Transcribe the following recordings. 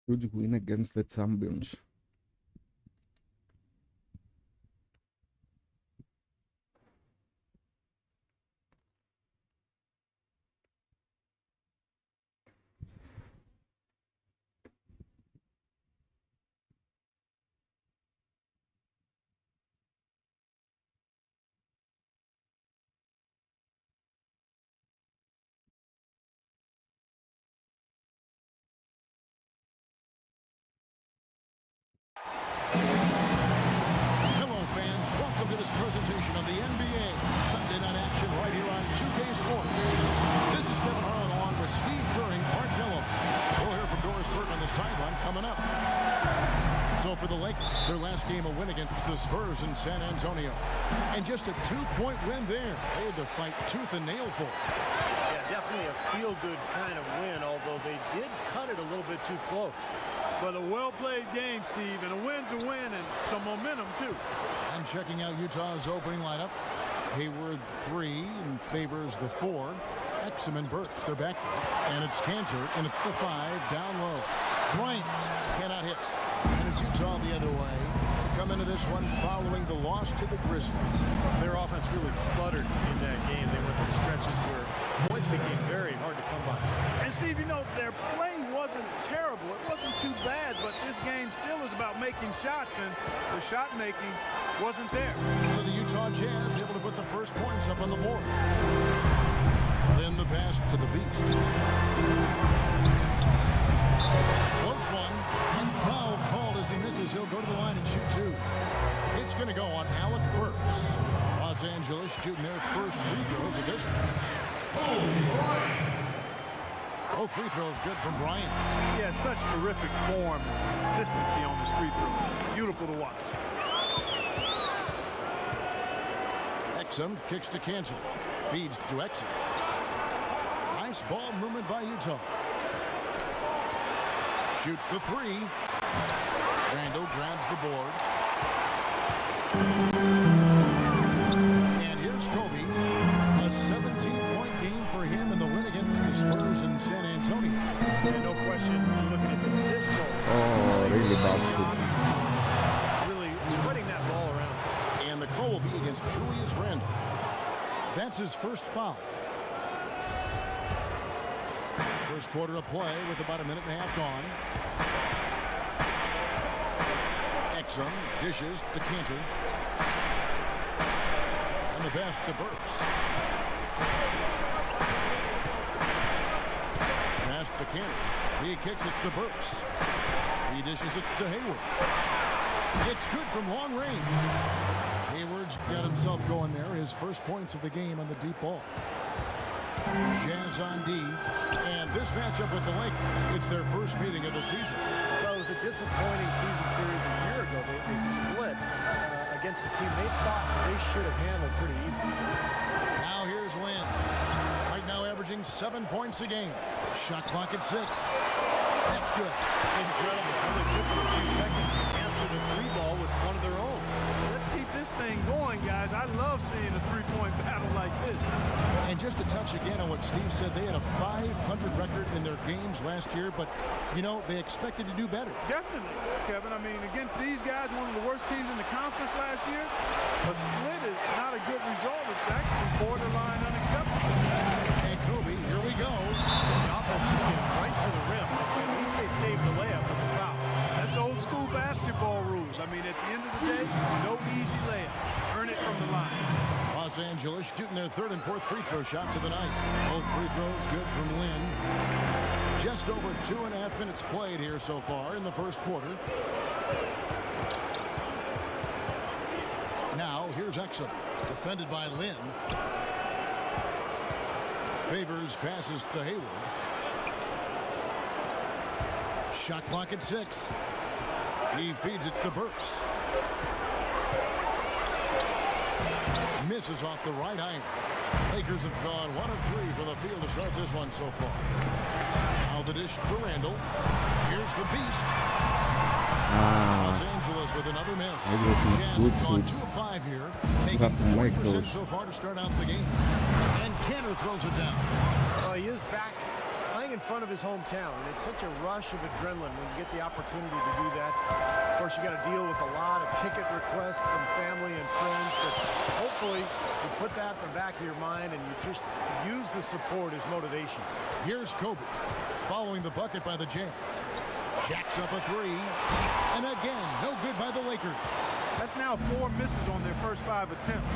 Huge win against the champions. Hello, fans. Welcome to this presentation of the NBA Sunday Night Action right here on 2K Sports. This is Kevin Harlan along with Steve Curry, Art Dillon. We'll hear from Doris Burton on the sideline coming up. So for the Lakers, their last game a win against the Spurs in San Antonio. And just a 2-point win there. They had to fight tooth and nail for it. Yeah, definitely a feel-good kind of win, although they did cut it a little bit too close. But a well-played game, Steve, and a win's a win, and some momentum, too. And checking out Utah's opening lineup, Hayward 3 and Favors the 4. Exum and Burks, they're back. And it's Cantor in at the 5, down low. Bryant cannot hit. And it's Utah the other way. They come into this one following the loss to the Grizzlies. Their offense really sputtered in that game. They went through stretches where points became very hard to come by. And, Steve, you know, their play wasn't terrible. It wasn't too bad, but this game still is about making shots, and the shot-making wasn't there. So the Utah Jazz able to put the first points up on the board. Then the pass to the Beast. Floats one, and foul called as he misses. He'll go to the line and shoot two. It's going to go on Alec Burks. Los Angeles shooting their first free throws of this one. Both free throws good from Bryant. He has such terrific form and consistency on his free throw. Beautiful to watch. Exum kicks to Cantor. Feeds to Exum. Nice ball movement by Utah. Shoots the 3. Randall grabs the board. And here's Kobe. A 17-point game for him in the win against the Spurs in San Antonio. And no question, look at his assist totals. Oh, really bad shoot. Really spreading that ball around. And the call will be against Julius Randle. That's his first foul. First quarter of play with about a minute and a half gone. Exum dishes to Cantor. And the pass to Burks. Pass to Cantor. He kicks it to Burks. He dishes it to Hayward. It's good from long range. Hayward's got himself going there. His first points of the game on the deep ball. Jazz on D. And this matchup with the Lakers, it's their first meeting of the season. Well, it was a disappointing season series a year ago. They split against a team they thought they should have handled pretty easily. Now here's Lynn. Right now averaging 7 points a game. Shot clock at 6. That's good. Incredible. Only took them a few seconds to answer the 3-ball with one of their own. Let's keep this thing going, guys. I love seeing a three-point battle like this. And just to touch again on what Steve said, they had a 500 record in their games last year, but, you know, they expected to do better. Definitely, Kevin. I mean, against these guys, one of the worst teams in the conference last year, a split is not a good result. It's actually borderline unacceptable. And Kobe, here we go. The offense is getting right to the rim. At least they saved the layup with the foul. That's old school basketball rules. I mean, at the end of the day, no easy layup. Earn it from the line. Los Angeles shooting their third and fourth free throw shots of the night. Both free throws good from Lynn. Just over 2.5 minutes played here so far in the first quarter. Now here's Exum, defended by Lynn. Favors passes to Hayward. Shot clock at 6. He feeds it to Burks. Misses off the right iron. Lakers have gone 1 of 3 from the field to start this one so far. Now the dish to Randall. Here's the Beast. Los Angeles with another miss. Jazz have gone 2 of 5 here, making 40% so far to start out the game. And Cantor throws it down. Well, he is back playing in front of his hometown, and it's such a rush of adrenaline when you get the opportunity to do that. Of course, you got to deal with a lot of ticket requests from family and friends, but hopefully you put that in the back of your mind and you just use the support as motivation. Here's Kobe, following the bucket by the Jazz. Jacks up a three, and again, no good by the Lakers. That's now 4 misses on their first 5 attempts.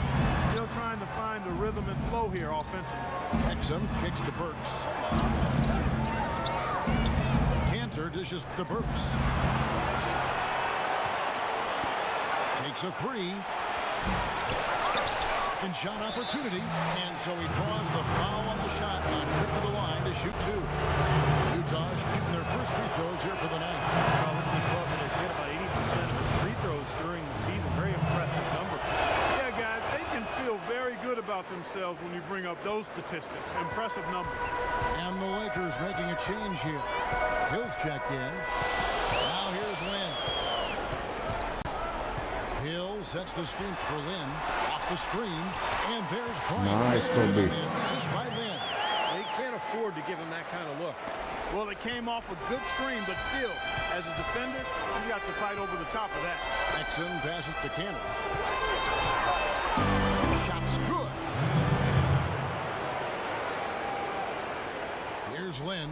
Still trying to find the rhythm and flow here offensively. Exum kicks to Burks. Cantor dishes to Burks. Takes a three. Second shot opportunity, and so he draws the foul on the shot, a trip to the line to shoot 2. Utah shooting their first free throws here for the night. Well, this is a club that has hit about 80% of its free throws during the season. Very impressive number. Yeah, guys, they can feel very good about themselves when you bring up those statistics. Impressive number. And the Lakers making a change here. Hill's checked in. Now here's Lynn. Hill sets the screen for Lynn. Off the screen. And there's Bryant. Nice, Kobe. Assist by Lynn. They can't afford to give him that kind of look. Well, it came off a good screen, but still, as a defender, you got to fight over the top of that. Exum passes to Cannon. Shot's good. Here's Lynn.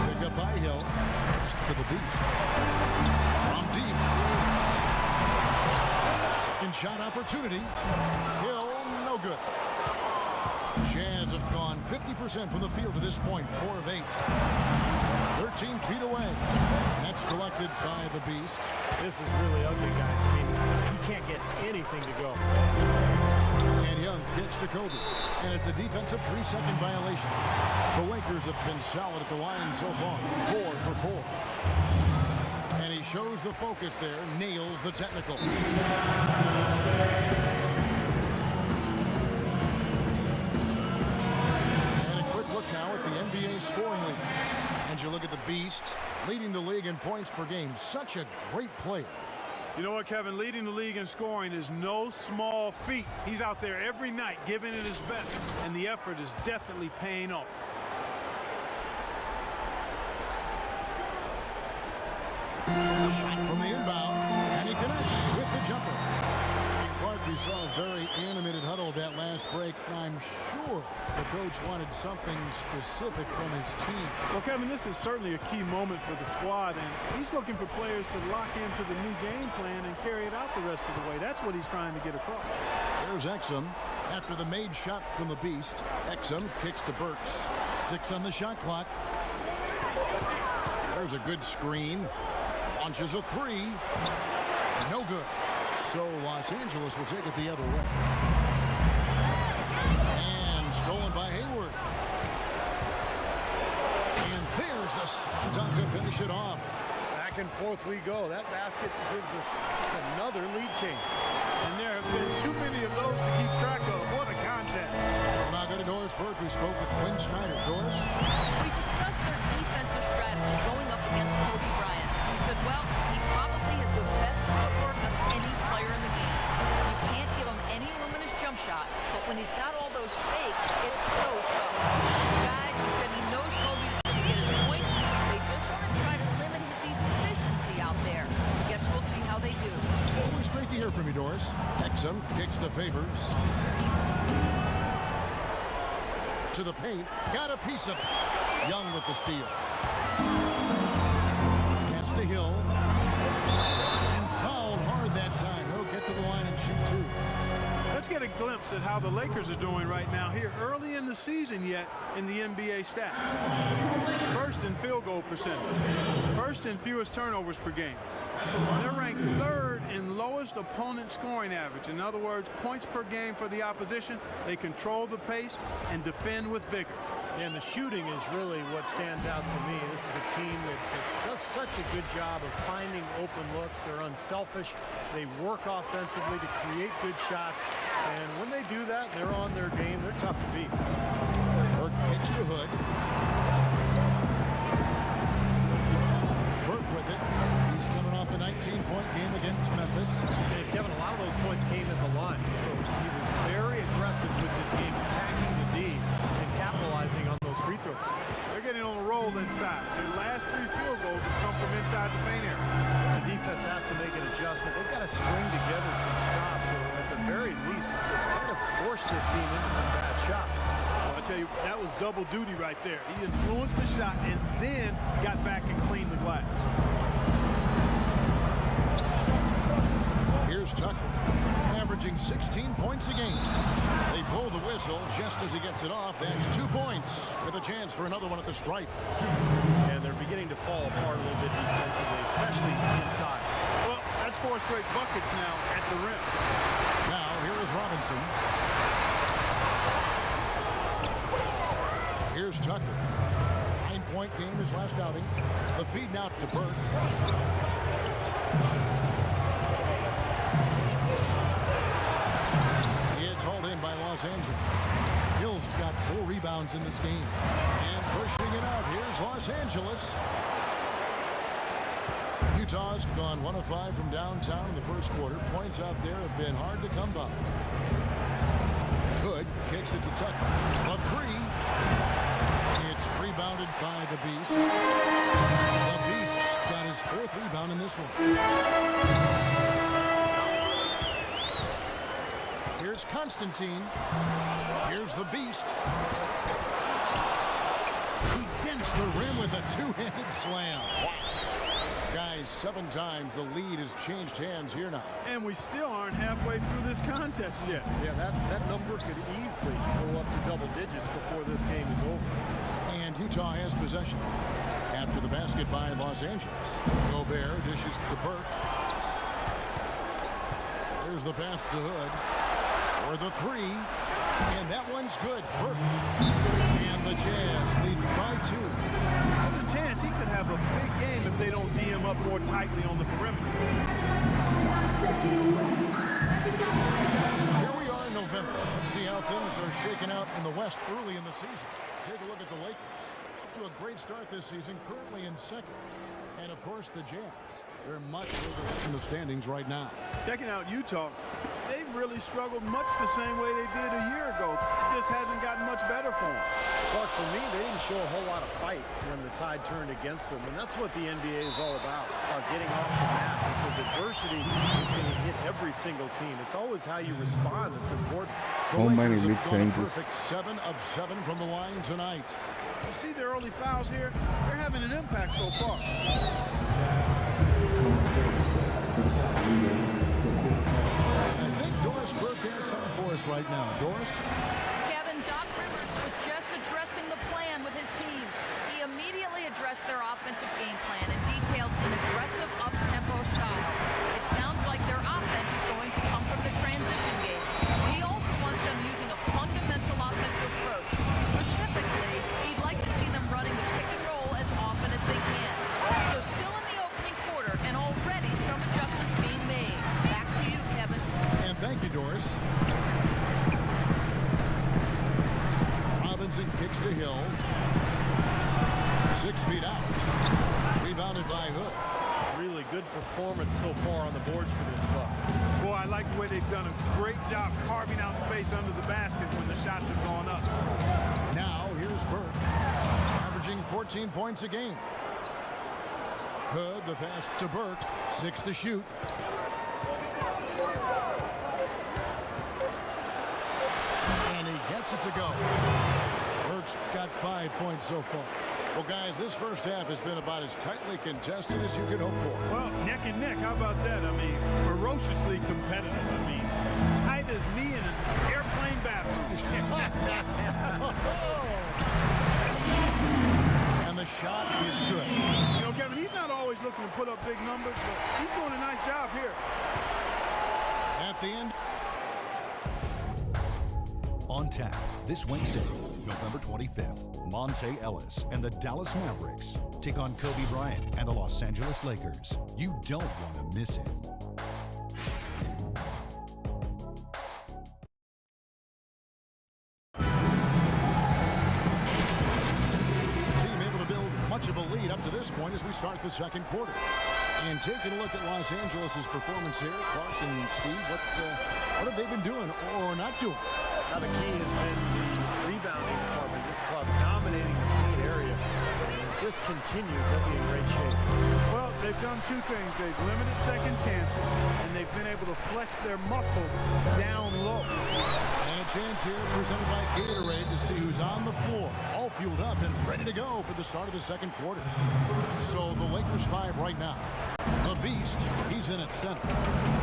Pick up by Hill. Pass to the Beast. From deep. Second shot opportunity. Hill, no good. Jazz have gone 50% from the field to this point, 4 of 8. 13 feet away. That's collected by the Beast. This is really ugly, guys. I mean, you can't get anything to go. And Young gets to Kobe. And it's a defensive 3-second violation. The Lakers have been solid at the line so far. 4 for 4. And he shows the focus there, nails the technical. Now at the NBA scoring league. And you look at the Beast, leading the league in points per game. Such a great player. You know what, Kevin? Leading the league in scoring is no small feat. He's out there every night giving it his best, and the effort is definitely paying off. Shot from the inbound, and he connects with the jumper. Clark, we saw a very animated huddle that last break, and I'm sure the coach wanted something specific from his team. Well, Kevin, this is certainly a key moment for the squad, and he's looking for players to lock into the new game plan and carry it out the rest of the way. That's what he's trying to get across. There's Exum after the made shot from the Beast. Exum kicks to Burks. 6 on the shot clock. There's a good screen. Launches a 3. No good. So Los Angeles will take it the other way. And stolen by Hayward. And there's the slam dunk to finish it off. Back and forth we go. That basket gives us just another lead change. And there have been too many of those to keep track of. What a contest. Well, now go to Doris Burke, who spoke with Quinn Snyder. Doris? We discussed their defensive strategy going up against Kobe Bryant. He said, well, he probably has the best footwork of any player in the game. You can't give him any room in his jump shot, but when he's got all those fakes, it's so tough. Guys, he said he knows Kobe's going to get his points. They just want to try to limit his efficiency out there. Guess we'll see how they do. Always great to hear from you, Doris. Exum kicks to Favors. To the paint. Got a piece of it. Young with the steal. Gets to Hill. And fouled hard that time. He'll get to the line and shoot 2. Let's get a glimpse at how the Lakers are doing right now here early in the season yet in the NBA stat. First in field goal percentage. First in fewest turnovers per game. They're ranked 3rd in lowest opponent scoring average. In other words, points per game for the opposition. They control the pace and defend with vigor. And the shooting is really what stands out to me. This is a team that does such a good job of finding open looks. They're unselfish. They work offensively to create good shots. And when they do that, they're on their game. They're tough to beat. Burke kicks to Hood. Burke with it. He's coming off a 19-point game against Memphis. And Kevin, a lot of those points came at the line. So he was very aggressive aggressive with his game, attacking the D and capitalizing on those free throws. They're getting on a roll inside. Their last 3 field goals have come from inside the paint area. The defense has to make an adjustment. They've got to string together some stops, or at the very least, try to force this team into some bad shots. Well, I tell you, that was double duty right there. He influenced the shot and then got back and cleaned the glass. Here's Tucker, averaging 16 points a game. They blow the whistle just as he gets it off. That's 2 points with a chance for another one at the stripe. And they're beginning to fall apart a little bit defensively, especially inside. Well, that's 4 straight buckets now at the rim. Now, here is Robinson. Here's Tucker. 9-point game his last outing. The feed now to Burke. It's hauled in by Los Angeles. Hill's got 4 rebounds in this game. And pushing it out, here's Los Angeles. Utah's gone 1 of 5 from downtown in the first quarter. Points out there have been hard to come by. Hood kicks it to Tucker. A 3. It's rebounded by the Beast. The Beast's got his 4th rebound in this one. Here's Constantine. Here's the Beast. He dents the rim with a 2-handed slam. Wow. Guys, 7 times the lead has changed hands here now. And we still aren't halfway through this contest yet. Yeah, that number could easily go up to double digits before this game is over. And Utah has possession. After the basket by Los Angeles. Gobert dishes to Burke. There's the pass to Hood. For the 3. And that one's good. Burke. And the Jazz lead by 2. There's a chance he could have a big game if they don't D him up more tightly on the perimeter. Here we are in November. Let's see how things are shaking out in the West early in the season. Take a look at the Lakers. Off to a great start this season, currently in 2nd. And, of course, the Jazz. They're much further in the standings right now. Checking out Utah, they've really struggled much the same way they did a year ago. It just hasn't gotten much better for them. But for me, they didn't show a whole lot of fight when the tide turned against them. And that's what the NBA is all about getting off the mat, because adversity is going to hit every single team. It's always how you respond that's important. How many Lakers league have gone a changes? perfect 7 of 7 from the line tonight. You see their early fouls here? They're having an impact so far. I think Doris Burke has something for us right now. Doris? Kevin, Doc Rivers was just addressing the plan with his team. He immediately addressed their offensive game plan and detailed an aggressive up-tempo style. It sounds like their offense is going to come from the transition game. He also wants them using a fundamental offensive approach. Specifically, he'd like to see them running the pick and roll as often as they can. So still in the opening quarter, and already some adjustments being made. Back to you, Kevin. And thank you, Doris. Robinson kicks to Hill. 6 feet out. Rebounded by Hood. Really good performance so far on the boards for this club. Boy, I like the way they've done a great job carving out space under the basket when the shots have gone up. Now, here's Burke. Averaging 14 points a game. Hood, the pass to Burke. 6 to shoot. And he gets it to go. Burke's got 5 points so far. Well, guys, this first half has been about as tightly contested as you could hope for. Well, neck and neck, how about that? I mean, ferociously competitive. I mean, tight as me in an airplane battle. And the shot is good. You know, Kevin, he's not always looking to put up big numbers, but he's doing a nice job here. At the end. On tap this Wednesday, November 25th, Monte Ellis and the Dallas Mavericks take on Kobe Bryant and the Los Angeles Lakers. You don't want to miss it. Team able to build much of a lead up to this point as we start the second quarter. And taking a look at Los Angeles' performance here, Clark and Steve, what have they been doing or not doing? Now the key has been the rebounding department. This club dominating the paint area. And if this continues, they'll be in great shape. Well, they've done two things. They've limited second chances, and they've been able to flex their muscle down low. And a chance here presented by Gatorade to see who's on the floor. All fueled up and ready to go for the start of the second quarter. So the Lakers 5 right now. The Beast, he's in at center.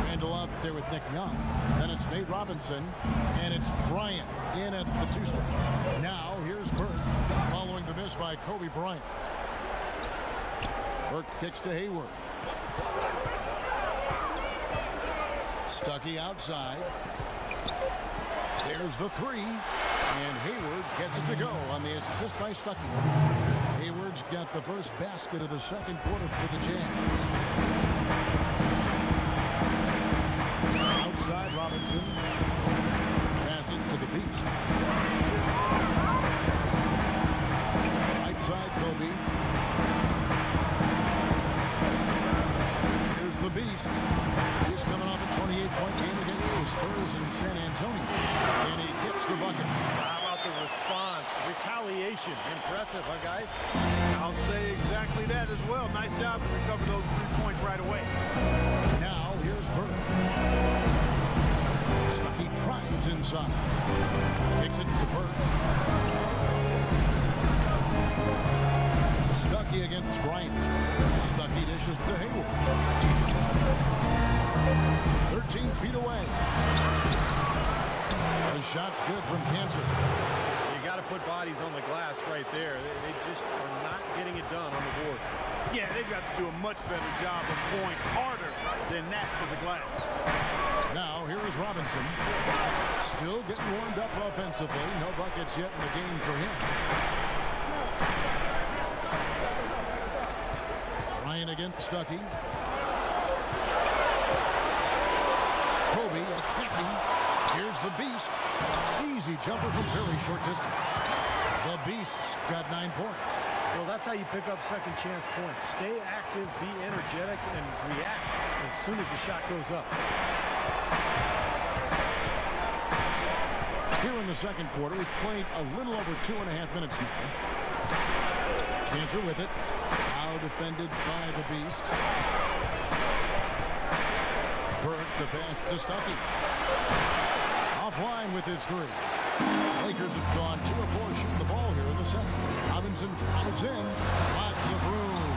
Randall out there with Nick Young. Then it's Nate Robinson, and it's Bryant in at the 2 spot. Now here's Burke following the miss by Kobe Bryant. Burke kicks to Hayward. Stuckey outside. There's the 3, and Hayward gets it to go on the assist by Stuckey. Hayward's got the first basket of the second quarter for the Jazz. Outside Robinson. Pass it to the Beast. Right side Kobe. Here's the Beast. He's coming off a 28-point game against the Spurs in San Antonio. And he gets the bucket. How about the response? Retaliation. Impressive, huh, guys? I'll say exactly that as well. Nice job to recover those 3 points right away. Now here's Burke. Stuckey tries inside. Kicks it to Burke. Stuckey against Bryant. Stuckey dishes to Hayward. 13 feet away. The shot's good from Cantor. You got to put bodies on the glass right there. They just are not getting it done on the boards. Yeah, they've got to do a much better job of going harder than that to the glass. Now here is Robinson. Still getting warmed up offensively. No buckets yet in the game for him. Ryan against Stuckey. Kobe attacking. Here's the Beast. Easy jumper from very short distance. The Beast's got 9 points. Well, that's how you pick up second chance points. Stay active, be energetic, and react as soon as the shot goes up. Here in the second quarter, we've played a little over 2.5 minutes now. Cantor with it. Now defended by the Beast. Burke the pass to Stuckey. Offline with his 3. Lakers have gone 2 of 4 shooting the ball here in the second. Robinson drives in. Lots of room.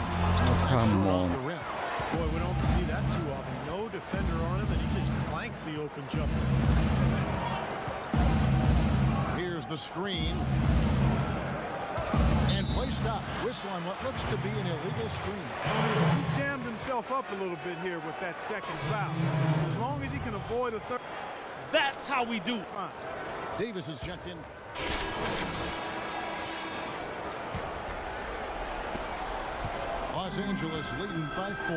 Come on. The rim. Boy, we don't see that too often. No defender on him, and he just clanks the open jumper. Here's the screen. And play stops. Whistle on what looks to be an illegal screen. He's jammed himself up a little bit here with that second foul. As long as he can avoid a third. That's how we do. Fine. Davis is checked in. Los Angeles leading by 4.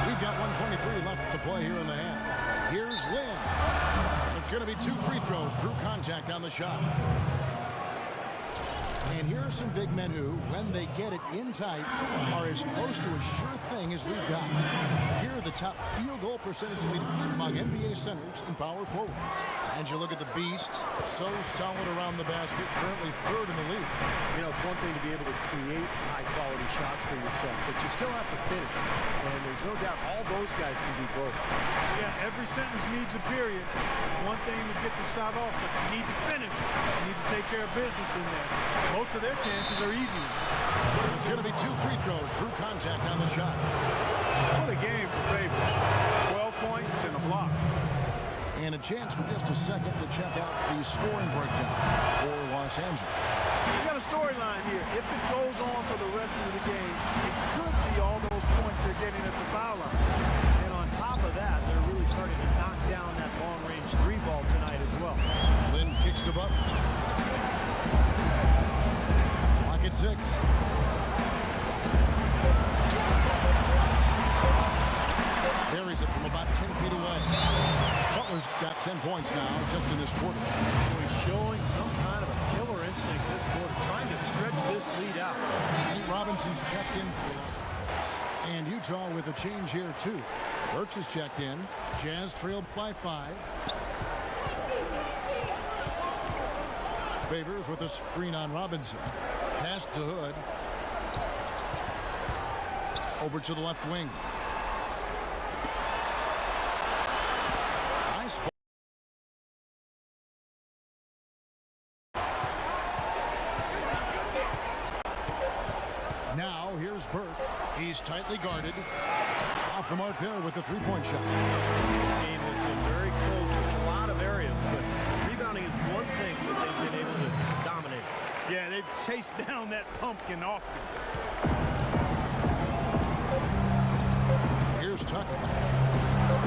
We've got 1:23 left to play here in the half. Here's Lynn. It's going to be 2 free throws. Drew contact on the shot. And here are some big men who, when they get it in tight, are as close to a sure thing as we've got. Here are the top field goal percentage leaders among NBA centers and power forwards. And you look at the Beast, so solid around the basket, currently 3rd in the league. You know, it's one thing to be able to create high-quality shots for yourself, but you still have to finish. And there's no doubt all those guys can do both. Yeah, every sentence needs a period. One thing to get the shot off, but you need to finish. You need to take care of business in there. Most of their chances are easy. It's going to be 2 free throws. Drew contact on the shot. What a game for Favors. 12 points and a block. And a chance for just a second to check out the scoring breakdown for Los Angeles. You got a storyline here. If it goes on for the rest of the game, it could be all those points they're getting at the foul line. And on top of that, they're really starting to knock down that long-range 3 ball tonight as well. Lynn kicks to Butler. Lock at 6. Buries it from about 10 feet away. Butler's got 10 points now just in this quarter. He's showing some kind of a killer instinct this quarter, trying to stretch this lead out. Nate Robinson's checked in. And Utah with a change here, too. Birch is checked in. Jazz trailed by 5. Favors with a screen on Robinson. Pass to Hood. Over to the left wing. Nice ball. Now here's Burke. He's tightly guarded. Off the mark there with the three-point shot. This game has been very close in a lot of areas, but rebounding is one thing that they've been able to dominate. Yeah, they've chased down that pumpkin often. Here's Tucker.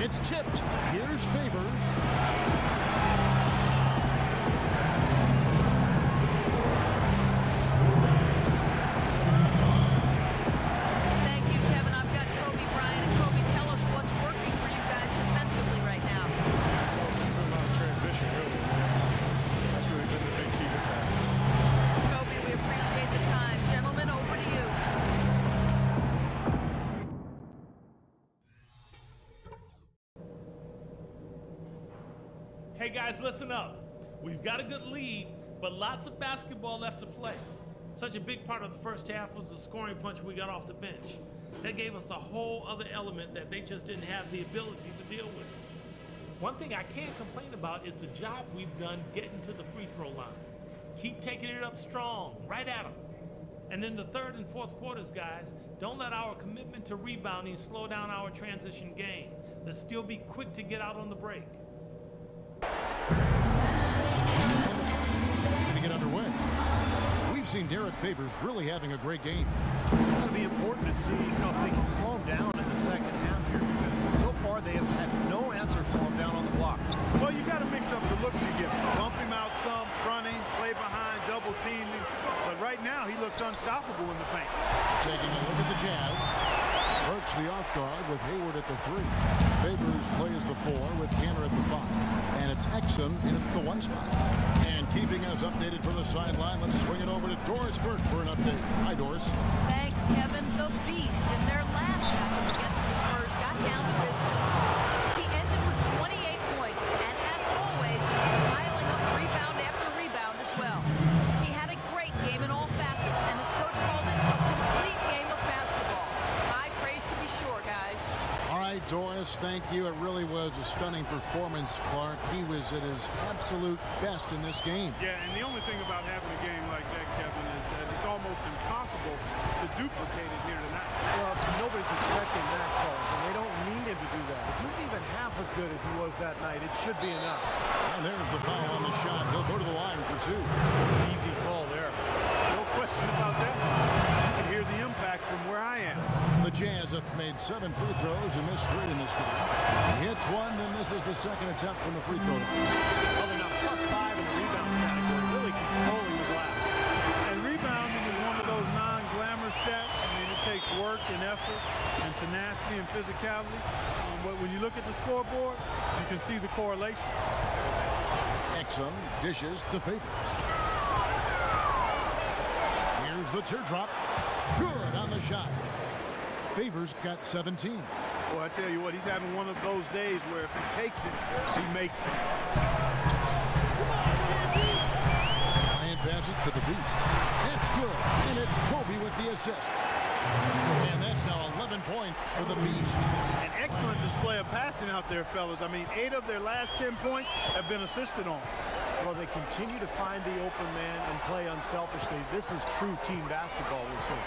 It's tipped. Here's Favors. Thank you, Kevin. I've got Kobe Bryant. And Kobe, tell us what's working for you guys defensively right now. Transition, really. That's really been the big key this half. Kobe, we appreciate the time. Gentlemen, over to you. Hey guys, listen up. We've got a good lead, but lots of basketball left to play. Such a big part of the first half was the scoring punch we got off the bench. That gave us a whole other element that they just didn't have the ability to deal with. One thing I can't complain about is the job we've done getting to the free throw line. Keep taking it up strong, right at them. And in the third and fourth quarters, guys, don't let our commitment to rebounding slow down our transition game. Let's still be quick to get out on the break. To get underway. We've seen Derek Favors really having a great game. It's going to be important to see if they can slow him down in the second half here, because so far they have had no answer for him down on the block. Well, you got to mix up the looks you give him. Bump him out some, fronting, play behind, double teaming. But right now, he looks unstoppable in the paint. Taking a look at the Jazz. Birch the off guard with Hayward at the 3. Favors plays the 4 with Cantor at the 5. And it's Exum in at the 1 spot. And keeping us updated from the sideline, let's swing it over to Doris Burke for an update. Hi, Doris. Thanks, Kevin. The Beast in their last matchup against the Spurs got down to business. He ended with 28 points, and as always, piling up rebound after rebound as well. He had a great game in all facets, and his coach called it a complete game of basketball. High praise to be sure, guys. All right, Doris, thank you. It really was a stunning performance, Clark. He was at his absolute best in this game. Yeah, and the only thing about having a game like that, Kevin, is that it's almost impossible to duplicate it here tonight. Well, nobody's expecting that, Clark, and they don't need him to do that. If he's even half as good as he was that night, it should be enough. And there's the foul on the shot. He'll go to the line for 2. Easy call there. No question about that. You can hear the impact from where I am. The Jazz have made 7 free throws and missed 3 in this game. He hits 1, then misses the second attempt from the free throw line. Well, they're now +5 in the rebound category, really controlling the glass. And rebounding is one of those non-glamour stats. I mean, it takes work and effort and tenacity and physicality. But when you look at the scoreboard, you can see the correlation. Exum dishes to Favors. Here's the teardrop. Good on the shot. Favors got 17. Well, I tell you what, he's having one of those days where if he takes it, he makes it. Bryant passes to the Beast. That's good. And it's Kobe with the assist. And that's now 11 points for the Beast. An excellent display of passing out there, fellas. I mean, 8 of their last 10 points have been assisted on. Well, they continue to find the open man and play unselfishly. This is true team basketball we're seeing.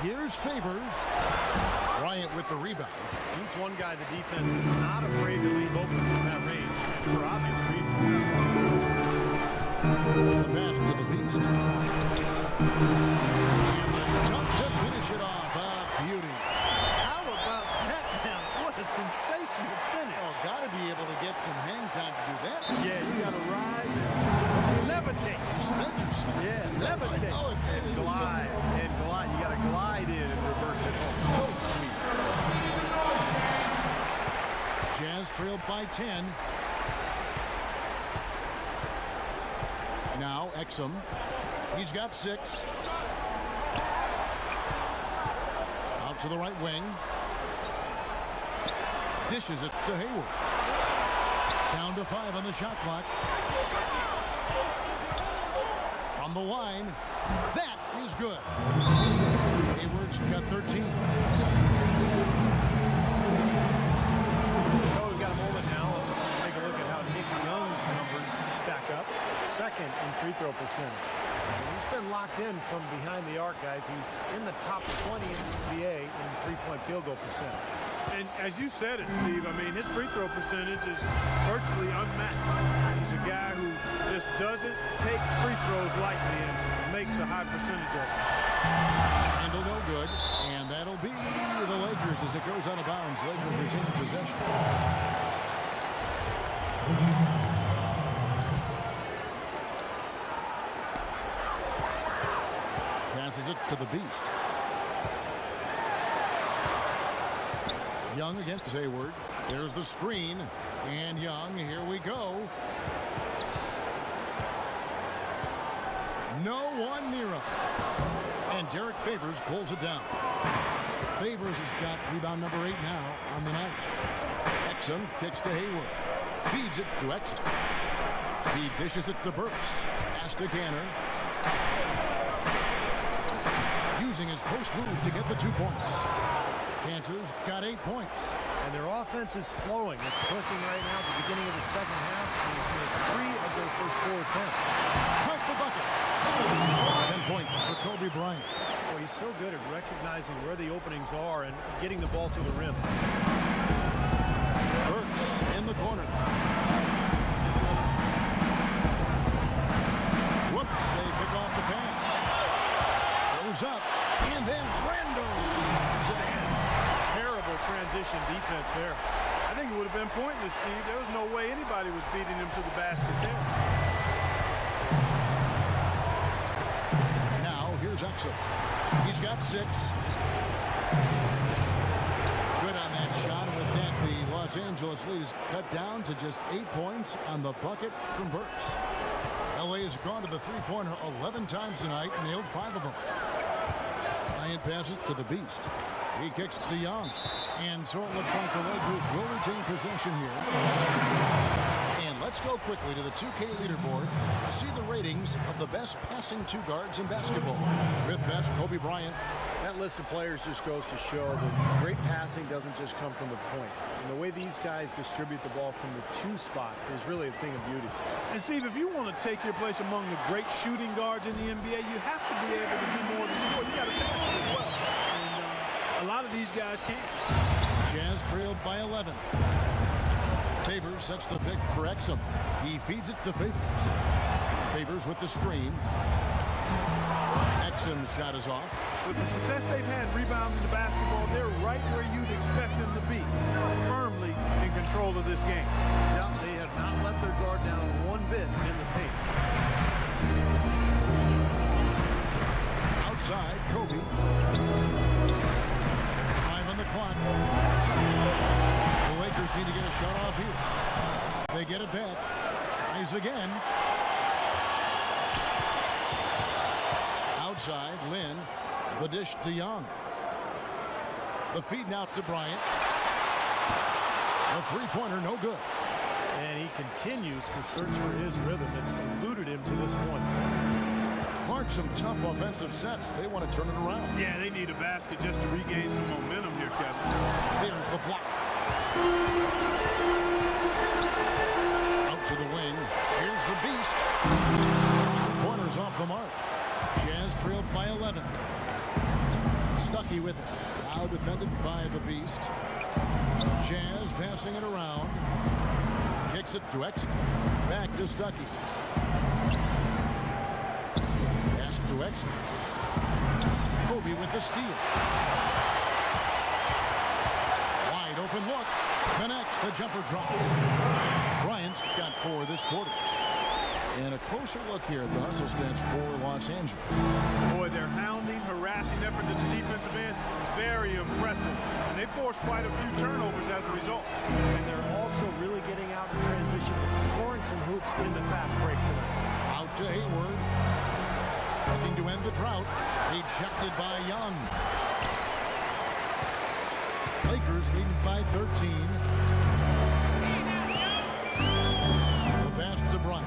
Here's Favors. Bryant with the rebound. He's one guy the defense is not afraid to leave open from that range, and for obvious reasons. The pass to the Beast. And the dunk to finish it off. A beauty. How about that now? What a sensational finish. Oh, got to be able to get some hang time to do that. Yeah, you got to rise and levitate. Suspend yourself. Yeah, levitate. Oh, And glide. You got to glide in and reverse it. Oh, so sweet. Jazz trailed by 10. Now Exum. He's got 6. to the right wing. Dishes it to Hayward. Down to 5 on the shot clock. From the line. That is good. Hayward's got 13. Oh, we've got a moment now. Let's take a look at how Nick Young's numbers stack up. Second in free throw percentage. He's been locked in from behind the arc, guys. He's in the top 20 in the NBA in three-point field goal percentage. And as you said it, Steve, I mean, his free throw percentage is virtually unmatched. He's a guy who just doesn't take free throws lightly and makes a high percentage of it. Handle no good, and that'll be the Lakers as it goes out of bounds. Lakers retain possession. Passes it to the Beast. Young against Hayward. There's the screen. And Young, here we go. No one near him. And Derek Favors pulls it down. Favors has got rebound number 8 now on the night. Exum kicks to Hayward. Feeds it to Exum. He dishes it to Burks. Pass to Canner. Using his post move to get the 2 points. Cantor's got 8 points. And their offense is flowing. It's clicking right now at the beginning of the second half. They've made 3 of their first 4 attempts. Count the bucket. 10 points for Kobe Bryant. Well, he's so good at recognizing where the openings are and getting the ball to the rim. Burks in the corner. Whoops, they pick off the pass. Goes up, and then Randall's it in. Terrible transition defense there. I think it would have been pointless, Steve. There was no way anybody was beating him to the basket there. Now, here's Exum. He's got 6. Good on that shot, and with that, the Los Angeles lead is cut down to just 8 points on the bucket from Burks. LA has gone to the three-pointer 11 times tonight, nailed 5 of them. Bryant passes to the Beast. He kicks to Young. And so it looks like the Lakers will retain possession here. And let's go quickly to the 2K leaderboard to see the ratings of the best passing 2 guards in basketball. 5th best, Kobe Bryant. That list of players just goes to show that great passing doesn't just come from the point. And the way these guys distribute the ball from the 2 spot is really a thing of beauty. And Steve, if you want to take your place among the great shooting guards in the NBA, you have to be able to do more than score. You got to pass it as well. And a lot of these guys can't. Jazz trailed by 11. Favors sets the pick for Exum. He feeds it to Favors. Favors with the screen. Exum's shot is off. With the success they've had rebounding the basketball, they're right where you'd expect them to be, firmly in control of this game. Yeah, they have not let their guard down one bit in the paint. Outside, Kobe. 5 on the clock. The Lakers need to get a shot off here. They get it back. Tries again. Outside, Lynn. The dish to Young. The feed now to Bryant. The three-pointer, no good. And he continues to search for his rhythm. It's eluded him to this point. Clark, some tough offensive sets. They want to turn it around. Yeah, they need a basket just to regain some momentum here, Kevin. There's the block. Out to the wing. Here's the Beast. 3 pointers off the mark. Jazz trailed by 11. Stuckey with it. Now defended by the Beast. Jazz passing it around. Kicks it to Exum. Back to Stuckey. Pass to Exum. Kobe with the steal. Wide open look. Connects. The jumper drops. Bryant got 4 this quarter. And a closer look here at the hustle stats for Los Angeles. Boy, their hounding, harassing effort at the defensive end, very impressive. And they forced quite a few turnovers as a result. And they're also really getting out in transition and scoring some hoops in the fast break tonight. Out to Hayward. Looking to end the drought. Ejected by Young. Lakers leading by 13. The pass to Bryant.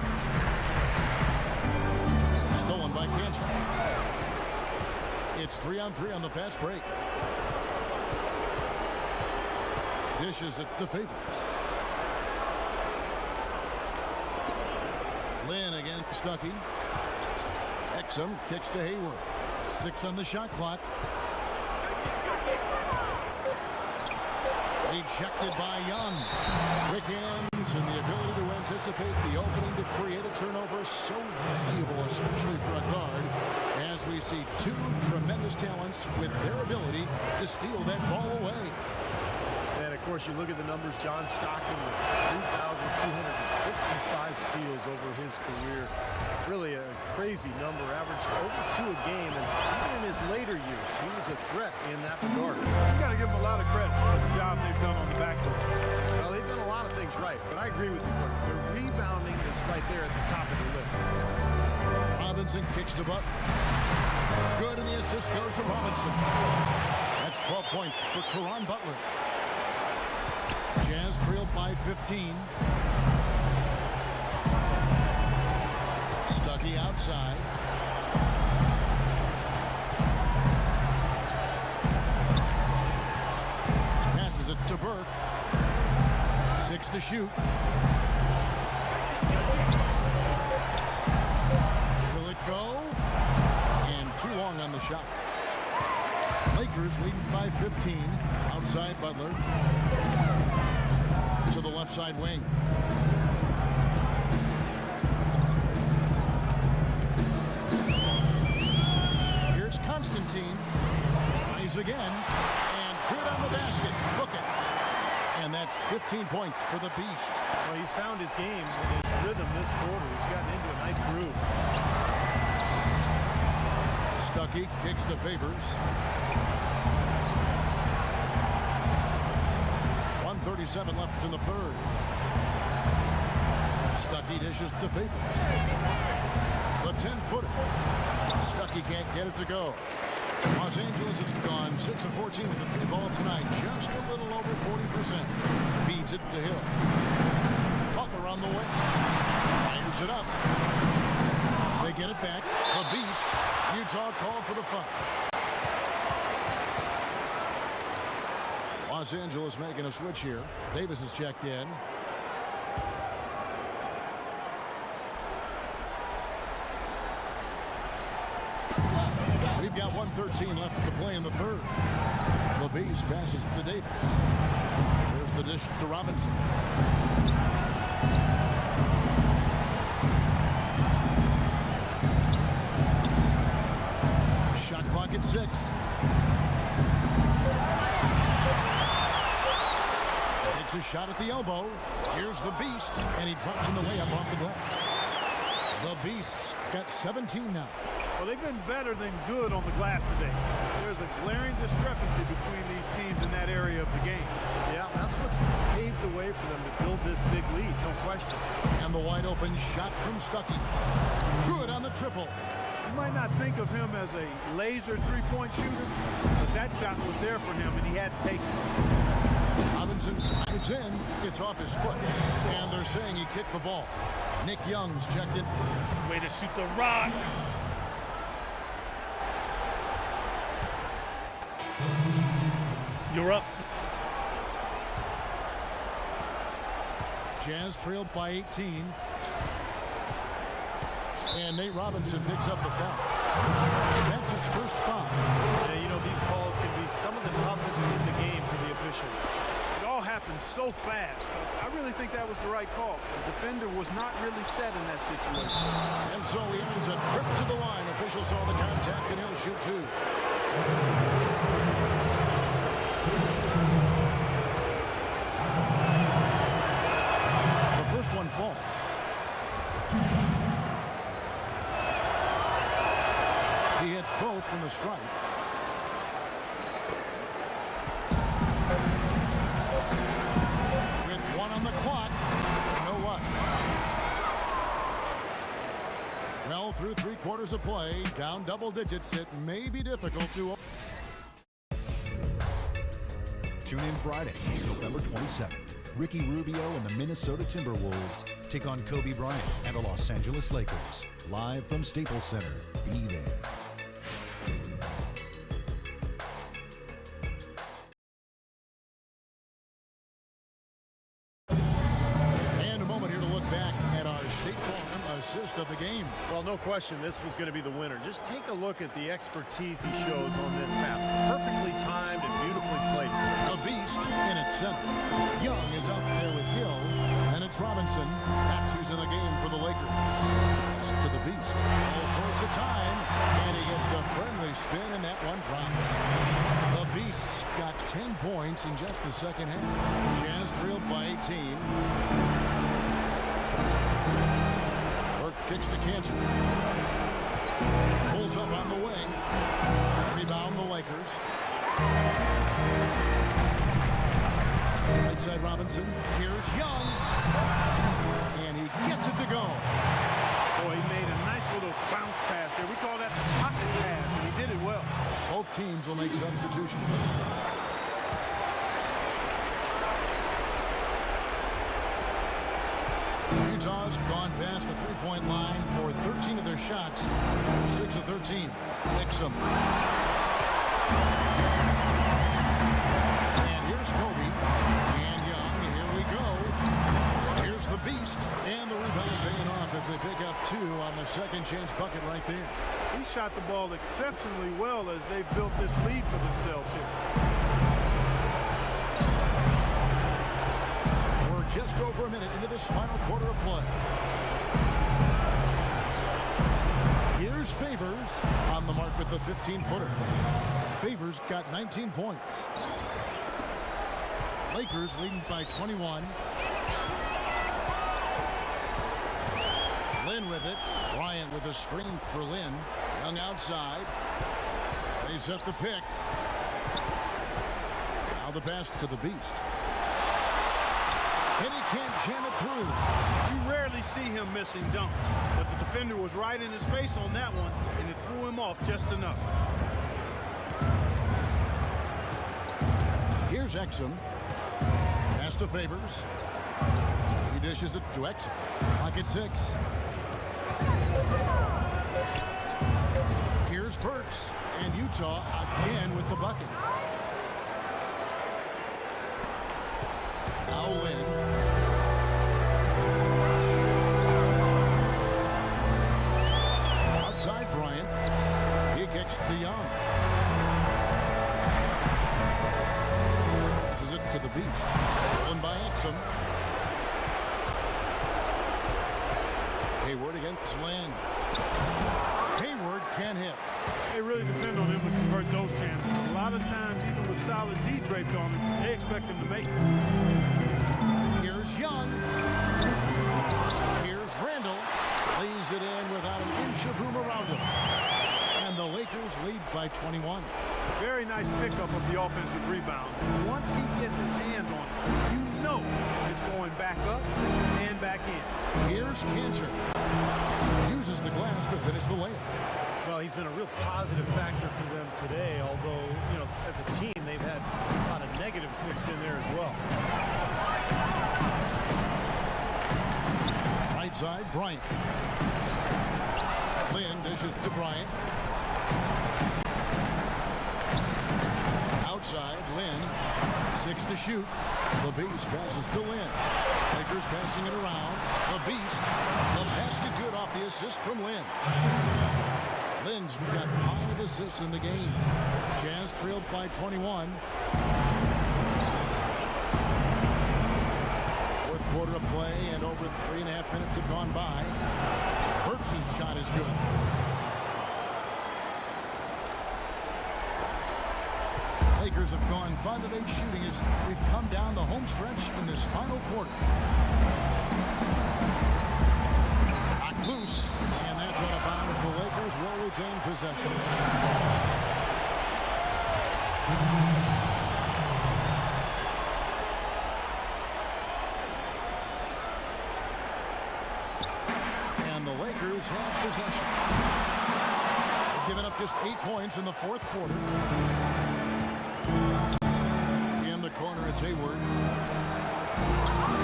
Stolen by Cantor. It's 3-on-3 on the fast break. Dishes it to Favors. Lynn against Stuckey. Exum kicks to Hayward. 6 on the shot clock. Rejected by Young. Quick hands and the ability to anticipate the opening to create a turnover is so valuable, especially for a guard, as we see two tremendous talents with their ability to steal that ball away. And of course, you look at the numbers. John Stockton with 3,265 steals over his career. Really a crazy number, averaged over 2 a game, and even in his later years, he was a threat in that regard. You got to give them a lot of credit for the job they've done on the backcourt. Well, they've done a lot of things right, but I agree with you, Court. Their rebounding is right there at the top of the list. Robinson kicks to Butler. Good, and the assist goes to Robinson. That's 12 points for Caron Butler. Jazz trailed by 15. Stuckey outside. Passes it to Burke. 6 to shoot. Will it go? And too long on the shot. Lakers leading by 15. Outside Butler. To the left side wing. Here's Constantine. Tries again. And good on the basket. Look it. And that's 15 points for the Beast. Well, he's found his game and his rhythm this quarter. He's gotten into a nice groove. Stuckey kicks to Favors. 1:37 left in the third. Stuckey dishes to Favors. The 10-footer. Stuckey can't get it to go. Los Angeles has gone 6 of 14 with the 3 ball tonight. Just a little over 40%. Feeds it to Hill. Butler on the way. Fires it up. They get it back. The Beast. Utah called for the foul. Los Angeles making a switch here. Davis is checked in. We've got 1:13 left to play in the third. The Beast passes to Davis. There's the dish to Robinson. Shot clock at 6. Takes a shot at the elbow. Here's the Beast, and he drops in the layup off the glass. The Beasts got 17 now. Well, they've been better than good on the glass today. There's a glaring discrepancy between these teams in that area of the game. Yeah, that's what's paved the way for them to build this big lead, no question. And the wide open shot from Stuckey. Good on the triple. You might not think of him as a laser three-point shooter, but that shot was there for him, and he had to take it. Robinson drives in. It's off his foot. And they're saying he kicked the ball. Nick Young's checked in. That's the way to shoot the rock. You're up. Jazz trailed by 18. And Nate Robinson picks up the foul. That's his first foul. Yeah, you know, these calls can be some of the toughest in the game for the officials. It all happened so fast. I really think that was the right call. The defender was not really set in that situation. And so he earns a trip to the line. Officials saw the contact, and he'll shoot 2. The first one falls. He hits both from the stripe. With 1 on the clock, no what? Well, through 3 quarters of play, down double digits, it may be difficult to... Tune in Friday, November 27th. Ricky Rubio and the Minnesota Timberwolves take on Kobe Bryant and the Los Angeles Lakers. Live from Staples Center. Be there. And a moment here to look back at our State Farm assist of the game. Well, no question this was going to be the winner. Just take a look at the expertise he shows on this pass. Perfectly timed and beautifully placed. The Beast in its center. Young is up there with Hill, and it's Robinson. That's who's in the game for the Lakers. Pass to the Beast. All sorts of time, and he gets the friendly spin, and that one drops. The Beast's got 10 points in just the second half. Jazz trailed by 18. Burke kicks to Cantor. Pulls up on the wing. Rebound the Lakers. Right side Robinson. Here's Young. And he gets it to go. Boy, he made a nice little bounce pass there. We call that the pocket pass, and he did it well. Both teams will make substitutions. Utah's gone past the three-point line for 13 of their shots. 6 of 13. Exum. And here's Kobe. And Young. Here we go. Here's the Beast. And the rebound paying off as they pick up 2 on the second chance bucket right there. He shot the ball exceptionally well as they built this lead for themselves here. We're just over a minute into this final quarter of play. Here's Favors on the mark with the 15-footer. Favors got 19 points. Lakers leading by 21. Lynn with it. Bryant with a screen for Lynn. Young outside. They set the pick. Now the pass to the Beast. And he can't jam it through. You rarely see him missing dunk, but the defender was right in his face on that one, and it threw him off just enough. Here's Exum. Pass to Favors. He dishes it to Exum. Clock at 6. Here's Burks. And Utah again with the bucket. Now Lynn. Outside Bryant. He kicks to Young. This is it to the Beast. Stolen by Exum. Hayward against Lynn. Hayward can hit. They really depend on him to convert those chances. A lot of times, even with solid D draped on him, they expect him to make it. Here's Young. Here's Randall. Lays it in without an inch of room around him. And the Lakers lead by 21. Very nice pickup of the offensive rebound. Once he gets his hands on it, you know it's going back up and back in. Here's Cantor. Uses the glass to finish the layup. Well, he's been a real positive factor for them today, although, you know, as a team, they've had a lot of negatives mixed in there as well. Right side, Bryant. Lynn dishes to Bryant. Outside, Lynn. 6 to shoot. The Beast passes to Lynn. Lakers passing it around. The Beast. The basket good off the assist from Lynn. Lynn's got 5 assists in the game. Jazz trailed by 21. Fourth quarter of play, and over 3.5 minutes have gone by. Burks' shot is good. Lakers have gone 5 of 8 shooting as we've come down the home stretch in this final quarter. Knocked loose, and that's out of bounds. The Lakers will retain possession. And the Lakers have possession. They've given up just 8 points in the fourth quarter. Hayward.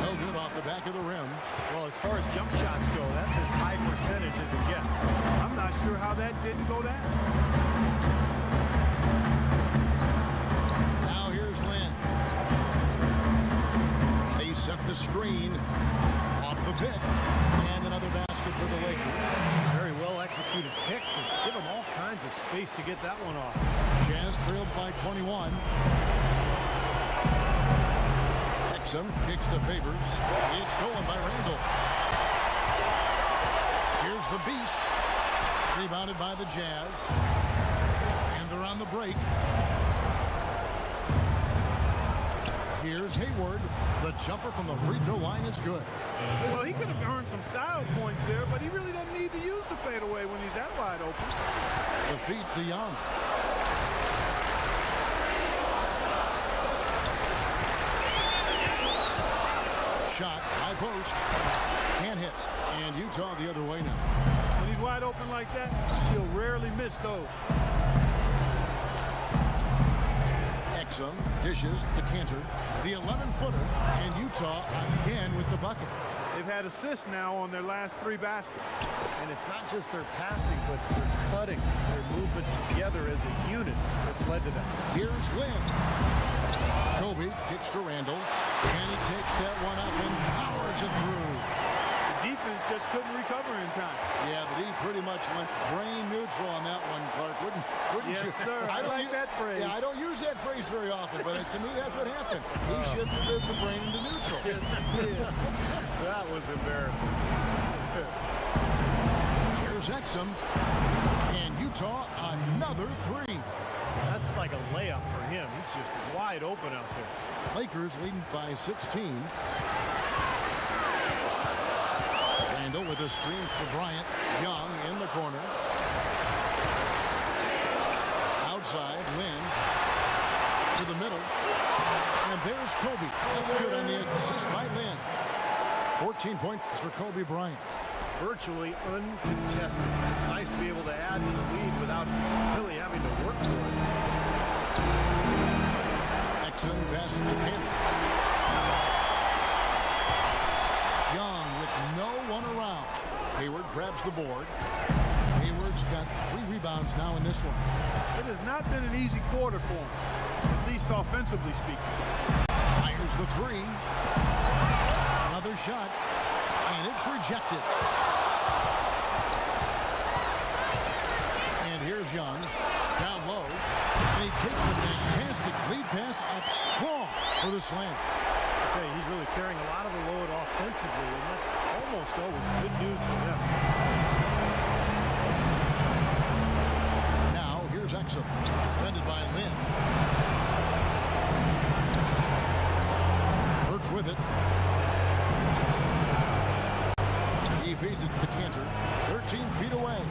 No good off the back of the rim. Well, as far as jump shots go, that's as high percentage as it gets. I'm not sure how that didn't go down. Now here's Lynn. They set the screen off the pick. And another basket for the Lakers. Very well executed pick to give them all kinds of space to get that one off. Jazz trailed by 21. Exum kicks to Favors. It's stolen by Randall. Here's the Beast. Rebounded by the Jazz. And they're on the break. Here's Hayward. The jumper from the free throw line is good. Well, he could have earned some style points there, but he really doesn't need to use the fadeaway when he's that wide open. The feet to Young. Shot, high post, can't hit, and Utah the other way now. When he's wide open like that, he'll rarely miss those. Exum dishes to Cantor, the 11-footer, and Utah again with the bucket. They've had assists now on their last 3 baskets. And it's not just their passing, but their cutting, their movement together as a unit that's led to that. Here's Lynn. Kobe kicks to Randall, and he takes that one up and powers it through. The defense just couldn't recover in time. Yeah, the D pretty much went brain neutral on that one, Clark. Wouldn't Yes, you? sir. I like that phrase. Yeah, I don't use that phrase very often, but to me, that's what happened. He shifted the brain into neutral. That was embarrassing. Here's Exum, and Utah another 3. That's like a layup for him. He's just wide open out there. Lakers leading by 16. Randall with a screen for Bryant. Young in the corner. Outside, Lynn to the middle. And there's Kobe. That's good on the assist by Lynn. 14 points for Kobe Bryant. Virtually uncontested. It's nice to be able to add to the lead without really having to work for it. Exum passing to Cantor. Young with no one around. Hayward grabs the board. Hayward's got 3 rebounds now in this one. It has not been an easy quarter for him, at least offensively speaking. Fires the 3. Another shot, and it's rejected. And here's Young, down low, and he takes a fantastic lead pass up strong for the slam. I tell you, he's really carrying a lot of the load offensively, and that's almost always good news for him. Now, here's Exum, defended by Lynn. Hurts with it. He feeds it to Cantor, 13 feet away,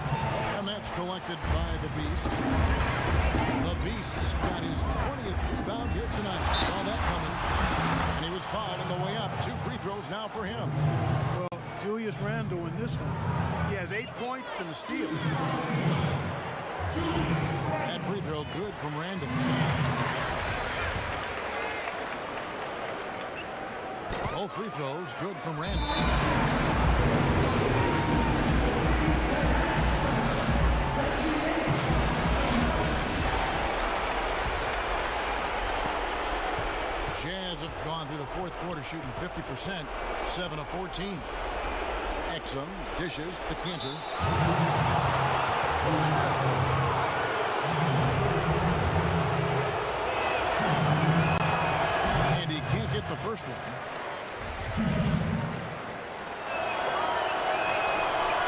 and that's collected by the Beast. The Beast's got his 20th rebound here tonight. Saw that coming, and he was fouled on the way up. 2 free throws now for him. Well, Julius Randle in this one, he has 8 points and a steal. That free throw good from Randall. Both free throws good from Randall. Jazz have gone through the 4th quarter shooting 50%, 7 of 14. Exum dishes to Cantor. And he can't get the first one.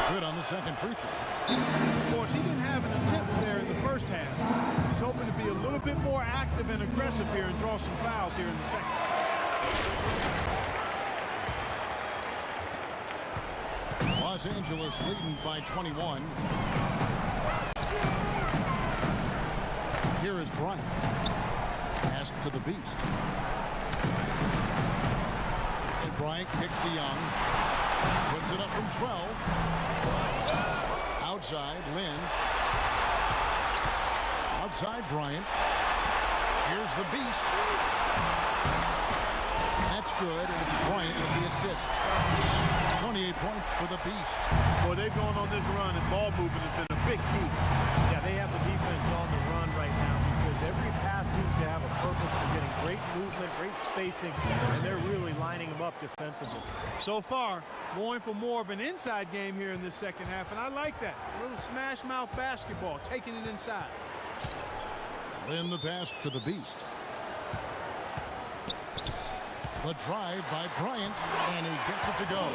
Good on the second free throw. Of course, he didn't have an attempt there in the first half. He's hoping to be a little bit more active and aggressive here and draw some fouls here in the second. Los Angeles leading by 21. Here is Bryant. Pass to the Beast. And Bryant kicks to Young. Puts it up from 12. Outside, Lynn. Outside, Bryant. Here's the Beast. That's good, and it's Bryant with the assist. 28 points for the Beast. Boy, they've gone on this run, and ball movement has been a big key. Yeah, they have the defense on the run right now because every pass seems to have a purpose. They're getting great movement, great spacing, and they're really lining them up defensively. So far, going for more of an inside game here in this second half, and I like that. A little smash mouth basketball, taking it inside. Then the pass to the Beast. The drive by Bryant, and he gets it to go.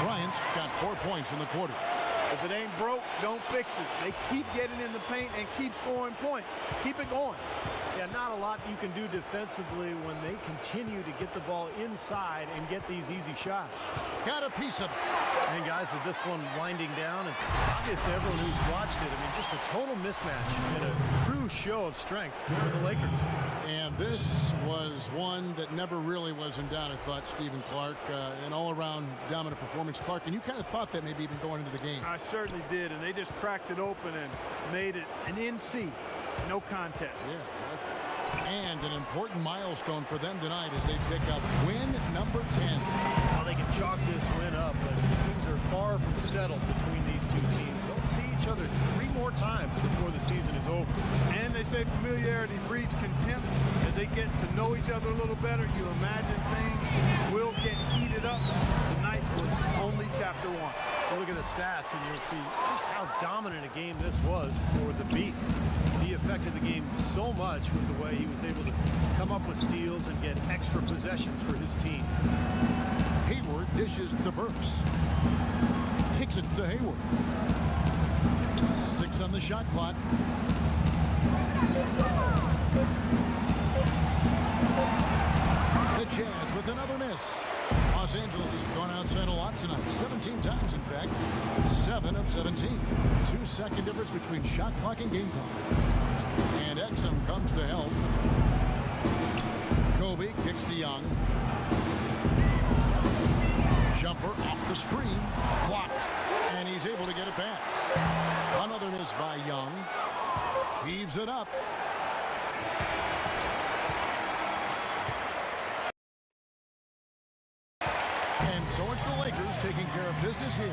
Bryant got 4 points in the quarter. If it ain't broke, don't fix it. They keep getting in the paint and keep scoring points. Keep it going. Yeah, not a lot you can do defensively when they continue to get the ball inside and get these easy shots. Got a piece of it. And guys, with this one winding down, it's obvious to everyone who's watched it. I mean, just a total mismatch and a true show of strength for the Lakers. And this was one that never really was in doubt, I thought, Stephen Clark. An all-around dominant performance. Clark, and you kind of thought that maybe even going into the game. I certainly did, and they just cracked it open and made it an NC. No contest. Yeah, I like that. And an important milestone for them tonight as they pick up win number 10. Well, they can chalk this win up, but things are far from settled between these two teams. They'll see each other 3 more times before the season is over. And they say familiarity breeds contempt. As they get to know each other a little better, you imagine things will get heated up. Tonight was only chapter 1. Well, look at the stats, and you'll see just how dominant a game this was for the Beast. He affected the game so much with the way he was able to come up with steals and get extra possessions for his team. Hayward dishes to Burks. Kicks it to Hayward. 6 on the shot clock. The Jazz with another miss. Los Angeles has gone outside a lot tonight. 17 times, in fact. 7 of 17. 2-second difference between shot clock and game clock. And Exum comes to help. Kobe kicks to Young. Jumper off the screen. Blocked. And he's able to get it back. Another miss by Young. Heaves it up. And so it's the Lakers taking care of business here.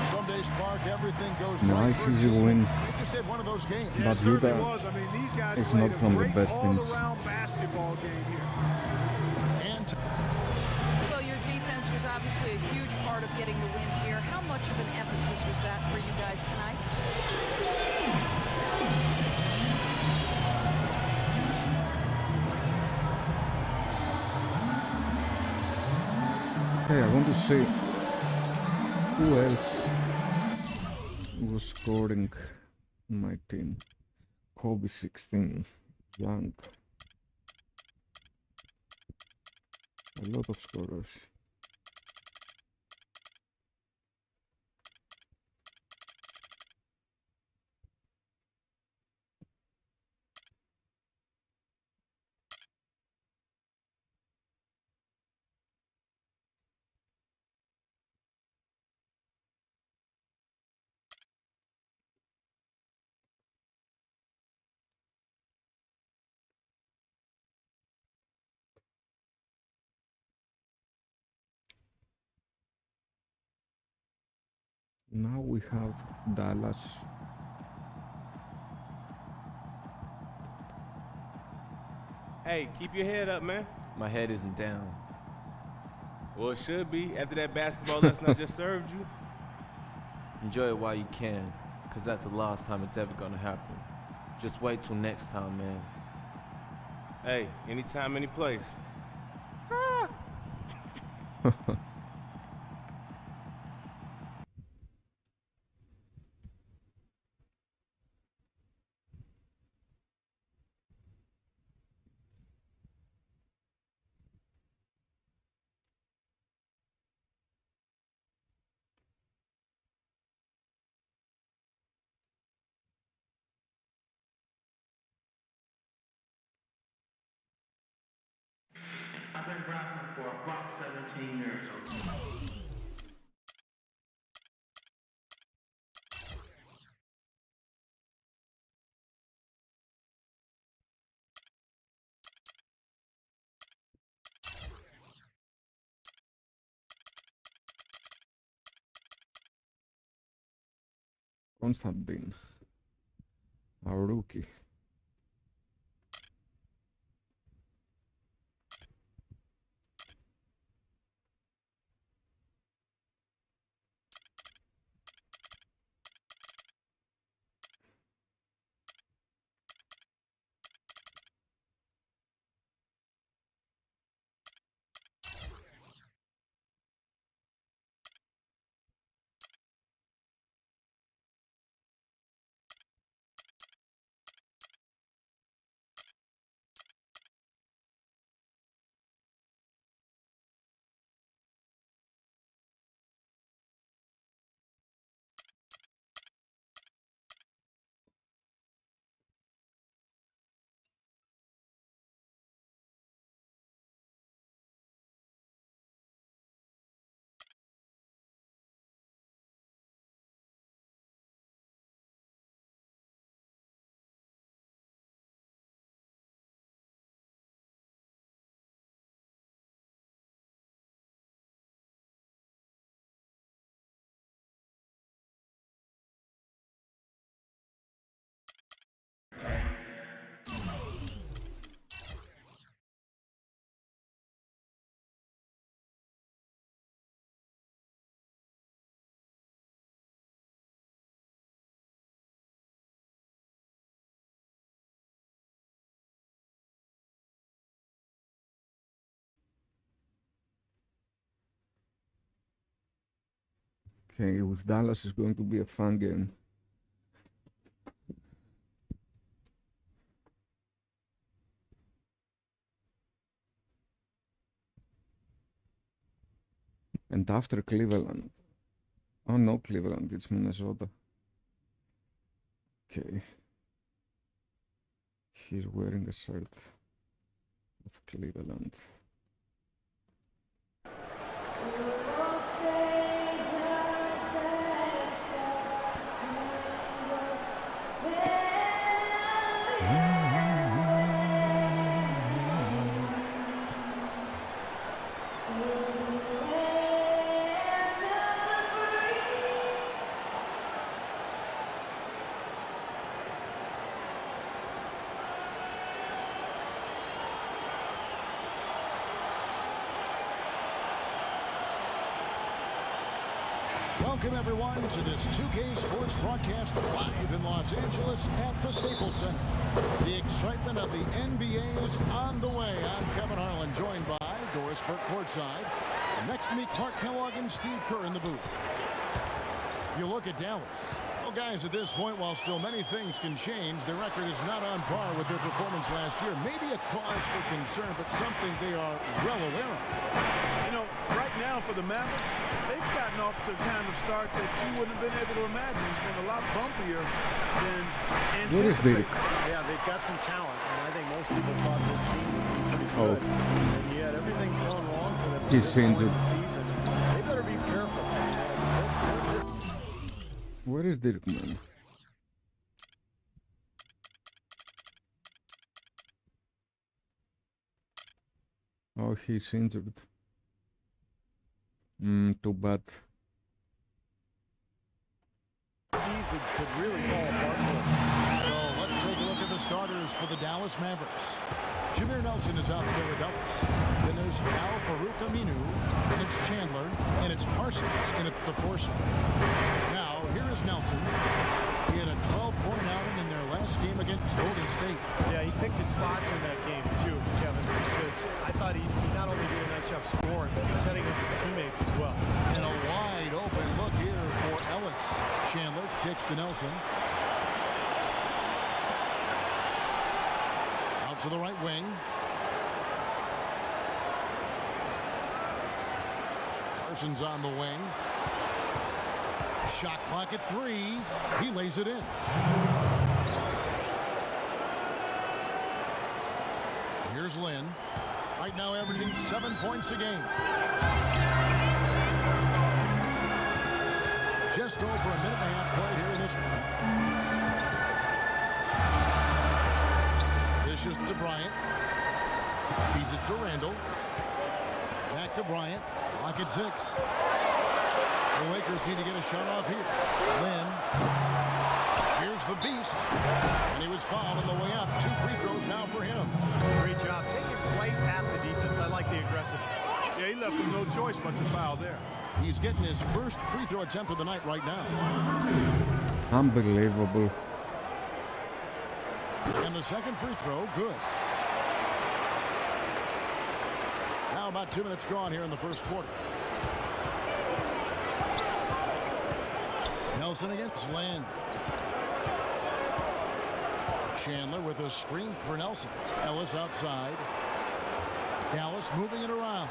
Some days, Clark, everything goes right. Nice easy win. They just had one of those games. But certainly Utah was. I mean, these guys is played not a from the great best teams. all-around basketball game here. And Well, your defense was obviously a huge part of getting the win here. How much of an emphasis was that for you guys tonight? Okay, I want to see who else was scoring in my team. Kobe 16, Young. A lot of scorers. Now we have Dallas. Hey, keep your head up, man. My head isn't down. Well, it should be after that basketball lesson I just served you. Enjoy it while you can, because that's the last time it's ever gonna happen. Just wait till next time, man. Hey, anytime, any place. I've been rapping for about 17 years. Konstantin, our rookie. Okay, with Dallas is going to be a fun game. And after Cleveland. Oh no, Cleveland, it's Minnesota. Okay. He's wearing a shirt of Cleveland. Welcome, everyone, to this 2K Sports broadcast live in Los Angeles at the Staples Center. The excitement of the NBA is on the way. I'm Kevin Harlan, joined by Doris Burke courtside. And next to me, Clark Kellogg and Steve Kerr in the booth. You look at Dallas. Well, guys, at this point, while still many things can change, their record is not on par with their performance last year. Maybe a cause for concern, but something they are well aware of. You know, right now for the Mavericks, they've gotten off to kind of start that you wouldn't have been able to imagine. It's been a lot bumpier than anticipated. Yeah, they've got some talent, and I think most people thought this team would be pretty good. And yet everything's gone wrong for them at this point in the season. They better be careful. Where is Dirkman? Oh, he's injured. Too bad. Season could really fall apart for them. So let's take a look at the starters for the Dallas Mavericks. Jameer Nelson is out there with Ellis. Then there's Al Farouk Aminu, and it's Chandler, and it's Parsons in at the four spot. Now, here is Nelson. He had a 12-point outing in their last game against Golden State. Yeah, he picked his spots in that game, too, Kevin, because I thought he not only did a nice job scoring, but he's setting up his teammates as well. And a wide open look here for Ellis. Chandler kicks to Nelson. Out to the right wing. Parsons on the wing. Shot clock at 3. He lays it in. Here's Lynn. Right now averaging 7 points a game. Just over a minute and a half played here in this one. Dishes to Bryant. Feeds it to Randall. Back to Bryant. Clock at 6. The Lakers need to get a shot off here. Lynn. Here's the beast. And he was fouled on the way up. 2 free throws now for him. Great job. Take it right at the defense. I like the aggressiveness. Yeah, he left him no choice but to foul there. He's getting his first free throw attempt of the night right now. Unbelievable. And the second free throw, good. Now about 2 minutes gone here in the first quarter. Nelson against Lynn. Chandler with a screen for Nelson. Ellis outside. Dallas moving it around.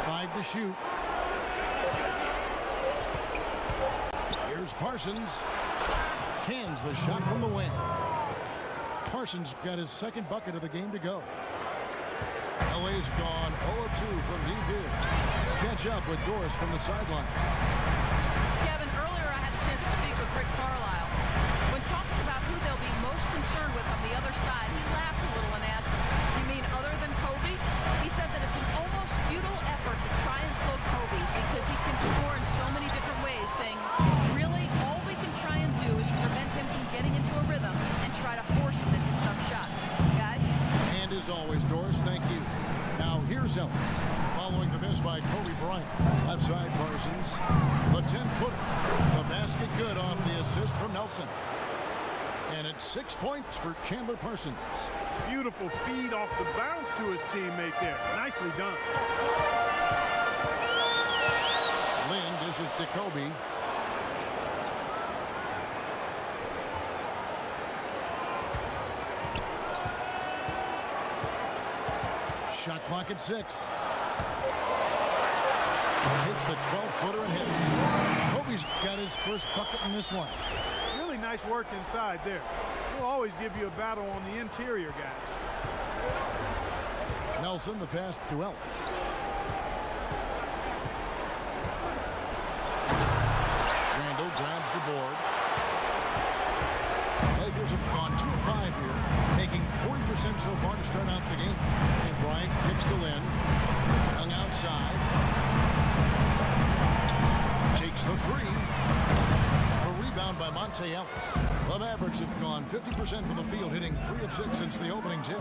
5 to shoot. Here's Parsons. Cans the shot from the wing. Parsons got his second bucket of the game to go. LA's gone 0-2 from deep here. Let's catch up with Doris from the sideline. Kevin, earlier I had a chance to speak with Rick Carlisle. When talking about who they'll be most concerned with on the other side, he laughed a little and asked, "You mean other than Kobe?" He said that it's an almost futile effort to try and slow Kobe because he can score in so many different ways, saying, really, all we can try and do is prevent him from getting into a rhythm and try to force him into tough shots. Guys? And as always, Doris, thank you. Now here's Ellis. Following the miss by Kobe Bryant. Left side Parsons. The 10-footer. The basket good off the assist from Nelson. And it's 6 points for Chandler Parsons. Beautiful feed off the bounce to his teammate there. Nicely done. Lynn dishes to Kobe. Shot clock at 6. Takes the 12-footer and hits. Kobe's got his first bucket in this one. Really nice work inside there. He'll always give you a battle on the interior, guys. Nelson, the pass to Ellis. Randall grabs the board. Lakers have gone 2 of 5 here, making 40% so far to start out the game. And Bryant kicks to Lynn. Young outside. Takes the 3. A rebound by Monte Ellis. The Mavericks have gone 50% from the field, hitting 3 of 6 since the opening tip.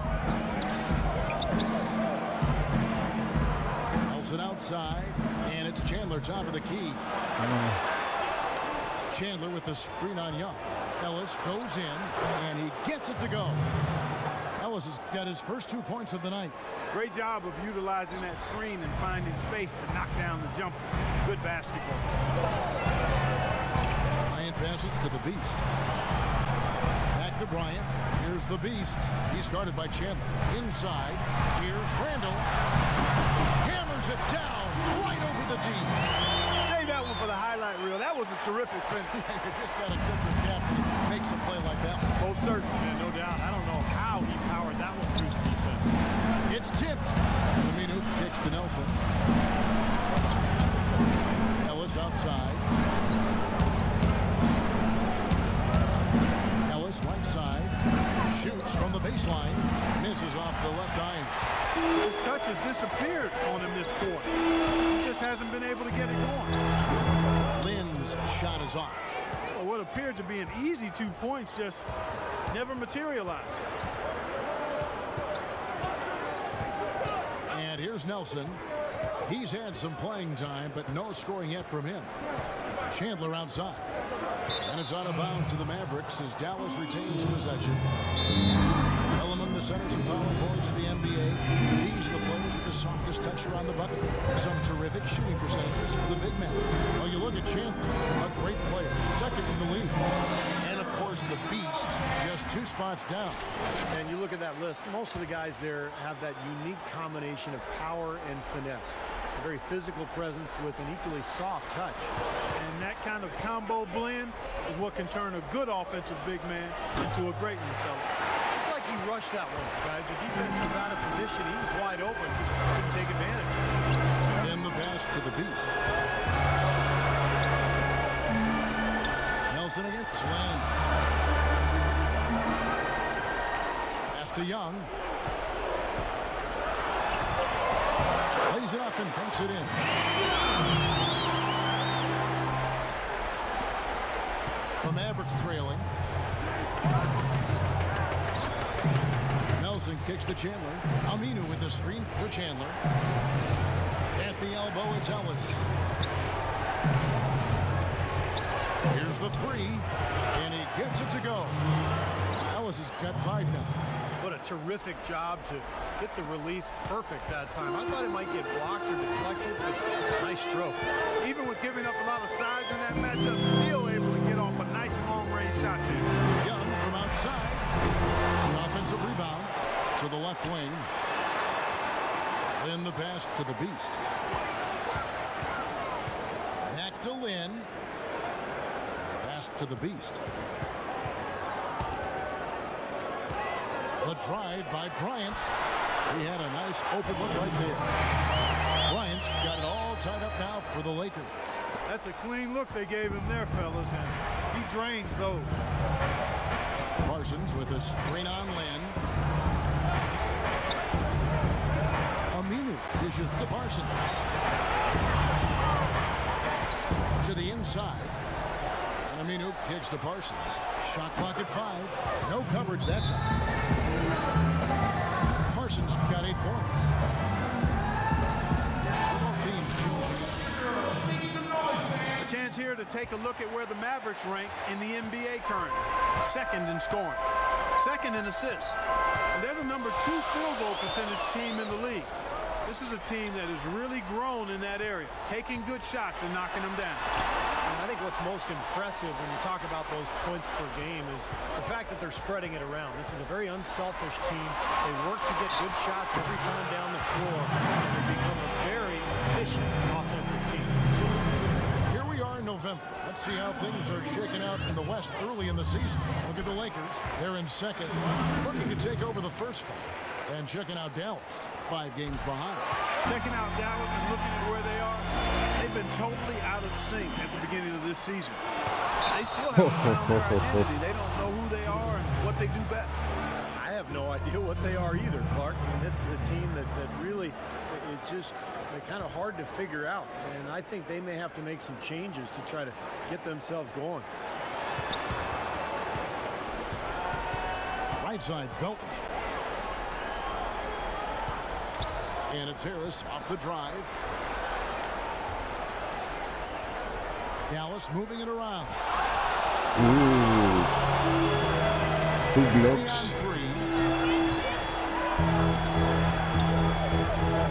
Nelson outside, and it's Chandler top of the key. Chandler with the screen on Young. Ellis goes in, and he gets it to go. Ellis has got his first 2 points of the night. Great job of utilizing that screen and finding space to knock down the jumper. Good basketball. Bryant passes to the Beast. Back to Bryant. Here's the Beast. He's guarded by Chandler. Inside. Here's Randall. Hammers it down right over the tee. Save that one for the highlight reel. That was a terrific finish. You just got to tip your cap and he makes a play like that one. Most certainly. Yeah, no doubt. I don't know how he powered that one through the defense. It's tipped. Aminu kicks to Nelson. Ellis outside. Ellis right side. Shoots from the baseline. Misses off the left eye. His touch has disappeared on him this quarter. He just hasn't been able to get it going. Lynn's shot is off. Well, what appeared to be an easy 2 points just never materialized. And here's Nelson. He's had some playing time, but no scoring yet from him. Chandler outside. And it's out of bounds to the Mavericks as Dallas retains possession. Well, among the centers and power forwards of the NBA, these are the players with the softest touch around the bucket. Some terrific shooting percentages for the big men. Well, you look at Chandler, a great player, second in the league. And, of course, the Beast, just 2 spots down. And you look at that list, most of the guys there have that unique combination of power and finesse. A very physical presence with an equally soft touch. And that kind of combo blend is what can turn a good offensive big man into a great one, fella. It's like he rushed that one, guys. The defense was out of position. He was wide open. Just couldn't take advantage. Then the pass to the Beast. Nelson against Lynn. Pass to Young. Lays it up and banks it in. The Mavericks trailing. Nelson kicks to Chandler. Aminu with the screen for Chandler. At the elbow, it's Ellis. Here's the three, and he gets it to go. Ellis has got 5 now. What a terrific job to get the release perfect that time. I thought it might get blocked or deflected, but nice stroke. Even with giving up a lot of size in that matchup, still able to get off a nice long-range shot there. Young from outside. The offensive rebound to the left wing. Then the pass to the Beast. Back to Lynn. Pass to the Beast. The drive by Bryant. He had a nice open look right there. Bryant got it all tied up now for the Lakers. That's a clean look they gave him there, fellas, and he drains those. Parsons with a screen on Lynn. Aminu dishes to Parsons. To the inside. And Aminu kicks to Parsons. Shot clock at 5. No coverage that time. Parsons got 8 points. A chance here to take a look at where the Mavericks rank in the NBA currently. Second in scoring. Second in assists. And they're the number 2 field goal percentage team in the league. This is a team that has really grown in that area, taking good shots and knocking them down. And I think what's most impressive when you talk about those points per game is the fact that they're spreading it around. This is a very unselfish team. They work to get good shots every time down the floor, and they become a very efficient offensive team. Here we are in November. Let's see how things are shaking out in the West early in the season. Look at the Lakers. They're in second, looking to take over the first spot. And checking out Dallas, 5 games behind. Checking out Dallas and looking at where they are, they've been totally out of sync at the beginning of this season. They still haven't found their identity. They don't know who they are and what they do best. I have no idea what they are either, Clark. I mean, this is a team that really is just kind of hard to figure out. And I think they may have to make some changes to try to get themselves going. Right side, Felton. And it's Harris off the drive. Dallas moving it around. Ooh. 2 blocks. 3 on 3.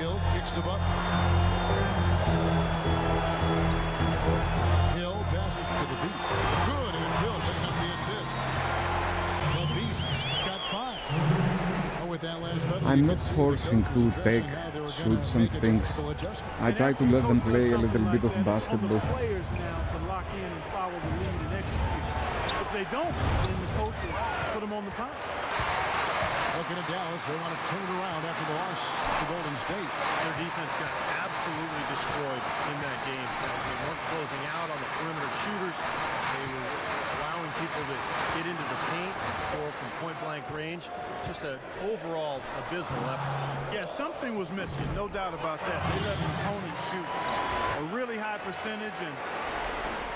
Hill kicks to Butler. Hill passes to the Beast. Good, and Hill picking up the assist. The Beast's got 5. With that last I'm not forcing to take shoots and things. I try to let them play a little bit of basketball. Players now to lock in and follow the lead and execute. If they don't, then the coach will put them on the pile. Looking at Dallas, they want to turn it around after the loss to Golden State. Their defense got absolutely destroyed in that game. They weren't closing out on the perimeter shooters. They were allowing people to get into the paint and score from point-blank range. Just an overall abysmal effort. Yeah, something was missing, no doubt about that. They let an opponent shoot a really high percentage, and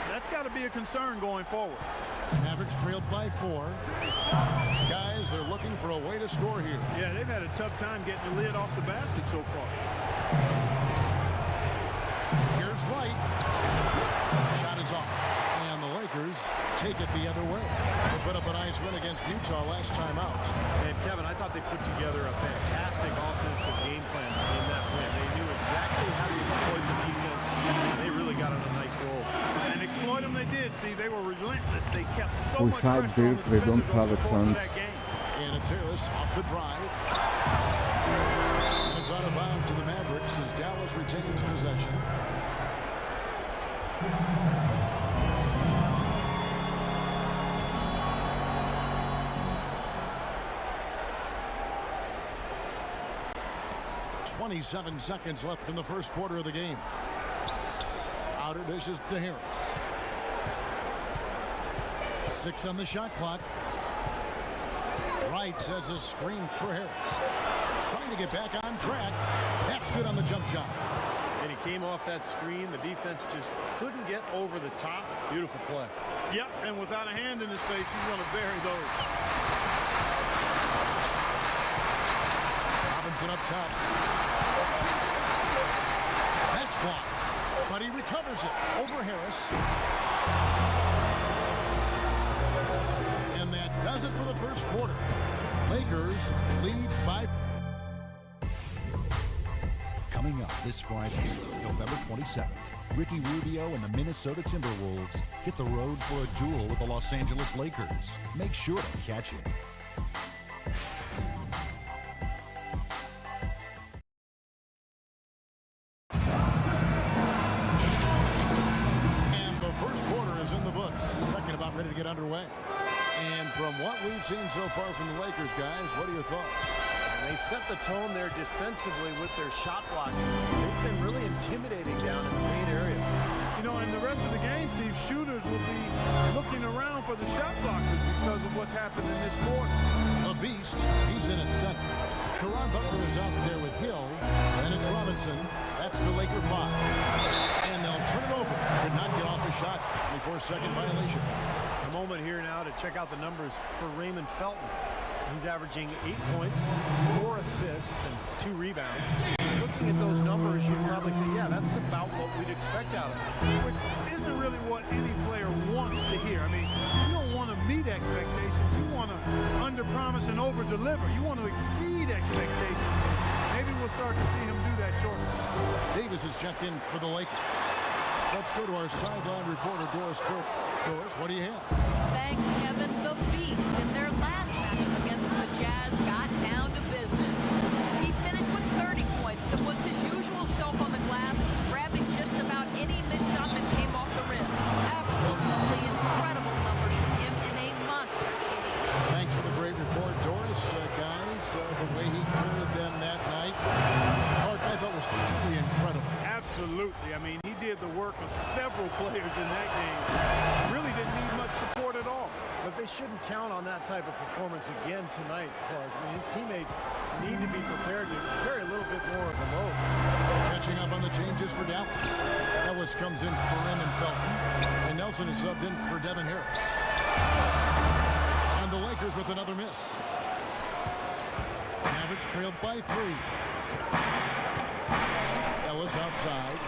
that's got to be a concern going forward. Mavericks trailed by 4. Guys, they're looking for a way to score here. Yeah, they've had a tough time getting the lid off the basket so far. Here's White. Shot is off. And the Lakers take it the other way. They put up a nice win against Utah last time out. And Kevin, I thought they put together a fantastic offensive game plan in that win. They knew exactly how to exploit the defense, and they really got on a nice roll. And exploit them they did. See, they were relentless. They kept so much Without pressure on Dirk, the they don't defenders have over a the course of chance. that game. And it's Harris off the drive. And it's out of bounds to the Mavericks as Dallas retains possession. .27 seconds left in the first quarter of the game. Outer dishes to Harris. 6 on the shot clock. Wright sets a screen for Harris. Trying to get back on track. That's Looks good on the jump shot. And he came off that screen. The defense just couldn't get over the top. Beautiful play. Yep, and without a hand in his face, he's going to bury those. Robinson up top. That's blocked, but he recovers it over Harris. And that does it for the first quarter. Lakers lead by. Coming up this Friday, November 27th, Ricky Rubio and the Minnesota Timberwolves hit the road for a duel with the Los Angeles Lakers. Make sure to catch it. And the first quarter is in the books. Second about ready to get underway. And from what we've seen so far from the Lakers, guys, what are your thoughts? They set the tone there defensively with their shot blocking. They've been really intimidating down in the paint area. You know, in the rest of the game, Steve, shooters will be looking around for the shot blockers because of what's happened in this quarter. The Beast, he's in at center. Caron Butler is out there with Hill, and it's Robinson. That's the Laker 5. And they'll turn it over. Could not get off a shot. 24-second violation. A moment here now to check out the numbers for Raymond Felton. He's averaging 8 points, 4 assists, and 2 rebounds. Looking at those numbers, you'd probably say, yeah, that's about what we'd expect out of him. Which isn't really what any player wants to hear. I mean, you don't want to meet expectations. You want to under-promise and over-deliver. You want to exceed expectations. Maybe we'll start to see him do that shortly. Davis is checked in for the Lakers. Let's go to our sideline reporter, Doris Burke. Doris, what do you have? Thanks, Kevin. The Beast in their last matchup against the Jazz got down to business. He finished with 30 points and was his usual self on the glass, grabbing just about any missed shot that came off the rim. Absolutely incredible numbers from him in a monstrous game. Thanks for the great report, Doris. Guys, the way he carried them that night, I thought was truly incredible. Absolutely. I mean, he did the work of several players in that game. Really didn't need much support at all. But they shouldn't count on that type of performance again tonight, Clark. I mean, his teammates need to be prepared to carry a little bit more of the load. Catching up on the changes for Dallas. Ellis comes in for Raymond Felton, and Nelson is subbed in for Devin Harris. And the Lakers with another miss. Mavericks trailed by 3. Ellis outside.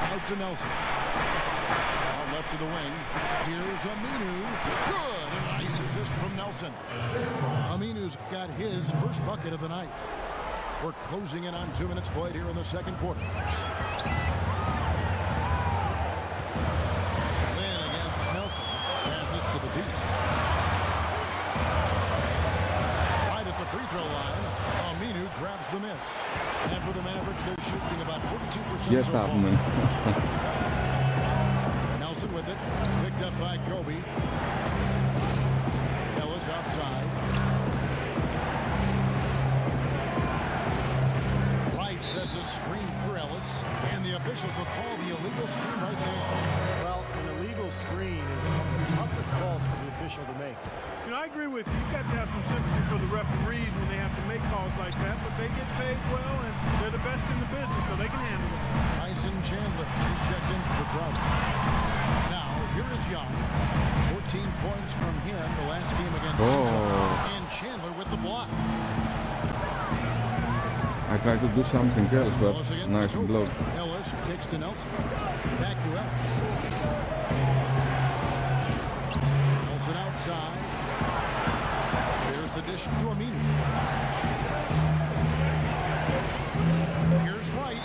Out to Nelson. Out left to the wing. Here's Aminu. Good. A nice assist from Nelson. Aminu's got his first bucket of the night. We're closing in on 2 minutes played here in the second quarter. Then against Nelson. Pass it to the Beast. Free throw line. Aminu grabs the miss. And for the Mavericks, they're shooting about 42% Yes, so far. man. Nelson with it. Picked up by Kobe. Ellis outside. Wright sets a screen for Ellis. And the officials will call the illegal screen right there. Well, an illegal screen is the toughest call for the official to make. You know, I agree with you. You've got to have some sympathy for the referees when they have to make calls like that, but they get paid well, and they're the best in the business, so they can handle it. Tyson Chandler, he's checked in for Crowder. Now, here is Young. 14 points from him the last game against Utah. And Chandler with the block. I tried to do something else, but nice block. Ellis kicks to Nelson. Back to Ellis. Nelson outside. Here's the dish to Aminu. Here's Wright.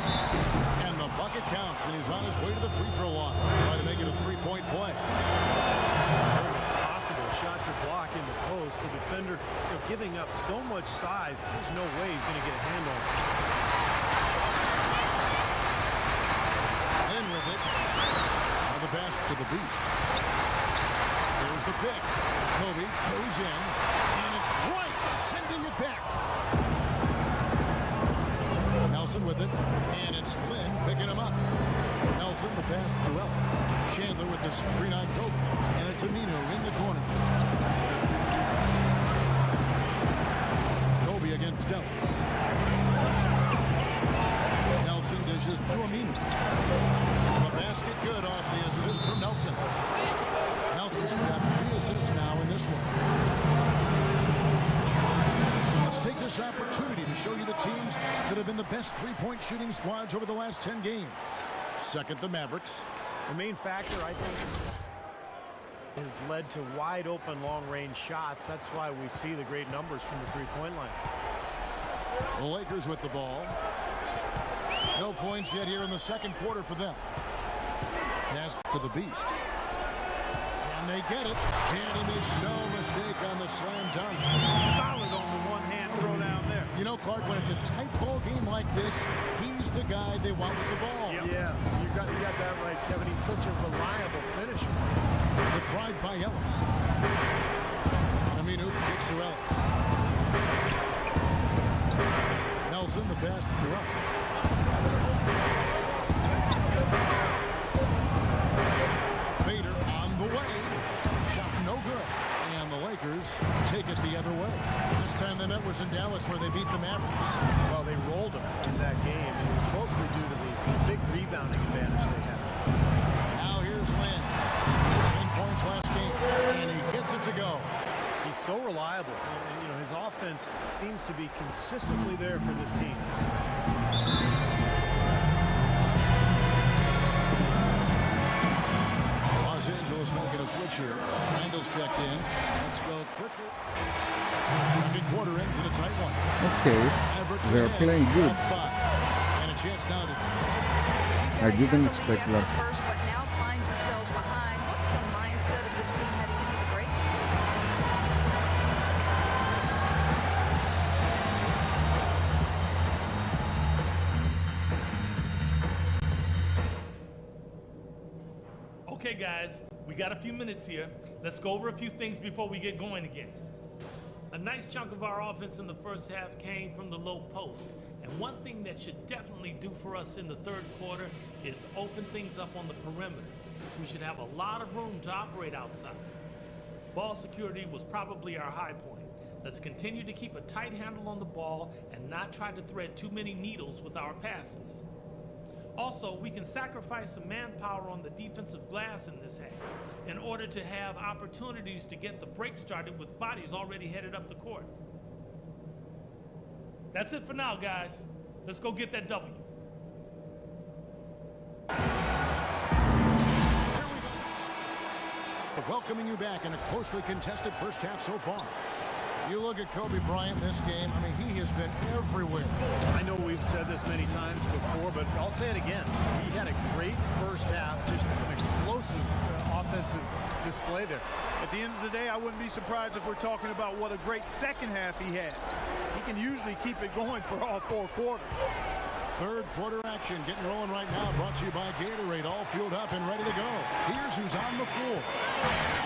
And the bucket counts, and he's on his way to the free throw line. Trying to make it a 3-point play. Possible shot to block in the post. The defender giving up so much size, there's no way he's going to get a hand on it. In with it. Now the pass to the Beast. There's the pick. Kobe goes in, and it's Wright sending it back. Nelson with it, and it's Lynn picking him up. Nelson, the pass to Ellis. Chandler with the screen on Kobe, and it's Aminu in the corner. been the best three-point shooting squads over the last 10 games. Second, the Mavericks. The main factor, I think, has led to wide open long-range shots. That's why we see the great numbers from the three-point line. The Lakers with the ball. No points yet here in the second quarter for them. Pass to the Beast. Can they get it? And he makes no mistake on the slam dunk. Solid on the one-hand throw down there. You know, Clark, when it's a tight ball game like this, he's the guy they want with the ball. Yep. Yeah, you got that right, Kevin. He's such a reliable finisher. The drive by Ellis. Aminu kicks to Ellis. Nelson, the pass to Ellis. Fader on the way. Shot no good. And the Lakers take it the other way. This time the net was in Dallas where they beat the Mavericks. Well, they rolled them in that game. And it was mostly due to the big rebounding advantage they had. Now here's Lynn. 10 points last game. And he gets it to go. He's so reliable. And, you know, his offense seems to be consistently there for this team. Los Angeles making a switch here. Randall's checked in. Let's go quickly. Second quarter ends in a tight one. Okay, they're playing good. And a chance now to... I didn't expect that. First, but now find yourselves behind. What's the mindset of this team heading into the break? Okay, guys, we got a few minutes here. Let's go over a few things before we get going again. A nice chunk of our offense in the first half came from the low post. And one thing that should definitely do for us in the third quarter is open things up on the perimeter. We should have a lot of room to operate outside. Ball security was probably our high point. Let's continue to keep a tight handle on the ball and not try to thread too many needles with our passes. Also, we can sacrifice some manpower on the defensive glass in this half in order to have opportunities to get the break started with bodies already headed up the court. That's it for now, guys. Let's go get that W. Welcoming you back in a closely contested first half so far. You look at Kobe Bryant in this game, I mean, he has been everywhere. I know we've said this many times before, but I'll say it again. He had a great first half, just an explosive offensive display there. At the end of the day, I wouldn't be surprised if we're talking about what a great second half he had. He can usually keep it going for all four quarters. Third quarter action getting rolling right now, brought to you by Gatorade, all fueled up and ready to go. Here's who's on the floor.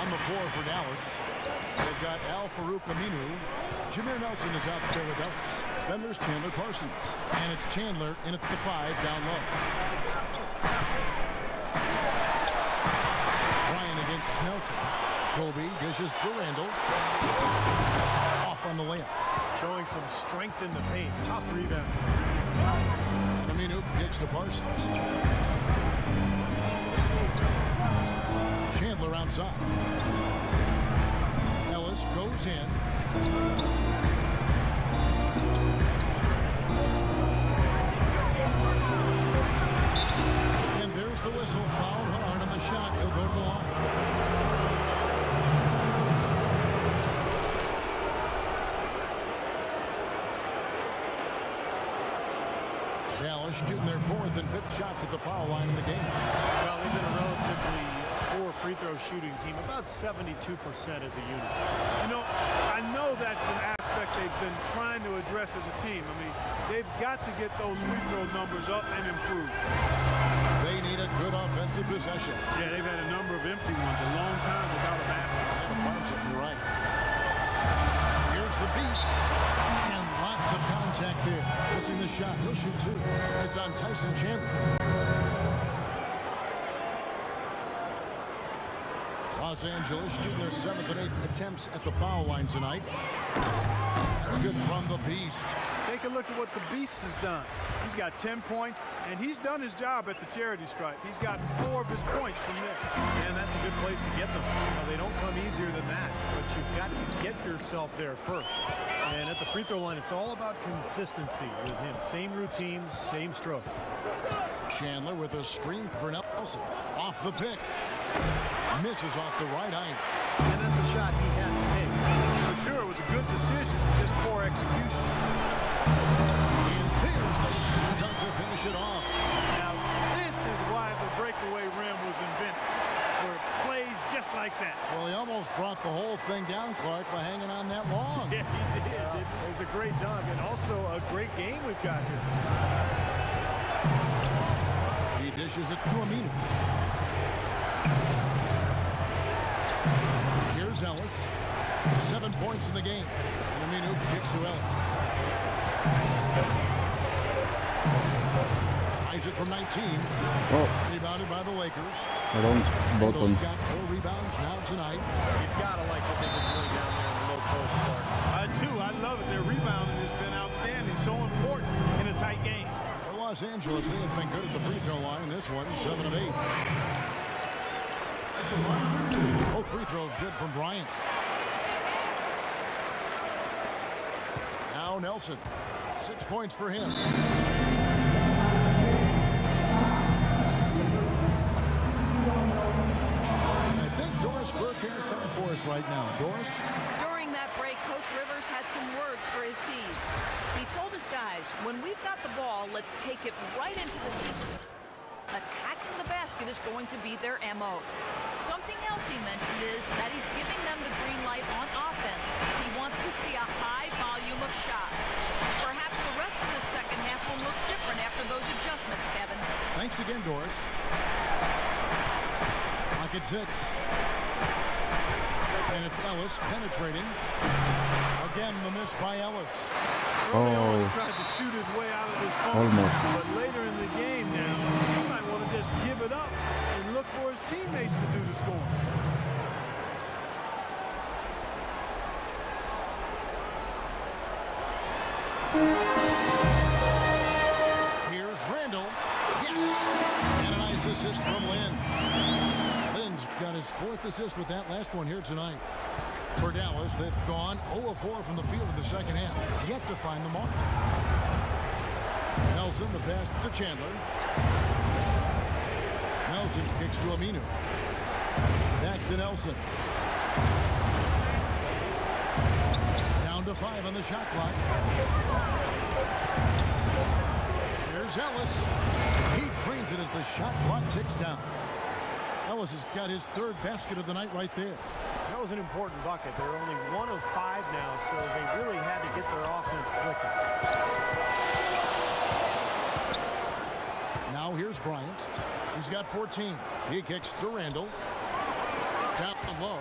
On the floor for Dallas, they've got Al-Farouq Aminu. Jameer Nelson is out there with Ellis. Then there's Chandler Parsons. And it's Chandler in at the 5 down low. Bryant against Nelson. Kobe dishes to Randall. Off on the layup. Showing some strength in the paint. Tough rebound. And Aminu kicks to Parsons. Chandler outside. Ellis goes in. And there's the whistle. Fouled hard on the shot. He'll go to the line. Dallas shooting their fourth and fifth shots at the foul line in the game. Well, they've been a relatively poor free throw shooting team, about 72% as a unit. You know, I know that's an aspect they've been trying to address as a team. I mean, they've got to get those free throw numbers up and improve. They need a good offensive possession. Yeah, they've had a number of empty ones, a long time without a basket. Gotta find something right. Here's the Beast. And lots of contact there. Missing the shot. He'll shoot two. It's on Tyson Chandler. Los Angeles shooting their 7th and 8th attempts at the foul line tonight. It's good from the Beast. Take a look at what the Beast has done. He's got 10 points, and he's done his job at the charity stripe. He's gotten 4 of his points from there. And that's a good place to get them. Well, they don't come easier than that, but you've got to get yourself there first. And at the free throw line, it's all about consistency with him. Same routine, same stroke. Chandler with a screen for Nelson. Off the pick. Misses off the right eye. And that's a shot he had to take. For sure, it was a good decision, just poor execution. And there's the dunk to finish it off. Now, this is why the breakaway rim was invented, where it plays just like that. Well, he almost brought the whole thing down, Clark, by hanging on that long. Yeah, he did. It was a great dunk and also a great game we've got here. He dishes it to Aminu. Here's Ellis. 7 points in the game. And Aminu kicks to Ellis. Tries it from 19. Oh, Rebounded by the Lakers. around Those bottom. got 4 rebounds now tonight. You've got to like what they've been doing down there in the low post, Clark. I do. I love it. Their rebounding has been outstanding. So important in a tight game. For Los Angeles, they have been good at the free throw line in this one. 7 of 8. Both free throws good from Bryant. Now Nelson. 6 points for him. I think Doris Burke has something for us right now. Doris? During that break, Coach Rivers had some words for his team. He told his guys, when we've got the ball, let's take it right into the team. Attacking the basket is going to be their MO. Something else he mentioned is that he's giving them the green light on offense. He wants to see a high volume of shots. Perhaps the rest of the second half will look different after those adjustments, Kevin. Thanks again, Doris. Clock at 6. And it's Ellis penetrating. Again, the miss by Ellis. Early on, he tried to shoot his way out of this funk. Almost. But later in the game now, he might want to just give it up and look for his teammates to do the scoring. Here's Randall. Yes! And a nice assist from Lynn. Lynn's got his 4th assist with that last one here tonight. For Dallas, they've gone 0 of 4 from the field in the second half. Yet to find the mark. Nelson, the pass to Chandler. Nelson kicks to Aminu. Back to Nelson. Down to 5 on the shot clock. Here's Ellis. He drains it as the shot clock ticks down. Ellis has got his 3rd basket of the night right there. That was an important bucket. They're only 1 of 5 now, so they really had to get their offense clicking. Now here's Bryant. He's got 14. He kicks to Randall. Down low.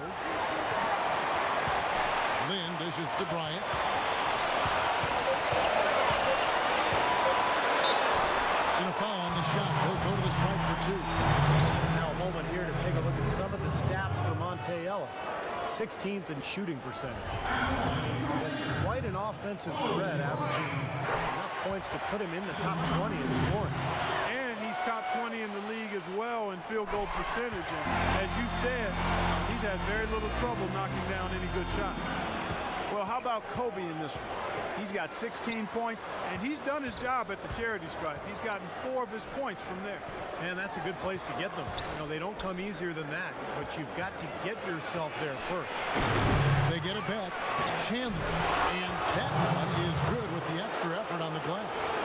Lynn dishes to Bryant. And a foul on the shot. He'll go to the stripe for 2. Now a moment here to take a look at some of the stats for Monte Ellis. 16th in shooting percentage. He's been quite an offensive threat, averaging enough points to put him in the top 20 in scoring. And he's top 20 in the league as well in field goal percentage. And as you said, he's had very little trouble knocking down any good shots. Well, how about Kobe in this one? He's got 16 points, and he's done his job at the charity stripe. He's gotten 4 of his points from there. And that's a good place to get them. You know, they don't come easier than that, but you've got to get yourself there first. They get it back. Chandler. And that one is good with the extra effort on the glass.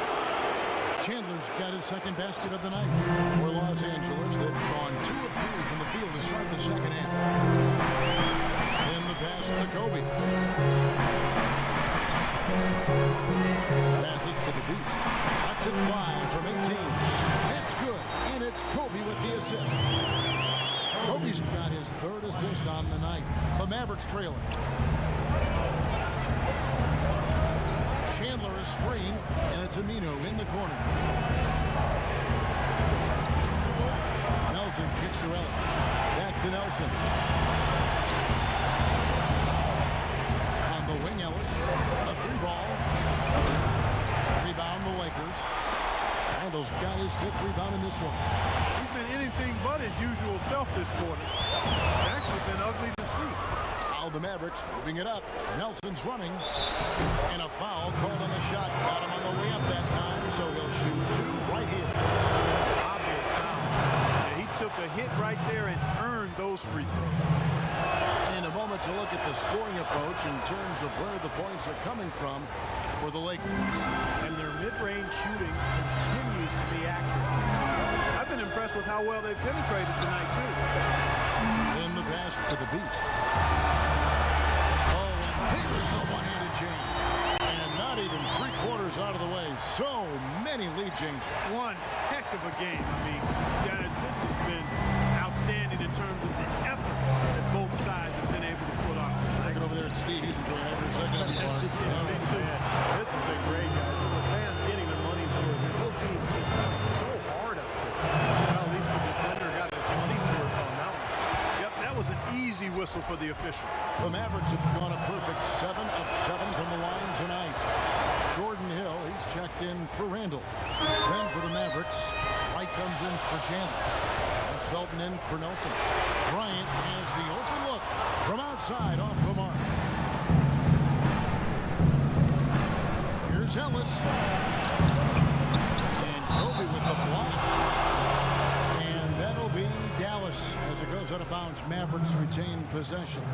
Chandler's got his 2nd basket of the night. For Los Angeles, they've gone 2 of 3 from the field to start the second half. In the pass to Kobe. Pass it to the Beast. That's it 5 from 18. It's good, and it's Kobe with the assist. Kobe's got his 3rd assist on the night. The Mavericks trailing. Chandler is screen, and it's Aminu in the corner. Nelson kicks to Ellis. Back to Nelson. On the wing, Ellis. A 3-ball. Rebound the Lakers. Randall's got his 5th rebound in this one. He's been anything but his usual self this quarter. It's actually been ugly to see. Foul Now the Mavericks moving it up. Nelson's running. And a foul called on the shot. Got him on the way up that time, so he'll shoot two right here. Obvious foul. Yeah, he took a hit right there and earned those free throws. In a moment to look at the scoring approach in terms of where the points are coming from for the Lakers. And their mid-range shooting continues to be accurate. I've been impressed with how well they've penetrated tonight, too. In the pass to the Beast. Oh, and there's the one-handed jam. And not even three-quarters out of the way. So many lead changes. One heck of a game. I mean, guys, this has been outstanding in terms of the effort that both sides have been able to put on. Take it over there at Steve. He's enjoying every second of the This has been great, guys. And the fans getting their money's worth. Both teams just playing so hard up there. Well, at least the defender got his money's worth on that one. Yep, that was an easy whistle for the official. The Mavericks have gone a perfect 7 of 7 from the line tonight. Jordan Hill, he's checked in for Randall. Then for the Mavericks, White comes in for Chandler. That's Felton in for Nelson. Bryant has the open look from outside off the mark. Here's Ellis. And Kobe with the block. And that'll be Dallas as it goes out of bounds. Mavericks retain possession.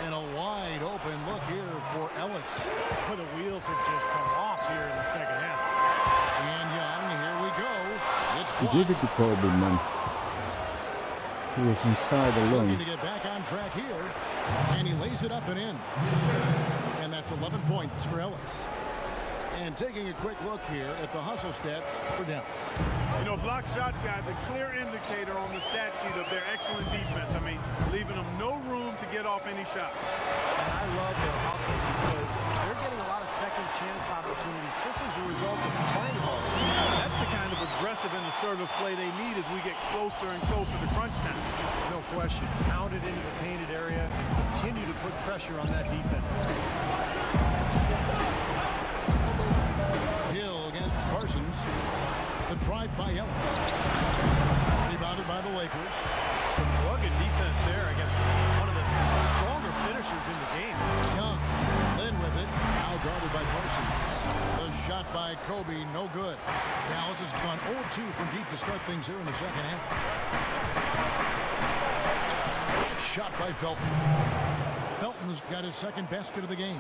And a wide open look here for Ellis. But the wheels have just come off here in the second half. And Young, here we go. It's Give it to Kobe, man. He was inside alone. Looking to get back on track here. And he lays it up and in. And that's 11 points for Ellis. And taking a quick look here at the hustle stats for Dallas. You know, block shots, guys, a clear indicator on the stat sheet of their excellent defense. I mean, leaving them no room to get off any shot. And I love their hustle because they're getting a lot of second chance opportunities just as a result of playing hard. That's the kind of aggressive and assertive play they need as we get closer and closer to crunch time. No question. Pound it into the painted area and continue to put pressure on that defense. Hill against Parsons. The drive by Ellis. Rebounded by the Lakers. Some rugged defense there against one of the stronger finishers in the game. Young, Lynn with it. Now guarded by Parsons. The shot by Kobe, no good. Dallas has gone 0-2 from deep to start things here in the second half. Shot by Felton. Felton's got his second basket of the game.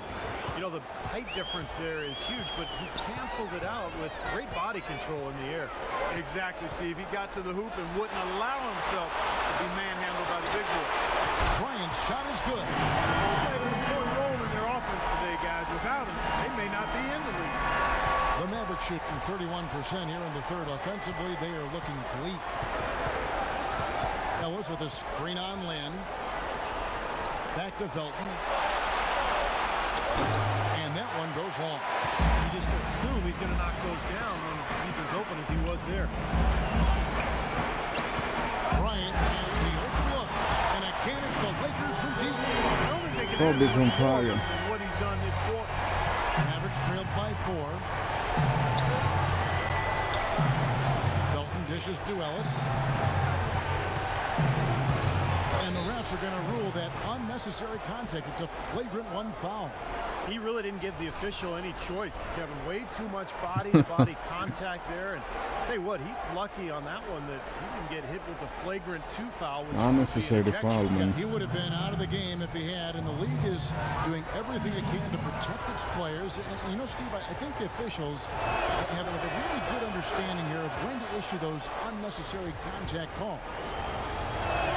You know, the height difference there is huge, but he canceled it out with great body control in the air. Exactly, Steve. He got to the hoop and wouldn't allow himself to be manhandled by the big boy. Bryant's shot is good. They played an important role in their offense today, guys. Without him, they may not be in the league. The Mavericks shooting 31% here in the third. Offensively, they are looking bleak. Ellis with a screen on Lynn. Back to Felton. And that one goes long. You just assume he's going to knock those down when he's as open as he was there. Bryant has the open look. And again, it's the Lakers from deep. I don't think they can Kobe's on fire. what he's done this quarter. Mavericks trailed by 4. Felton dishes to Ellis. And the refs are going to rule that unnecessary contact. It's a flagrant 1 foul. He really didn't give the official any choice, Kevin. Way too much body-to-body contact there. And tell you what, he's lucky on that one that he didn't get hit with a flagrant 2 foul. Which Unnecessary foul, man. Yeah, he would have been out of the game if he had. And the league is doing everything it can to protect its players. And you know, Steve, I think the officials have a really good understanding here of when to issue those unnecessary contact calls.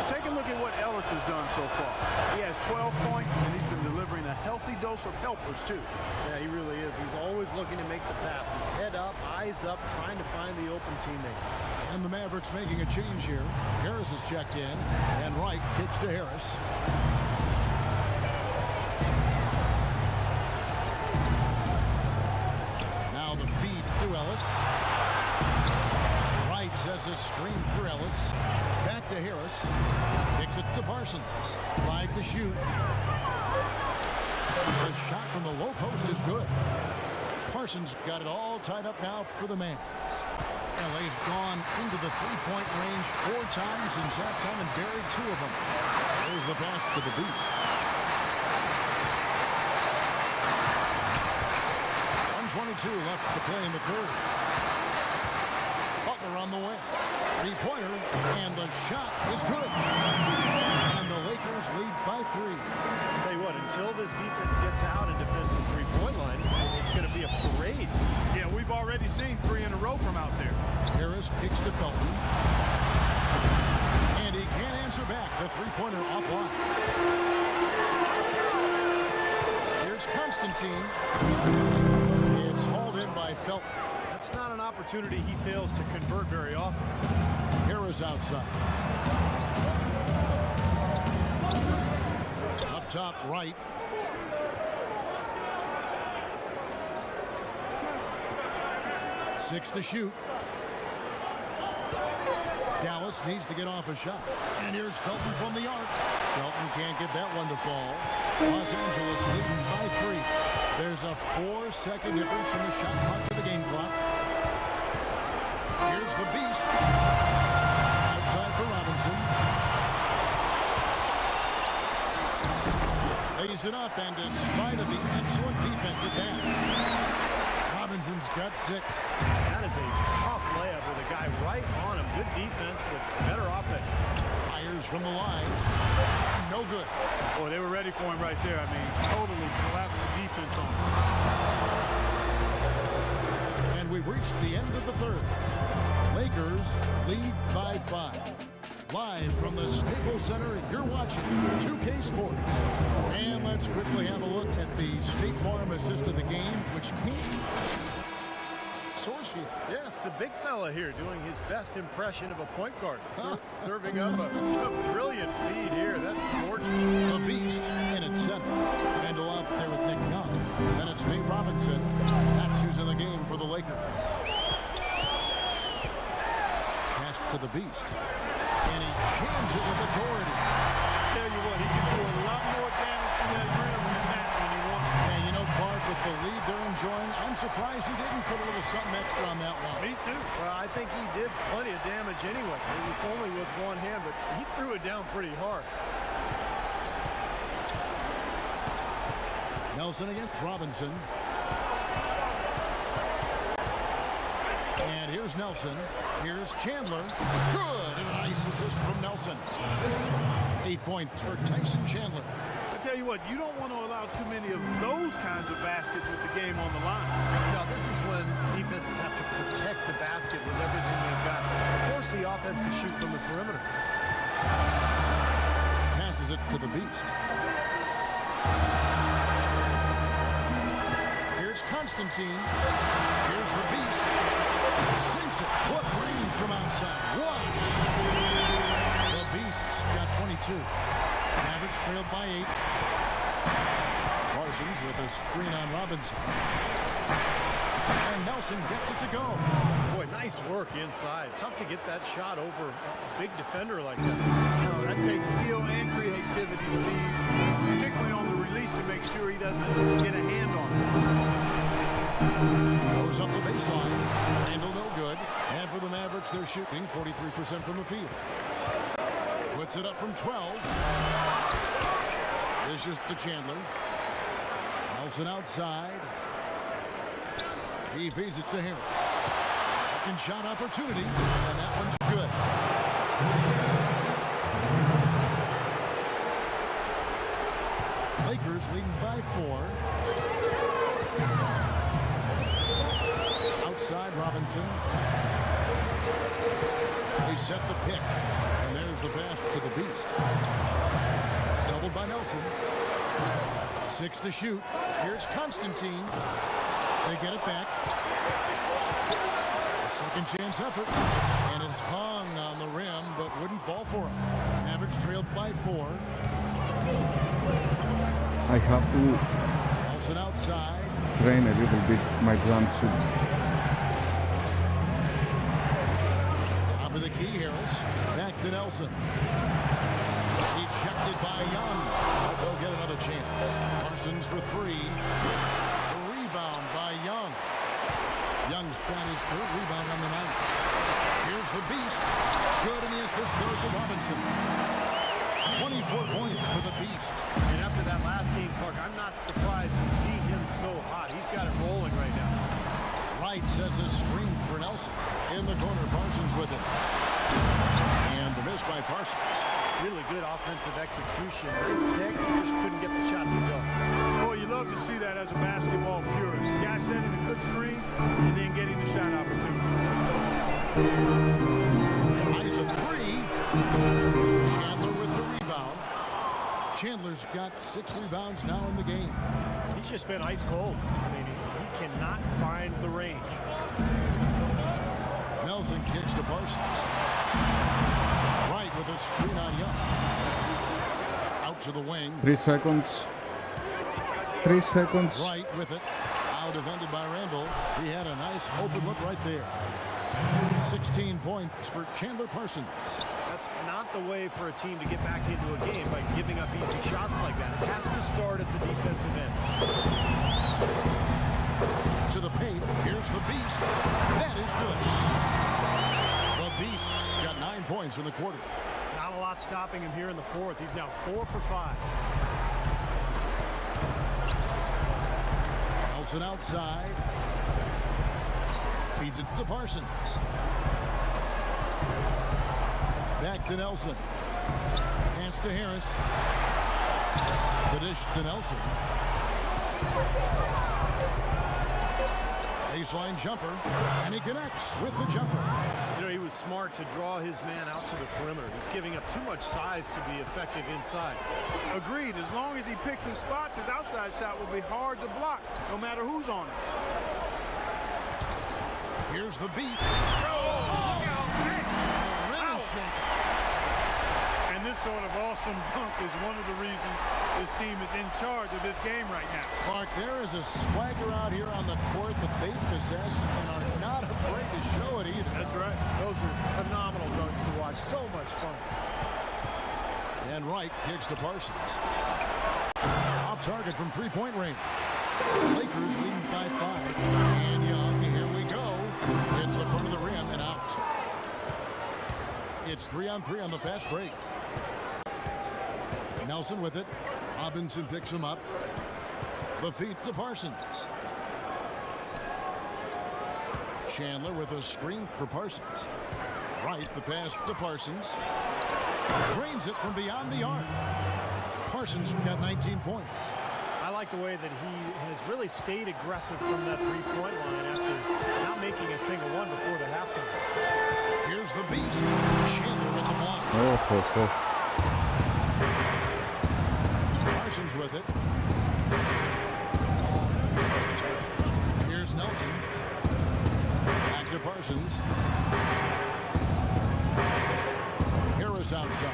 Take a look at what Ellis has done so far. He has 12 points, and he's been delivering a healthy dose of helpers, too. Yeah, he really is. He's always looking to make the passes. Head up, eyes up, trying to find the open teammate. And the Mavericks making a change here. Harris is checked in, and Wright kicks to Harris. Now the feed to Ellis. Wright sets a screen for Ellis. Back to Harris. Kicks it to Parsons. 5 to shoot. The shot from the low post is good. Parsons got it all tied up now for the Mavs. LA's gone into the three-point range 4 times since halftime and buried 2 of them. There's the pass to the Beast. 1:22 left to play in the third. Butler on the way. Three-pointer, and the shot is good. And the Lakers lead by 3. I'll tell you what, until this defense gets out and defends the three-point line, it's going to be a parade. Yeah, we've already seen 3 in a row from out there. Harris kicks to Felton. And he can't answer back. The three-pointer offline. Here's Constantine. It's hauled in by Felton. That's not an opportunity he fails to convert very often. Harris outside. Up top right. Six to shoot. Dallas needs to get off a shot. And here's Felton from the arc. Felton can't get that one to fall. Los Angeles leading by 3. There's a 4-second difference from the shot clock to the game clock. Here's the Beast. Outside for Robinson. Lays it up, and despite of the excellent defense at that, Robinson's got 6. That is a tough layup with a guy right on him. Good defense, but better offense. Fires from the line. No good. Boy, they were ready for him right there. I mean, totally collapsed the defense on him. And we've reached the end of the third. Lakers lead by 5. Live from the Staples Center, you're watching 2K Sports. And let's quickly have a look at the State Farm assist of the game, which came source here. Yes, the big fella here doing his best impression of a point guard. Serving up a brilliant feed here. That's gorgeous. The Beast in its center. Handle up there with Nick Young. Then it's Nate Robinson. That's who's in the game for the Lakers. Pass to the Beast. And he jams it with authority. Tell you what, he can do a lot more damage to that rim than that when he wants to. And you know, Clark, with the lead they're enjoying, I'm surprised he didn't put a little something extra on that one. Me too. Well, I think he did plenty of damage anyway. It was only with one hand, but he threw it down pretty hard. Nelson against Robinson. And here's Nelson. Here's Chandler. Good. And a nice assist from Nelson. 8 points for Tyson Chandler. I tell you what, you don't want to allow too many of those kinds of baskets with the game on the line. Now, this is when defenses have to protect the basket with everything they've got. Force the offense to shoot from the perimeter. Passes it to the Beast. Here's Constantine. Here's the Beast. Sinks it. Foot range from outside. One. The Beast's got 22. Mavericks trailed by 8. Parsons with a screen on Robinson. And Nelson gets it to go. Boy, nice work inside. Tough to get that shot over a big defender like that. You know, that takes skill and creativity, Steve, particularly on the release to make sure he doesn't get a hand on it. Goes up the baseline. Handle no good. And for the Mavericks, they're shooting 43% from the field. Puts it up from 12. Dishes to Chandler. Nelson outside. He feeds it to Harris. Second shot opportunity, and that one's good. Lakers leading by 4. Outside Robinson. They set the pick, and there's the pass to the Beast. Doubled by Nelson. 6 to shoot. Here's Constantine. They get it back. A second chance effort. And it hung on the rim, but wouldn't fall for him. Mavericks trailed by 4. I have to Nelson outside. train a little bit my jump shoot. Top of the key, Harris. Back to Nelson. Ejected by Young. But they'll get another chance. Parsons for 3. Rebound by Young. Young's got his third rebound on the night. Here's the beast. Good, and the assist goes to Robinson. 24 points for the beast. And after that last game, Clark, I'm not surprised to see him so hot. He's got it rolling right now. Wright sets a screen for Nelson. In the corner, Parsons with it. And the miss by Parsons. Really good offensive execution. Nice pick, just couldn't get the shot to go. Boy, you love to see that as a basketball purist. Guy setting a good screen and then getting the shot opportunity. Tries a three. Chandler with the rebound. Chandler's got 6 rebounds now in the game. He's just been ice cold. I mean, he cannot find the range. Nelson kicks to Parsons. Wright with a screen on Young. Out to the wing. 3 seconds. 3 seconds. Wright with it. Out defended by Randall. He had a nice open look right there. 16 points for Chandler Parsons. That's not the way for a team to get back into a game by giving up easy shots like that. It has to start at the defensive end. To the paint. Here's the beast. That is good. The Beast's got 9 points in the quarter. Not a lot stopping him here in the fourth. He's now 4 for 5. Nelson outside. Feeds it to Parsons. Back to Nelson. Hands to Harris. The dish to Nelson. Baseline jumper, and he connects with the jumper. You know, he was smart to draw his man out to the perimeter. He's giving up too much size to be effective inside. Agreed. As long as he picks his spots, his outside shot will be hard to block, no matter who's on it. Here's the beat. Rim is shaking. And this sort of awesome dunk is one of the reasons this team is in charge of this game right now. Clark, there is a swagger out here on the court that they possess and are not afraid to show it either. That's right. Those are phenomenal dunks to watch. So much fun. And Wright kicks to Parsons. Off target from three-point range. Lakers leading by 5. And Young, here we go. Hits the front of the rim and out. It's 3-on-3 on the fast break. Nelson with it. Robinson picks him up. The feet to Parsons. Chandler with a screen for Parsons. Wright, the pass to Parsons. Drains it from beyond the arc. Parsons got 19 points. I like the way that he has really stayed aggressive from that three-point line after not making a single one before the halftime. Here's the beast. Chandler with the block. Parsons with it. Here's Nelson. Back to Parsons. Harris outside.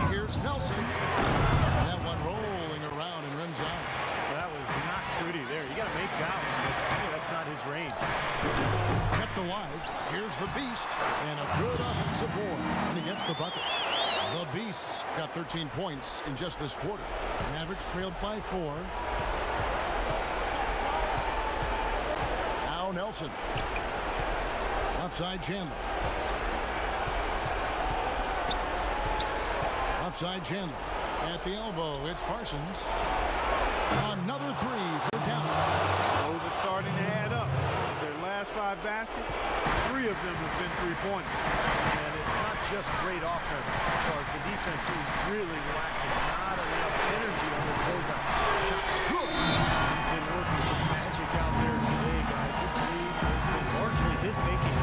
Here's Nelson. That one rolling around and rims out. That was not pretty there. You got to make that one, but that's not his range. Kept alive. Here's the beast. And a good offensive board. And he gets the bucket. The Beasts got 13 points in just this quarter. Mavericks trailed by 4. Now Nelson. Offside Chandler. Offside Chandler. At the elbow, it's Parsons. Another 3 for Dallas. Those are starting to add up. Their last 5 baskets, 3 of them have been three-pointers. And it's not just great offense, but the defense is really lacking. Not enough energy on the closeout. Shots good. He's been working some magic out there today, guys. This lead has been largely his making.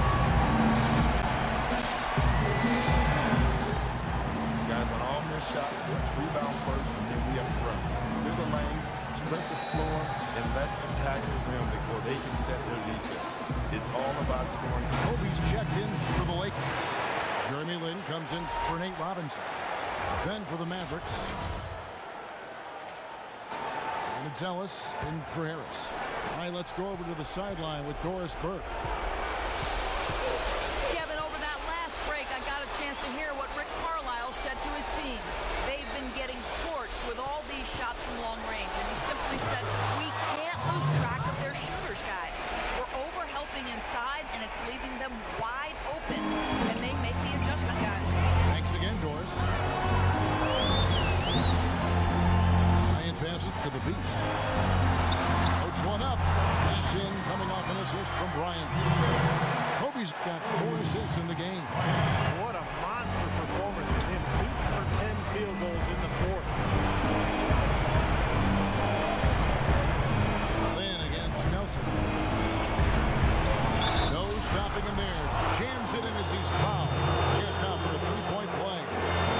Guys on all their shots, rebound first, and then we have to run. There's a lane, spread the floor, and let's attack the rim before they can set their defense. It's all about scoring. Kobe's checked in for the Lakers. Jeremy Lin comes in for Nate Robinson. Then for the Mavericks. And it's Ellis in for Harris. All right, let's go over to the sideline with Doris Burke. Kevin, over that last break, I got a chance to hear what Rick Carlisle said to his team. They've been getting torched with all these shots from long range, and he simply said, we can't lose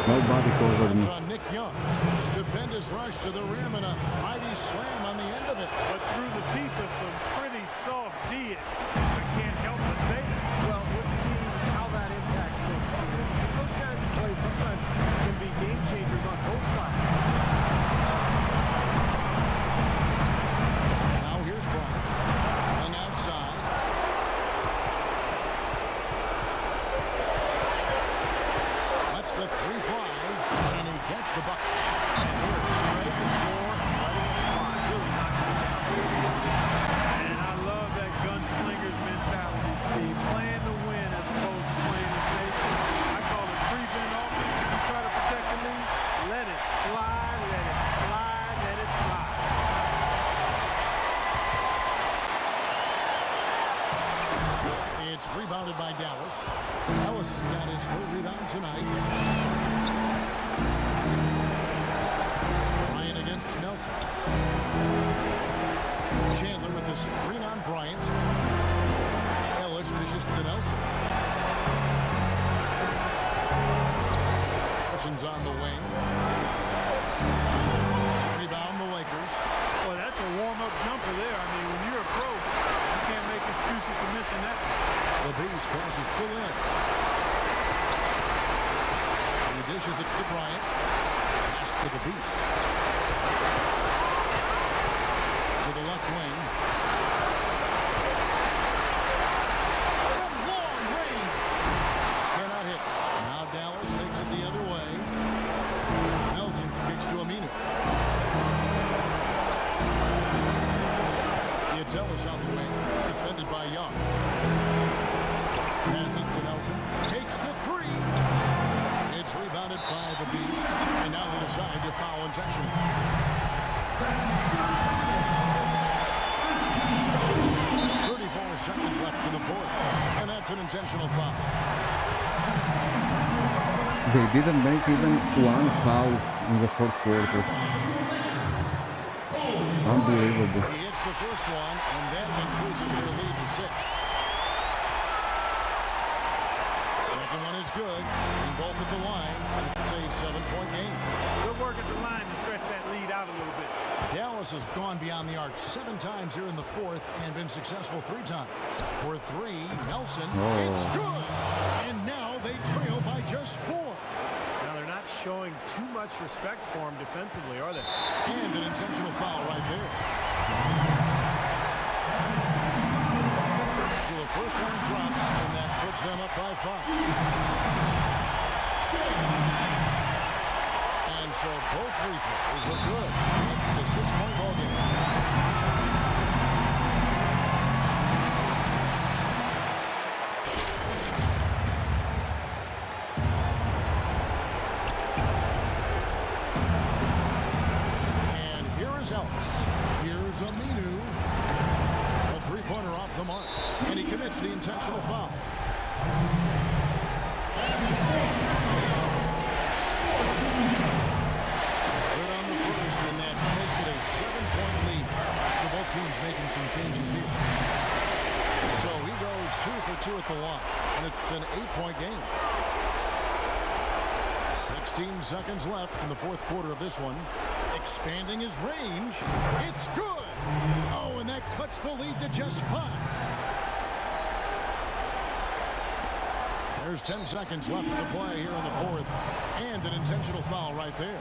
Nobody covered me. On Nick Young. Stupendous rush to the rim and a mighty slam on the end of it. But through the teeth of some pretty soft D, I can't help but say that. Well, let's see how that impacts things here. Because those kinds of plays sometimes can be game changers on both sides. Now here's Bryant. Young outside. Lets the three fly, and he gets the bucket. And here's straight to the floor, letting it fly. Really knocking it down. And I love that gunslinger's mentality, Steve. Playing to win as opposed to playing to safe. I call it prevent offense. You try to protect the lead, let it fly, let it fly, let it fly. It's rebounded by Dallas. Ellis has got his third rebound tonight. Bryant against Nelson. Chandler with the screen on Bryant. Ellis dishes to Nelson. Parsons on the wing. Rebound the Lakers. Well, that's a warm-up jumper there. I mean, when you're a pro, you can't make excuses for missing that. The Beast passes full in. He dishes it to Bryant. Pass to the Beast. To the left wing. From long range. Cannot hit. Now Dallas takes it the other way. Nelson kicks to Aminu. It's Ellis on the wing. Defended by Young. Passes to Nelson. Takes the three. It's rebounded by the Beast. And now they decide to foul intentionally. 34 seconds left in the fourth. And that's an intentional foul. They didn't make even one foul in the fourth quarter. Unbelievable. He hits the first one, and that increases their lead to 6. Second one is good. And both at the line. And it's a 7-point game. Good work at the line to stretch that lead out a little bit. Dallas has gone beyond the arc 7 times here in the fourth and been successful 3 times. For 3, Nelson. It's good. And now they trail by just 4. Now they're not showing too much respect for him defensively, are they? And an intentional foul right there. So the first one drops, and that puts them up by 5. And so both free throws are good. It's a 6-point ball game. And here is Ellis. Here's Aminu. A three-pointer off the mark. And he commits the intentional foul. Good on the first, and that makes it a 7-point lead. So both teams making some changes here. So he goes 2 for 2 at the line, and it's an 8-point game. 16 seconds left in the fourth quarter of this one. Expanding his range. It's good. Oh, and that cuts the lead to just 5. There's 10 seconds left to play here in the fourth. And an intentional foul right there.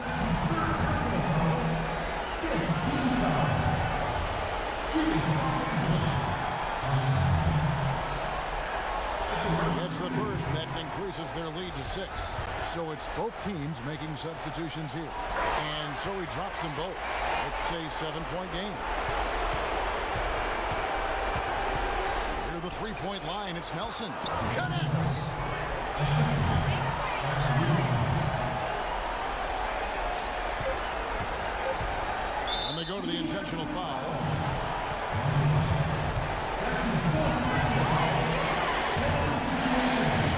That's the first. That increases their lead to 6. So it's both teams making substitutions here. And so he drops them both. It's a 7-point game. Near the three-point line, it's Nelson. Connects. And they go to the intentional foul.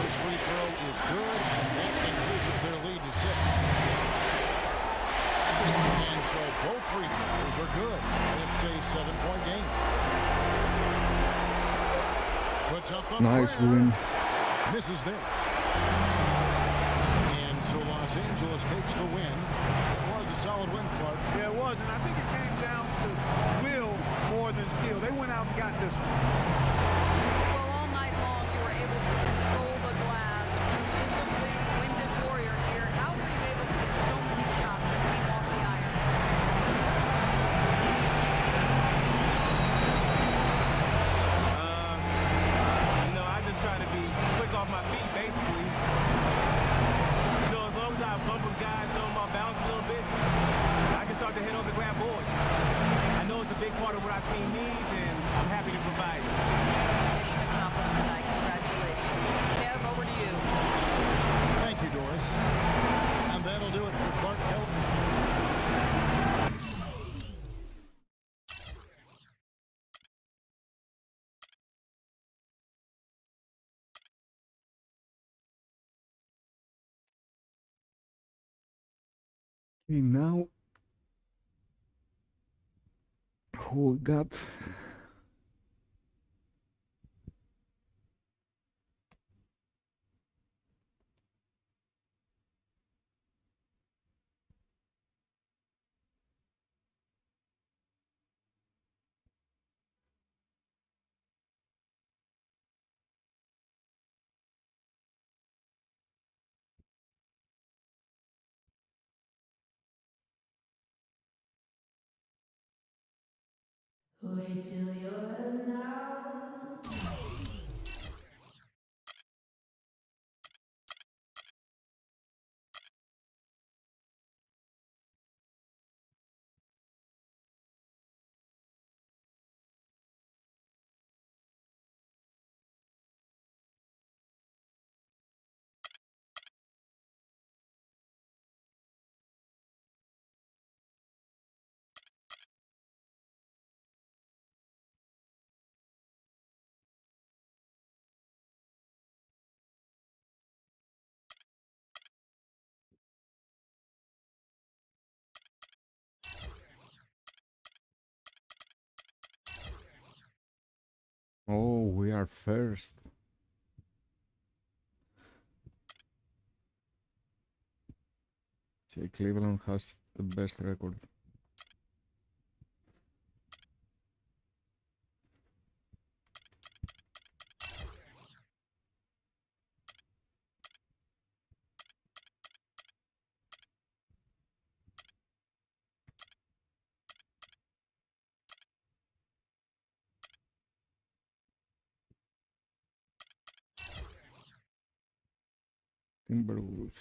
This free throw is good, and that increases their lead to 6. And so both free throws are good. It's a 7-point game. Puts up the Nice win. Misses there. And so Los Angeles takes the win. It was a solid win, Clark. Yeah, it was, and I think it came down to will more than skill. They went out and got this one. Well, all night long, you were able to control the glass. Visibly winded warrior here. How were you able to get so many shots that came off the iron? I just try to be quick off my feet, basically. As long as I bump with guys, throw them off balance a little bit, I can start to hit over the grab boards. I know it's a big part of what our team needs, and I'm happy to provide it. Mission accomplished tonight. Congratulations. Kev, over to you. Thank you, Doris. And that'll do it for Clark Kellogg. Okay, now who we got? Wait till you're announced. Oh, we are first. See, Cleveland has the best record. Timberwolves.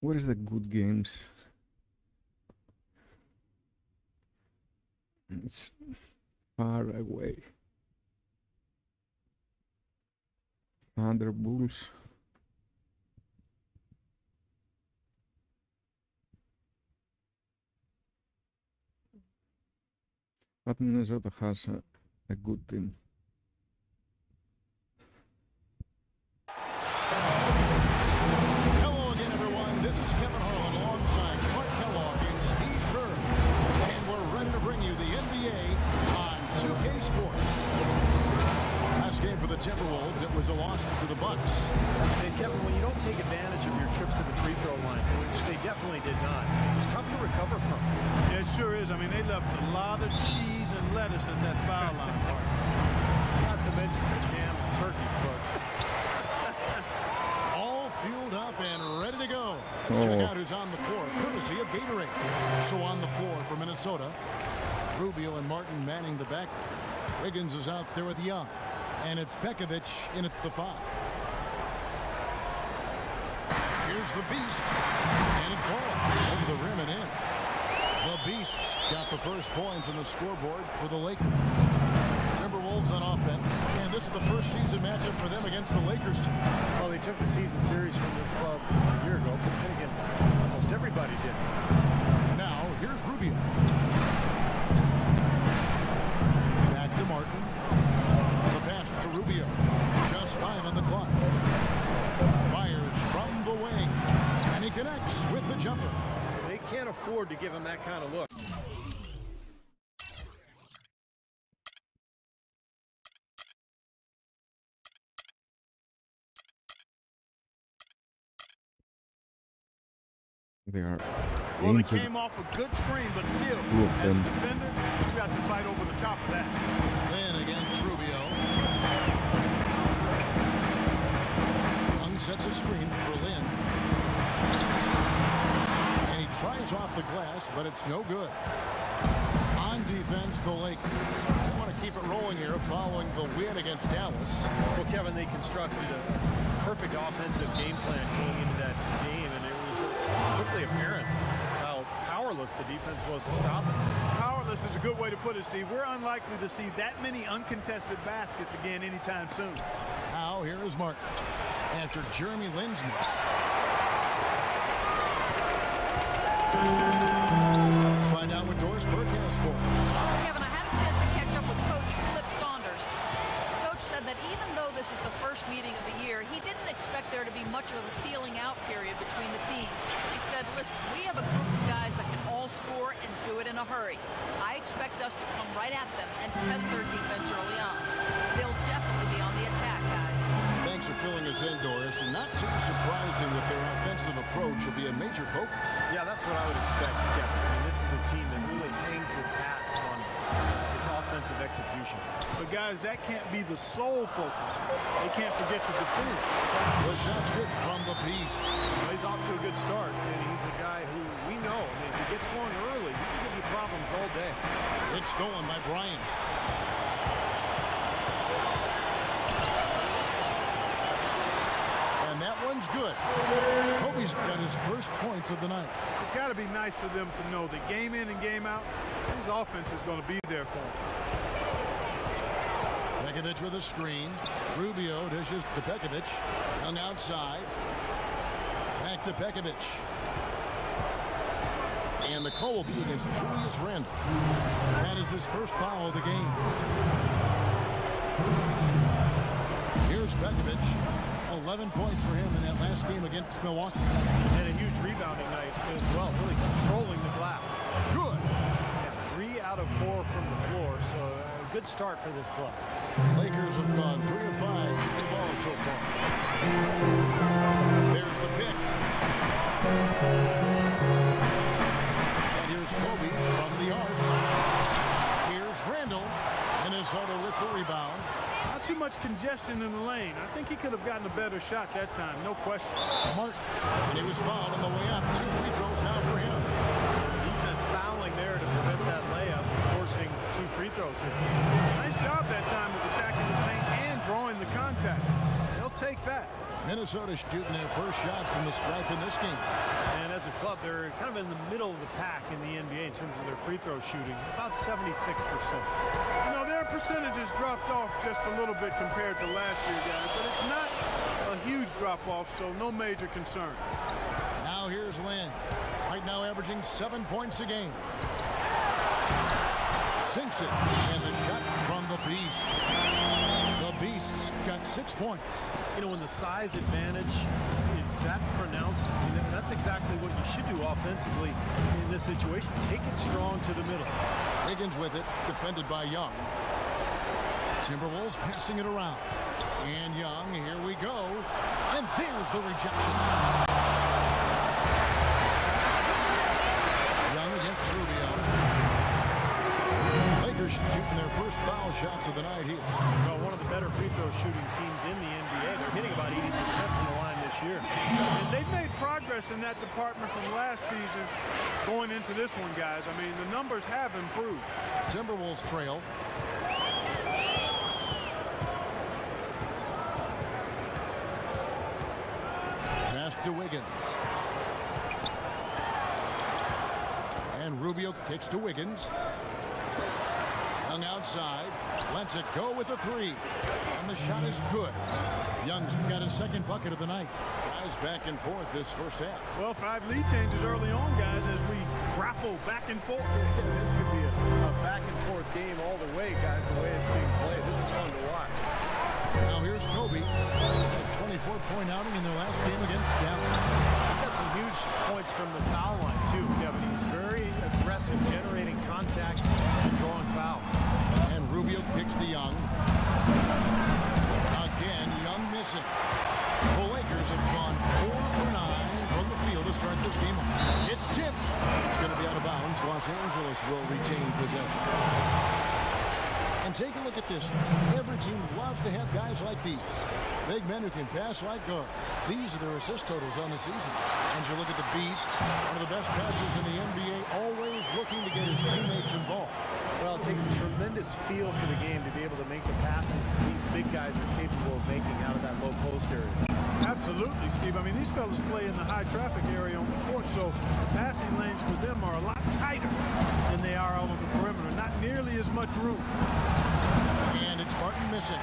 Where is the good games? It's far away. Thunder Bulls. But Minnesota has a good team. Hello again, everyone. This is Kevin Harlan alongside Clark Kellogg and Steve Kerr. And we're ready to bring you the NBA on 2K Sports. Last game for the Timberwolves, it was a loss to the Bucks. And Kevin, when you don't take advantage of your trips to the free throw line, which they definitely did not, it's tough to recover from. Yeah, it sure is. I mean, they left a lot of cheese and lettuce at that foul line part. Not to mention some damn turkey cook. All fueled up and ready to go. Let's Oh. check out who's on the floor, courtesy of Gatorade. So on the floor for Minnesota, Rubio and Martin manning the back. Wiggins is out there with Young. And it's Pekovic in at the 5. Here's the Beast. And it falls over the rim and in. The Beasts got the first points on the scoreboard for the Lakers. Timberwolves on offense. And this is the first season matchup for them against the Lakers team. Well, they took the season series from this club a year ago, but then again, almost everybody did. Now, here's Rubio. Back to Martin. The pass to Rubio. Just 5 on the clock. Fires from the way. the jumper. They can't afford to give him that kind of look. They are. Well, it came off a good screen, but still, as a defender, you got to fight over the top of that. Then against Rubio. Young sets a screen for Lynn. And he tries off the glass, but it's no good. On defense, the Lakers. They want to keep it rolling here following the win against Dallas. Well, Kevin, they constructed a perfect offensive game plan going into that game, and it was quickly apparent how powerless the defense was to stop it. Powerless is a good way to put it, Steve. We're unlikely to see that many uncontested baskets again anytime soon. Now, here is Martin after Jeremy Lin's miss. Let's find out what Doris Burke has for us. Kevin, I had a chance to catch up with Coach Flip Saunders. Coach said that even though this is the first meeting of the year, he didn't expect there to be much of a feeling out period between the teams. He said, listen, we have a group of guys that can all score and do it in a hurry. I expect us to come right at them and test their defense early on. They'll definitely be on the attack, guys. Thanks for filling us in, Doris, and not too surprising that their offensive approach will be a major focus. Yeah, that's what I would expect, Kevin. I mean, this is a team that really hangs its hat on its offensive execution. But, guys, that can't be the sole focus. They can't forget to defend. The shot's good from the Beast. Well, he's off to a good start, and he's a guy who we know, I mean, if he gets going early, he can give you problems all day. It's stolen by Bryant. And that one's good. Kobe's got his first points of the night. It's got to be nice for them to know that game in and game out, his offense is going to be there for him. Pekovic with a screen. Rubio dishes to Pekovic. Young outside. Back to Pekovic. And the call will be against Julius Randle. That is his first foul of the game. Here's Pekovic. 11 points for him in that last game against Milwaukee. And a huge rebounding night as well, really controlling the glass. Good. Yeah, 3 out of 4 from the floor, so a good start for this club. Lakers have gone 3 of 5 with the ball so far. There's the pick. And here's Kobe from the arc. Here's Randall. Minnesota with the rebound. Not too much congestion in the lane. I think he could have gotten a better shot that time, no question. Martin, and he was fouled on the way up. 2 free throws now for him. The defense fouling there to prevent that layup, forcing 2 free throws here. Nice job that time of attacking the paint and drawing the contact. They'll take that. Minnesota shooting their first shots from the stripe in this game. And as a club, they're kind of in the middle of the pack in the NBA in terms of their free throw shooting, about 76%. You know, their percentages dropped off just a little bit compared to last year, guys, but it's not a huge drop-off, so no major concern. Now here's Lynn. Right now averaging 7 points a game. Sinks it, and the shot from the Beast. The Beast's got 6 points. You know, when the size advantage is that pronounced, that's exactly what you should do offensively in this situation. Take it strong to the middle. Wiggins with it, defended by Young. Timberwolves passing it around. And Young, here we go. And there's the rejection. Young against Rubio. Lakers shooting their first foul shots of the night here. Well, one of the better free throw shooting teams in the NBA. They're hitting about 80% from the line this year. And they've made progress in that department from last season going into this one, guys. I mean, the numbers have improved. Timberwolves trail. Pass to Wiggins. And Rubio kicks to Wiggins. Young outside, lets it go with a 3. And the shot is good. Young's got his second bucket of the night. Guys back and forth this first half. Well, 5 lead changes early on, guys, as we grapple back and forth. This could be a back and forth game all the way, guys, the way it's being played. This is fun to watch. Now here's Kobe. A 24-point outing in their last game against Dallas. He got some huge points from the foul line, too, Kevin. He was very aggressive, generating contact and drawing fouls. And Rubio kicks to Young. Again, Young missing. The Lakers have gone 4 for 9 from the field to start this game. It's tipped. It's going to be out of bounds. Los Angeles will retain possession. And take a look at this. Every team loves to have guys like these. Big men who can pass like guards. These are their assist totals on the season. And you look at the Beast, one of the best passers in the NBA, always looking to get his teammates involved. Well, it takes a tremendous feel for the game to be able to make the passes these big guys are capable of making out of that low post area. Absolutely, Steve. I mean, these fellas play in the high traffic area on the court, so the passing lanes for them are a lot tighter than they are out on the perimeter. Not nearly as much room. And it's Martin missing.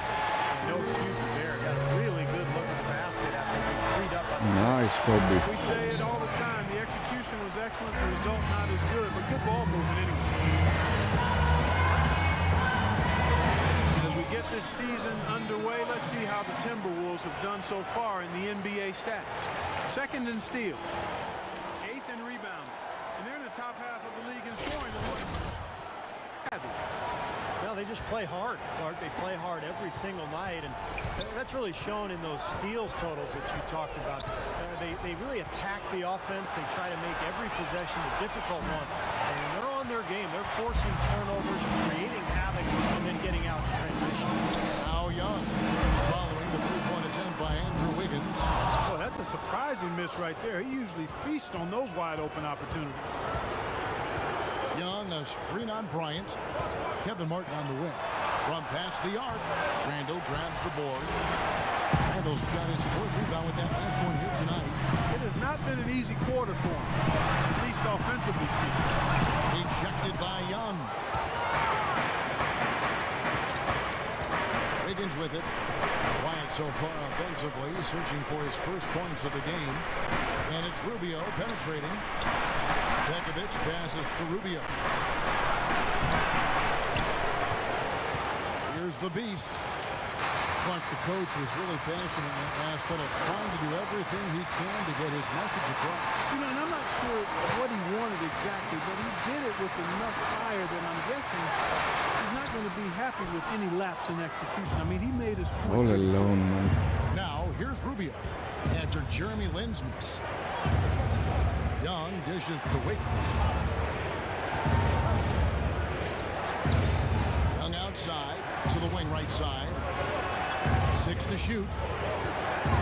No excuses there. Got a really good look at the basket after being freed up on the Nice, Kobe. We say it all the time. The execution was excellent. The result not as good, but good ball movement anyway. As we get this season underway, let's see how the Timberwolves have done so far in the NBA stats. Second in steals, 8th in rebounding, and they're in the top half of the league in scoring. No, they just play hard, Clark. They play hard every single night, and that's really shown in those steals totals that you talked about. They really attack the offense. They try to make every possession a difficult one. And when they're on their game, they're forcing turnovers, creating havoc, and then getting out in transition. Now Young, following the three-point attempt by Andrew Wiggins. Oh, that's a surprising miss right there. He usually feasts on those wide-open opportunities. Young, a screen on Bryant. Kevin Martin on the wing. From past the arc, Randall grabs the board. Randall's got his 4th rebound with that last one here tonight. It has not been an easy quarter for him, at least offensively speaking. Ejected by Young. Wiggins with it. Quiet so far offensively, searching for his first points of the game. And it's Rubio penetrating. Pekovic passes to Rubio. Here's the Beast. Clark, the coach, was really passionate in that last tunnel, trying to do everything he can to get his message across. You know, and I'm not sure what he wanted exactly, but he did it with enough fire that I'm guessing he's not going to be happy with any lapse in execution. I mean, he made his point. All alone, man. Now, here's Rubio after Jeremy Lin's miss. Young dishes to Wiggins. Young outside to the wing right side. 6 to shoot.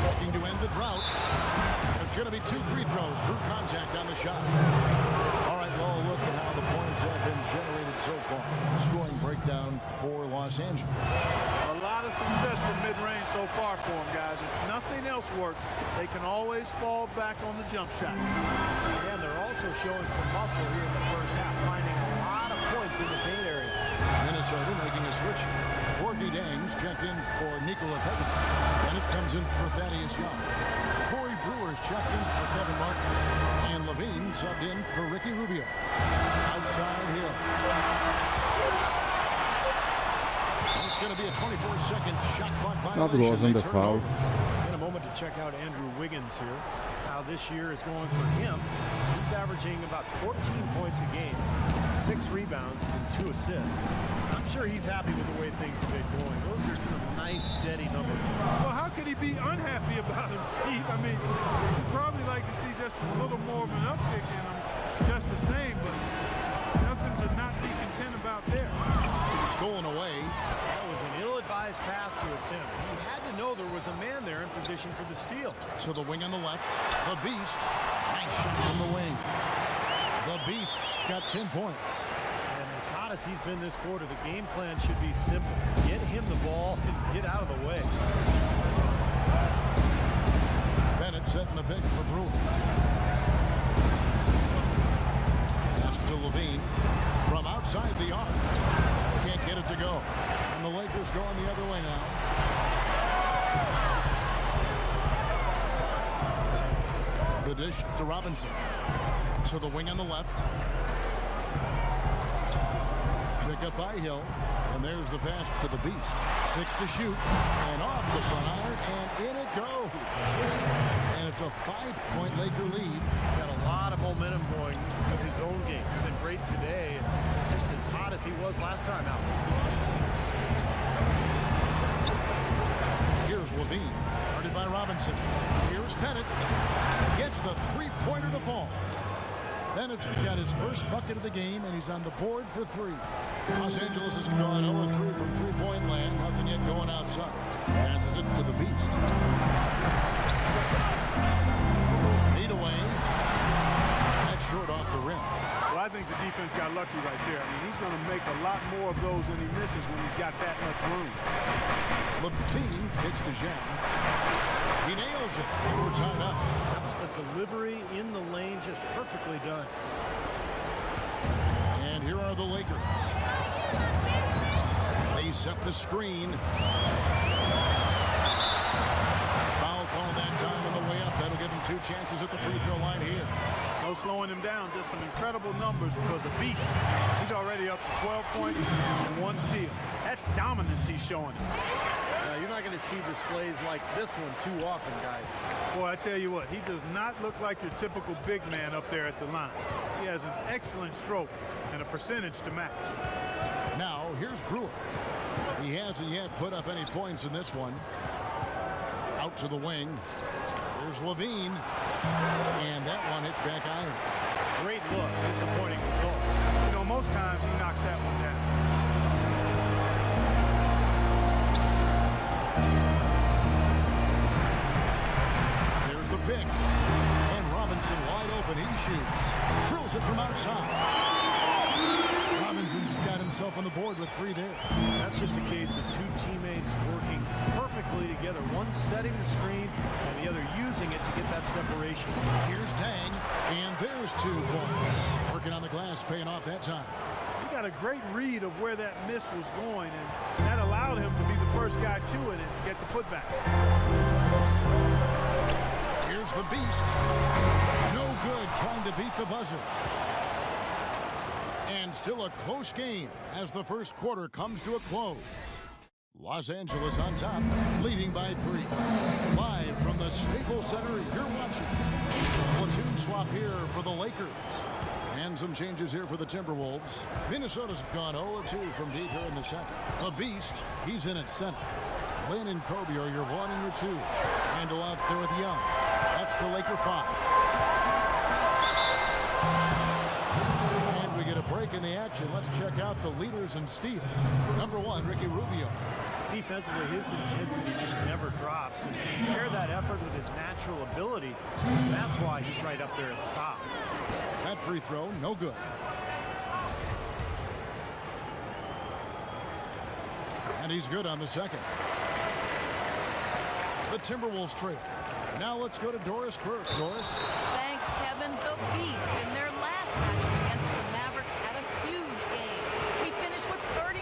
Looking to end the drought. It's going to be 2 free throws. Drew contact on the shot. All right, well, look at how the points have been generated so far. Scoring breakdown for Los Angeles. A lot of success from mid-range so far for them, guys. If nothing else works, they can always fall back on the jump shot. And they're also showing some muscle here in the first half, finding a lot of points in the paint area. Minnesota making a switch. Corky Dangs checked in for Nikola Pekovic. And it comes in for Thaddeus Young. Corey Brewer's checked in for Kevin Martin. And Levine subbed in for Ricky Rubio. Outside Hill. It's going to be a 24-second shot clock violation. That wasn't a foul. In a moment to check out Andrew Wiggins here. How this year is going for him. He's averaging about 14 points a game, 6 rebounds, and 2 assists. I'm sure he's happy with the way things have been going. Those are some nice, steady numbers. Well, how could he be unhappy about him, Steve? I mean, he'd probably like to see just a little more of an uptick in him, just the same, but nothing to not be content about there. Stolen away. That was an ill-advised pass to attempt. He had to know there was a man there in position for the steal. To the wing on the left, the Beast. Nice shot from the wing. The Beast's got 10 points. And as hot as he's been this quarter, the game plan should be simple. Get him the ball and get out of the way. Bennett setting the pick for Brewer. Pass to Levine from outside the arc. Can't get it to go. And the Lakers going the other way now. The dish to Robinson. To the wing on the left. Pick up by Hill. And there's the pass to the Beast. 6 to shoot. And off the front iron. And in it goes. And it's a 5-point Laker lead. Got a lot of momentum going with his own game. He's been great today, and just as hot as he was last time out. Here's Levine, guarded by Robinson. Here's Bennett, gets the three-pointer to fall. Bennett's got his first bucket of the game, and he's on the board for 3. Los Angeles has gone 0-3 from three-point land. Nothing yet going outside. Passes it to the Beast. Lead away. That's short off the rim. Well, I think the defense got lucky right there. I mean, he's going to make a lot more of those than he misses when he's got that much room. Levine kicks to Zhang. He nails it. And we're tied up. How about the delivery in the lane, just perfectly done. And here are the Lakers. They set the screen. Foul call that time on the way up. That'll give him 2 chances at the free throw line here. No slowing him down, just some incredible numbers for the Beast. He's already up to 12 points and 1 steal. That's dominance he's showing us. You're not going to see displays like this one too often, guys. Boy, I tell you what, he does not look like your typical big man up there at the line. He has an excellent stroke and a percentage to match. Now, here's Brewer. He hasn't yet put up any points in this one. Out to the wing. Here's Levine. And that one hits back iron. Great look. Disappointing result. You know, most times he knocks that one down. There's the pick. And Robinson wide open. He shoots. Drills it from outside. Robinson's got himself on the board with 3 there. That's just a case of 2 teammates working perfectly together. One setting the screen and the other using it to get that separation. Here's Tang, and there's 2 points. Working on the glass, paying off that time. He got a great read of where that miss was going, and that allowed him to be the first guy to it and get the putback. Here's the Beast. No good trying to beat the buzzer. And still a close game as the first quarter comes to a close. Los Angeles on top, leading by 3. Live from the Staples Center, you're watching. Platoon swap here for the Lakers. And some changes here for the Timberwolves. Minnesota's gone 0-2 from deep here in the second. The Beast, he's in at center. Lynn and Kobe are your 1 and your 2. Handle out there with Young. That's the Laker 5. And we get a break in the action. Let's check out the leaders in steals. Number 1, Ricky Rubio. Defensively, his intensity just never drops. And compare that effort with his natural ability. That's why he's right up there at the top. That free throw, no good. And he's good on the second. The Timberwolves trail. Now let's go to Doris Burke. Doris? Thanks, Kevin. The Beast in their last matchup against the Mavericks had a huge game. He finished with 39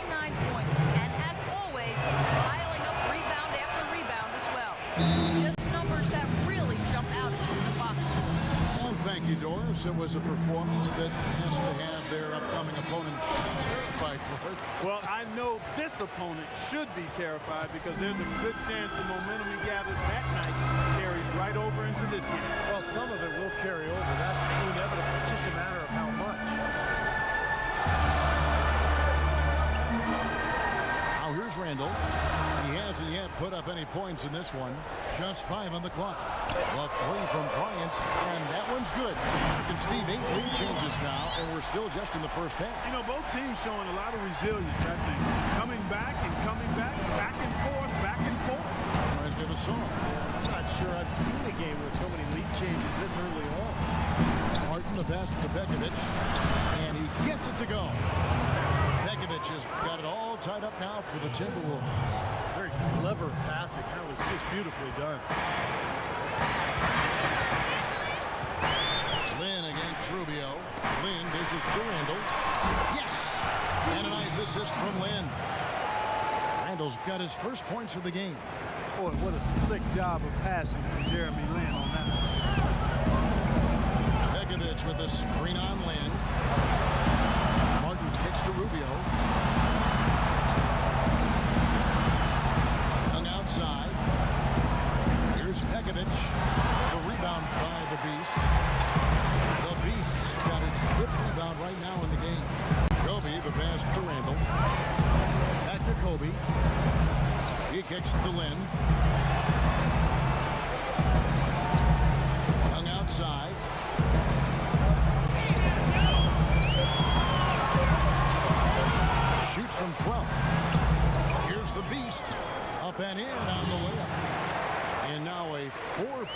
points, and as always, piling up rebound after rebound as well. Just numbers that really jump out at you in the box score. Well, thank you, Doris. It was a performance that has to have their upcoming opponents terrified, Burke. Well, I know this opponent should be terrified because there's a good chance the momentum he gathered that night carries right over into this game. Well, some of it will carry over. That's inevitable. It's just a matter of how much. Now here's Randall. He hasn't yet put up any points in this one. Just 5 on the clock. The 3 from Bryant, and that one's good. Mark and Steve, 8 lead changes now, and we're still just in the first half. You know, both teams showing a lot of resilience, I think. Coming back, back and forth, back and forth. Reminds me of a song. I'm not sure I've seen a game with so many lead changes this early on. Martin, the pass to Begovic, and he gets it to go. Begovic has got it all tied up now for the Timberwolves. Very clever passing. That was just beautifully done. Lynn against Rubio. Lynn dishes to Randall. Yes! And a nice assist from Lynn. Randall's got his first points of the game. Boy, what a slick job of passing from Jeremy Lin on that. Begovic with a screen on Lynn. Martin kicks to Rubio. Young outside. Here's Begovic. The rebound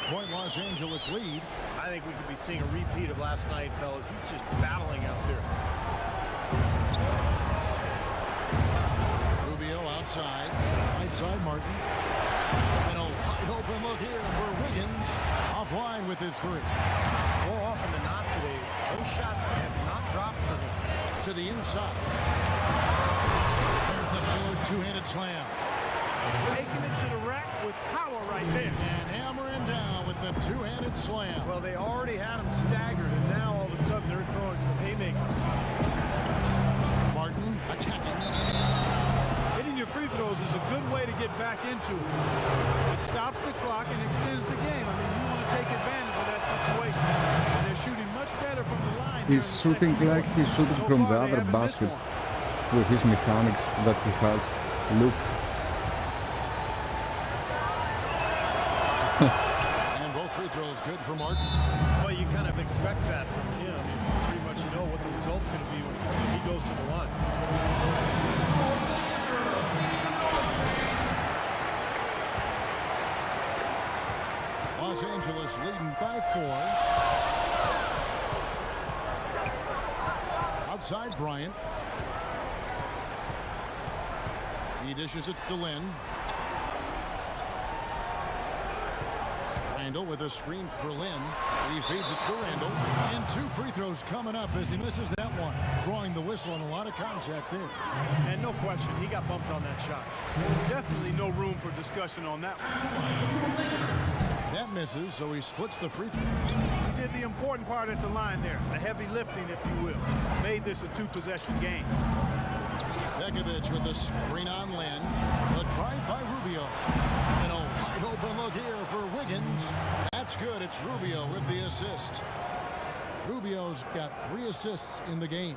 6-point Los Angeles lead. I think we could be seeing a repeat of last night, fellas. He's just battling out there. Rubio outside. Right side Martin. And a wide open look here for Wiggins. Offline with his three. More often than not today, those shots have not dropped for him. To the inside. There's the forward two-handed slam. Taking it to the rack with power right there. And hammering down with the two-handed slam. Well, they already had him staggered, and now all of a sudden they're throwing some haymakers. Martin attacking. Hitting your free throws is a good way to get back into it. It stops the clock and extends the game. I mean, you want to take advantage of that situation. And they're shooting much better from the line. He's shooting like he's shooting from the other basket with his mechanics that he has. Look. And both free throws good for Martin. Well, you kind of expect that from him. I mean, pretty much you know what the result's going to be when he goes to the line. Los Angeles leading by 4. Outside Bryant. He dishes it to Lynn. Randall with a screen for Lynn. He feeds it to Randall. And 2 free throws coming up as he misses that one. Drawing the whistle and a lot of contact there. And no question, he got bumped on that shot. Definitely no room for discussion on that one. That misses, so he splits the free throws. He did the important part at the line there. The heavy lifting, if you will. Made this a 2-possession game. Pekovic with the screen on Lynn. The try by Rubio. And a wide open look here for Wiggins. That's good. It's Rubio with the assist. Rubio's got 3 assists in the game.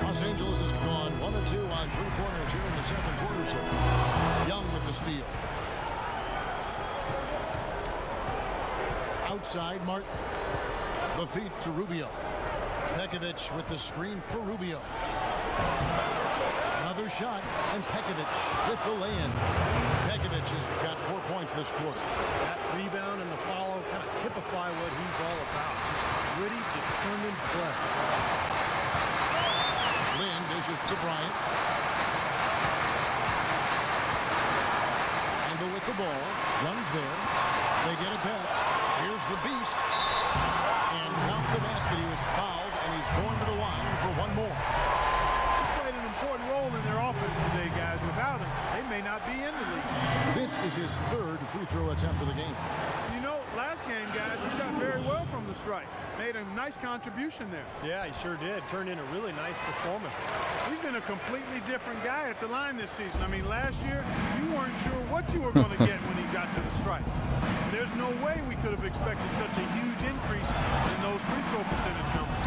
Los Angeles has gone 1 of 2 on 3 corners here in the second quarter so far. Young with the steal. Outside Martin. The feed to Rubio. Pekovic with the screen for Rubio. Another shot, and Pekovic with the lay-in. Pekovic has got 4 points this quarter. That rebound and the follow kind of typify what he's all about. Just gritty, determined play. Lynn dishes to Bryant. Randall with the ball. Runs there. They get it back. Here's the beast. And count the basket. He was fouled, and he's going to the line for 1 more. Important role in their offense today, guys. Without him, they may not be in the league. This is his 3rd free throw attempt of the game. You know, last game, guys, he shot very well from the stripe. Made a nice contribution there. Yeah, he sure did. Turned in a really nice performance. He's been a completely different guy at the line this season. I mean, last year, you weren't sure what you were going to get when he got to the stripe. There's no way we could have expected such a huge increase in those free throw percentage numbers.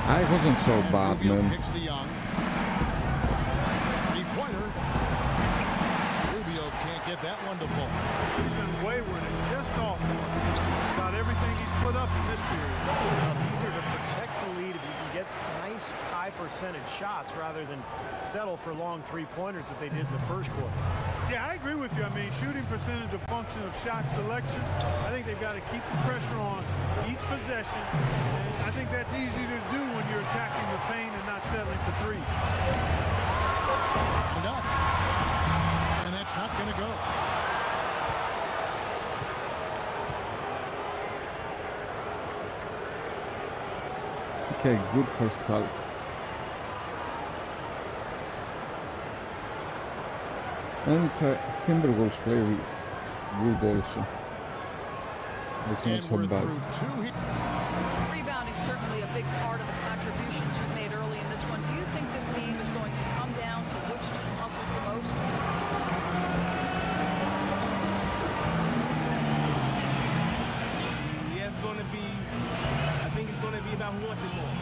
I wasn't so bad, man. Picks to Young. Three-pointer. Rubio can't get that one to fall. He's been wayward and just off about everything he's put up in this period. Well, it's easier to protect the lead if you can get nice high percentage shots rather than settle for long 3-pointers that they did in the first quarter. Yeah, I agree with you. I mean, shooting percentage a function of shot selection. I think they've got to keep the pressure on each possession. And I think that's easy to do when you're attacking the paint and not settling for 3. And that's not going to go. Okay, good first half. And Timberwolves play good also. It's not so bad. Rebounding certainly a big part of the contributions you made early in this one. Do you think this game is going to come down to which team hustles the most? Yeah, it's going to be, I think it's going to be about who wants it more.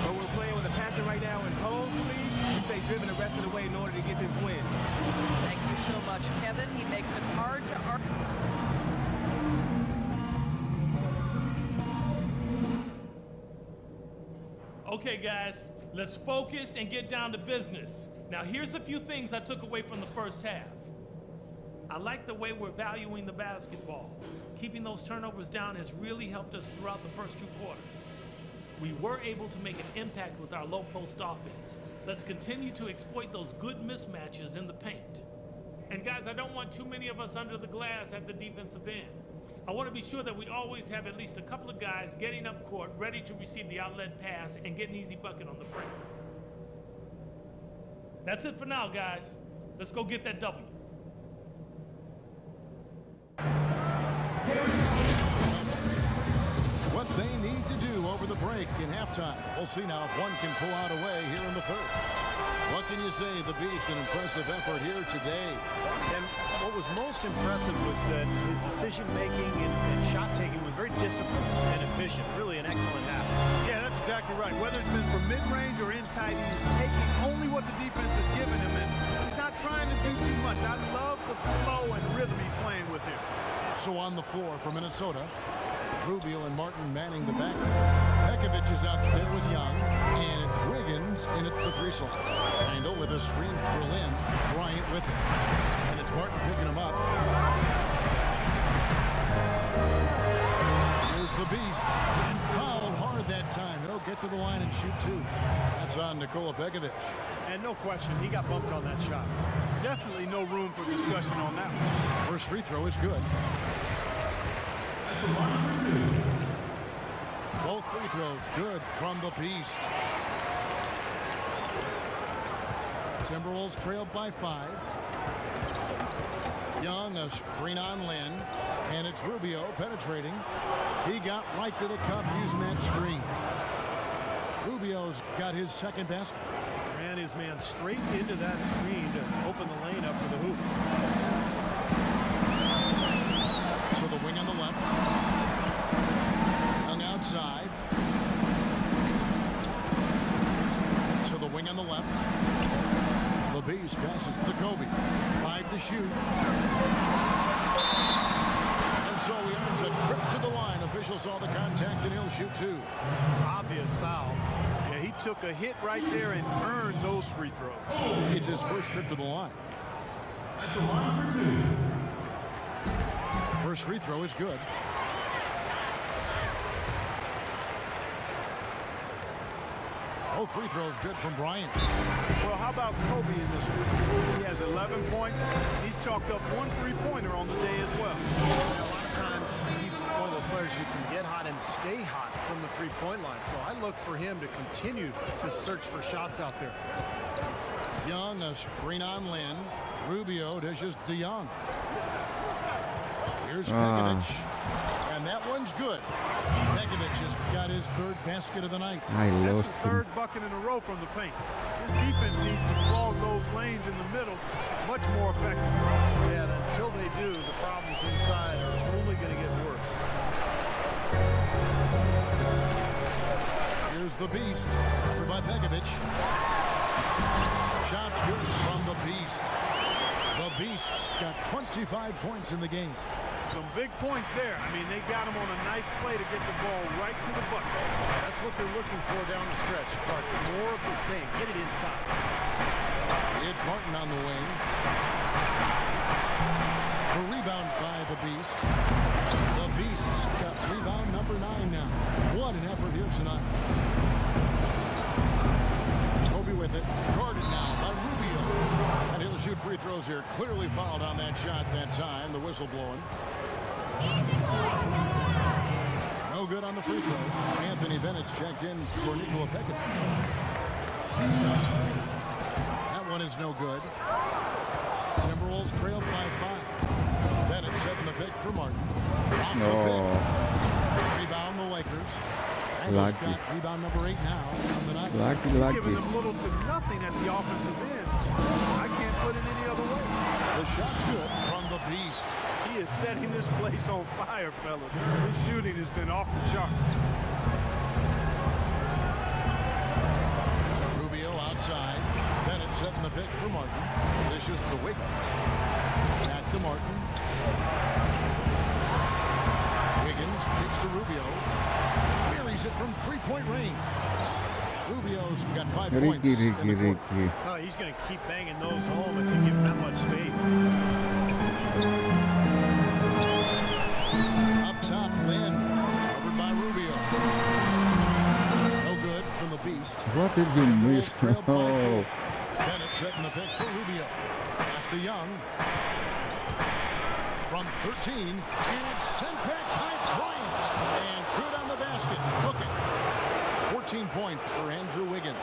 But we're playing with a passion right now, and hopefully we stay driven the rest of the way in order to get this win. Thank you so much, Kevin. He makes it hard to argue. Okay, guys, let's focus and get down to business. Now, here's a few things I took away from the first half. I like the way we're valuing the basketball. Keeping those turnovers down has really helped us throughout the first 2 quarters. We were able to make an impact with our low post offense. Let's continue to exploit those good mismatches in the paint. And guys, I don't want too many of us under the glass at the defensive end. I want to be sure that we always have at least a couple of guys getting up court, ready to receive the outlet pass and get an easy bucket on the break. That's it for now, guys. Let's go get that W. What they need to do over the break in halftime. We'll see now if one can pull out a way here in the third. What can you say? The Beast, an impressive effort here today. And what was most impressive was that his decision-making and shot-taking was very disciplined and efficient. Really an excellent half. Yeah, that's exactly right. Whether it's been from mid-range or in tight, he's taking only what the defense has given him, and he's not trying to do too much. I love the flow and rhythm he's playing with here. So on the floor for Minnesota, Rubio and Martin manning the back. Pekovic is out there with Young, and it's Wiggins in at the 3 slot. Randall with a screen for Lynn. Bryant with it. And it's Martin picking him up. Here's the Beast. And fouled hard that time. He'll get to the line and shoot 2. That's on Nikola Pekovic. And no question, he got bumped on that shot. Definitely no room for discussion on that one. First free throw is good. Both free throws good from the Beast. Timberwolves trailed by 5. Young, a screen on Lynn, and it's Rubio penetrating. He got right to the cup using that screen. Rubio's got his second basket. Ran his man straight into that screen to open the lane up for the hoop. To the wing on the left. Young outside. To the wing on the left. The Beast passes to Kobe. 5 to shoot. And so he earns a trip to the line. Official saw the contact and he'll shoot 2. Obvious foul. Yeah, he took a hit right there and earned those free throws. It's his first trip to the line. At the line for 2. First free throw is good. Both free throws good from Bryant. Well, how about Kobe in this one? He has 11 points. He's chalked up 1 3-pointer on the day as well. A lot of times he's one of those players who can get hot and stay hot from the 3-point line. So I look for him to continue to search for shots out there. Young, a screen on Lynn. Rubio dishes to Young. Here's Pekovic. And that one's good. Pekovic has got his 3rd basket of the night. That's the 3rd bucket in a row from the paint. His defense needs to clog those lanes in the middle much more effectively. Yeah, and until they do, the problems inside are only going to get worse. Here's the Beast. Covered by Pekovic. Shots good from the Beast. The Beast's got 25 points in the game. Some big points there. I mean, they got him on a nice play to get the ball right to the bucket. That's what they're looking for down the stretch, Clark. More of the same. Get it inside. It's Martin on the wing. The rebound by the Beast. The Beast's got rebound number 9 now. What an effort here tonight. Kobe with it. Guarded now by Rubio. And he'll shoot free throws here. Clearly fouled on that shot that time. The whistle blowing. No good on the free throw. Anthony Bennett's checked in for Nikola Pekovic. That one is no good. Timberwolves trailed by 5. Bennett setting the pick for Martin. Off the pick. Rebound the Lakers. Randall's got rebound number 8 now from the night. He's giving them little to nothing at the offensive end. I can't put it any other way. The shot's good from the Beast. He is setting this place on fire, fellas. His shooting has been off the charts. Rubio outside. Bennett setting the pick for Martin. This is the Wiggins. Back to Martin. Wiggins kicks to Rubio. Buries it from 3-point range. Rubio's got 5 Ricky, points in the Ricky, quarter. Ricky. Oh, he's going to keep banging those home if you give him that much space. Up top, Lynn, covered by Rubio. No good from the Beast. What did you miss? Trailed by Oh, 4. Bennett setting the pick for Rubio. Pass to Young. From 13, and it's sent back by Bryant. And good on the basket. Hook it. 14 points for Andrew Wiggins.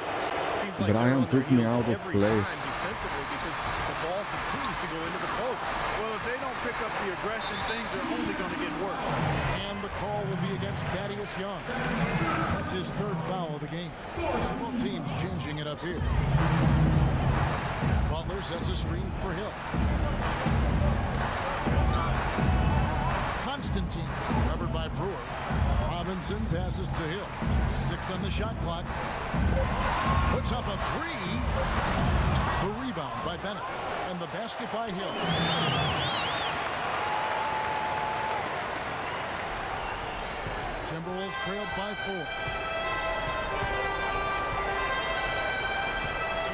Seems like Brian they're on their took me heels out of every place. time defensively because the ball continues to go into the post. Well, if they don't pick up the aggression, things are only going to get worse. And the call will be against Thaddeus Young. That's his 3rd foul of the game. So both teams changing it up here. Butler sets a screen for Hill. Constantine, covered by Brewer. Robinson passes to Hill. 6 on the shot clock. Puts up a 3. The rebound by Bennett. And the basket by Hill. Timberwolves trailed by 4.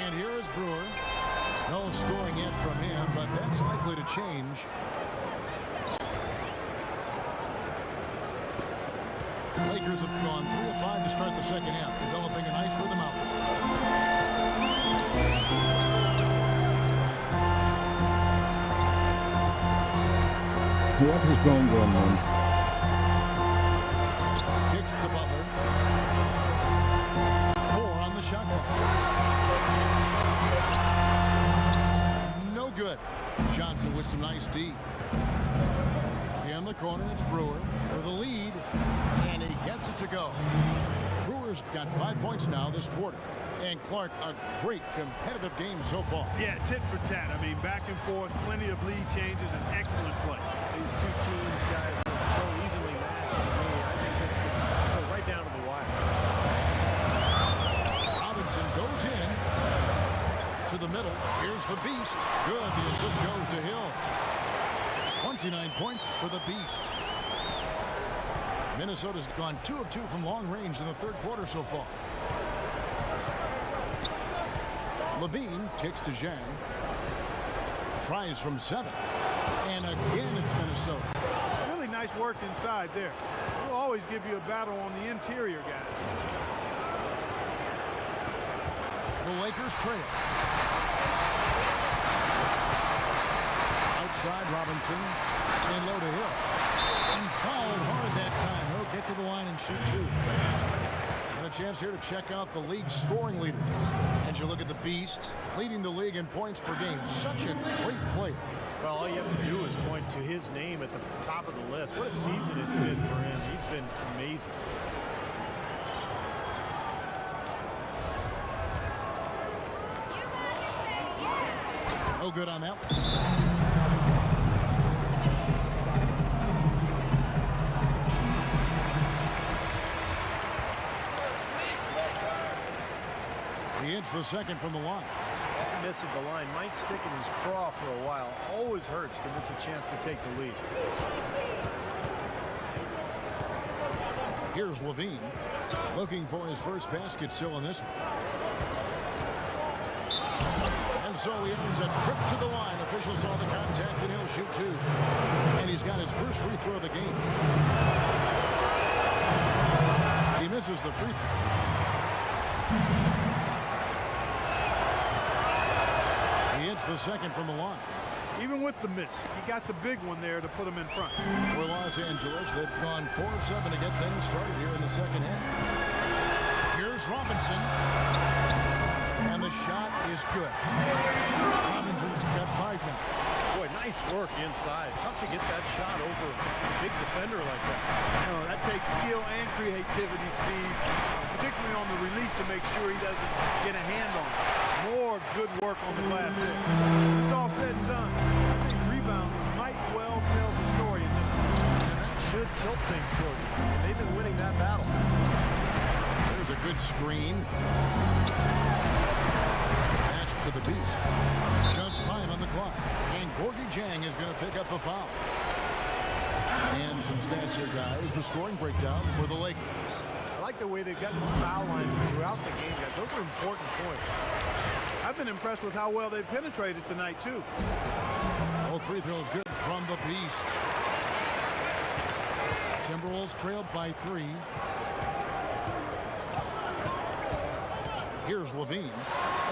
And here is Brewer. No scoring yet from him, but that's likely to change. Lakers have gone 3 of 5 to start the second half, developing a nice rhythm out there. what is going on? Kicks to Butler. 4 on the shot clock. No good. Johnson with some nice D. In the corner, it's Brewer for the lead, and he gets it to go. Brewer's got 5 points now this quarter. And Clark, a great competitive game so far. Yeah, tit for tat. I mean, back and forth, plenty of lead changes, and excellent play. These two teams, guys, are so evenly matched to me. I think this could go right down to the wire. Robinson goes in to the middle. Here's the Beast. Good. The assist goes to Hill. 29 points for the Beast. Minnesota's gone 2 of 2 from long range in the 3rd quarter so far. Levine kicks to Zhang. Tries from 7. And again, it's Minnesota. Really nice work inside there. We'll always give you a battle on the interior, guys. The Lakers trail. Outside Robinson. And low to Hill. And fouled hard that time. He'll get to the line and shoot 2. And a chance here to check out the league's scoring leaders. And you look at the Beast, leading the league in points per game. Such a great player. Well, all you have to do is point to his name at the top of the list. What a season it's been for him. He's been amazing. No good on that. He hits the second from the line. Miss at the line might stick in his craw for a while. Always hurts to miss a chance to take the lead. Here's Levine looking for his first basket still in this one. And so he earns a trip to the line. Officials saw the contact and he'll shoot 2. And he's got his first free throw of the game. He misses the free throw. He hits the second from the line. Even with the miss, he got the big one there to put him in front. For Los Angeles, they've gone 4 of 7 to get things started here in the second half. Here's Robinson. And the shot is good. Robinson's got 5 now. Boy, nice work inside. Tough to get that shot over a big defender like that. You know, that takes skill and creativity, Steve, particularly on the release to make sure he doesn't get a hand on it. More good work on the glass there. It's all said and done. I think rebound might well tell the story in this one. And that should tilt things toward you. They've been winning that battle. There's a good screen. Pass to the Beast. Just 5 on the clock. And Gorgie Jang is going to pick up the foul. And some stats here, guys. The scoring breakdown for the Lakers. I like like the way they've gotten the foul line throughout the game, guys. Those are important points. I've been impressed with how well they penetrated tonight, too. All free throws good from the Beast. Timberwolves trailed by 3. Here's Levine,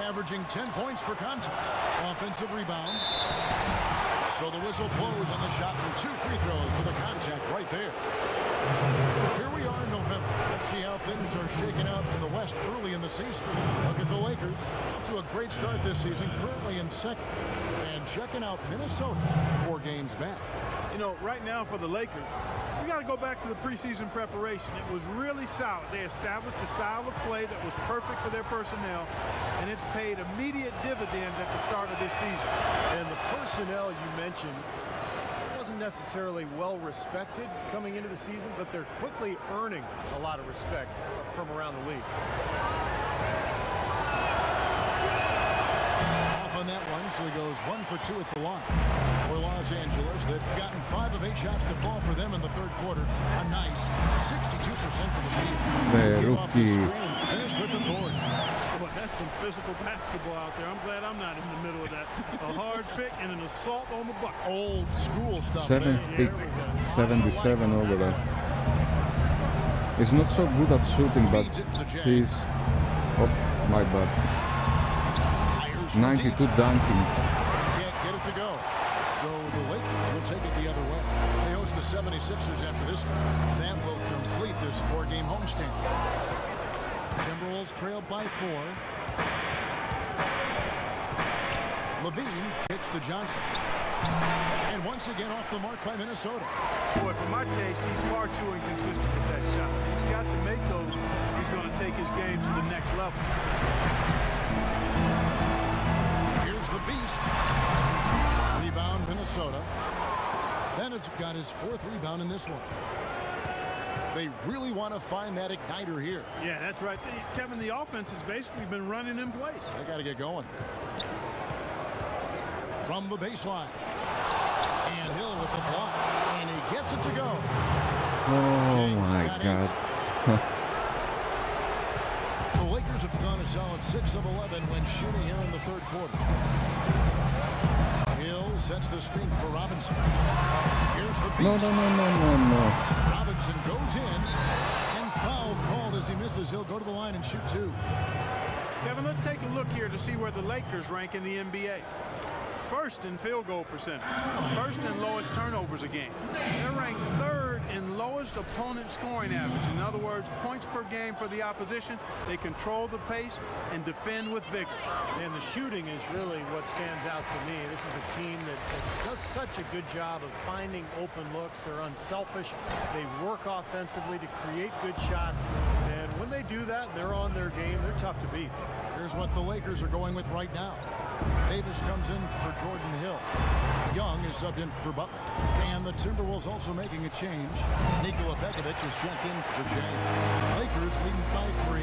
averaging 10 points per contest. Offensive rebound. So the whistle blows on the shot and 2 free throws for the contact right there. Here we are in November. Let's see how things are shaking out in the West early in the season. Look at the Lakers. Off to a great start this season, currently in second. And checking out Minnesota 4 games back. You know, right now for the Lakers, we got to go back to the preseason preparation. It was really solid. They established a style of play that was perfect for their personnel, and it's paid immediate dividends at the start of this season. And the personnel you mentioned wasn't necessarily well respected coming into the season, but they're quickly earning a lot of respect from around the league. Off on that one, so he goes 1 for 2 at the line. For Los Angeles, they've gotten 5 of 8 shots to fall for them in the third quarter. A nice 62% for the field. Came off the screen and finished with the board. Boy, that's some physical basketball out there. I'm glad I'm not in the middle of that. A hard pick and an assault on the bucket. Old school stuff. 77 over there. He's not so good at shooting, but he's... Oh, my bad. 92 dunking. Can't get it to go. So the Lakers will take it the other way. They host the 76ers after this. That will complete this 4-game homestand. Timberwolves trailed by 4. Levine kicks to Johnson. And once again off the mark by Minnesota. Boy, for my taste, he's far too inconsistent with that shot. He's got to make those if he's going to take his game to the next level. Here's the Beast. Rebound, Minnesota. Bennett's got his 4th rebound in this one. They really want to find that igniter here. Yeah, that's right. Kevin, the offense has basically been running in place. They got to get going. From the baseline. And Hill with the block. And he gets it to go. Oh my God. The Lakers have gone a solid 6 of 11 when shooting here in the third quarter. Hill sets the screen for Robinson. Here's the Beast. No. Robinson goes in. And foul called as he misses. He'll go to the line and shoot 2. Kevin, let's take a look here to see where the Lakers rank in the NBA. First in field goal percentage. First in lowest turnovers a game. They're ranked 3rd in lowest opponent scoring average. In other words, points per game for the opposition. They control the pace and defend with vigor. And the shooting is really what stands out to me. This is a team that does such a good job of finding open looks. They're unselfish. They work offensively to create good shots. And when they do that, they're on their game. They're tough to beat. Here's what the Lakers are going with right now. Davis comes in for Jordan Hill. Young is subbed in for Butler. And the Timberwolves also making a change. Nikola Pekovic is checked in for Jay. Lakers leading by 3.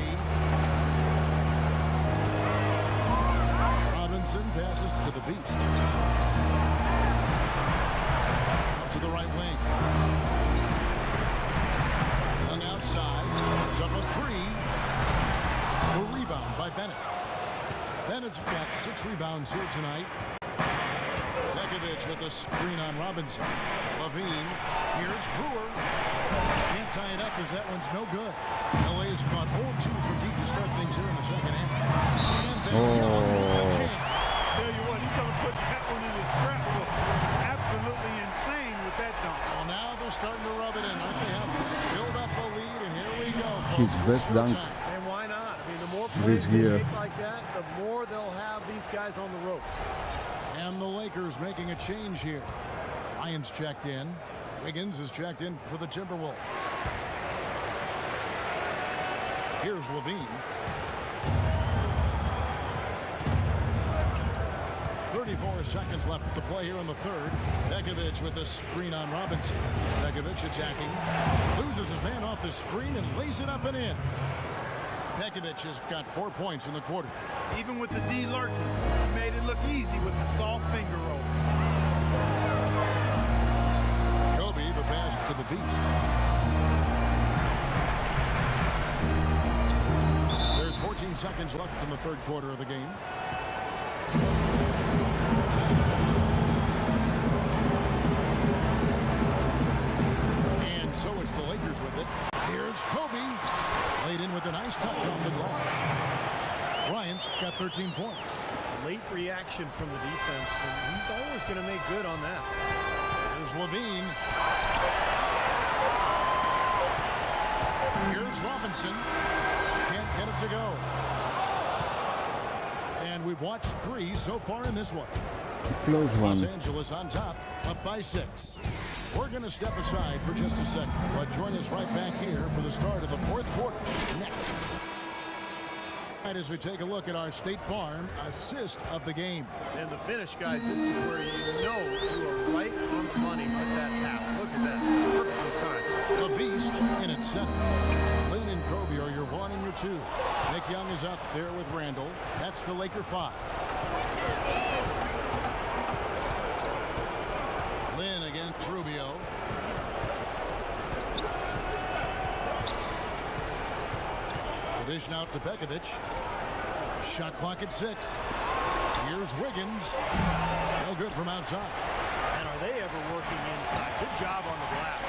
Robinson passes to the Beast. Out to the right wing. Young outside. It's up a 3. The rebound by Bennett. Bennett's got 6 rebounds here tonight. Pekovic with a screen on Robinson. Levine. Here's Brewer. Can't tie it up as that one's no good. LA has gone 0-2 from deep to start things here in the second half. And then Tell you what, he's going to put that one in his scrapbook. Absolutely insane with that dunk. Well, now they're starting to rub it in. Aren't they? Have build up a lead, and here we go, folks. His best dunk And why not? I mean, the more plays they make like that, the more they'll have these guys on the ropes. And the Lakers making a change here. Ryan's checked in. Wiggins is checked in for the Timberwolves. Here's Levine. 34 seconds left to play here in the third. Pekovic with a screen on Robinson. Pekovic attacking. Loses his man off the screen and lays it up and in. Pekovic has got 4 points in the quarter. Even with the D lurking, he made it look easy with the soft finger roll. Kobe, the pass to the Beast. seconds left in the third quarter of the game. And so it's the Lakers with it. Here's Kobe. Laid in with a nice touch off the glass. Bryant's got 13 points. Late reaction from the defense, and he's always going to make good on that. Here's Levine. Here's Robinson. Can't get it to go. And we've watched 3 so far in this one. Close one. Los Angeles on top, up by 6. We're going to step aside for just a second, but join us right back here for the start of the fourth quarter next. As we take a look at our State Farm assist of the game. And the finish, guys, this is where you know you are right on the money with that pass. Look at that. Perfectly timed. The Beast in its center. Lynn and Kobe are your 1 and your 2. Nick Young is up there with Randall. That's the Laker 5. Lynn against Rubio. The dish now to Pekovic. Shot clock at 6. Here's Wiggins. No good from outside. And are they ever working inside? Good job on the glass.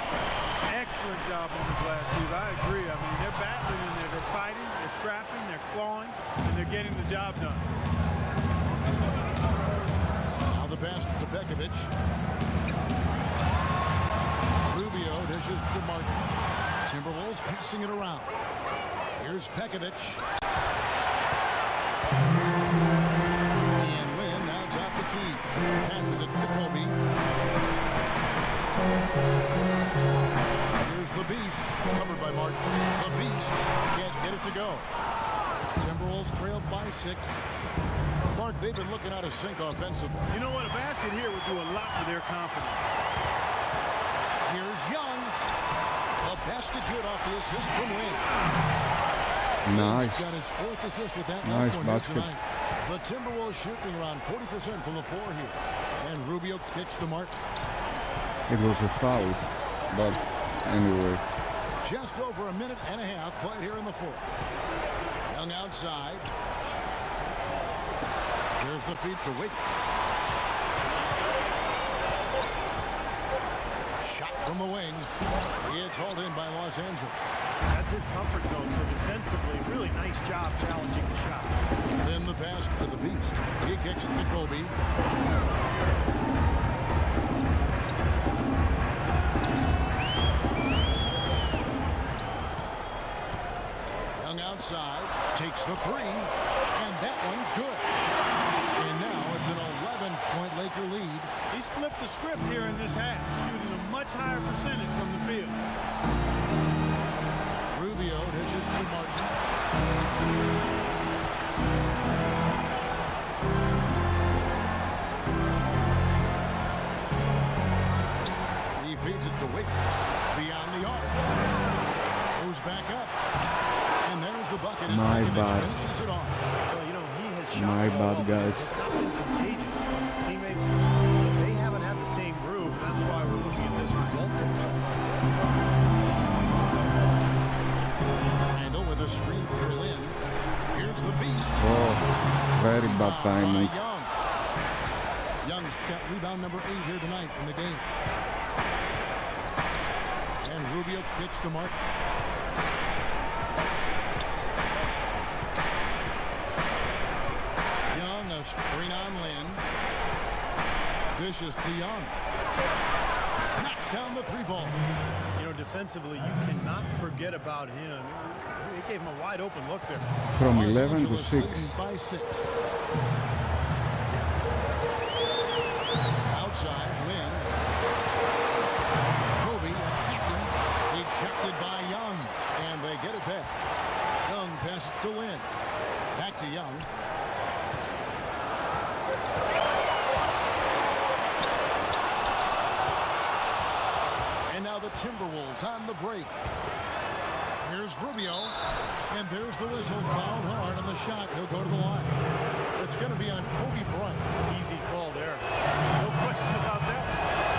Excellent job on the glass, Steve. I agree. I mean, they're battling in there. They're fighting, they're scrapping, they're clawing, and they're getting the job done. Now the pass to Pekovic. Rubio dishes to Martin. Timberwolves passing it around. Here's Pekovic. And Lynn now top the key. Passes it to Kobe. Here's the Beast. Covered by Martin. The Beast can't get it to go. Timberwolves trailed by 6. Clark, they've been looking out of sync offensively. You know what? A basket here would do a lot for their confidence. Here's Young. The basket good off the assist from Lynn. Nice. Got his 4th assist with that Nice last one basket. tonight. The Timberwolves shooting around 40% from the floor here. And Rubio kicks to Martin. It was a foul, but anyway. Just over a minute and a half played here in the 4th. Young outside. Here's the feed to Wiggins. Shot from the wing. It's hauled in by Los Angeles. That's his comfort zone, so defensively, really nice job challenging the shot. Then the pass to the Beast. He kicks to Kobe. Young outside, takes the 3, and that one's good. And now it's an 11-point Laker lead. He's flipped the script here in this half, shooting a much higher percentage from the field. Rubio dishes to Martin. He feeds it to Wiggins. Beyond the arc. Goes back up. And there's the bucket. As My Pekovic bad. finishes it off. Well, you know, he has shot My the ball bad, well, guys. but it's not been contagious. So his teammates, they haven't had the same groove, and that's why we're looking at this result so far. Randall with a screen for Lynn. Here's the Beast. Oh, very bad timing. By Young. Young's got rebound number 8 here tonight in the game. And Rubio kicks to Martin. Young, a screen on Lynn. Dishes to Young. Knocks down the 3-ball. You know, defensively, you cannot forget about him. He gave him a wide open look there. From Los 11 to Angeles 6. leading by 6. Outside, Lynn. Kobe attacking. Ejected by Young. And they get it back. Young passes to Lynn. Back to Young. And now the Timberwolves on the break. Here's Rubio, and there's the whistle. Fouled hard on the shot. He'll go to the line. It's going to be on Kobe Bryant. Easy call there. No question about that.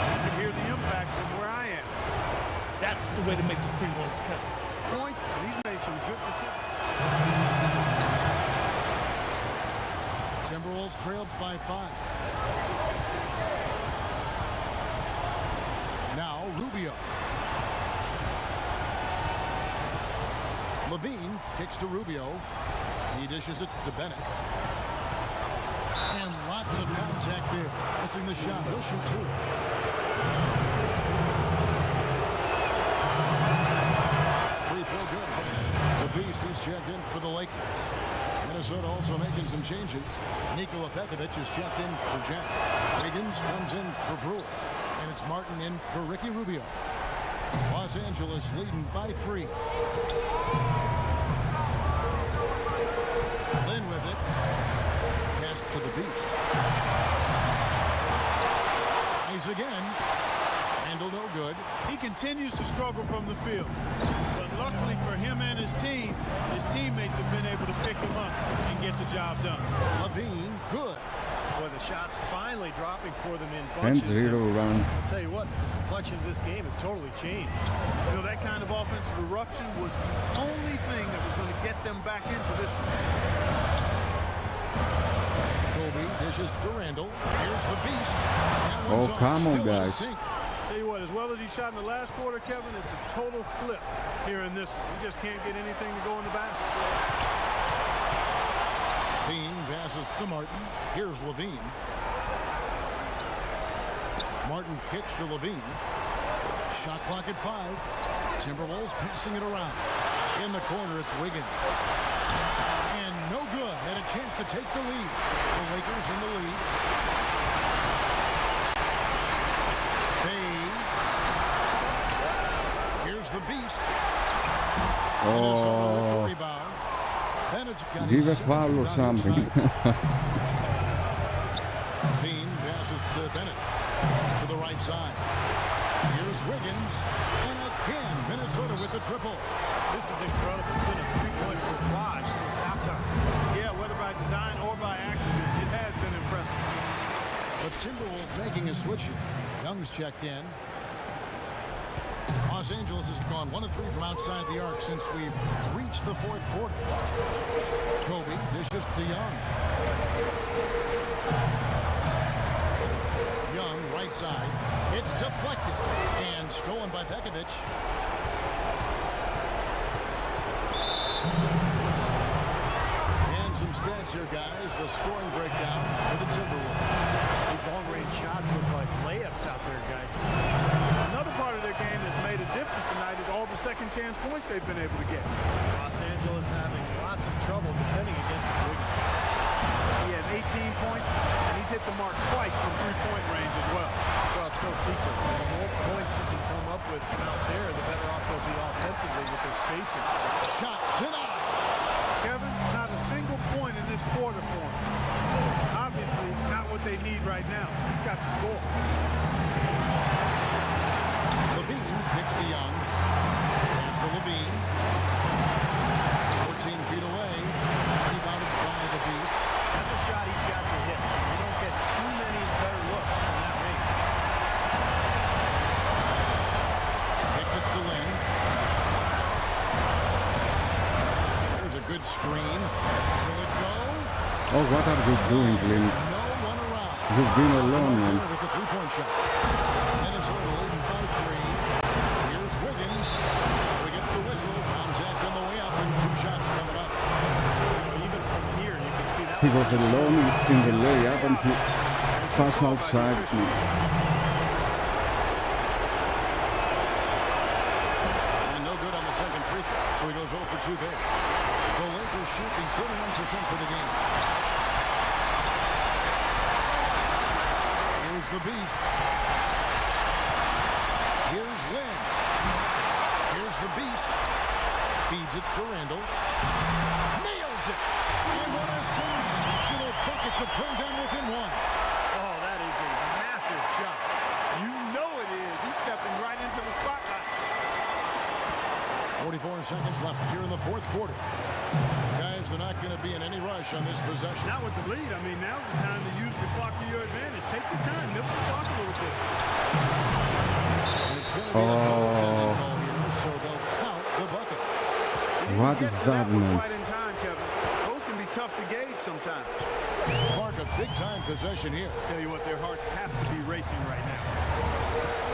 You can hear the impact from where I am. That's the way to make the free ones count. Point, and he's made some good decisions. Timberwolves trailed by 5. Now Rubio. Levine kicks to Rubio. He dishes it to Bennett. And lots of contact there. Missing the shot. He'll shoot 2. Free throw good. The Beast is checked in for the Lakers. Minnesota also making some changes. Nikola Pekovic is checked in for Jack. Wiggins comes in for Brewer. And it's Martin in for Ricky Rubio. Los Angeles leading by 3. Lynn with it. Pass to the Beast. Tries again. Handle no good. He continues to struggle from the field. But luckily for him and his team, his teammates have been able to pick him up and get the job done. Levine, good. Boy, the shots finally dropping for them in bunches. 10-0 run. I'll tell you what, the complexion of this game has totally changed. You know, that kind of offensive eruption was the only thing that was going to get them back into this one. Kobe dishes to Randall. Here's the Beast. Oh, come on, guys. Tell you what, as well as he shot in the last quarter, Kevin, it's a total flip here in this one. He just can't get anything to go in the basket. Bean passes to Martin. Here's Levine. Martin kicks to Levine. Shot clock at 5. Timberwolves passing it around. In the corner, it's Wiggins. And no good. Had a chance to take the lead. The Lakers in the lead. Here's the Beast. Minnesota with the rebound. Give a foul or something. Bean passes to Bennett to the right side. Here's Wiggins, and again Minnesota with the triple. This is incredible. It's been a 3-point barrage since halftime. Yeah, whether by design or by accident, it has been impressive. But Timberwolves making a switch here. Young's checked in. Los Angeles has gone 1 of 3 from outside the arc since we've reached the 4th quarter. Kobe dishes to Young. Young, right side. It's deflected and stolen by Pekovic. And some stats here, guys. The scoring breakdown for the Timberwolves. These long-range shots look like layups out there, guys. Another part of their game that's made a difference tonight is all the second-chance points they've been able to get. Los Angeles having lots of trouble defending against Wiggins. He has 18 points, and he's hit the mark twice from three-point range as well. Well, it's no secret. The more points you can come up with from out there, the better off they'll be offensively with their spacing. Shot denied. Kevin, not a single point in this quarter for him. Obviously, not what they need right now. He's got to score. Levine picks to Young. Pass to Levine. 14 feet away. Rebounded by the Beast. That's a shot he's got to hit. You don't get too many better looks from that range. Hits it to Lynn. There's a good screen. Will it go? Oh, what are you doing, Lynn? No one around. You've been alone, man. With the three-point shot. Minnesota leading by 3. Here's Wiggins. So he gets the whistle. Contact on the way up, and 2 shots coming up. Even from here, you can see that. He was alone in the layup and he passed outside. And no good on the second free throw, so he goes 0 for 2 there. The Lakers shooting 41% for the game. Here's the Beast. Here's Lynn. Here's the Beast. Feeds it to Randall. Nails it. And what a sensational bucket to bring them within 1. Oh, that is a massive shot. You know it is. He's stepping right into the spotlight. 44 seconds left here in the 4th quarter. Guys, they're not going to be in any rush on this possession. Not with the lead. I mean, now's the time to use the clock to your advantage. Take your time. Milk the clock a little bit. And it's going to be a goaltending call here, so they'll count the bucket. What is that, man? Right in time, Kevin. Those can be tough to gauge sometimes. a big-time possession here. Tell you what, their hearts have to be racing right now.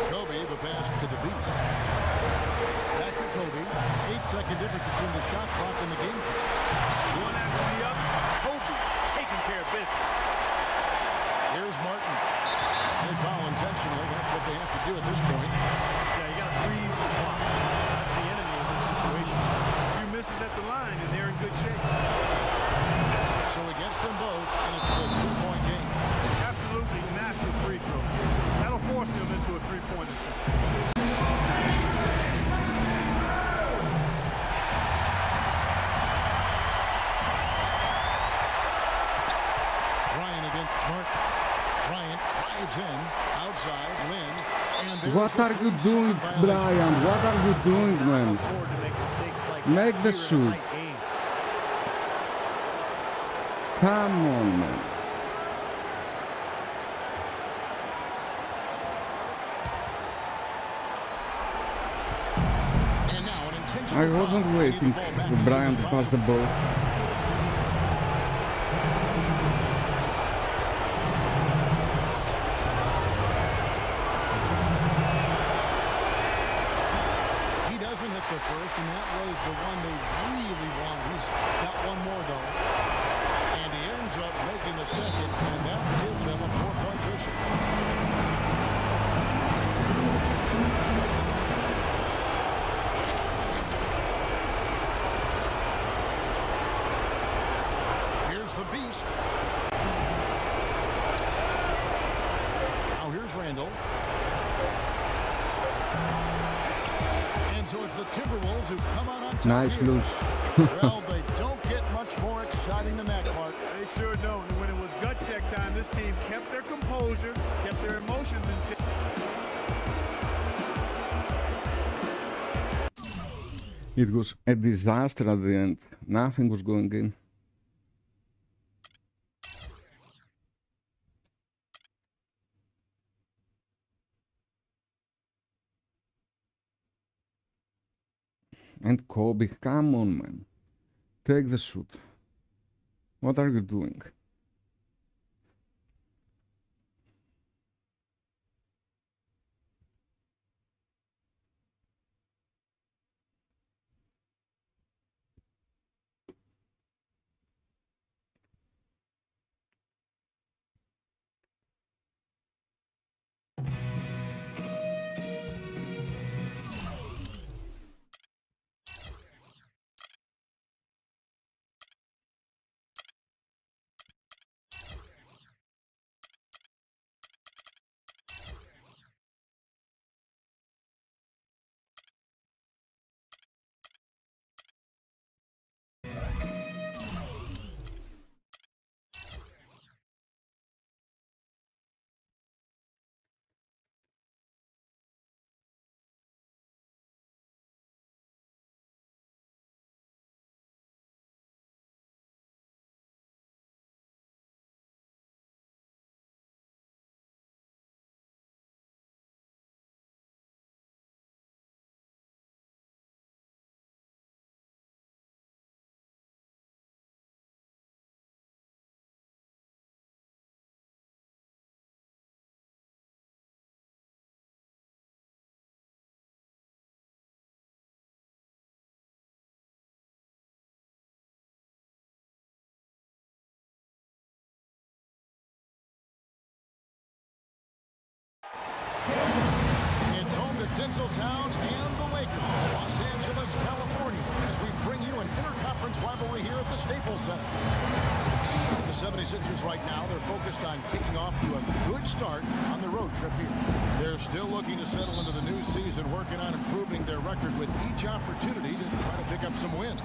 Kobe, the pass to the beast. Back to Kobe. 8-second difference between the shot clock and the game. One after the other, Kobe taking care of business. Here's Martin. They foul intentionally. That's what they have to do at this point. Yeah, you got to freeze the clock. That's the enemy in this situation. A few misses at the line, and they're in good shape. So against them both, and it's a 3-point game. Absolutely massive free throw. That'll force them into a three-pointer. Bryant against Smart. Bryant drives in, outside, Lynn. And What are you doing, Brian? What are you doing, man? Afford to make mistakes like Make that the here in a shoot. tight game. Come on, man. And now an intentional I wasn't foul. waiting Lead the ball back for as Brian soon to as pass the possible. ball. He doesn't hit the first, and that was the one they really wanted. He's got one more, though. And he ends up making the second, and that gives them a 4-point cushion. Here's the beast. Now here's Randall. And so it's the Timberwolves who come out on top. Nice here. loose. Well, they don't get much more exciting than that, Clark. They sure don't. And when it was gut check time, this team kept their composure, kept their emotions in check. It was a disaster at the end. Nothing was going in. And Kobe, come on, man. Take the shoot. What are you doing? It's home to Tinseltown and the Lakers, Los Angeles, California, as we bring you an interconference rivalry here at the Staples Center. The 76ers right now, they're focused on kicking off to a good start on the road trip here. They're still looking to settle into the new season, working on improving their record with each opportunity to try to pick up some wins.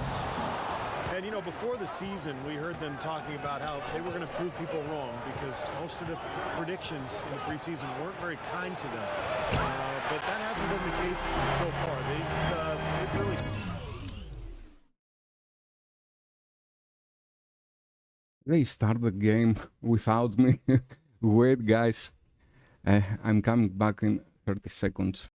And, you know, before the season, we heard them talking about how they were going to prove people wrong because most of the predictions in the preseason weren't very kind to them. But that hasn't been the case so far. They've really... They start the game without me. Wait, guys. I'm coming back in 30 seconds.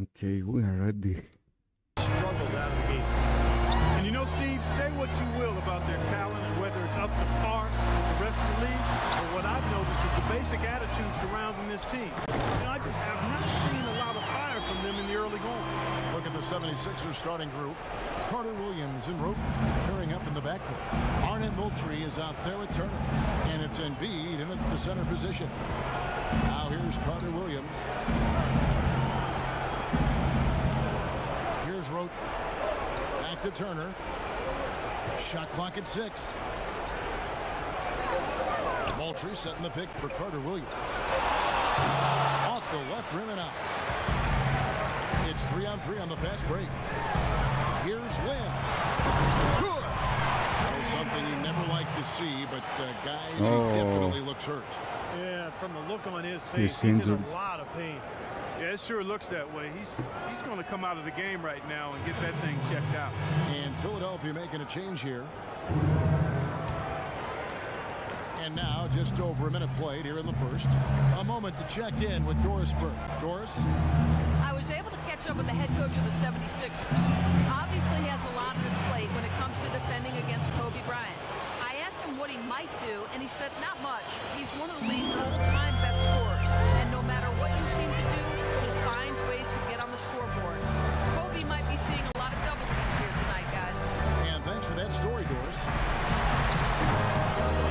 Okay, we are ready. Struggled out of the gates. And you know, Steve, say what you will about their talent and whether it's up to par with the rest of the league, but what I've noticed is the basic attitude surrounding this team. You know, I just have not seen a lot of fire from them in the early going. Look at the 76ers starting group. Carter Williams and Roten pairing up in the backcourt. Arnett Moultrie is out there at Turner. And it's Embiid in at the center position. Now here's Carter Williams. Here's Roten. Back to Turner. Shot clock at 6. Moultrie setting the pick for Carter Williams. Off the left rim and out. It's 3-on-3 on the fast break. Here's Lynn. Good. Well, something you never like to see, but guys, he definitely looks hurt. Yeah, from the look on his face, He's he's in injured. a lot of pain. Yeah, it sure looks that way. He's going to come out of the game right now and get that thing checked out. And Philadelphia making a change here. And now, just over a minute played here in the first. A moment to check in with Doris Burke. Doris? I was able to catch up with the head coach of the 76ers. Obviously, he has a lot on his plate when it comes to defending against Kobe Bryant. I asked him what he might do, and he said not much. He's one of the league's all-time best scorers, and no matter what you seem to do, he finds ways to get on the scoreboard. Kobe might be seeing a lot of double teams here tonight, guys. And thanks for that story, Doris.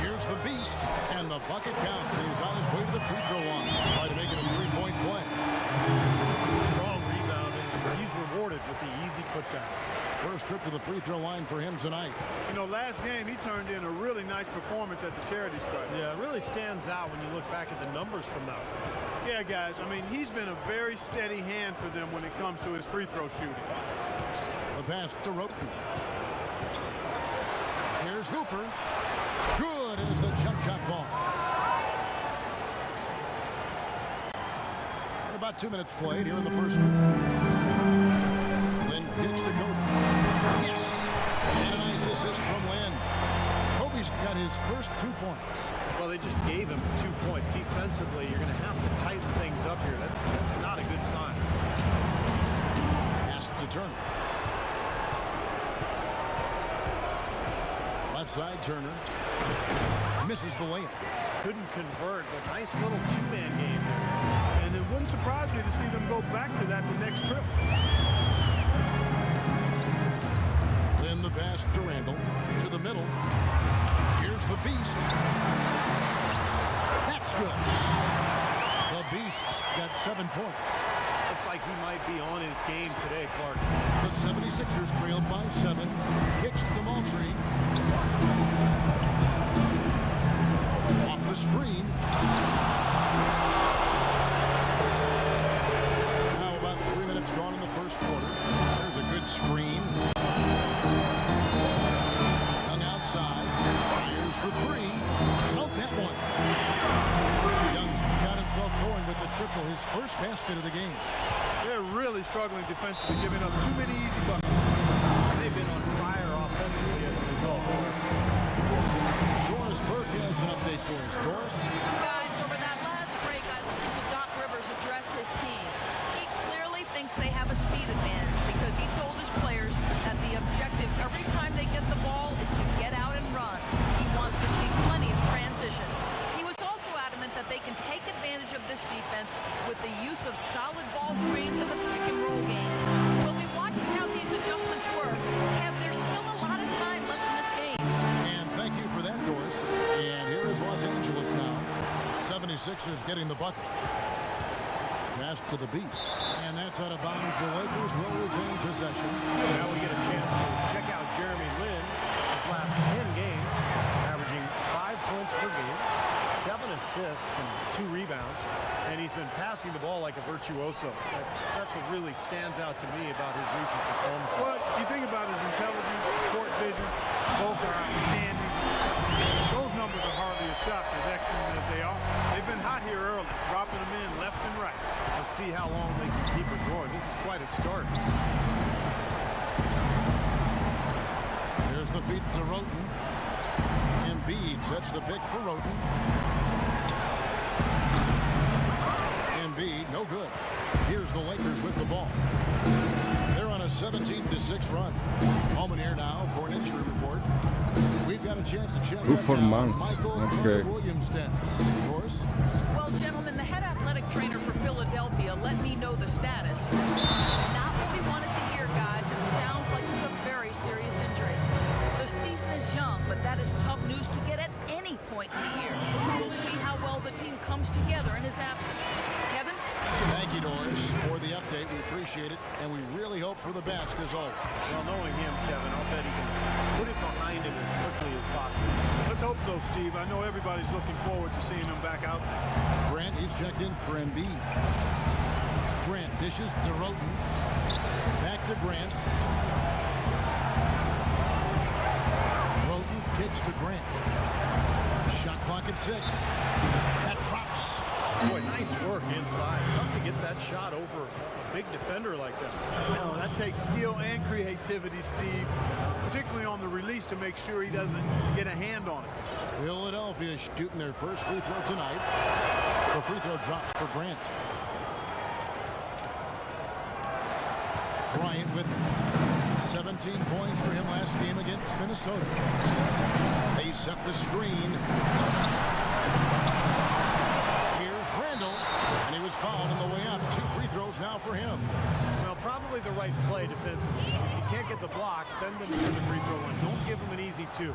Here's the beast, and the bucket counts, and he's on his way to the free throw line. Try to make it a three-point play. Strong rebounding. He's rewarded with the easy putback. First trip to the free throw line for him tonight. You know, last game he turned in a really nice performance at the charity stripe. Yeah, it really stands out when you look back at the numbers from that one. Yeah, guys, I mean, he's been a very steady hand for them when it comes to his free throw shooting. The pass to Roten. Here's Hooper. Good as the jump shot falls. And about 2 minutes played here in the first quarter. Lynn kicks to Kobe. Yes! And a nice assist from Lynn. Kobe's got his first 2 points. Well, they just gave him 2 points. Defensively, you're going to have to tighten things up here. That's not a good sign. Pass to Turner. Left side, Turner. Misses the layup. Couldn't convert, but nice little two-man game there. And it wouldn't surprise me to see them go back to that the next trip. Then the pass to Randall. To the middle. Here's the beast. That's good. The beast's got 7 points. Looks like he might be on his game today, Clark. The 76ers trailed by 7. Kicks to Moultrie. Off the screen. Now about 3 minutes gone in the first quarter. There's a good screen. Young outside. Fires for 3. Count that one. Young's got himself going with the triple, his first basket of the game. They're really struggling defensively, giving up too many easy buckets. They've been on fire offensively as a result. Doris Burke has an update for us. Doris? Guys, over that last break, I listened to Doc Rivers address his team. He clearly thinks they have a speed advantage because he told his players that the objective every time they get the ball is to get out and run. He wants to see plenty of transition. He was also adamant that they can take advantage of this defense with the use of solid ball screens and the pick and roll game. We'll be watching how these adjustments work. Kev, there's still a lot of time left in this game. And thank you for that, Doris. And here is Los Angeles now. 76ers getting the bucket. Pass to the beast. And that's out of bounds. The Lakers will retain possession. Now we get a chance to check out Jeremy Lin. His last 10 games, averaging 5 points per game, 7 assists and 2 rebounds, and he's been passing the ball like a virtuoso. That's what really stands out to me about his recent performance. Well, you think about his intelligence, court vision, both are outstanding. Those numbers are hardly a shock, as excellent as they are. They've been hot here early, dropping them in left and right. Let's see how long they can keep it going. This is quite a start. Here's the feed to Roten. Embiid sets the pick for Roten. Embiid, no good. Here's the Lakers with the ball. They're on a 17-6 run. Home and here now for an injury report. We've got a chance to check for out months. Michael Okay. Williams' status. Yours? Well, gentlemen, the head athletic trainer for Philadelphia let me know the status. Not what we wanted to hear, guys. It sounds like it's a very serious injury. The season is young, but that is tough news to get at any point in the year. We'll see how well the team comes together in his absence. Kevin? Thank you, Doris, for the update. We appreciate it, and we really hope for the best as always. Well, knowing him, Kevin, I'll bet he can put it behind him as quickly as possible. Let's hope so, Steve. I know everybody's looking forward to seeing him back out there. Grant, he's checked in for Embiid. Grant dishes to Roten. Back to Grant. Roten kicks to Grant. Shot clock at 6. That drops. Boy, nice work inside. Tough to get that shot over a big defender like that. No, that takes skill and creativity, Steve, particularly on the release to make sure he doesn't get a hand on it. Philadelphia shooting their first free throw tonight. The free throw drops for Grant. Bryant with 17 points for him last game against Minnesota. They set the screen. Here's Randall, and he was fouled on the way out. 2 free throws now for him. Well, probably the right play defensively. If you can't get the block, send them to the free throw line. Don't give them an easy 2.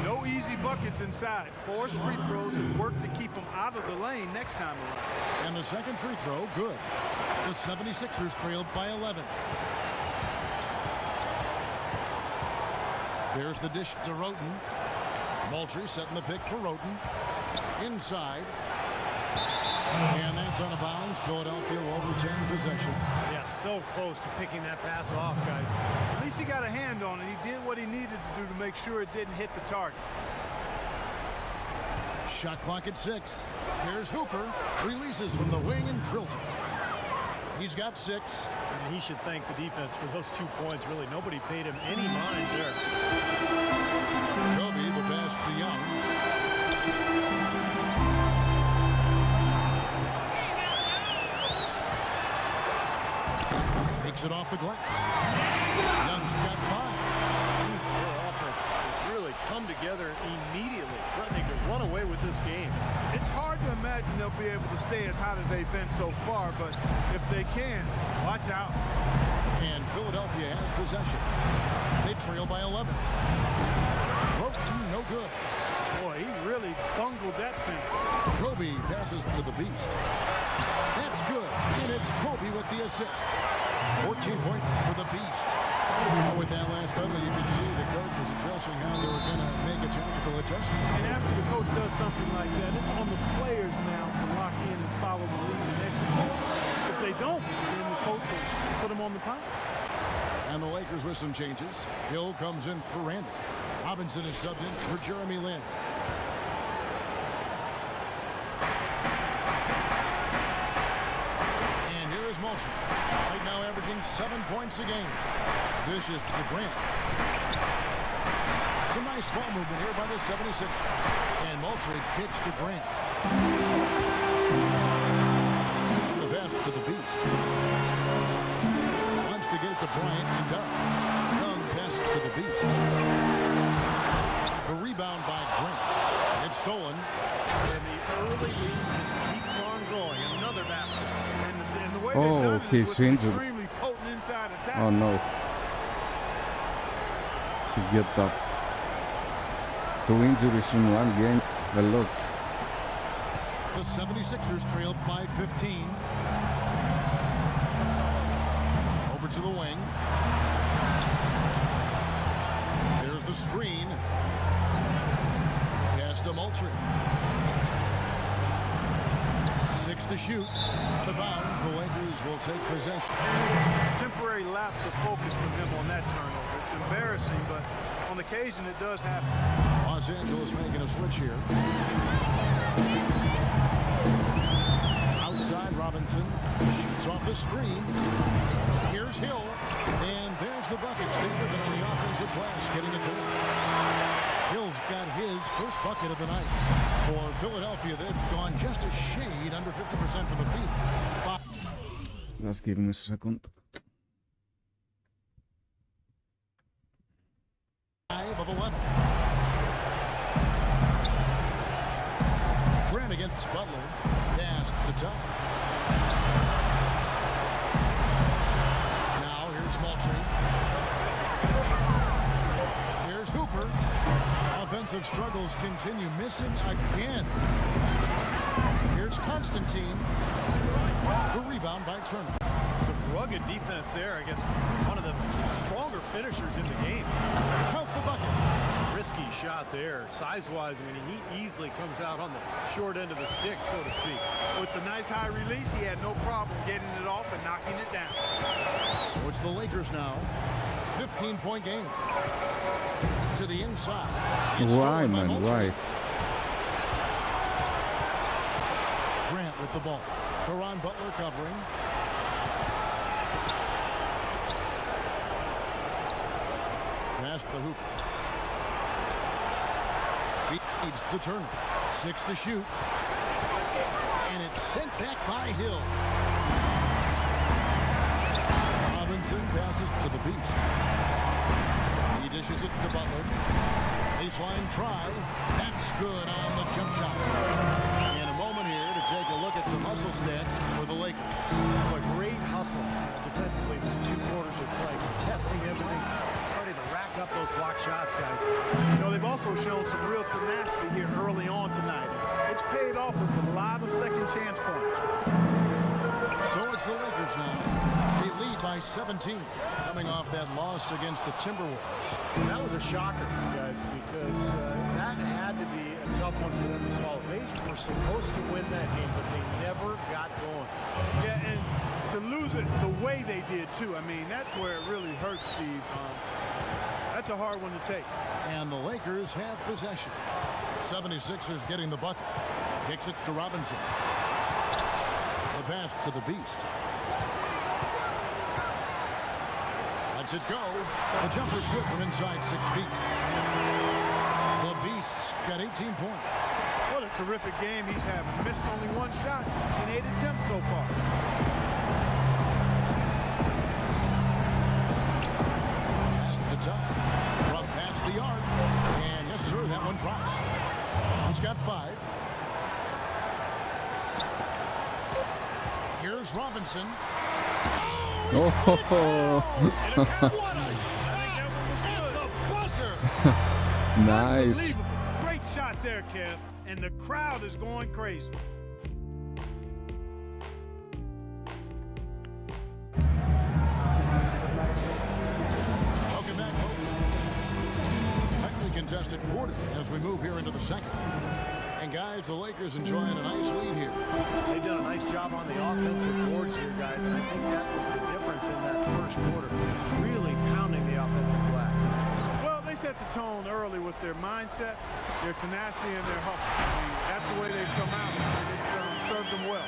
No easy buckets inside. Force free throws and work to keep them out of the lane next time around. And the second free throw, good. The 76ers trailed by 11. There's the dish to Roten. Moultrie setting the pick for Roten. Inside. And that's out of bounds. Philadelphia will retain possession. Yeah, so close to picking that pass off, guys. At least he got a hand on it. He did what he needed to do to make sure it didn't hit the target. Shot clock at 6. Here's Hooper. Releases from the wing and drills it. He's got 6. And he should thank the defense for those 2 points. Really, nobody paid him any mind there. Kobe, the pass to Young. Takes it off the glass. Young's got 5. Their offense has really come together immediately, threatening to run away with this game. It's hard to imagine they'll be able to stay as hot as they've been so far, but if they can, watch out. And Philadelphia has possession. They trail by 11. Roten, no good. Boy, he really bungled that thing. Kobe passes to the Beast. That's good. And it's Kobe with the assist. 14 points for the Beast. With that last time, you could see the coach was addressing how they were going to make a tactical adjustment. And after the coach does something like that, it's on the players now to lock in and follow the lead and execute. If they don't, then the coach will put them on the pile. And the Lakers with some changes. Hill comes in for Randall. Robinson is subbed in for Jeremy Lin. And here is Moultrie. Right now averaging 7 points a game. Dishes to Grant. Some nice ball movement here by the 76ers. And Moultrie kicks to Grant. The pass to the Beast. Wants to get it to Bryant and does. Young pass to the Beast. The rebound by Grant. It's stolen. And the early lead just keeps on going. Another basket. And the way Oh, they've done it is he's with injured. extremely potent inside attack. Oh no. To get up. 2 injuries in 1 game, a lot. The 76ers trailed by 15. Over to the wing. There's the screen. Pass to Moultrie. 6 to shoot. Out of bounds. The Lakers will take possession. Temporary lapse of focus from him on that turnover. It's embarrassing, but on occasion it does happen. Los Angeles making a switch here. Outside, Robinson shoots off the screen. Here's Hill, and there's the bucket. Stay with it on the offensive glass, getting it going. Hill's got his first bucket of the night. For Philadelphia, they've gone just a shade under 50% from the field. Just give me a second. 5 of 11. Grant against Butler. Pass to top. Now here's Moultrie. Here's Hooper. Offensive struggles continue. Missing again. Here's Constantine. The rebound by Turner. Some rugged defense there against one of the stronger finishers in the game. Count the bucket. Risky shot there. Size-wise, I mean, he easily comes out on the short end of the stick, so to speak. With the nice high release, he had no problem getting it off and knocking it down. So it's the Lakers now. 15-point game. To the inside. It's Why, stolen by man? Moultrie. Why? Grant with the ball. Caron Butler covering. Pass to Hooper. Feeds to Turner. 6 to shoot. And it's sent back by Hill. Robinson passes to the Beast. He dishes it to Butler. Baseline try. That's good on the jump shot. In a moment here to take a look at some hustle stats for the Lakers. A great hustle defensively for 2 quarters of play, contesting everything, starting to rack up those block shots, guys. You know, they've also shown some real tenacity here early on tonight. It's paid off with a lot of second chance points. So it's the Lakers now. They lead by 17, coming off that loss against the Timberwolves. That was a shocker, guys, because that had to be a tough one for them to swallow. They were supposed to win that game, but they never got going. Yeah, and to lose it the way they did, too. I mean, that's where it really hurts, Steve. That's a hard one to take. And the Lakers have possession. 76ers getting the bucket. Kicks it to Robinson. The pass to the Beast. Lets it go. The jumper's good from inside 6 feet. The Beast's got 18 points. What a terrific game he's having. Missed only 1 shot in 8 attempts so far. Pass to top. From past the arc. And yes, sir, that one drops. He's got 5. Here's Robinson. Oh, What a shot at the buzzer. nice. Unbelievable. Great shot there, Kev. And the crowd is going crazy. Welcome back, folks. Tightly contested quarter as we move here into the second. And guys, the Lakers enjoying a nice lead here. They've done a nice job on the offensive boards here, guys, and I think that was the difference in that first quarter. Really pounding the offensive glass. Well, they set the tone early with their mindset, their tenacity, and their hustle. I mean, that's the way they've come out, and it's served them well.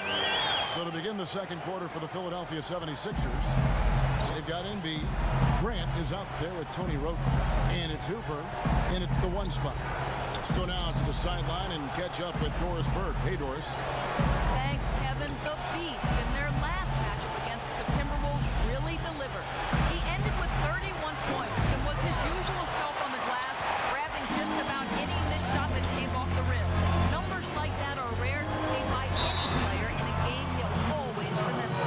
So to begin the second quarter for the Philadelphia 76ers, they've got NB. Grant is out there with Tony Roten. And it's Hooper in at the 1 spot. Let's go now to the sideline and catch up with Doris Berg. Hey, Doris. Thanks, Kevin. The Beast in their last matchup against the Timberwolves really delivered. He ended with 31 points and was his usual self on the glass, grabbing just about any missed shot that came off the rim. Numbers like that are rare to see by any player in a game he'll always remember.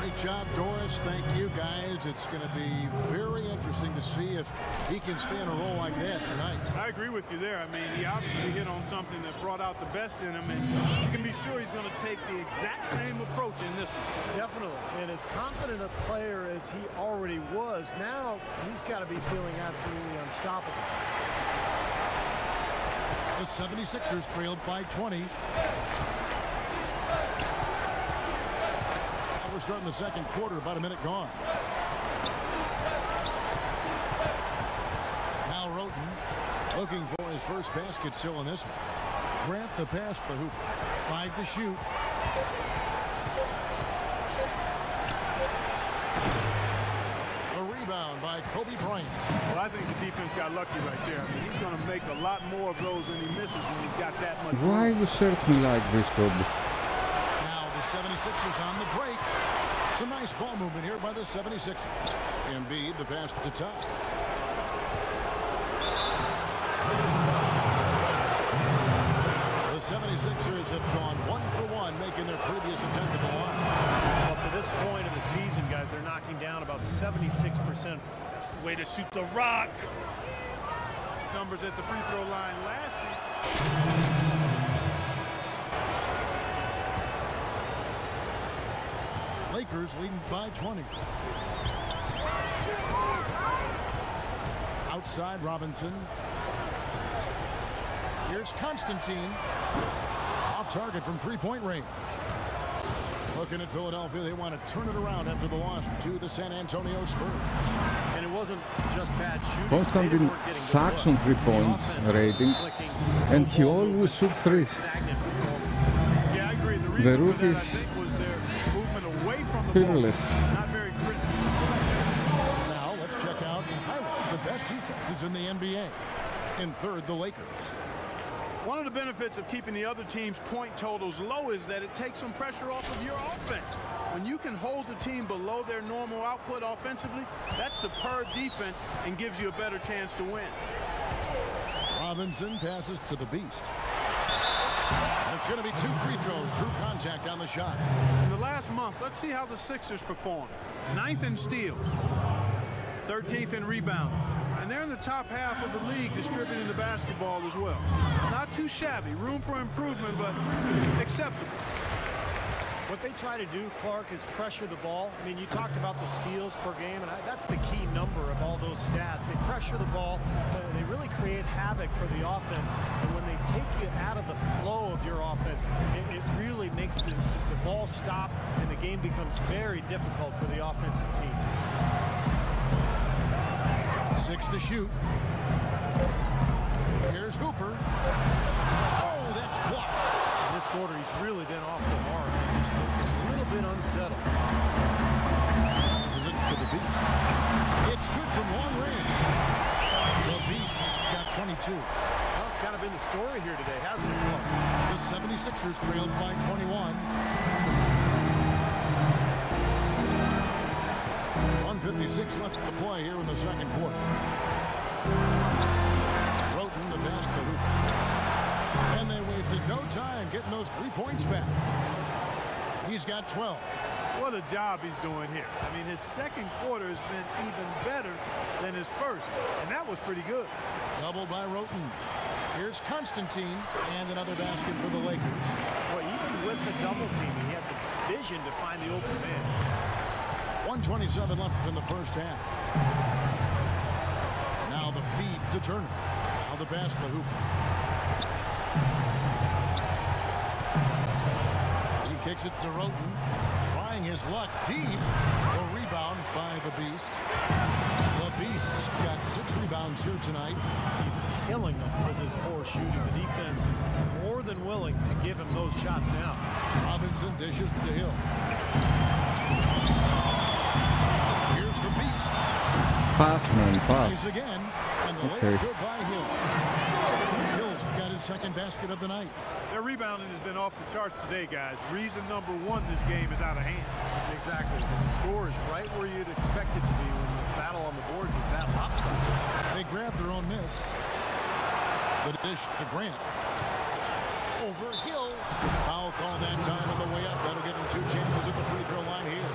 Great job, Doris. Thank you, guys. It's going to be very interesting to see if he can stay in a role like that tonight. I agree with you there. I mean, he obviously hit on something that brought out the best in him, and you can be sure he's going to take the exact same approach in this one. Definitely. And as confident a player as he already was, now he's got to be feeling absolutely unstoppable. The 76ers trailed by 20. We're starting the second quarter, about a minute gone. Now Roten looking for his first basket still in this one. Grant the pass for Hooper. 5 to shoot. A rebound by Kobe Bryant. Well, I think the defense got lucky right there. I mean, he's going to make a lot more of those than he misses when he's got that much Why room. you search me like this, Kobe? Now the 76ers on the break. Some nice ball movement here by the 76ers. Embiid, the pass to Todd. The 76ers have gone 1-for-1, making their previous attempt at the line. Well, to this point of the season, guys, they're knocking down about 76%. That's the way to shoot the rock. Numbers at the free throw line last season. Lakers leading by 20. Outside Robinson. Here's Constantine. Off target from three-point range. Looking at Philadelphia, they want to turn it around after the loss to the San Antonio Spurs. And it wasn't just bad shooting. Constantine sucks on 3-point rating, and he always shoots threes. Yeah, I agree. The The reason for that, I rookies think, was their movement away from the fearless. ball. Not very crisp. Now let's check out highlights. The best defenses in the NBA. In third, the Lakers. One of the benefits of keeping the other team's point totals low is that it takes some pressure off of your offense. When you can hold the team below their normal output offensively, that's superb defense and gives you a better chance to win. Robinson passes to the Beast. And it's going to be 2 free throws. Drew contact on the shot. In the last month, let's see how the Sixers perform. 9th in steals, 13th in rebound. And they're in the top half of the league distributing the basketball as well. Not too shabby, room for improvement, but acceptable. What they try to do, Clark, is pressure the ball. I mean, you talked about the steals per game, and that's the key number of all those stats. They pressure the ball. They really create havoc for the offense. And when they take you out of the flow of your offense, it really makes the ball stop, and the game becomes very difficult for the offensive team. 6 to shoot. Here's Hooper. Oh, that's blocked. In this quarter, he's really been off the mark. He just looks a little bit unsettled. This is it to the Beast. It's good from long range. The Beast's got 22. Well, it's kind of been the story here today, hasn't it, Clark? The 76ers trailed by 21. 1:56 left to play here in the second quarter. Roten, the pass to Hooper. And they wasted no time getting those 3 points back. He's got 12. What a job he's doing here. I mean, his second quarter has been even better than his first, and that was pretty good. Double by Roten. Here's Constantine, and another basket for the Lakers. Well, even with the double teaming, he had the vision to find the open man. 1:27 left in the first half. Now the feed to Turner. Now the pass to Hooper. He kicks it to Roten. Trying his luck deep. The rebound by the Beast. The Beast's got 6 rebounds here tonight. He's killing them with his poor shooting. The defense is more than willing to give him those shots now. Robinson dishes to Hill. Here's the Beast. Pass, man, pass. He's again, and the Okay. layup good by Hill. Hill's got his second basket of the night. Their rebounding has been off the charts today, guys. Reason number 1, this game is out of hand. Exactly. The score is right where you'd expect it to be when the battle on the boards is that lopsided. They grab their own miss. The dish to Grant. Over Hill. Foul call that time on the way up. That'll give him 2 chances at the free throw line here.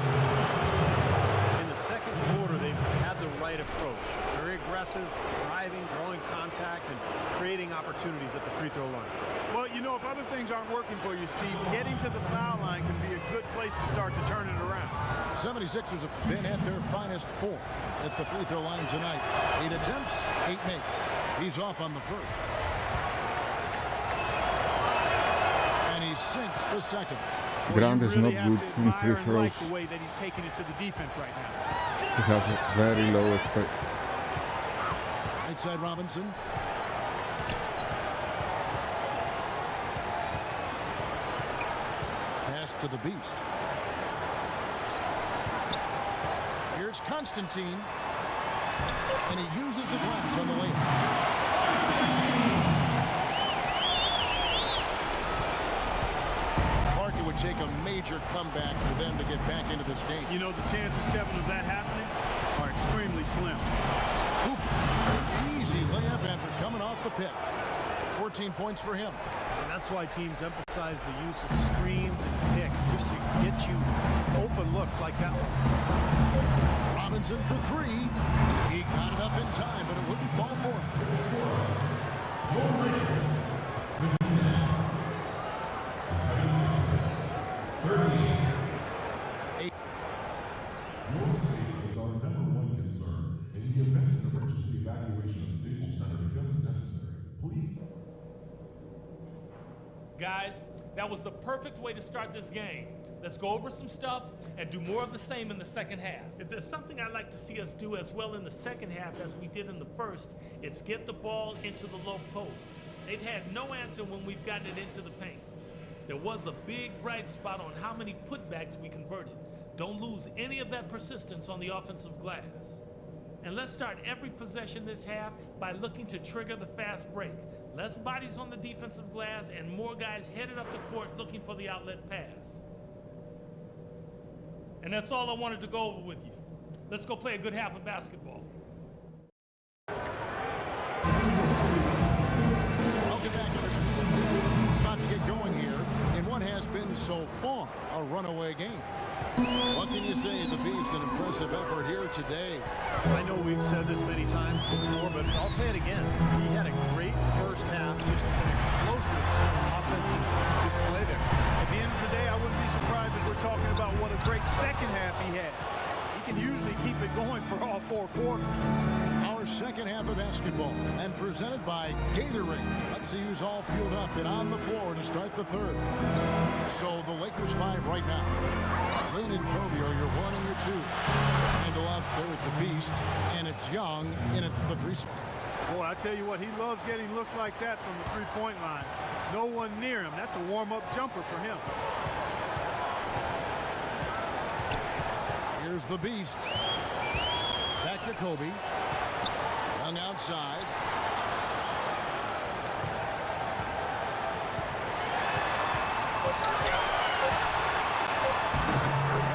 In the second quarter, they've had the right approach. Very aggressive, driving, drawing contact, and creating opportunities at the free throw line. Well, you know, if other things aren't working for you, Steve, getting to the foul line can be a good place to start to turn it around. 76ers have been at their finest 4 at the free throw line tonight. 8 attempts, 8 makes. He's off on the first. And he sinks the second. Grant is not good in free I throws. like the way that he's taking it to the defense right now. He has a very low effect. Right side Robinson. Pass to the Beast. Here's Constantine. And he uses the glass on the layup. Clark, it would would take a major comeback for them to get back into this game. You know, the chances, Kevin, of that happening are extremely slim. Oop. Easy layup after coming off the pick. 14 points for him. And that's why teams emphasize the use of screens and picks just to get you open looks like that one. Robinson for three. He got it up in time, but it wouldn't fall for him. Your Lakers, 59. The 76ers, 38. Your safety is our #1 concern. In the event an emergency evacuation of Staples Center becomes necessary, please. Guys, that was the perfect way to start this game. Let's go over some stuff and do more of the same in the second half. If there's something I'd like to see us do as well in the second half as we did in the first, it's get the ball into the low post. They've had no answer when we've gotten it into the paint. There was a big bright spot on how many putbacks we converted. Don't lose any of that persistence on the offensive glass. And let's start every possession this half by looking to trigger the fast break. Less bodies on the defensive glass and more guys headed up the court looking for the outlet pass. And that's all I wanted to go over with you. Let's go play a good half of basketball. Welcome back, about to get going here in what has been so far a runaway game. What can you say? The Beast, an impressive effort here today. I know we've said this many times before, but I'll say it again. He had a great first half, just an explosive offensive display there. At the end of the day, I wouldn't be surprised if we're talking about what a great second half he had. He can usually keep it going for all 4 quarters. Our second half of basketball, and presented by Gatorade. Let's see who's all fueled up and on the floor to start the third. So the Lakers 5 right now. Lynn and Kobe are your 1 and your 2. Handle out there at the Beast, and it's Young in at the 3 spot. Boy, I tell you what, he loves getting looks like that from the three-point line. No one near him. That's a warm-up jumper for him. Here's the Beast. Back to Kobe. Young outside.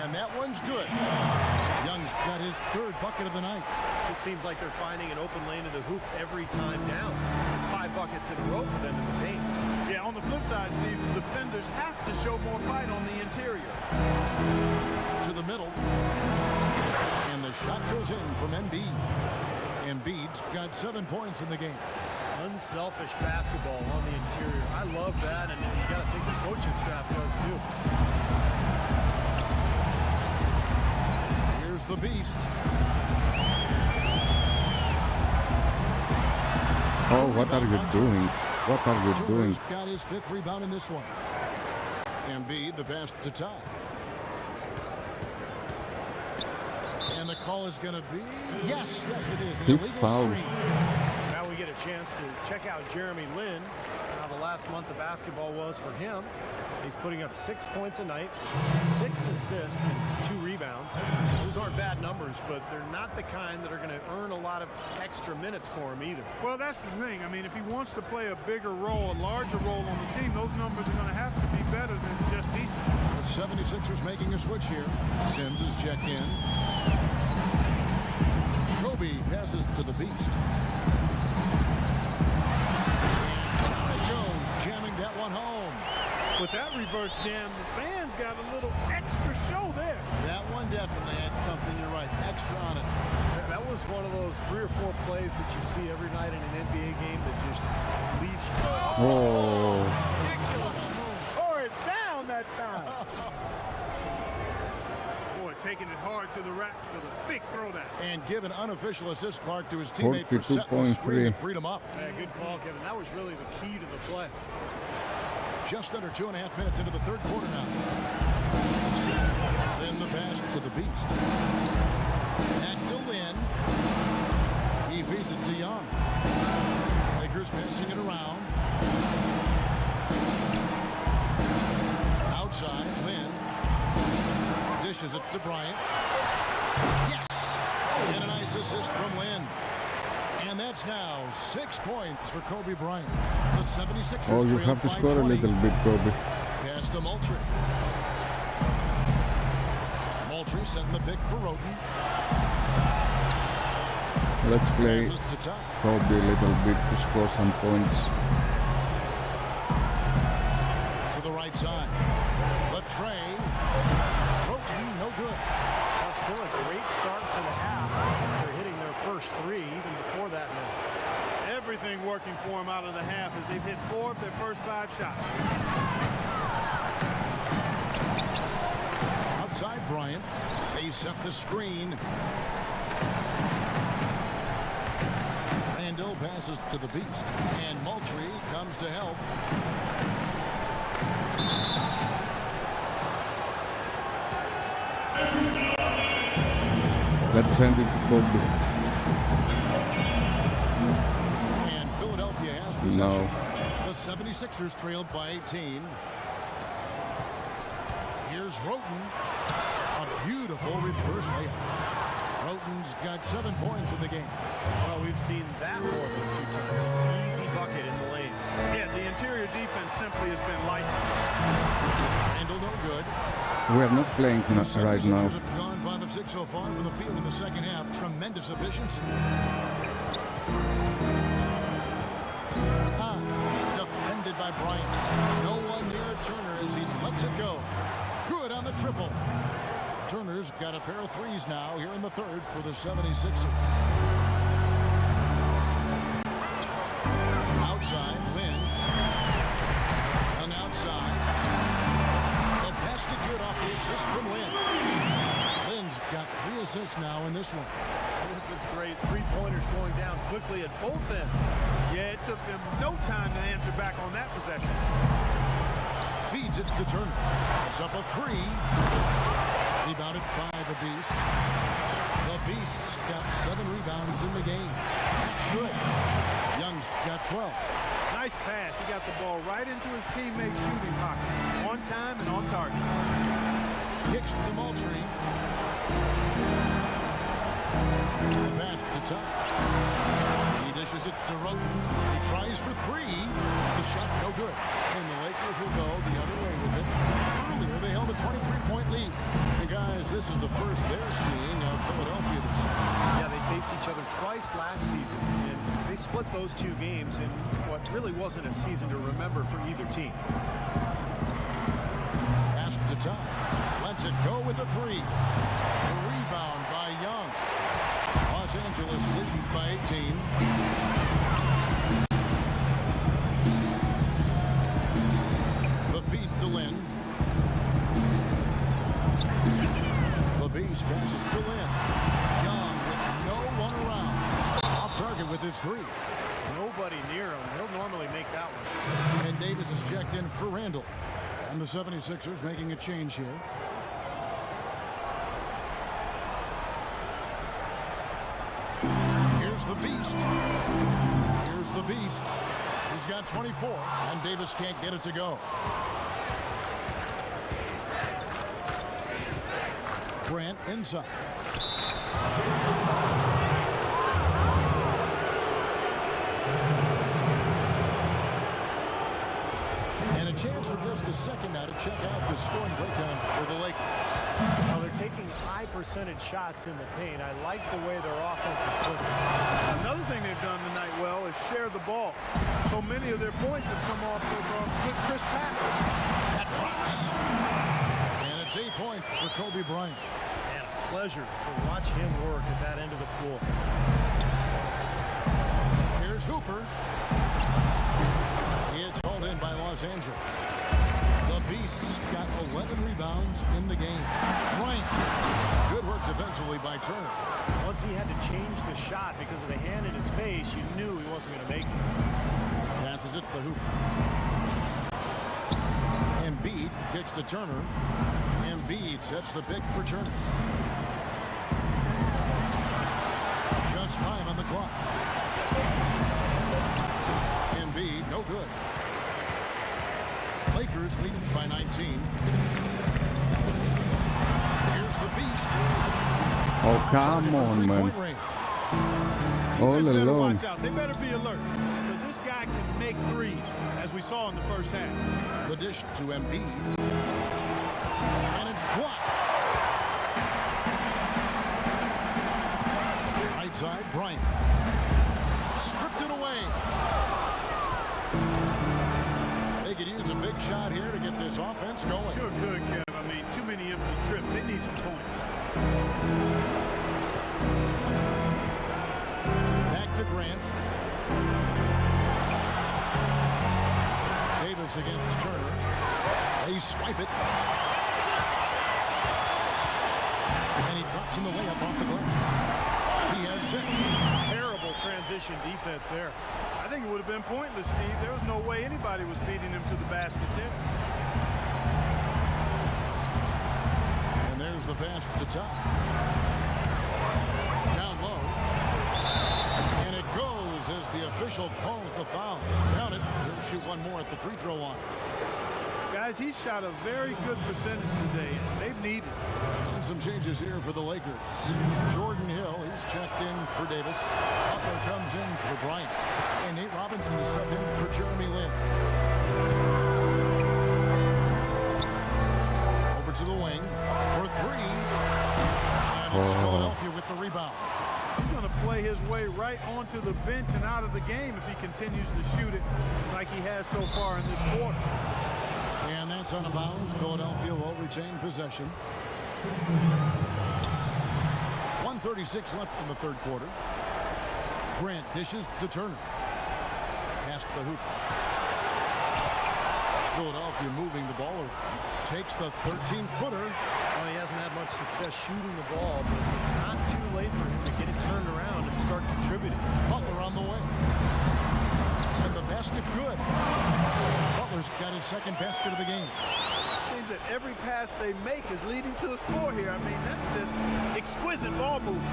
And that one's good. Young's got his 3rd bucket of the night. It seems like they're finding an open lane to the hoop every time down. It's 5 buckets in a row for them in the paint. Yeah, on the flip side, Steve, the defenders have to show more fight on the interior. To the middle. And the shot goes in from Embiid. Embiid's got 7 points in the game. Unselfish basketball on the interior. I love that, and you got to think the coaching staff does too. Here's the Beast. Oh, what are you doing? What are you doing? Got his 5th rebound in this one. Embiid, the pass to Ty. And the call is going to be, yes, it is. An illegal screen. Now we get a chance to check out Jeremy Lin, how the last month of basketball was for him. He's putting up 6 points a night, 6 assists, and 2 rebounds. Those aren't bad numbers, but they're not the kind that are going to earn a lot of extra minutes for him either. Well, that's the thing. I mean, if he wants to play a bigger role, a larger role on the team, those numbers are going to have to be better than just decent. The 76ers making a switch here. Sims is checked in. Kobe passes to the Beast. And down it goes, jamming that one home. With that reverse jam, the fans got a little extra show there. That one definitely had something, you're right, extra on it. That was one of those 3 or 4 plays that you see every night in an NBA game that just leaves you. Oh. Ridiculous. Tore it down that time. Boy, taking it hard to the rack for the big throwdown. And give an unofficial assist, Clark, to his teammate for setting the screen that freed him up. Yeah, good call, Kevin. That was really the key to the play. Just under 2.5 minutes into the 3rd quarter now. Then the pass to the Beast. Back to Lin. He feeds it to Young. Lakers passing it around. Outside, Lin. Dishes it to Bryant. Yes! And a nice assist from Lin. And that's now 6 points for Kobe Bryant. The 76ers Oh, you have to score a little bit, Kobe. Pass to Moultrie. Moultrie setting the pick for Roten. Let's play Passes to top. Kobe a little bit to score some points. To the right side. The tray. Roten, no good. Well, still a great start to the half after hitting their first three, even before that miss. Everything working for them out of the half as they've hit 4 of their first 5 shots. Outside Bryant. They set the screen. Randall passes to the beast. And Moultrie comes to help. Let's send it to Kobe. And Philadelphia has possession. The 76ers trailed by 18. Here's Roten. A beautiful reverse layup. Roten's got 7 points in the game. Well, we've seen that more than a few times. An easy bucket in the lane. Yeah, the interior defense simply has been lifeless. Randall no good. We are not playing right now. 76ers have gone 5 of 6 so far from the field in the second half. Tremendous efficiency. Defended by Bryant. No one near Turner as he lets it go. Good on the triple. Turner's got a pair of threes now here in the third for the 76ers. Outside, Lynn. And outside. The basket good off the assist from Lynn. Lynn's got 3 assists now in this one. This is great. 3-pointers going down quickly at both ends. Yeah, it took them no time to answer back on that possession. Feeds it to Turner. It's up a 3. Rebounded by the Beast. The Beast's got 7 rebounds in the game. That's good. Young's got 12. Nice pass. He got the ball right into his teammate's shooting pocket. On time and on target. Kicks to Moultrie. The pass to top. He dishes it to Roten. He tries for 3. The shot no good. And the Lakers will go the other way with it. Earlier they held a 23-point lead. Hey guys, this is the first they're seeing of Philadelphia this season. Yeah, they faced each other twice last season, and they split those 2 games in what really wasn't a season to remember for either team. Pass to top. Lets it go with a 3. A rebound by Young. Los Angeles leading by 18. The feed to Lynn. The Beast passes to Lynn. Young with no one around. Off target with his 3. Nobody near him. He'll normally make that one. And Davis is checked in for Randall. And the 76ers making a change here. Here's the Beast. Here's the Beast. He's got 24, and Davis can't get it to go. Grant inside. And a chance for just a second now to check out the scoring breakdown for the Lakers. Well, they're taking high percentage shots in the paint. I like the way their offense is clicking. Another thing they've done tonight well is share the ball. So many of their points have come off of good crisp passing. That drops. And it's 8 points for Kobe Bryant. And a pleasure to watch him work at that end of the floor. Here's Hooper. It's hauled in by Los Angeles. The Beasts got 11 rebounds in the game. Bryant. Good work defensively by Turner. Once he had to change the shot because of the hand in his face, you knew he wasn't going to make it. Passes it to Hooper. Embiid kicks to Turner. Embiid sets the pick for Turner. Just 5 on the clock. Embiid, no good. Lakers leading by 19. Here's the Beast. Oh, come on, man. All alone. Watch out. They better be alert because this guy can make threes, as we saw in the first half. The dish to Embiid. And it's blocked. side, Bryant. Stripped it away. They could use a big shot here to get this offense going. Sure could, Kev. I mean, too many empty trips. They need some points. Back to Grant. Davis against Turner. They swipe it. And he drops in the layup off the glass. He has 6. Terrible transition defense there. I think it would have been pointless, Steve. There was no way anybody was beating him to the basket there. And there's the pass to Todd. Down low. And it goes as the official calls the foul. Count it. He'll shoot one more at the free throw line. Guys, he shot a very good percentage today. They've needed it. And some changes here for the Lakers. Jordan Hill, he's checked in for Davis. Butler comes in for Bryant. And Nate Robinson is subbed in for Jeremy Lin. Over to the wing for 3. And it's Philadelphia with the rebound. He's going to play his way right onto the bench and out of the game if he continues to shoot it like he has so far in this quarter. And that's out of bounds. Philadelphia will retain possession. 1:36 left in the third quarter. Grant dishes to Turner. Past the hoop. Philadelphia moving the ball around. Takes the 13-footer. Well, he hasn't had much success shooting the ball, but it's not too late for him to get it turned around and start contributing. Butler on the way. And the basket good. Butler's got his second basket of the game. Seems that every pass they make is leading to a score here. I mean, that's just exquisite ball movement.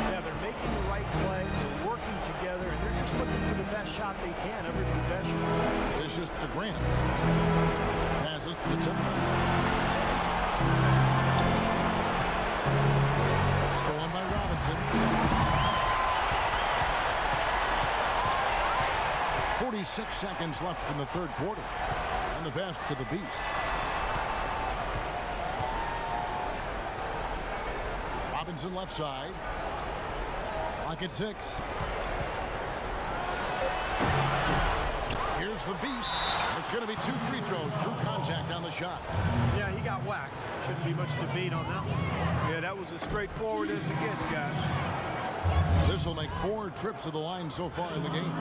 Yeah, they're making the right play, they're working together, and they're just looking for the best shot they can every possession. It's just to Grant. Passes to Turner. Stolen by Robinson. 46 seconds left in the third quarter. And the pass to the Beast. Robinson left side. Clock at 6. Here's the Beast. It's going to be 2 free throws. True contact on the shot. Yeah, he got whacked. Shouldn't be much debate on that one. Yeah, that was as straightforward as it gets, guys. This will make 4 trips to the line so far in the game.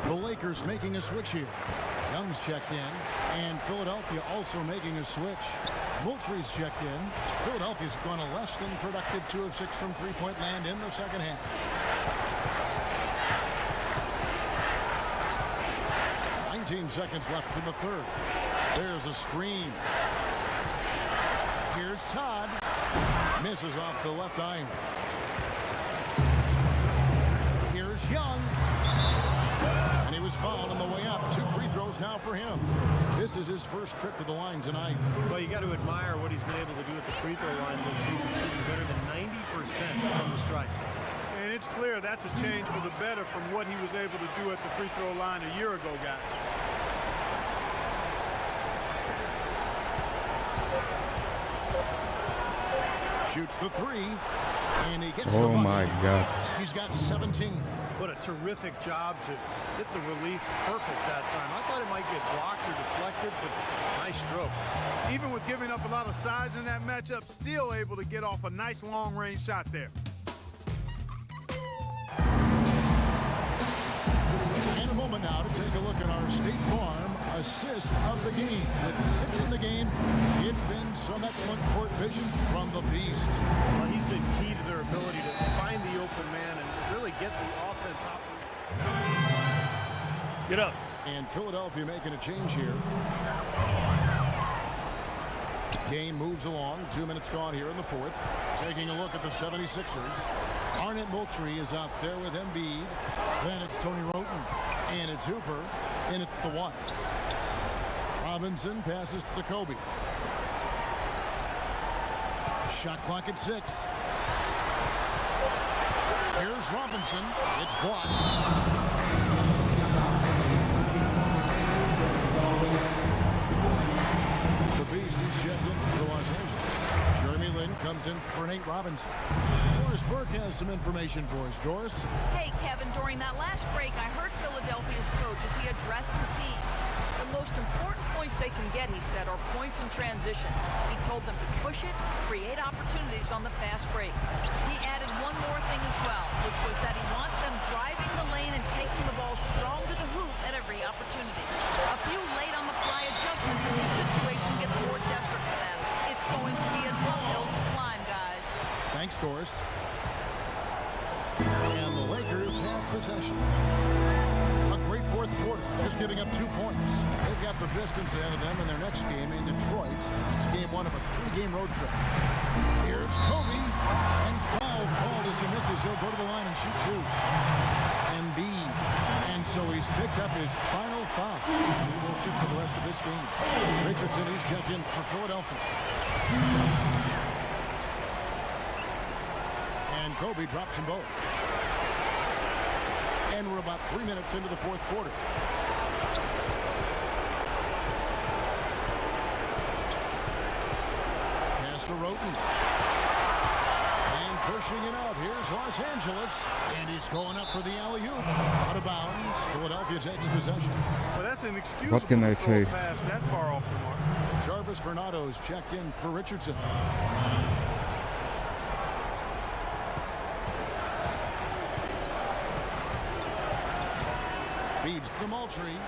The Lakers making a switch here. Young's checked in, and Philadelphia also making a switch. Moultrie's checked in. Philadelphia's gone a less than productive 2 of 6 from three-point land in the second half. Seconds left in the third. There's a screen. Here's Todd. Misses off the left iron. Here's Young. And he was fouled on the way up. 2 free throws now for him. This is his first trip to the line tonight. Well, you got to admire what he's been able to do at the free throw line this season, shooting better than 90% from the stripe. And it's clear that's a change for the better from what he was able to do at the free throw line a year ago, guys. Shoots the 3, and he gets the bucket. Oh my God. He's got 17. What a terrific job to get the release perfect that time. I thought it might get blocked or deflected, but nice stroke. Even with giving up a lot of size in that matchup, still able to get off a nice long-range shot there. In a moment now to take a look at our State Farm assist of the game. With 6 in the game, it's been some excellent court vision from the Beast. Well, he's been key to their ability to find the open man and really get the offense up. Get up. And Philadelphia making a change here. Game moves along. 2 minutes gone here in the fourth. Taking a look at the 76ers. Arnett Moultrie is out there with Embiid. Then it's Tony Roten. And it's Hooper in at the 1. Robinson passes to Kobe. Shot clock at 6. Here's Robinson. It's blocked. The Beast is checked in for Los Angeles. Jeremy Lin comes comes in for Nate Robinson. Doris Burke has some information for us. Doris? Hey, Kevin, during that last break, I heard Philadelphia's coach as he addressed his team. The most important points they can get, he said, are points in transition. He told them to push it, create opportunities on the fast break. He added one more thing as well, which was that he wants them driving the lane and taking the ball strong to the hoop at every opportunity. A few late-on-the-fly adjustments as the situation gets more desperate for them. It's going to be a tough hill to climb, guys. Thanks, Doris. And the Lakers have possession. A great fourth quarter, just giving up 2 points. They've got the distance ahead of them in their next game in Detroit. It's game 1 of a 3-game road trip. Here's Kobe, and foul called as he misses. He'll go to the line and shoot 2. Embiid, and so he's picked up his final foul. He will shoot for the rest of this game. Richardson, he's checked in for Philadelphia. And Kobe drops them both. And we're about 3 minutes into the fourth quarter. Pass to Roten. And pushing it up. Here's Los Angeles. And he's going up for the alley-oop. Out of bounds. Philadelphia takes possession. Well, that's an excuse. What can I say? Pass that far off the mark. Jarvis Fernando's checked in for Richardson. Feeds to Moultrie.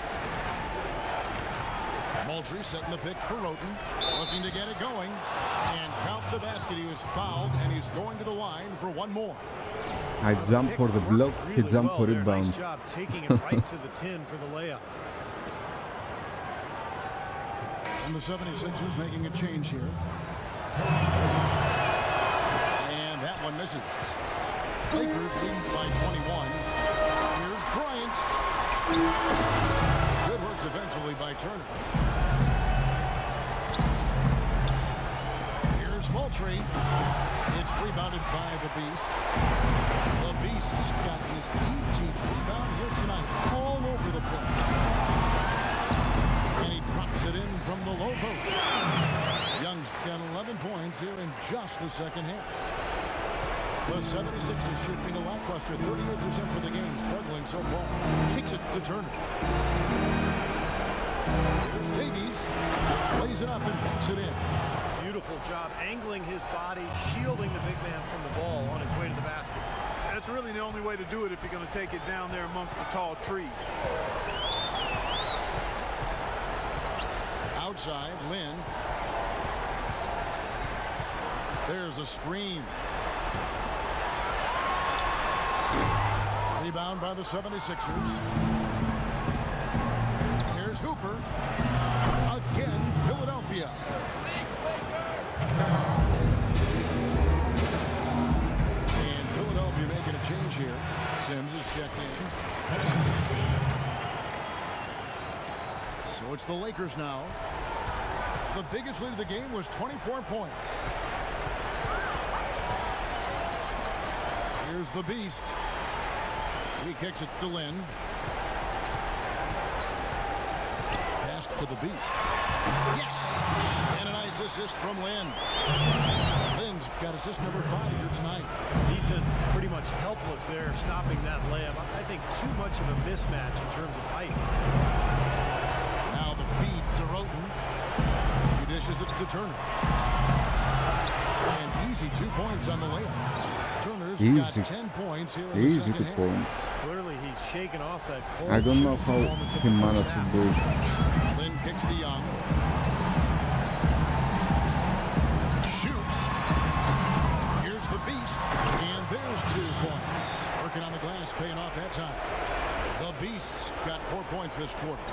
Moultrie setting the pick for Roten. Looking to get it going. And count the basket. He was fouled, and he's going to the line for one more. I jump for the block, he jump for rebound. Nice job taking it right to the 10 for the layup. And the 76ers making a change here. And that one misses. Lakers lead by 21. Here's Bryant. Good work defensively by Turner. Here's Moultrie. It's rebounded by the Beast. The Beast's got his 18th rebound here tonight. All over the place. And he drops it in from the low post. Young's got 11 points here in just the second half. The 76ers shooting a lackluster 38% for the game, struggling so far. Kicks it to Turner. Here's Davies. Plays it up and banks it in. Beautiful job angling his body, shielding the big man from the ball on his way to the basket. That's really the only way to do it if you're going to take it down there amongst the tall trees. Outside, Lynn. There's a screen. Rebound by the 76ers. Here's Hooper. Again, Philadelphia. And Philadelphia making a change here. Sims is checked in. So it's the Lakers now. The biggest lead of the game was 24 points. Here's the Beast. He kicks it to Lynn. Pass to the Beast. Yes! And a nice assist from Lynn. Lynn's got assist number 5 here tonight. Defense pretty much helpless there, stopping that layup. I think too much of a mismatch in terms of height. Now the feed to Roten. He dishes it to Turner. And easy 2 points on the layup. Turner's got 10 points here in the Easy second 2 half. points. Clearly he's shaking off that cold. I don't know how he managed to do it. Lynn kicks to Young. Shoots. Here's the Beast. And there's 2 points. Working on the glass, paying off that time. The Beast's got 4 points this quarter.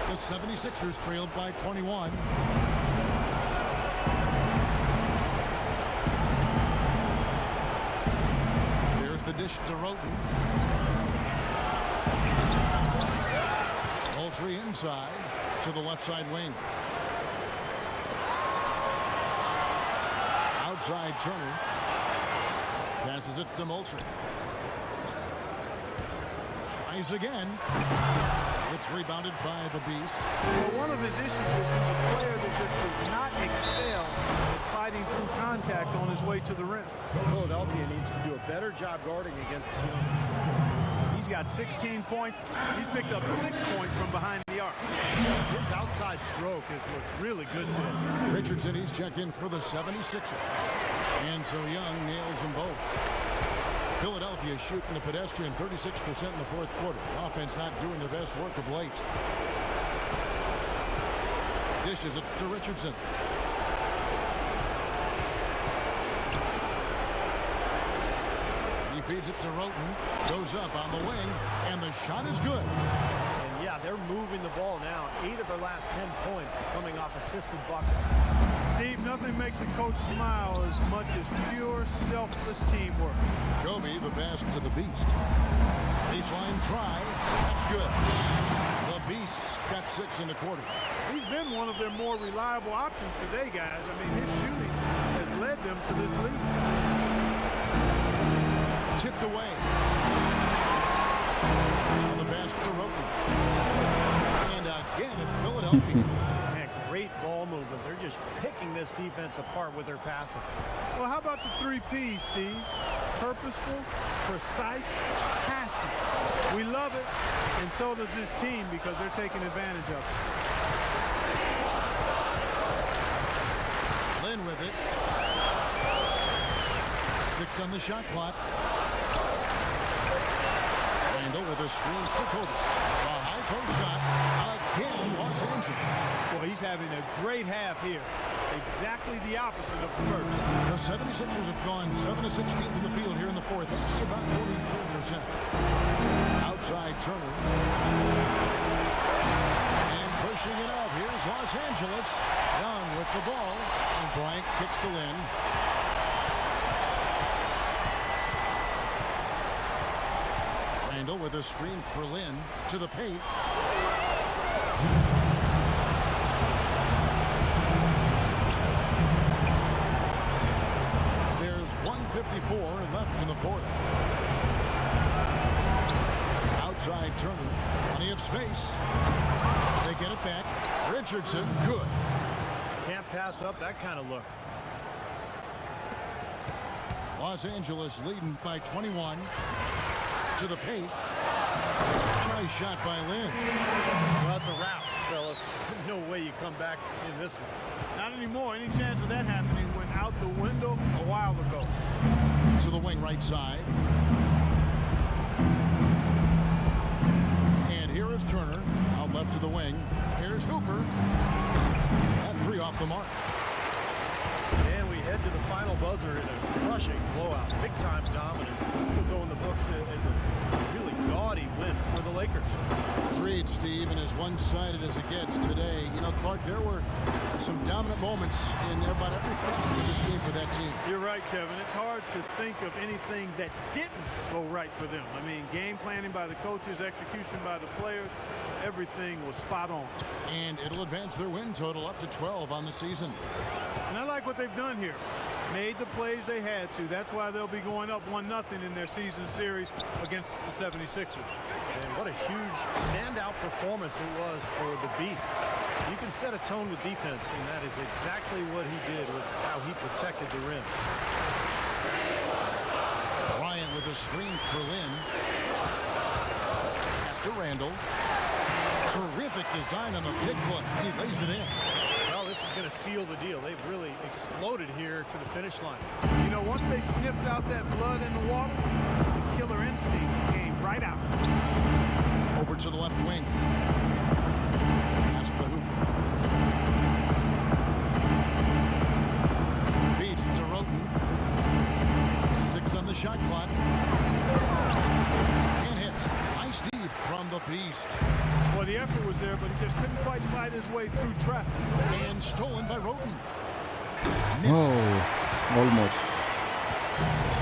The 76ers trailed by 21. There's the dish to Roten. Moultrie inside to the left side wing. Outside Turner. Passes it to Moultrie. Tries again. It's rebounded by the Beast. Well, one of his issues is he's a player that just does not excel at fighting through contact on his way to the rim. Philadelphia needs to do a better job guarding against him. He's got 16 points. He's picked up 6 points from behind the arc. His outside stroke has looked really good today. Richardson, he's checked in for the 76ers. And so Young nails them both. Philadelphia shooting the pedestrian 36% in the fourth quarter. Offense not doing their best work of late. Dishes it to Richardson. He feeds it to Roten. Goes up on the wing, and the shot is good. And yeah, they're moving the ball now. 8 of their last 10 points coming off assisted buckets. Steve, nothing makes a coach smile as much as pure, selfless teamwork. Kobe, the pass to the Beast. Baseline try. That's good. The Beast's got 6 in the quarter. He's been one of their more reliable options today, guys. I mean, his shooting has led them to this lead. Tipped away. Now the pass to Roten. And again, it's Philadelphia. Great ball movement. They're just picking this defense apart with their passing. Well, how about the 3 P's, Steve? Purposeful, precise, passing. We love it, and so does this team because they're taking advantage of it. Lynn with it. 6 on the shot clock. Randall with a screen for Kobe. A high post shot. Again, Los Angeles. Well, he's having a great half here. Exactly the opposite of the first. The 76ers have gone 7 of 16 in the field here in the fourth. That's about 43%. Outside Turner. And pushing it up. Here's Los Angeles. Young with the ball. And Bryant kicks to Lynn. Randall with a screen for Lynn to the paint. There's 1:54 left in the fourth. Outside Turner. Plenty of space. They get it back. Richardson, good. Can't pass up that kind of look. Los Angeles leading by 21. To the paint. Nice shot by Lynn. Well, that's a wrap, fellas. No way you come back in this one. Not anymore. Any chance of that happening went out the window a while ago. To the wing right side. And here is Turner. Out left to the wing. Here's Hooper. That 3 off the mark. And we head to the final buzzer in a crushing blowout. Big-time dominance. This will go in the books as a really gaudy win for the Lakers. Agreed, Steve, and as one-sided as it gets today. You know, Clark, there were some dominant moments in about every facet of this game for that team. You're right, Kevin. It's hard to think of anything that didn't go right for them. I mean, game planning by the coaches, execution by the players, everything was spot on. And it'll advance their win total up to 12 on the season. And I like what they've done here. Made the plays they had to. That's why they'll be going up 1-0 in their season series against the 76ers. And what a huge standout performance it was for the Beast. You can set a tone with defense, and that is exactly what he did with how he protected the rim. Bryant with a screen for Lynn. Pass to Randall. Terrific design on the big play. He lays it in. Well, this is going to seal the deal. They've really exploded here to the finish line. You know, once they sniffed out that blood in the water, the killer instinct came right out. Over to the left wing. Pass to Hooper. Feeds to Roten. 6 on the shot clock. Can't hit. Nice Steve from the Beast. Well, the effort was there, but he just couldn't quite fight his way through traffic. And stolen by Roten. Oh, almost.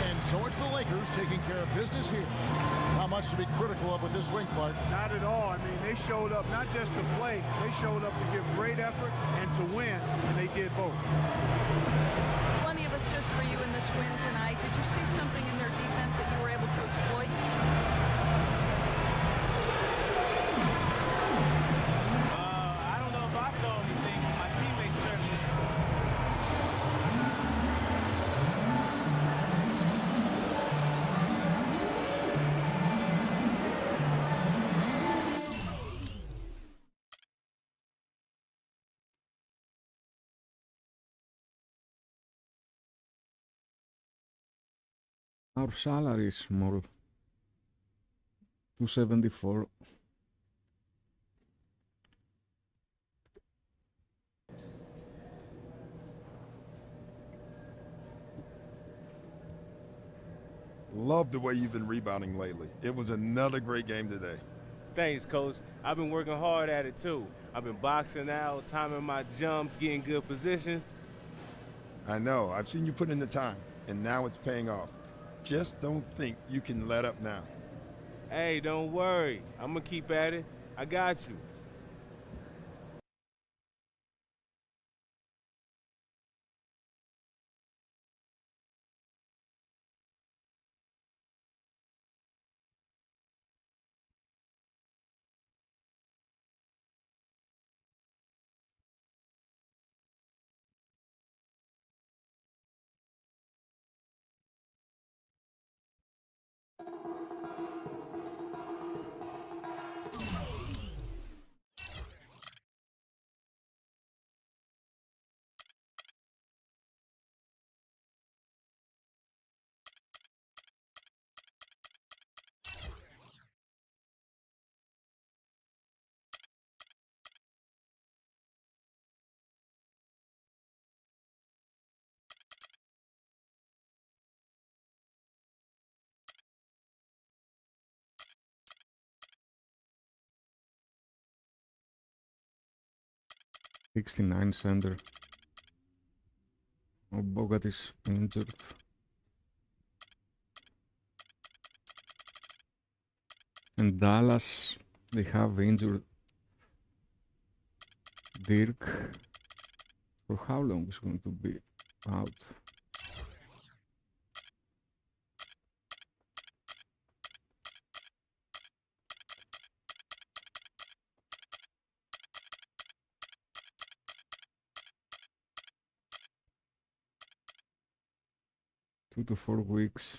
And so it's the Lakers taking care of business here. Not much to be critical of with this win, Clark. Not at all. I mean, they showed up not just to play. They showed up to give great effort and to win, and they did both. Plenty of assists for you in this win tonight. Did you see something in their defense that you were able to exploit? Our salary is small. 274. Love the way you've been rebounding lately. It was another great game today. Thanks, Coach. I've been working hard at it, too. I've been boxing out, timing my jumps, getting good positions. I know. I've seen you put in the time, and now it's paying off. Just don't think you can let up now. Hey, don't worry. I'm going to keep at it. I got you. '69 center. Oh, Bogut is injured. And Dallas, they have injured Dirk. For how long is going to be out? Two to 4 weeks.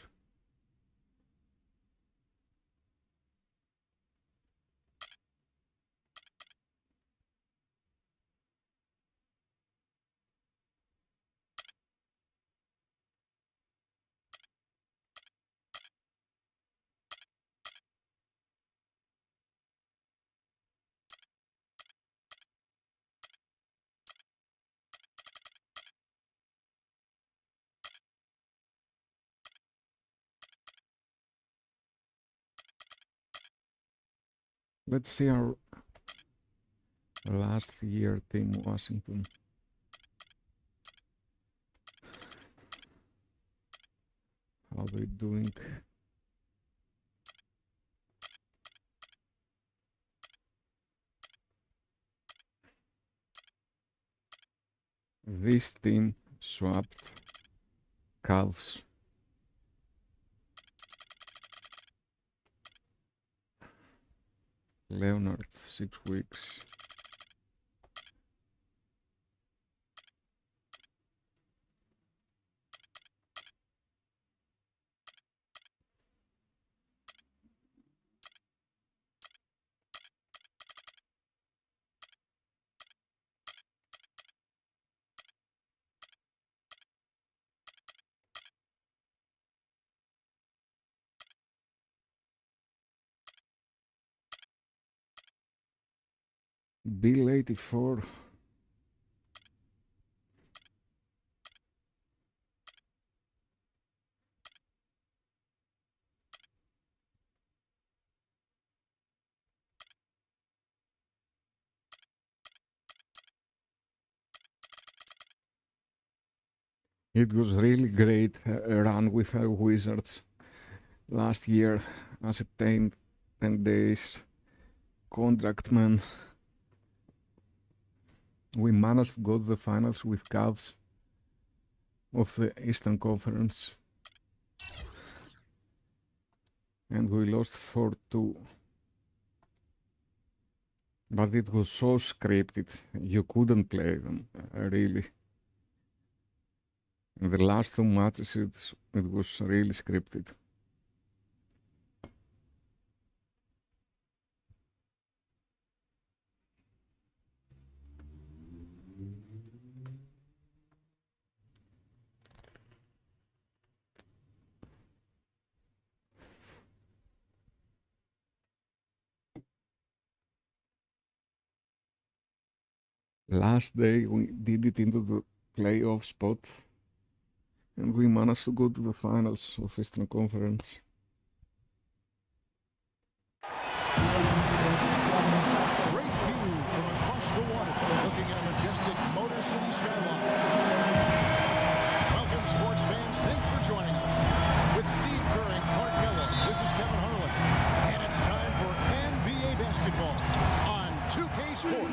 Let's see our last year team Washington. How they doing? This team swapped Cavs. Leonard, 6 weeks. Bill 84. It was really great run with Wizards last year as a 10 days contract, man. We managed to go to the finals with Cavs of the Eastern Conference. And we lost 4-2. But it was so scripted, you couldn't play them, really. In the last 2 matches, it was really scripted. Last day we did it into the playoff spot, and we managed to go to the finals of Eastern Conference. Great view from across the water, looking at a majestic Motor City skyline. Welcome, sports fans. Thanks for joining us. With Steve Kerr and Clark Kellogg, this is Kevin Harlan, and it's time for NBA basketball on 2K Sports.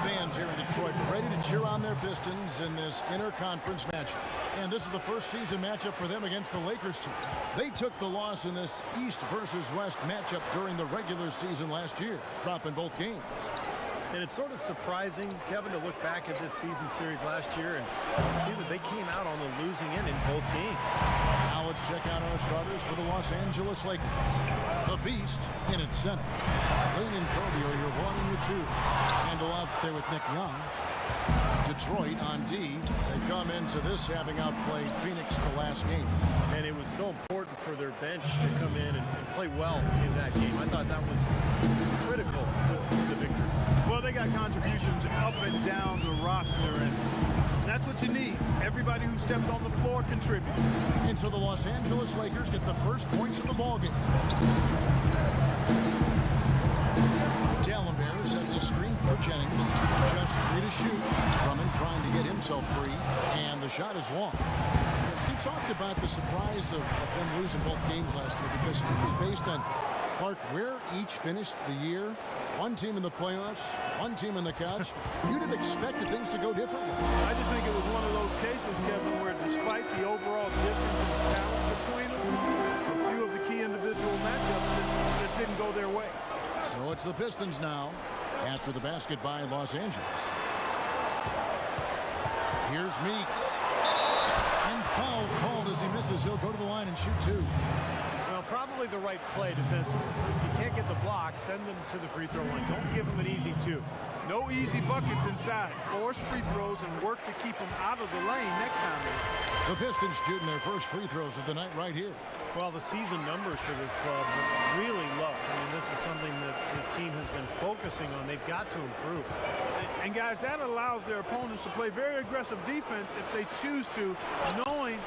Fans here in Detroit ready to cheer on their Pistons in this interconference matchup. And this is the first season matchup for them against the Lakers team. They took the loss in this East versus West matchup during the regular season last year, dropping both games. And it's sort of surprising, Kevin, to look back at this season series last year and see that they came out on the losing end in both games. Now let's check out our starters for the Los Angeles Lakers. The Beast in its center. Lane and Kobe are your 1 and your 2. Handle out there with Nick Young. Detroit on D. They come into this having outplayed Phoenix the last game. And it was so important for their bench to come in and play well in that game. I thought that was critical to the victory. Well, they got contributions up and down the roster, and that's what you need. Everybody who stepped on the floor contributed. And so the Los Angeles Lakers get the first points of the ballgame. Dallenberg sets a screen for Jennings. Just 3 to shoot. Drummond trying to get himself free, and the shot is long. Steve talked about the surprise of them losing both games last year because it was based on, Clark, where each finished the year. One team in the playoffs, one team on the couch. You'd have expected things to go differently. I just think it was one of those cases, Kevin, where despite the overall difference in talent between them, a few of the key individual matchups just didn't go their way. So it's the Pistons now after the basket by Los Angeles. Here's Meeks. And foul called as he misses. He'll go to the line and shoot 2. Well, probably the right play defensively. If you can't get the block, send them to the free throw line. Don't give them an easy 2. No easy buckets inside. Force free throws and work to keep them out of the lane next time. The Pistons shooting their first free throws of the night right here. Well, the season numbers for this club are really low. I mean, this is something that the team has been focusing on. They've got to improve. And guys, that allows their opponents to play very aggressive defense if they choose to, knowing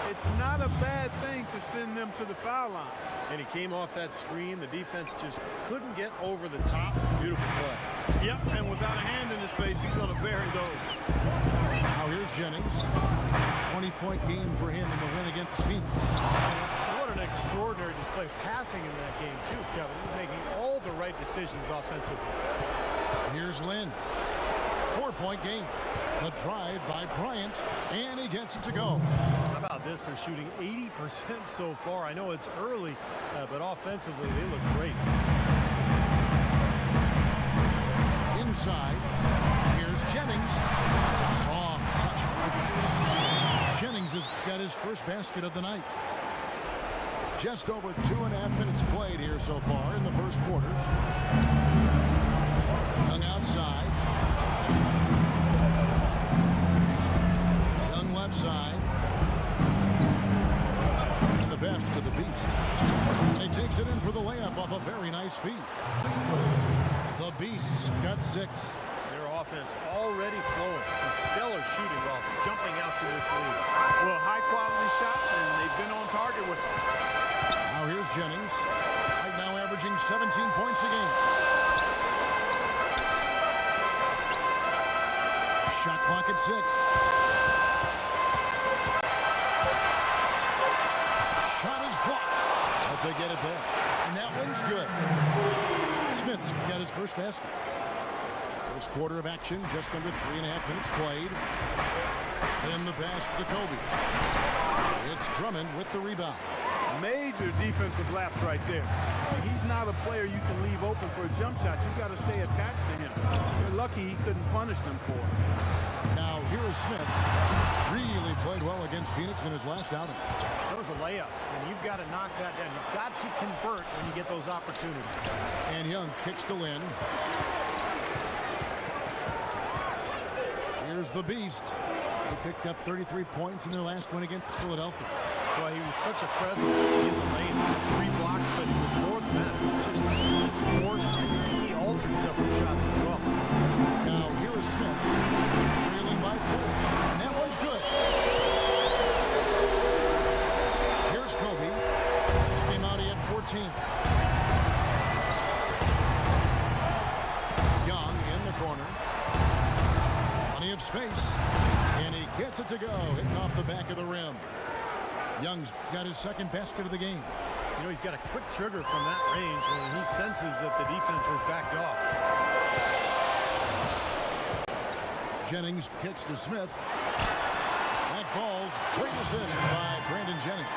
it's not a bad thing to send them to the foul line. And he came off that screen. The defense just couldn't get over the top. Beautiful play. Yep, and without a hand in his face, he's going to bury those. Now here's Jennings. 20-point game for him in the win against Phoenix. What an extraordinary display of passing in that game, too, Kevin. He's making all the right decisions offensively. Here's Lynn. 4-point game. The drive by Bryant, and he gets it to go. How about this? They're shooting 80% so far. I know it's early, but offensively, they look great. Inside, here's Jennings. Soft touch. Jennings has got his first basket of the night. Just over 2.5 minutes played here so far in the first quarter. Young outside. Young left side. And the pass to the Beast. And he takes it in for the layup off a very nice feed. The Beasts got 6. Their offense already flowing. Some stellar shooting while jumping out to this lead. Well, high-quality shots, and they've been on target with them. Now here's Jennings. Right now averaging 17 points a game. Shot clock at 6. Shot is blocked. But they get it back. And that one's good. Smith's got his first basket. First quarter of action, just under 3.5 minutes played. Then the pass to Kobe. It's Drummond with the rebound. Major defensive lapse right there. He's not a player you can leave open for a jump shot. You've got to stay attached to him. You're lucky he couldn't punish them for it. Now here is Smith. Really played well against Phoenix in his last outing. That was a layup, and you've got to knock that down. You've got to convert when you get those opportunities. And Young kicks to Lynn. Here's the Beast. They picked up 33 points in their last win against Philadelphia. Well, he was such a presence in the lane. He took 3 blocks, but it was more than that. It was just his force. He altered several shots as well. Now it to go. Hitting off the back of the rim. Young's got his second basket of the game. You know, he's got a quick trigger from that range when he senses that the defense has backed off. Jennings kicks to Smith. That falls. Great assist by Brandon Jennings.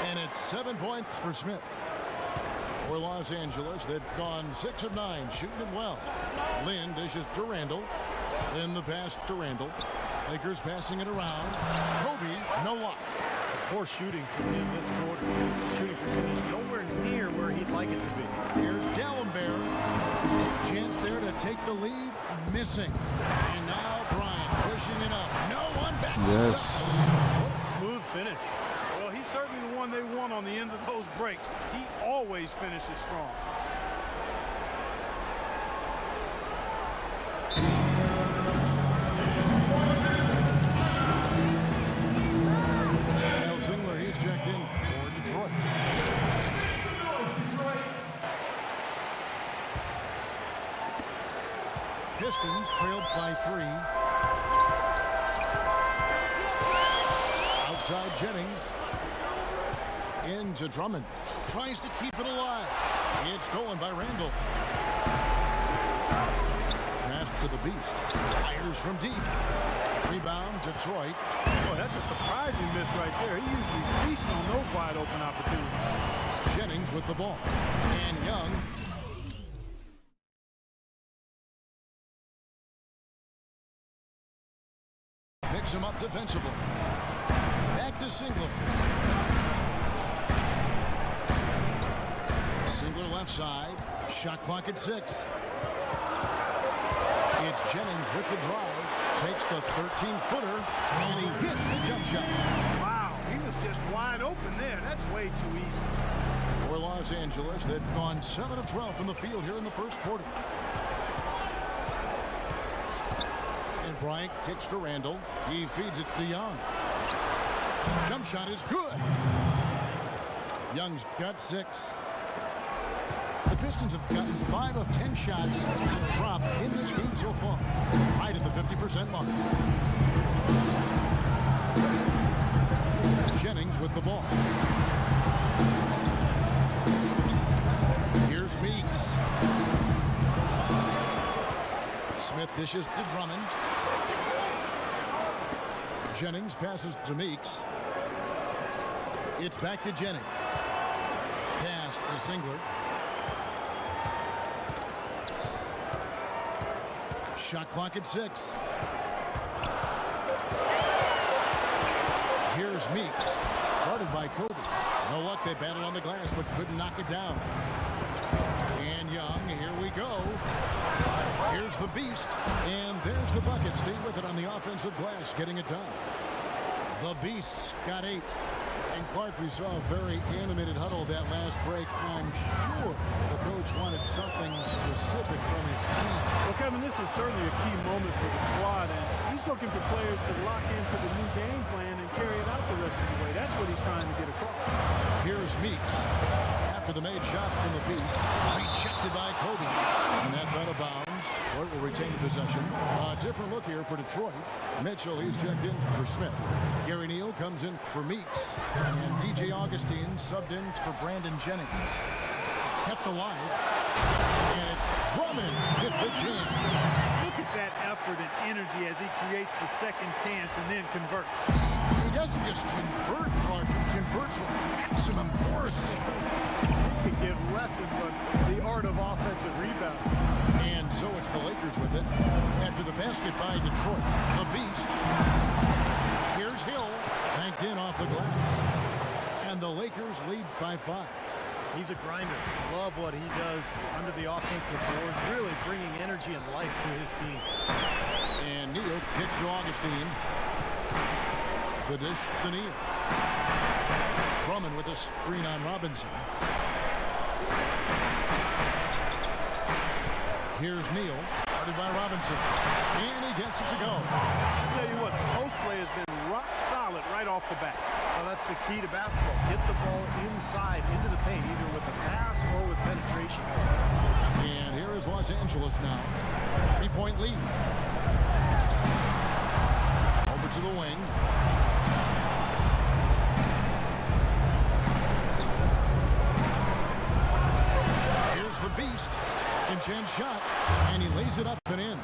And it's 7 points for Smith. For Los Angeles, they've gone 6 of 9, shooting it well. Lynn dishes to Randall. Then the pass to Randall. Lakers passing it around. Kobe, no luck. Poor shooting from him this quarter. His shooting percentage nowhere near where he'd like it to be. Here's Dallenberg. Chance there to take the lead. Missing. And now Bryant pushing it up. No one back to stop. What a smooth finish. Well, he's certainly the one they want on the end of those breaks. He always finishes strong. He's checked in for Detroit. Pistons trailed by 3. Outside Jennings. Into Drummond. Tries to keep it alive. It's stolen by Randall. Pass to the Beast. Fires from deep. Rebound, Detroit. Boy, that's a surprising miss right there. He usually feasts on those wide open opportunities. Jennings with the ball. And Young. Picks him up defensively. Back to Singler. Singler left side. Shot clock at 6. It's Jennings with the drive. Takes the 13-footer, and he hits the jump shot. Wow, he was just wide open there. That's way too easy. For Los Angeles, they've gone 7 of 12 from the field here in the first quarter. And Bryant kicks to Randall. He feeds it to Young. Jump shot is good. Young's got 6. The Pistons have gotten 5 of 10 shots to drop in this game so far. Right at the 50% mark. Jennings with the ball. Here's Meeks. Smith dishes to Drummond. Jennings passes to Meeks. It's back to Jennings. Pass to Singler. Shot clock at 6. Here's Meeks. Guarded by Kobe. No luck, they battled on the glass, but couldn't knock it down. And Young, here we go. Here's the Beast. And there's the bucket. Stay with it on the offensive glass, getting it done. The Beasts got 8. And Clark, we saw a very animated huddle that last break. I'm sure the coach wanted something specific from his team. Well, Kevin, this is certainly a key moment for the squad, and he's looking for players to lock into the new game plan and carry it out the rest of the way. That's what he's trying to get across. Here's Meeks. After the made shot from the Beast, rejected by Kobe. And that's out of bounds. Detroit will retain possession. A different look here for Detroit. Mitchell, he's checked in for Smith. Gary Neal comes in for Meeks. And DJ Augustine subbed in for Brandon Jennings. Kept alive. And it's Drummond with the jam. Look at that effort and energy as he creates the second chance and then converts. He doesn't just convert, Clark. He converts with maximum force. He could give lessons on the art of offensive rebound. And so it's the Lakers with it. After the basket by Detroit, the Beast. Here's Hill, banked in off the glass. And the Lakers lead by 5. He's a grinder. Love what he does under the offensive boards, really bringing energy and life to his team. And Neal kicks to Augustine. The dish to Neal. Drummond with a screen on Robinson. Here's Neal, guarded by Robinson. And he gets it to go. I'll tell you what, the post play has been rock solid right off the bat. Well, that's the key to basketball. Get the ball inside, into the paint, either with a pass or with penetration. And here is Los Angeles now. 3-point lead. Over to the wing. Here's the beast. Second chance shot. And he lays it up and in.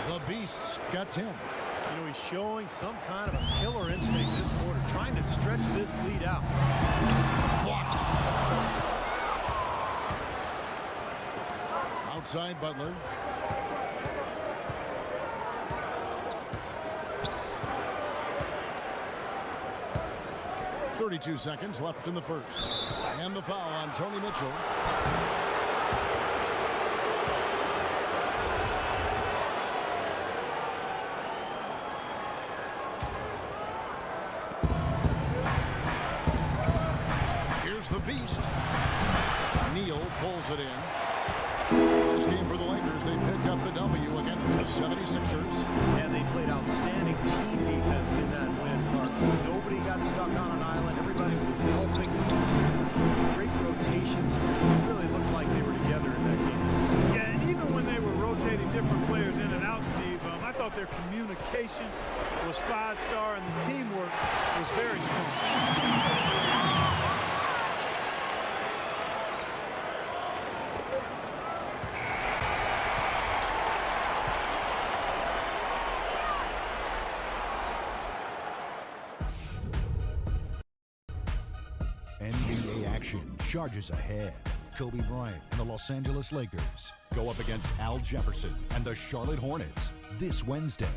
The Beast's got 10. You know, he's showing some kind of a killer instinct this quarter, trying to stretch this lead out. Blocked. Outside Butler. .32 seconds left in the first. And the foul on Tony Mitchell. Here's the beast. Neal pulls it in. This game for the Lakers, they picked up the W against the 76ers. And they played outstanding team defense in that win, Clark. Nobody got stuck on an island. Everybody was helping. Great rotations. It really looked like they were together in that game. Yeah, and even when they were rotating different players in and out, Steve, I thought their communication was 5-star and the teamwork was very strong. NBA action charges ahead. Kobe Bryant and the Los Angeles Lakers go up against Al Jefferson and the Charlotte Hornets this Wednesday.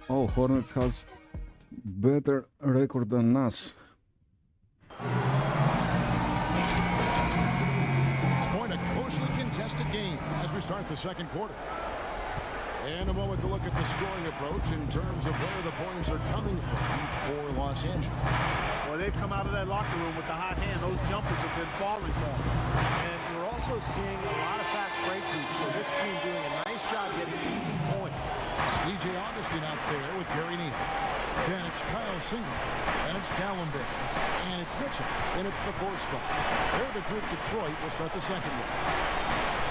Oh, Hornets has better record than us. It's going a closely contested game as we start the second quarter. And a moment to look at the scoring approach in terms of where the points are coming from for Los Angeles. Well, they've come out of that locker room with the hot hand. Those jumpers have been falling for them. And you're also seeing a lot of fast break beats, so this team doing a nice job getting easy points. DJ Augustine out there with Gary Neal. Then it's Kyle Singleton. And it's Dallenberg. And it's Mitchell in at the 4th spot. They're the group Detroit will start the second one.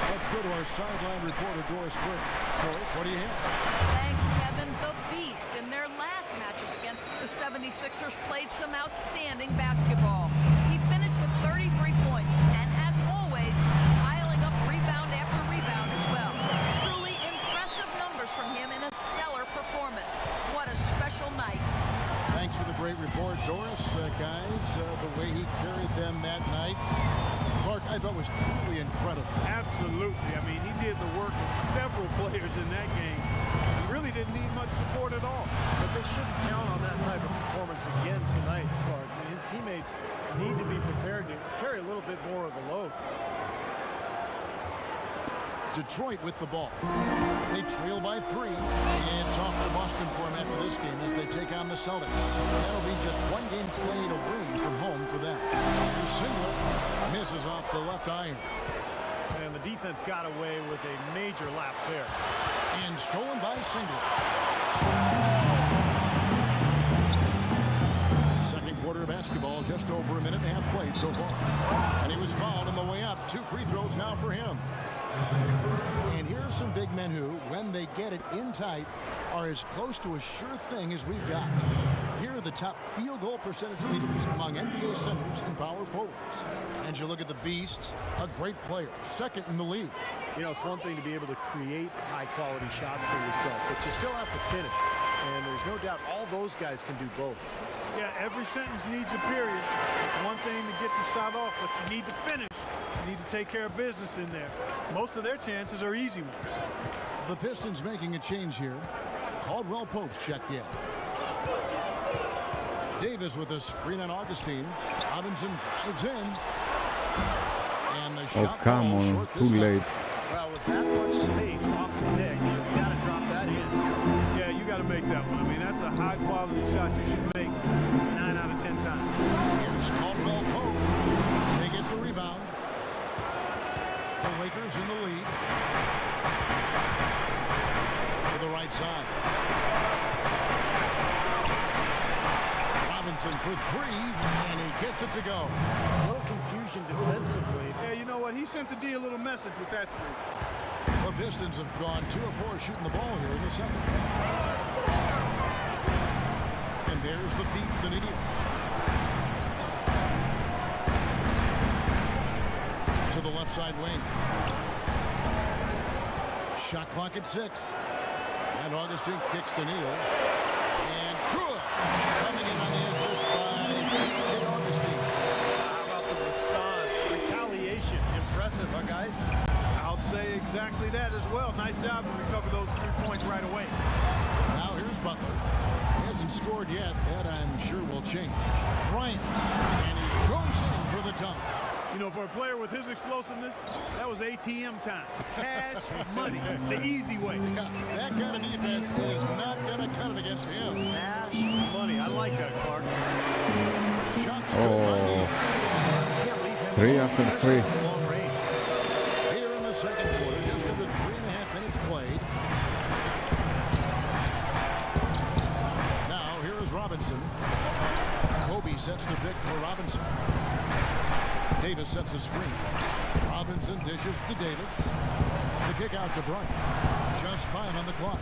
Let's go to our sideline reporter, Doris Burke. Doris, what do you have? Thanks, Kevin. The Beast in their last matchup against the 76ers played some outstanding basketball. He finished with 33 points, and as always, piling up rebound after rebound as well. Truly impressive numbers from him in a stellar performance. What a special night. Thanks for the great report, Doris. Guys, the way he carried them that night, Clark, I thought was truly incredible. Absolutely. I mean, he did the work of several players in that game. He really didn't need much support at all. But they shouldn't count on that type of performance again tonight, Clark. I mean, his teammates need to be prepared to carry a little bit more of the load. Detroit with the ball. They trail by 3. It's off to Boston for them after this game as they take on the Celtics. That'll be just one game played away from home for them. And Singler misses off the left iron. And the defense got away with a major lapse there. And stolen by Singler. Second quarter of basketball, just over a minute and a half played so far. And he was fouled on the way up. 2 free throws now for him. And here are some big men who, when they get it in tight, are as close to a sure thing as we've got. Here are the top field goal percentage leaders among NBA centers and power forwards. And you look at the Beast, a great player, second in the league. You know, it's one thing to be able to create high-quality shots for yourself, but you still have to finish. And there's no doubt all those guys can do both. Yeah, every sentence needs a period. It's one thing to get the shot off, but you need to finish. You need to take care of business in there. Most of their chances are easy ones. The Pistons making a change here. Caldwell Pope's checked in. Davis with a screen on Augustine. Robinson drives in. And the shot come on, too late. Well, with that much space off the deck, you've got to drop that in. Yeah, you got to make that one. I mean, that's a high-quality shot you should make 9 out of 10 times. Here's Caldwell Pope. They get the rebound. The Lakers in the lead. To the right side. Robinson for 3, and he gets it to go. A little confusion defensively. Yeah, you know what? He sent the D a little message with that 3. The Pistons have gone 2 of 4 shooting the ball here in the second. And there's the feed to Nidia. To the left side wing. Shot clock at 6. And Augustine kicks to Neal. And good. Coming in on the assist by J. Augustine. How about the response? Retaliation. Impressive, huh, guys? I'll say exactly that as well. Nice job to recover those 3 points right away. Now here's Butler. He hasn't scored yet. That I'm sure will change. Bryant. And he goes in for the dunk. You know, for a player with his explosiveness, that was ATM time. Cash money, the easy way. Yeah, that kind of defense is not going to cut it against him. Cash money. I like that, Clark. Shots Oh. 3 after 3. Here in the second quarter, just under 3.5 minutes played. Now, here is Robinson. Kobe sets the pick for Robinson. Davis sets a screen. Robinson dishes to Davis. The kick out to Bryant. Just 5 on the clock.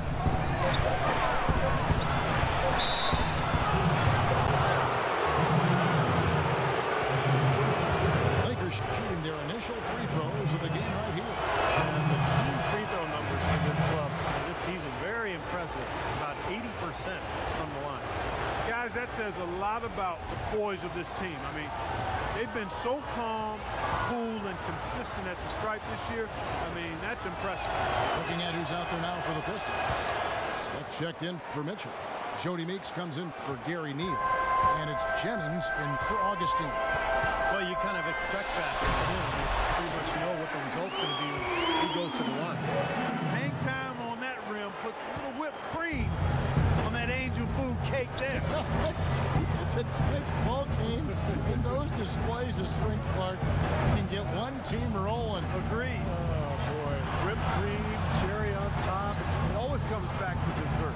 Lakers shooting their initial free throws of the game right here. And the team free throw numbers for this club this season, very impressive. About 80% from the line. Guys, that says a lot about the poise of this team. I mean, they've been so calm, cool, and consistent at the stripe this year. I mean, that's impressive. Looking at who's out there now for the Pistons. Smith checked in for Mitchell. Jody Meeks comes in for Gary Neal. And it's Jennings in for Augustine. Well, you kind of expect that. You pretty much know what the result's going to be when he goes to the line. Hang time on that rim puts a little whipped cream on that angel food cake there. It's a tight ball game, and those displays of strength, Clark, can get one team rolling. Agreed. Oh, boy. Whipped cream, cherry on top. It always comes back to dessert.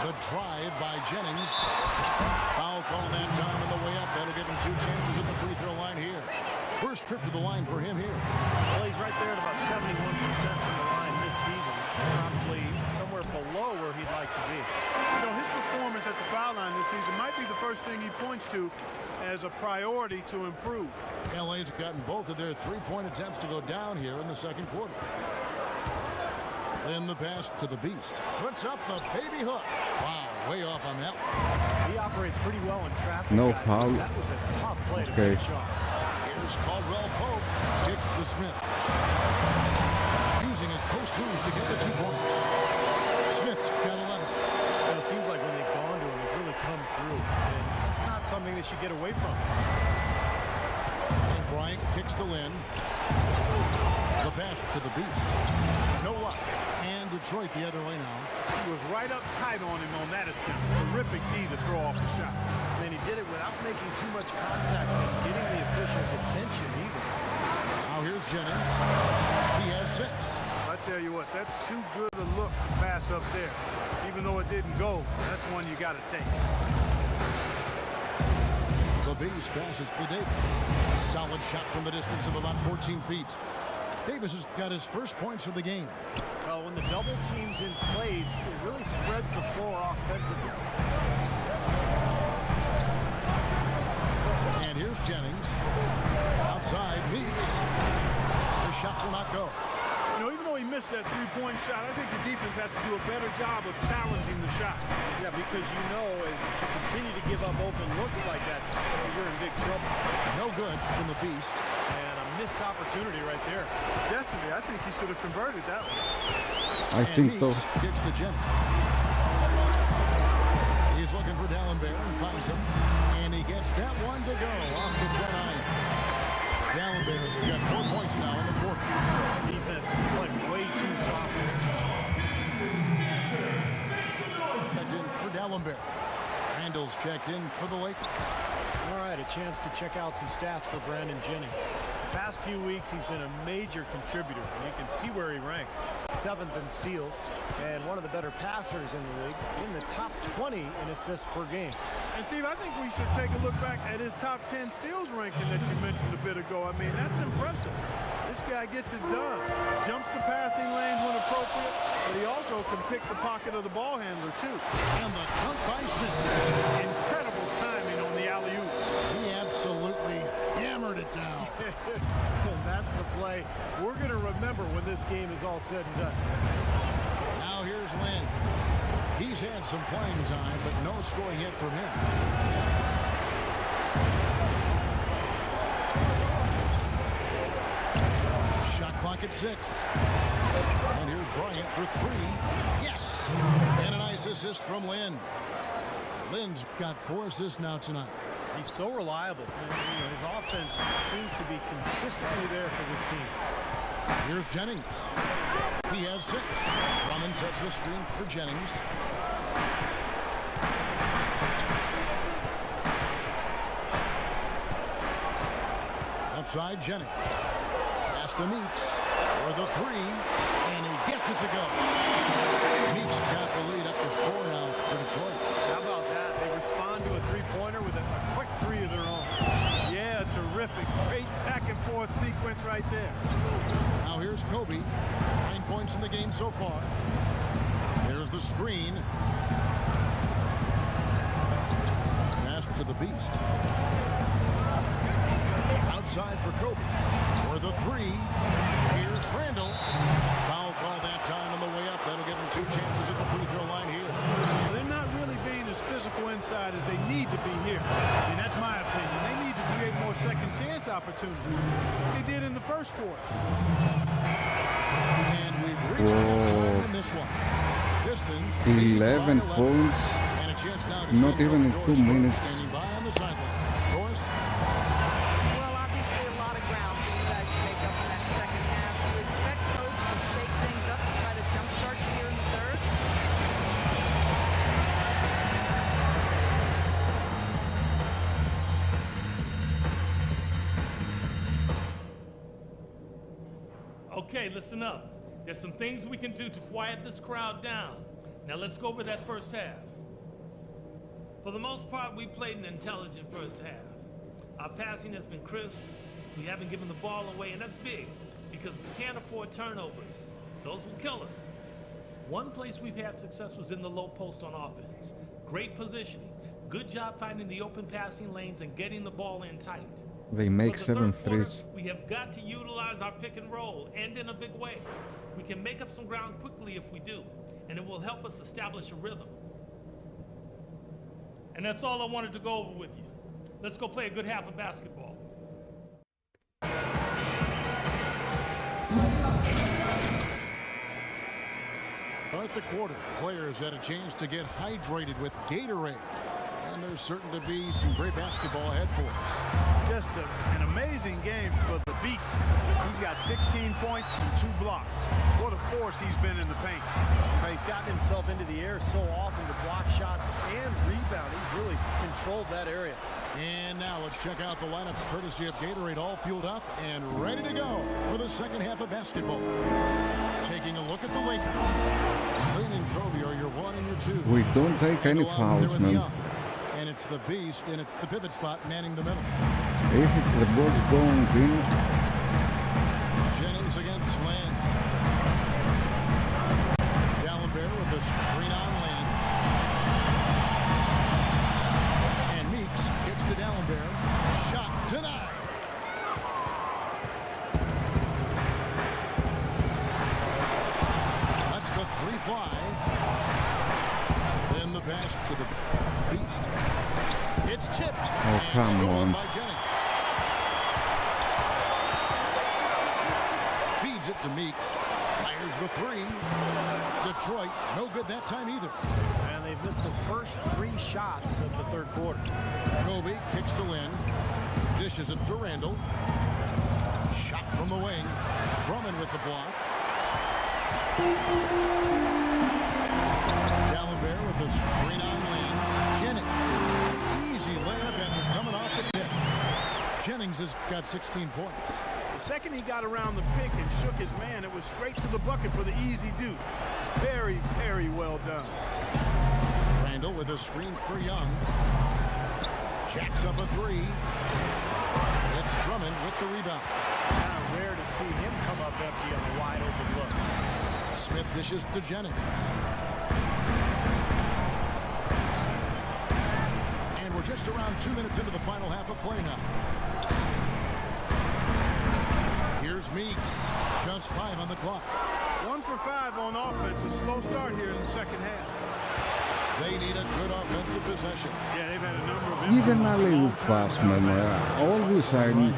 The drive by Jennings. Foul call that time on the way up. That'll give him 2 chances at the free throw line here. First trip to the line for him here. Well, he's right there at about 71% from the line this season. Probably somewhere below where he'd like to be. You know, his performance at the foul line this season might be the first thing he points to as a priority to improve. LA's gotten both of their 3-point attempts to go down here in the second quarter. Then the pass to the Beast. Puts up the baby hook. Wow, way off on that one. He operates pretty well in traffic. No guys, foul. That was a tough play to Okay. finish off. Here's Caldwell Pope. Kicks to Smith. Using his post move to get the 2 points. Smith's got 11. Well, it seems like when they've gone to him, he's really come through. And that's not something they should get away from. And Bryant kicks to Lynn. The pass to the Beast. No luck. And Detroit the other way now. He was right up tight on him on that attempt. Terrific D to throw off the shot. And he did it without making too much contact and getting the officials' attention either. Now here's Jennings. He has 6. I tell you what, that's too good a look to pass up there. Even though it didn't go, that's one you got to take. The Beast passes to Davis. Solid shot from the distance of about 14 feet. Davis has got his first points of the game. Well, when the double team's in place, it really spreads the floor offensively. And here's Jennings. Outside, Meeks. The shot will not go. You know, even though he missed that 3-point shot, I think the defense has to do a better job of challenging the shot. Yeah, because you know if you continue to give up open looks like that, you're in big trouble. No good from the Beast. And a missed opportunity right there. Definitely, I think he should have converted that one. I think so. Kicks to Jennings. He's looking for D'Alembert and finds him. And he gets that one to go off the front iron. D'Alembert's got 4 points now in the quarter. Defense playing way too soft. Checked in for D'Alembert. Randall's checked in for the Lakers. All right, a chance to check out some stats for Brandon Jennings. The past few weeks, he's been a major contributor, and you can see where he ranks. 7th in steals, and one of the better passers in the league, in the top 20 in assists per game. And Steve, I think we should take a look back at his top 10 steals ranking that you mentioned a bit ago. I mean, that's impressive. This guy gets it done. Jumps the passing lanes when appropriate, but he also can pick the pocket of the ball handler, too. And the dunk by Smith. Incredible timing on the alley-oop. He absolutely hammered it down. And that's the play we're going to remember when this game is all said and done. Now here's Lynn. He's had some playing time, but no scoring yet from him. Shot clock at 6. And here's Bryant for 3. Yes! And a nice assist from Lynn. Lynn's got 4 assists now tonight. He's so reliable. His offense seems to be consistently there for this team. Here's Jennings. He has 6. Drummond sets the screen for Jennings. Left side, Jennings. Pass to Meeks for the 3, and he gets it to go. Meeks got the lead up to 4 now for Detroit. How about that? They respond to a three-pointer with a quick 3 of their own. Yeah, terrific. Great back-and-forth sequence right there. Now here's Kobe. 9 points in the game so far. Here's the screen. Pass to the Beast. Outside for Kobe. For the 3. Here's Randall. Foul call that time on the way up. That'll give him 2 chances at the free throw line here. They're not really being as physical inside as they need to be here. I mean, that's my opinion. They need to create more second chance opportunities. They did in the first quarter. And we've reached halftime in this one. Pistons 11 points, and a chance now to not even in 2 minutes. standing by on the sideline. Doris? Well, obviously a lot of ground for you guys to make up in that second half. Do you expect Coach to shake things up to try to jumpstart you here in the third? Okay, listen up. There's some things we can do to quiet this crowd down. Now let's go over that first half. For the most part, we played an intelligent first half. Our passing has been crisp. We haven't given the ball away, and that's big because we can't afford turnovers. Those will kill us. One place we've had success was in the low post on offense. Great positioning. Good job finding the open passing lanes and getting the ball in tight. They make For the 7 third quarter, threes. we have got to utilize our pick and roll, and in a big way. We can make up some ground quickly if we do, and it will help us establish a rhythm. And that's all I wanted to go over with you. Let's go play a good half of basketball. At the quarter, players had a chance to get hydrated with Gatorade. And there's certain to be some great basketball ahead for us. Just an amazing game for the Beast. He's got 16 points and 2 blocks. What a force he's been in the paint. He's gotten himself into the air so often to block shots and rebound. He's really controlled that area. And now let's check out the lineups courtesy of Gatorade, all fueled up and ready to go for the second half of basketball. Taking a look at the Lakers. Lynn and Kobe are your 1 and your 2. We don't take any fouls, man. And it's the Beast in at the pivot spot manning the middle. If the ball's going in, Jennings against Land. D'Alembert with the screen on Land. And Meeks gets to D'Alembert. Shot denied. That's the free fly. Then the pass to the Beast. It's tipped. Oh, come on. By Jennings. Feeds it to Meeks. Fires the 3. Detroit, no good that time either. And they've missed the first 3 shots of the third quarter. Kobe kicks to Lynn. Dishes it to Randall. Shot from the wing. Drummond with the block. D'Alembert with the screen on Lynn. Jennings. An easy layup after coming off the tip. Jennings has got 16 points. The second he got around the pick and shook his man, it was straight to the bucket for the easy deuce. Very, very well done. Randall with a screen for Young. Jacks up a three. It's Drummond with the rebound. Kind of rare to see him come up empty on a wide open look. Smith dishes to Jennings. And we're just around 2 minutes into the final half of play now. Here's Meeks. Just 5 on the clock. 1 for 5 on offense. A slow start here in the second half. They need a good offensive possession. Yeah, they've had a number of Need an alley-oop pass, man. Always I'm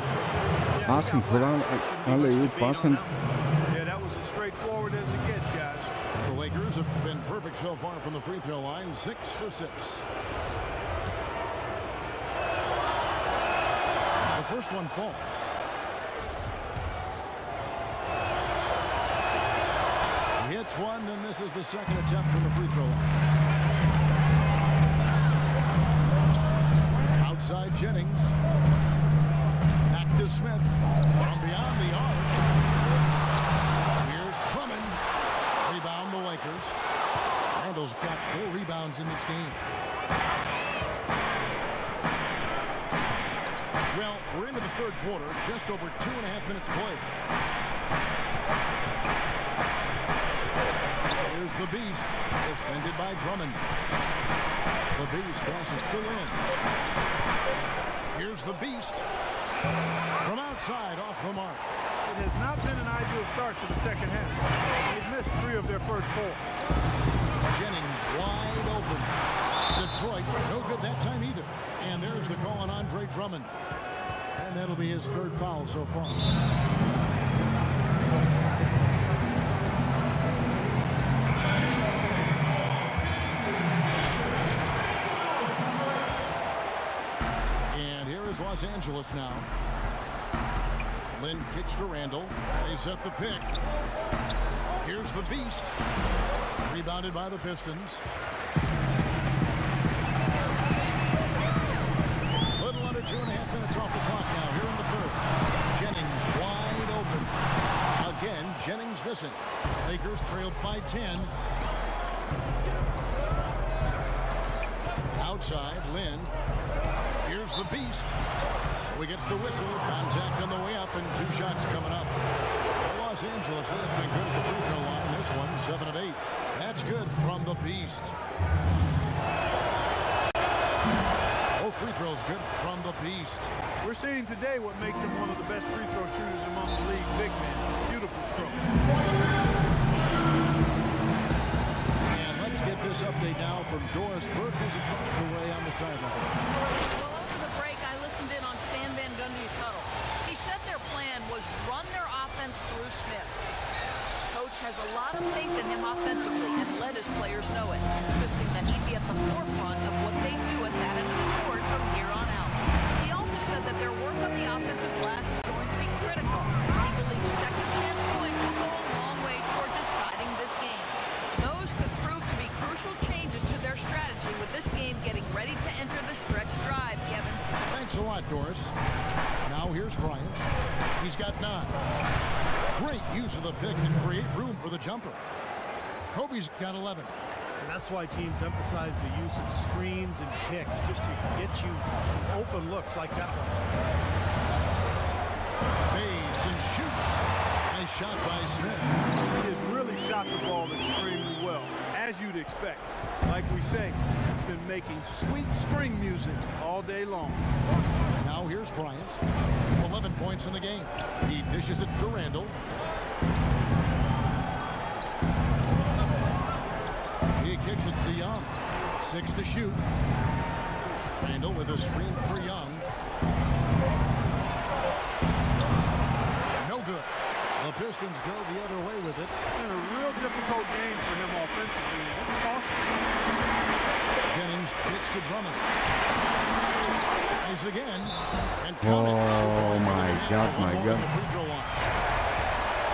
asking for an alley-oop pass. And yeah, that was as straightforward as it gets, guys. The Lakers have been perfect so far from the free throw line. 6 for 6. The first one falls. He hits one, then misses the second attempt from the free throw line. Outside Jennings. Back to Smith. From beyond the arc. Here's Drummond. Rebound the Lakers. Randall's got 4 rebounds in this game. Well, we're into the third quarter. Just over 2.5 minutes played. Here's the Beast. Defended by Drummond. The Beast passes to Lynn. Here's the Beast. From outside, off the mark. It has not been an ideal start to the second half. They've missed 3 of their first 4. Jennings wide open. Detroit, no good that time either. And there's the call on Andre Drummond. And that'll be his 3rd foul so far. Los Angeles now. Lynn kicks to Randall. They set the pick. Here's the Beast. Rebounded by the Pistons. Little under 2.5 minutes off the clock now here in the third. Jennings wide open. Again, Jennings missing. Lakers trailed by 10. Outside, Lynn. Here's the Beast. So he gets the whistle. Contact on the way up and 2 shots coming up. Los Angeles, they have been good at the free throw line. This one, 7 of 8. That's good from the Beast. Both free throws good from the Beast. We're seeing today what makes him one of the best free throw shooters among the league's big men. Beautiful stroke. And let's get this update now from Doris Burke, who's across the way on the sideline. Well, over the break, I listened in on Stan Van Gundy's huddle. He said their plan was run their offense through Smith. Coach has a lot of faith in him offensively and let his players know it, insisting that he be at the forefront of what they do at that end of the court from here on out. He also said that their work on the offensive glass is going to be critical. He believes second chance points will go a long way toward deciding this game. Those could prove to be crucial changes to their strategy with this game getting ready to enter the stretch drive, Kevin. Thanks a lot, Doris. Now here's Bryant. He's got 9. Great use of the pick to create room for the jumper. Kobe's got 11. And that's why teams emphasize the use of screens and picks, just to get you some open looks like that one. Fades and shoots. Nice shot by Smith. He has really shot the ball extremely well, as you'd expect. Like we say, he's been making sweet string music all day long. Now here's Bryant. 11 points in the game. He dishes it to Randall. He kicks it to Young. 6 to shoot. Randall with a screen for Young. No good. The Pistons go the other way with it. It's been a real difficult game for him offensively. It's costly. Jennings kicks to Drummond. Tries again. And count it. oh my God, my God. The free throw line.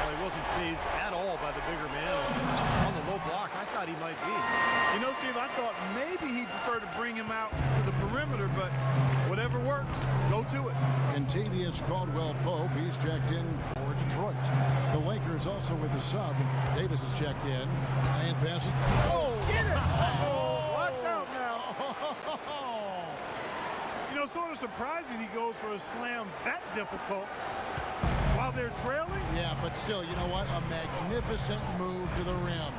Well, he wasn't phased at all by the bigger man on the low block. I thought he might be. You know, Steve, I thought maybe he'd prefer to bring him out to the perimeter, but whatever whatever works, go to it. Contavious Caldwell-Pope, he's checked in for Detroit. The Lakers also with a sub. Davis is checked in. And passes. Oh, get it! Oh, watch out now. You know, sort of surprising he goes for a slam that difficult while they're trailing. Yeah, but still, you know what? A magnificent move to the rim.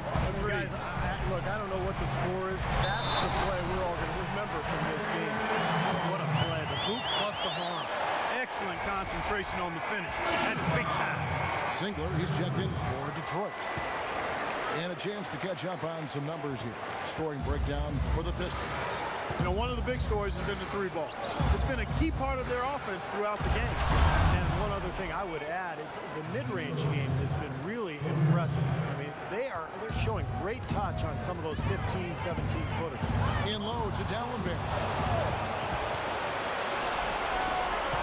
Guys, look, I don't know what the score is. That's the play we're all going to remember from this game. What a play. The hoop plus the harm. Excellent concentration on the finish. That's big time. Singler, he's checked in for Detroit. And a chance to catch up on some numbers here. Scoring breakdown for the Pistons. You know, one of the big stories has been the three ball. It's been a key part of their offense throughout the game. And one other thing I would add is the mid-range game has been really impressive. I mean, they're showing great touch on some of those 15, 17 footers. In low to Dallenberg.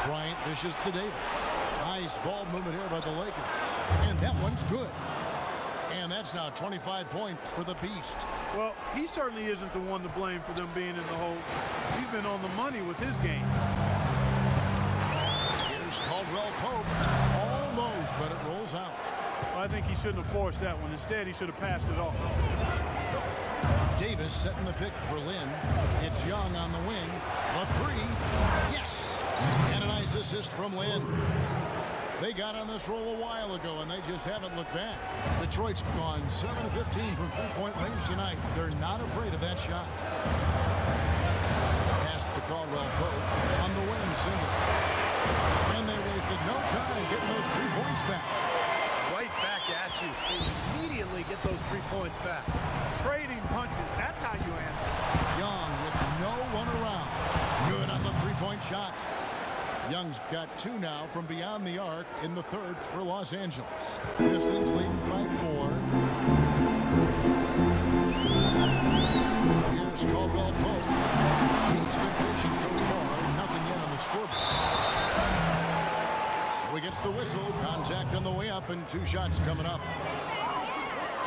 Bryant dishes to Davis. Nice ball movement here by the Lakers. And that one's good. And that's now 25 points for the Beast. Well, he certainly isn't the one to blame for them being in the hole. He's been on the money with his game. Here's Caldwell-Pope. Almost, but it rolls out. Well, I think he shouldn't have forced that one. Instead, he should have passed it off. Davis setting the pick for Lynn. It's Young on the wing. The three. Yes! And a nice assist from Lynn. They got on this roll a while ago, and they just haven't looked back. Detroit's gone 7-15 from three-point range tonight. They're not afraid of that shot. Pass to Caldwell-Pope on the wing, single. And they wasted no time getting those 3 points back. Right back at you. They immediately get those 3 points back. Trading punches, that's how you answer. Young with no one around. Good on the three-point shot. Young's got 2 now from beyond the arc in the third for Los Angeles. Pistons leading by 4. Here's Caldwell-Pope. He's been patient so far. Nothing yet on the scoreboard. So he gets the whistle. Contact on the way up and 2 shots coming up.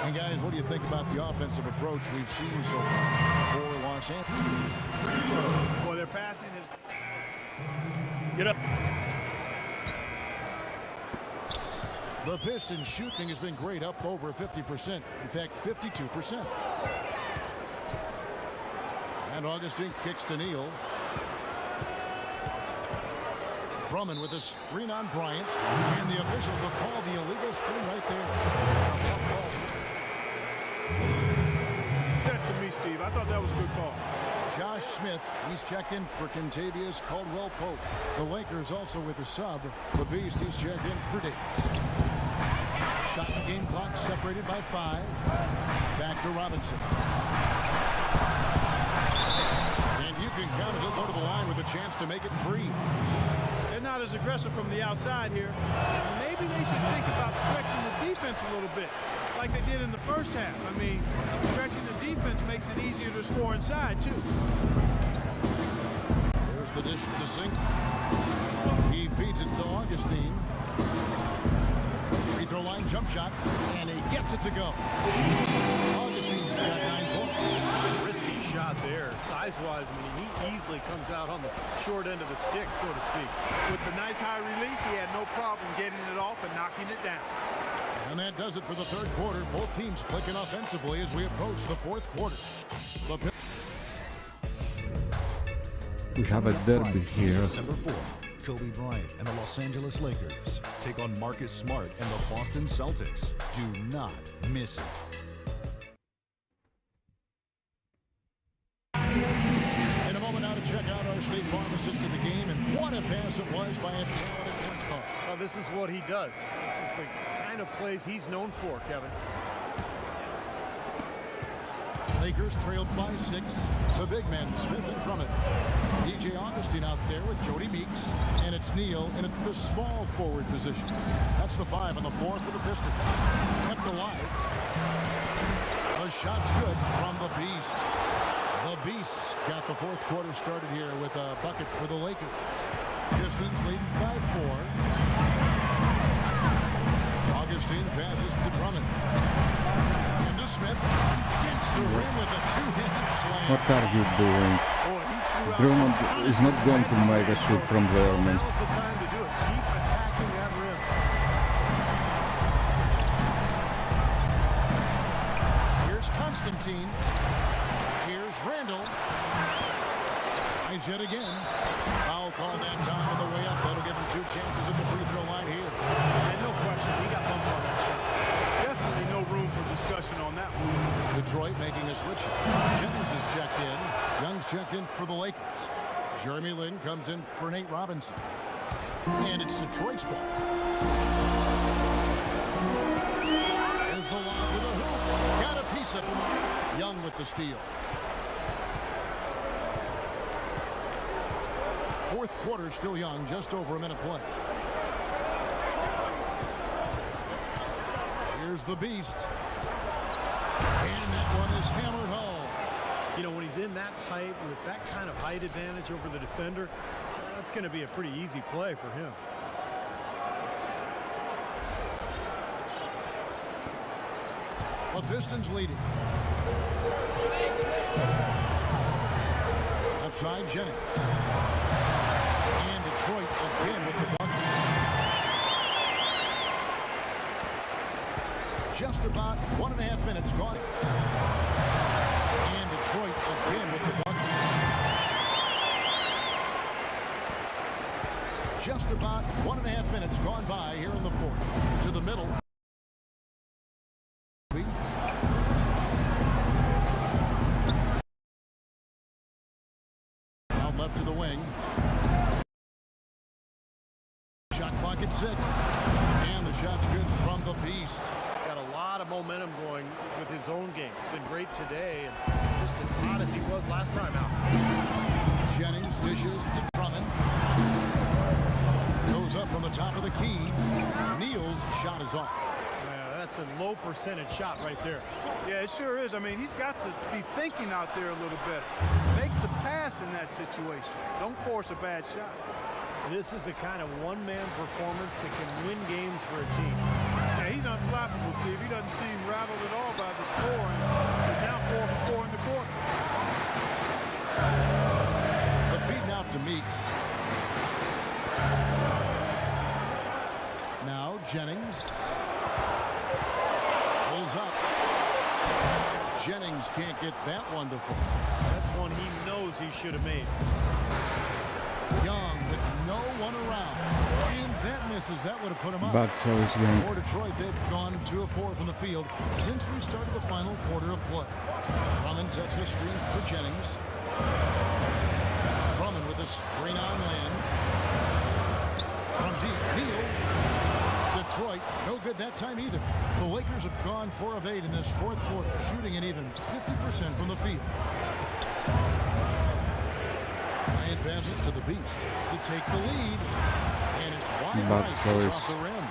And guys, what do you think about the offensive approach we've seen so far for Los Angeles? Well, their passing is... Get up. The Pistons shooting has been great, up over 50%. In fact, 52%. And Augustine kicks to Neal. Drummond with a screen on Bryant. And the officials will call the illegal screen right there. That to me, Steve. I thought that was a good call. Josh Smith, he's checked in for Contavious Caldwell-Pope. The Lakers also with a sub. The Beast, he's checked in for Davis. Shot and game clock separated by 5. Back to Robinson. And you can count it. He'll go to the line with a chance to make it 3. They're not as aggressive from the outside here. Maybe they should think about stretching the defense a little bit, like they did in the first half. I mean, stretching the defense makes it easier to score inside, too. There's the dish to Sink. He feeds it to Augustine. Free throw line jump shot, and he gets it to go. Augustine's got 9 points. Risky shot there. Size-wise, I mean, he easily comes out on the short end of the stick, so to speak. With the nice high release, he had no problem getting it off and knocking it down. And that does it for the third quarter. Both teams clicking offensively as we approach the fourth quarter. We have a derby here. December 4th, Kobe Bryant and the Los Angeles Lakers take on Marcus Smart and the Boston Celtics. Do not miss it. In a moment now to check out our state pharmacist of the game, and what a pass it was by a talented point guard. Well, this is what he does. This is the kind of plays he's known for, Kevin. Lakers trailed by 6. The big men, Smith and Drummond. DJ Augustine out there with Jody Meeks. And it's Neal in the small forward position. That's the 5 on the floor for the Pistons. Kept alive. The shot's good from the Beast. The Beasts got the fourth quarter started here with a bucket for the Lakers. Pistons leading by 4. Augustine passes to Drummond. Into Smith. He dents the rim with a 2-hand slam. What are you doing? Boy, he threw Drummond is not going to make a shoot from there, man. Now's the time to do it. Keep attacking that rim. Here's Constantine. Here's Randall. Nice hit again. Foul call that time on the way up. That'll give him 2 chances at the free throw line here. And no question, he got bumped on that shot. Definitely no room for discussion on that one. Detroit making a switch. Jennings is checked in. Young's checked in for the Lakers. Jeremy Lin comes in for Nate Robinson. And it's Detroit's ball. There's the lob with a hoop. Got a piece of it. Young with the steal. Fourth quarter still young, just over a minute play. Here's the beast. And that one is hammered home. You know, when he's in that tight with that kind of height advantage over the defender, that's going to be a pretty easy play for him. The Pistons leading. Left side, Jennings. And Detroit again with the bucket. Just about 1.5 minutes gone. And Detroit again with the bucket. Just about 1.5 minutes gone by here in the fourth. To the middle. Out left to the wing. Shot clock at 6. And the shot's good from the beast. Got a lot of momentum going with his own game. It's been great today and just as hot as he was last time out. Jennings dishes to Drummond. Goes up from the top of the key. Neal's shot is off. Yeah, that's a low percentage shot right there. Yeah, it sure is. I mean, he's got to be thinking out there a little better. Make the pass in that situation. Don't force a bad shot. This is the kind of one-man performance that can win games for a team. Yeah, he's unflappable, Steve. He doesn't seem rattled at all by the score. And he's now 4 for 4 in the quarter. The feed out to Meeks. Now Jennings pulls up. Jennings can't get that one to fall. That's one he knows he should have made. Young with no one around. And that misses. That would have put him up. But so is Young. For Detroit, they've gone 2 of 4 from the field since we started the final quarter of play. Drummond sets the screen for Jennings. Drummond with a screen on land. From deep, Neal. Detroit, no good that time either. The Lakers have gone 4 of 8 in this fourth quarter, shooting an even 50% from the field. Bryant passes to the beast to take the lead. And it's wide right off the rim.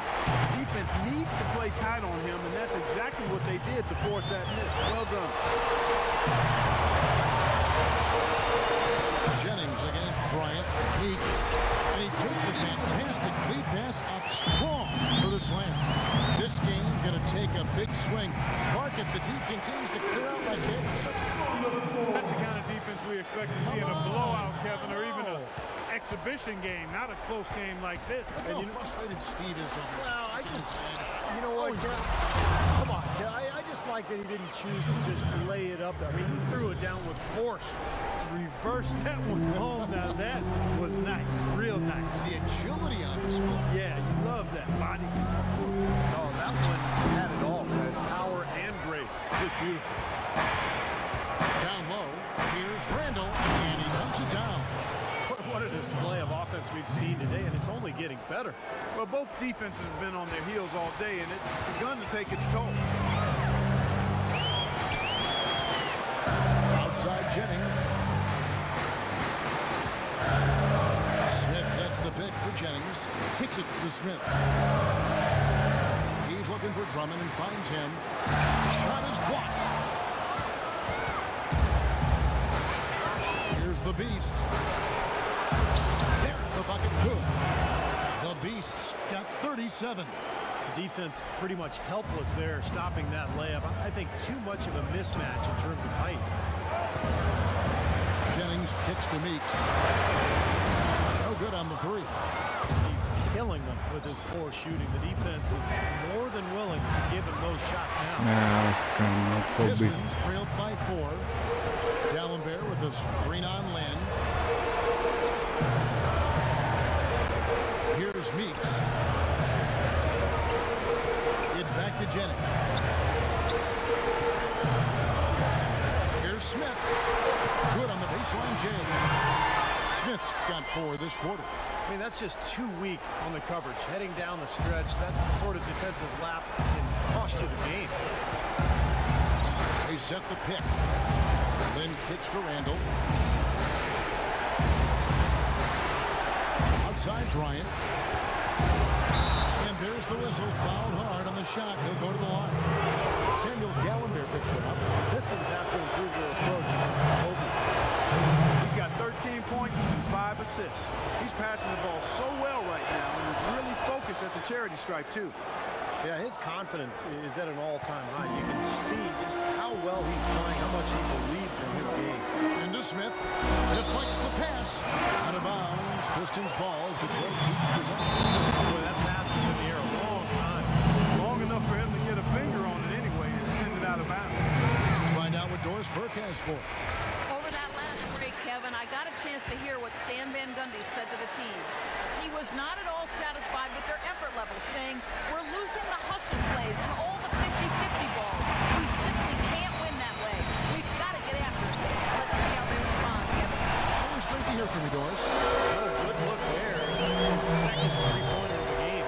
Defense needs to play tight on him, and that's exactly what they did to force that miss. Well done. Jennings against Bryant. Meeks. And he takes the fantastic lead pass up strong for the slam. This game going to take a big swing. Clark at the D continues to clear out like this. That's the kind of defense we expect to see in a blowout, Kevin, or even an exhibition game, not a close game like this. Look how frustrated Steve is over this. Well, I just, you know what, come on, I just like that he didn't choose to just lay it up there. I mean, he threw it down with force. Reversed that one home. Now that was nice, real nice. The agility on display. Yeah, you love that body control. Oh, that one had it all, guys. Power and grace. Just beautiful. Down low, here's Randall, and he dumps it down. What a display of offense we've seen today, and it's only getting better. Well, both defenses have been on their heels all day, and it's begun to take its toll. Outside Jennings. Smith gets the pick for Jennings. Kicks it to Smith. He's looking for Drummond and finds him. Shot is blocked. Here's the beast. There's the bucket. Good. The Beast's got 37. The defense pretty much helpless there, stopping that layup. I think too much of a mismatch in terms of height. Jennings kicks Kicks to Meeks. No good on the three. He's killing them with his poor shooting. The defense is more than willing to give him those shots now. Kobe. Pistons trailed by 4. Dallenberg with a screen on Lynn. Here's Meeks. It's back to Jennings. Here's Smith. Good on the baseline jam. Smith's got 4 this quarter. I mean, that's just too weak on the coverage. Heading down the stretch, that sort of defensive lapse can cost you the game. They set the pick. Lynn kicks to Randall. Outside Bryant. And there's the whistle. Fouled hard on the shot. He'll go to the line. Samuel Dallenberg picks it up. Pistons have to improve their approach against Kobe. He's got 13 points and 5 assists. He's passing the ball so well right now, and he's really focused at the charity stripe, too. Yeah, his confidence is at an all-time high. You can see just how well he's playing, how much he believes in his game. Into Smith. Deflects the pass. Out of bounds. Pistons ball as Detroit keeps possession. Boy, that pass was in the air a long time. Long enough for him to get a finger on it anyway and send it out of bounds. Let's find out what Doris Burke has for us. Over that last break, Kevin, I got a chance to hear what Stan Van Gundy said to the team. He was not at all satisfied with their effort level, saying, "We're losing the hustle plays and all the 50-50 balls. We simply can't win that way. We've got to get after it." Let's see how they respond, Kevin. Always great to hear from you, Doris. Oh, good look there. That's his second three-pointer of the game.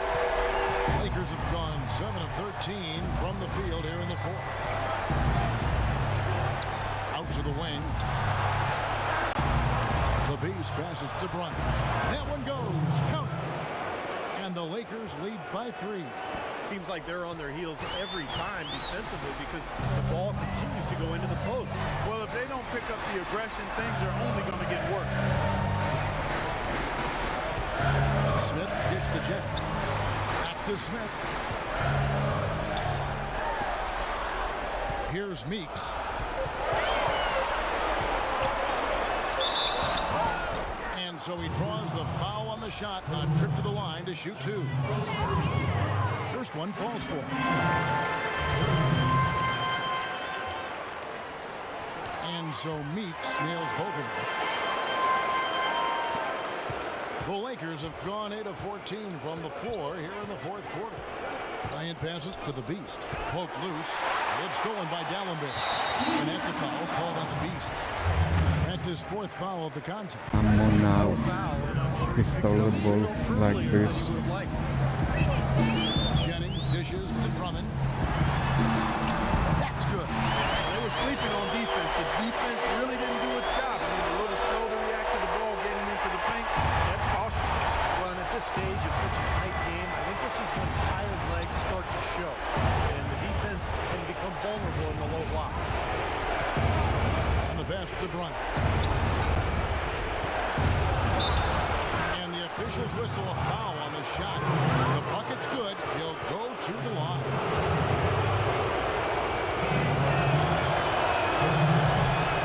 Lakers have gone 7 of 13 from the field here in the 4th. Out to the wing. The Beast passes to Bryant. That one goes. Count it. And the Lakers lead by 3. Seems like they're on their heels every time defensively because the ball continues to go into the post. Well, if they don't pick up the aggression, things are only going to get worse. Smith gets to Jet. Back to Smith. Here's Meeks. And so he draws the foul on the shot. A trip to the line to shoot 2. First one falls for him. And so Meeks nails both of them. The Lakers have gone 8 of 14 from the floor here in the 4th quarter. Bryant passes to the Beast. Poked loose. It's stolen by Dallenberg. And that's a foul called on the Beast. That's his 4th foul of the contest. Come on now. He stole the ball like this. Jennings dishes to Drummond. That's good. They were sleeping on defense. The defense really didn't do its job. I mean, a little slow to react to the ball getting into the paint. That's caution. Well, and at this stage of such a tight game, I think this is when tired legs start to show. And the defense can become vulnerable in the low block. On the pass to Bryant. And the officials whistle a foul on the shot. The bucket's good. He'll go to the line.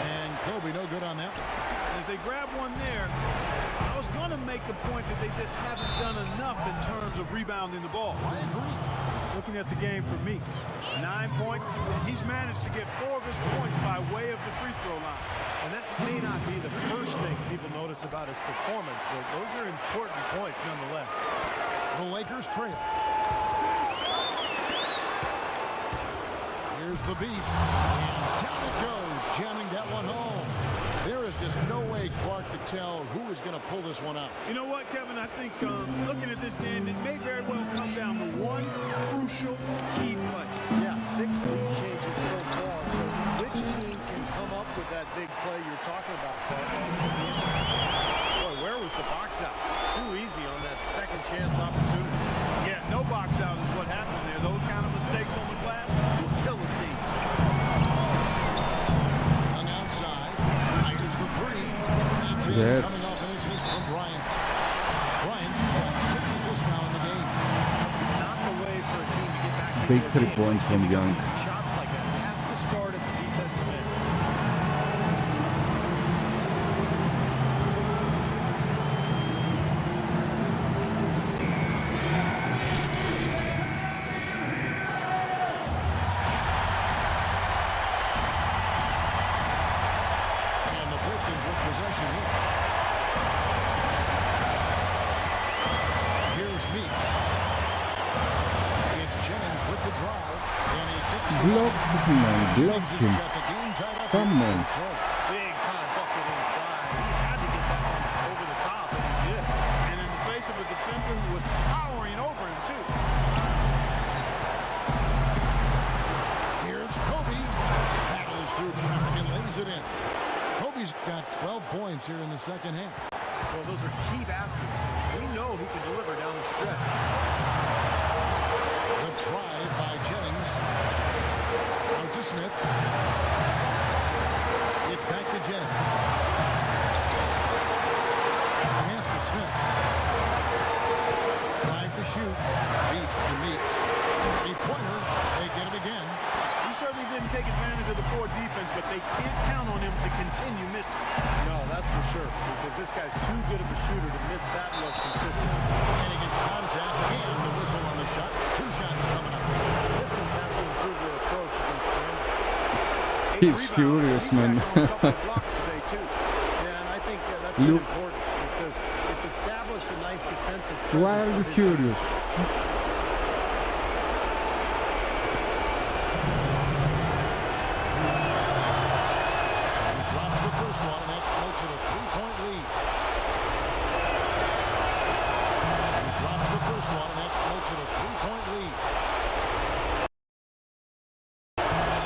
And Kobe no good on that one. As they grab one there, I was going to make the point that they just haven't done enough in terms of rebounding the ball. I agree. Looking at the game for Meeks, 9 points, and he's managed to get 4 of his points by way of the free throw line. And that may not be the first thing people notice about his performance, but those are important points nonetheless. The Lakers trail. Here's the Beast. And down it goes, jamming that one home. There is just no way, Clark, to tell who is going to pull this one out. You know what, Kevin? I think looking at this game, it may very well come down to one crucial key play. Yeah, 6 lead changes so far. So which team can come up with that big play you're talking about, Clark? Boy, where was the box out? Too easy on that second chance opportunity. Yeah, no box out is what happened there. Those kind of mistakes on the glass will kill a team. On the outside, fires the 3. That's it. Yes. Coming off an assist from Bryant. Bryant's got 6 assists now in the game. That's not the way for a team to get back into Big a 3 game. points from Young. Shots like that has to start at the defensive end. Bouncing in. Here's Meeks. It's Jennings with the drive. And he gets the Block him, man. Block Jennings has him. got the game tied up. Come here. on. Big time bucket inside. He had to get that one over the top, and he did. And in the face of a defender who was towering over him, too. Here's Kobe. Battles through traffic and lays it in. Kobe's got 12 points here in the second half. Well, those are key baskets. We know he can deliver down the stretch. The drive by Jennings. Out to Smith. It's back to Jennings. Pass to Smith. Drive to shoot. Beats to Meeks. Three-pointer. They get it again. He certainly didn't take advantage of the poor defense, but they can't count on him to continue missing. No, that's for sure, because this guy's too good of a shooter to miss that look consistently. And against contact, and the whistle on the shot. Two shots coming up. Pistons have to improve their approach against Chandler. He's furious, man. Blocks today, too. Yeah, and I think that's been Look. important because it's established a nice defensive Why presence are you for his team. furious? He drops the first one, and that makes it a three-point lead. He drops the first one, and that makes it a three-point lead.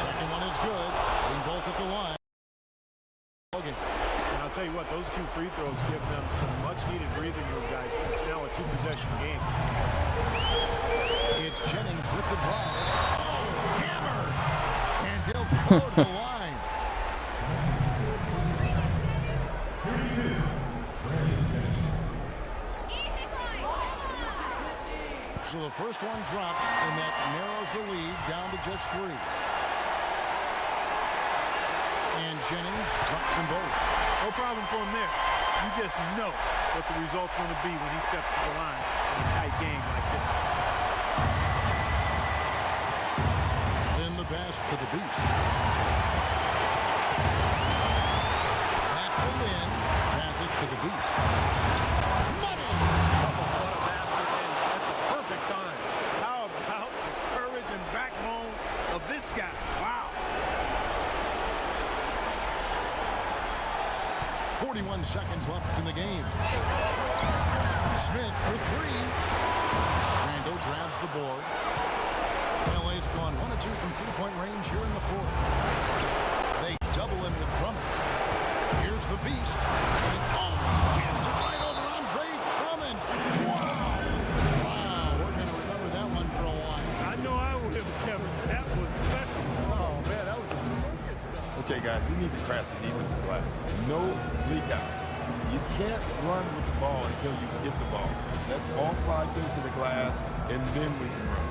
Second one is good. Being both at the line. Okay. And I'll tell you what, those two free throws give them some much-needed breathing room, guys. It's now a two-possession game. It's Jennings with the drive. Oh, hammered! And he'll go to the line. So the first one drops, and that narrows the lead down to just three. And Jennings drops them both. No problem for him there. You just know what the result's going to be when he steps to the line in a tight game like this. In the pass to the Beast. Back to Lynn. Pass it to the Beast. Money! What a basket, and at the perfect time. How about the courage and backbone of this guy? Wow. 41 seconds left in the game. Smith for three. Rando grabs the board. LA's gone 1 of 2 from three-point range here in the fourth. They double him with Drummond. Here's the Beast. And jams it right over Andre Drummond. Wow. Wow, we're going to remember that one for a while. I know I will, Kevin. That was special. Oh, man, that was a circus stuff. Okay, guys, we need to crash the defensive glass. No leak out. You can't run with the ball until you get the ball. Let's all fly through to the glass, and then we can run.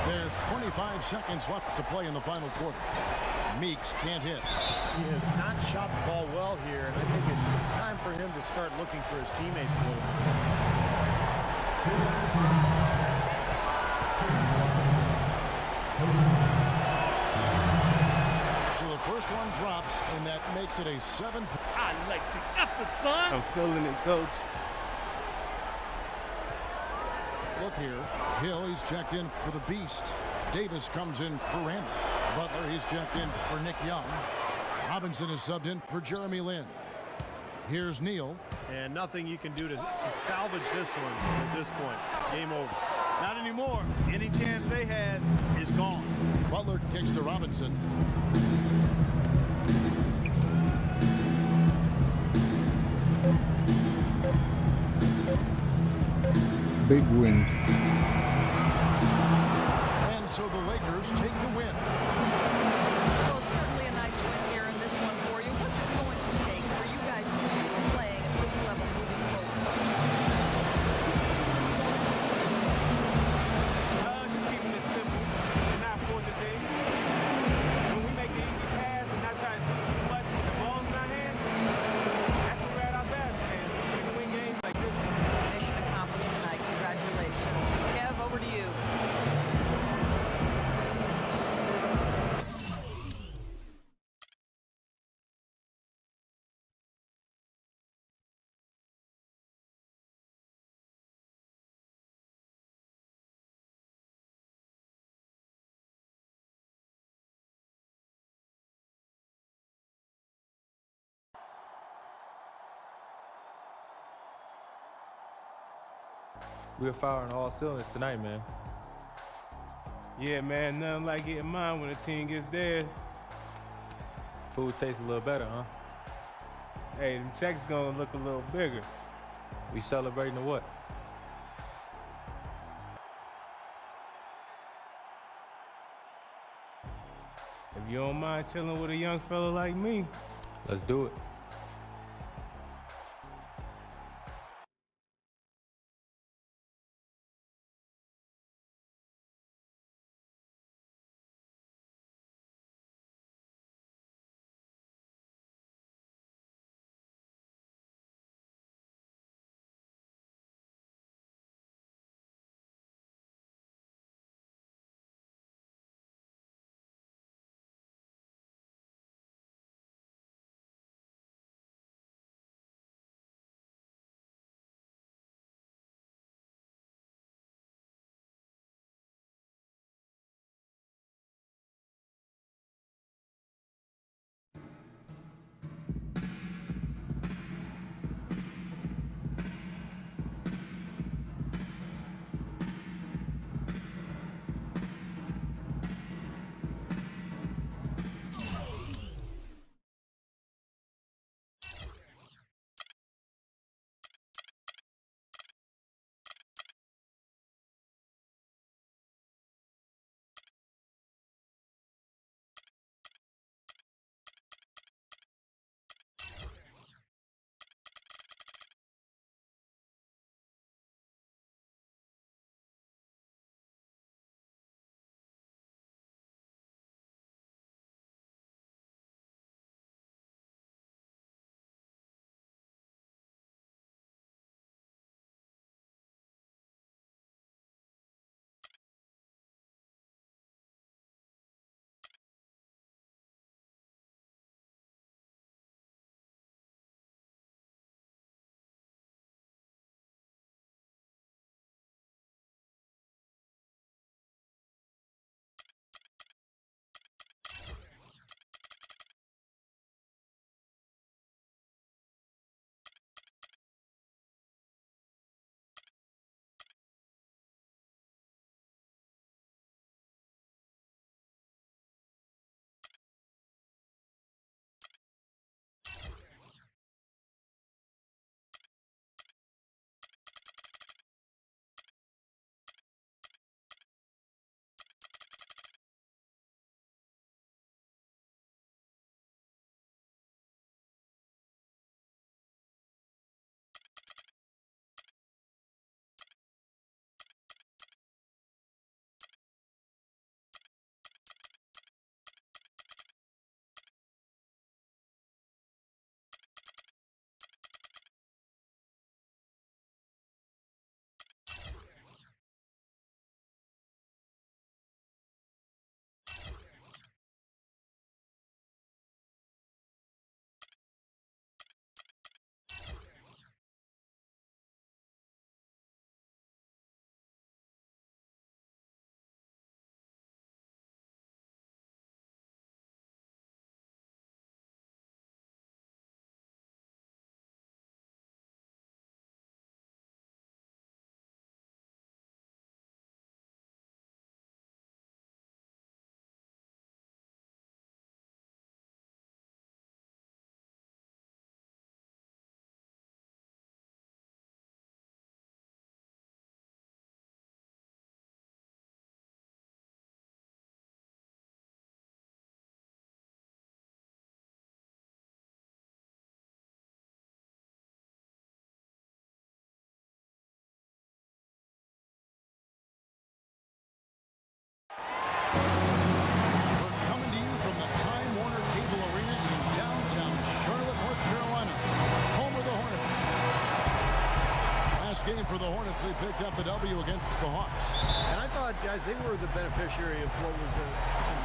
There's 25 seconds left to play in the final quarter. Meeks can't hit. He has not shot the ball well here, and I think it's time for him to start looking for his teammates a little bit. So the first one drops, and that makes it a 7. I like the effort, son. I'm feeling it, coach. Look here. Hill, he's checked in for the Beast. Davis comes in for Randall. Butler, he's checked in for Nick Young. Robinson is subbed in for Jeremy Lin. Here's Neal. And nothing you can do to salvage this one at this point. Game over. Not anymore. Any chance they had is gone. Butler kicks to Robinson. Big win. And so the Lakers take the win. Well, certainly a nice win here in this one for you. What's it going to take for you guys to keep playing at this level moving forward? Just keeping it simple and not forcing things. When we make the easy pass and not try to do too much with the ball in our hands, that's where we're at our best, man. We can win games like this one. Mission accomplished tonight. Congratulations. we're firing all cylinders tonight, man. Yeah, man, nothing like getting mine when a team gets theirs. Food tastes a little better, huh? Hey, the check's gonna look a little bigger. We celebrating or what? If you don't mind chilling with a young fella like me. Let's do it. Game for the Hornets. They picked up the W against the Hawks. And I thought, guys, they were the beneficiary of what was some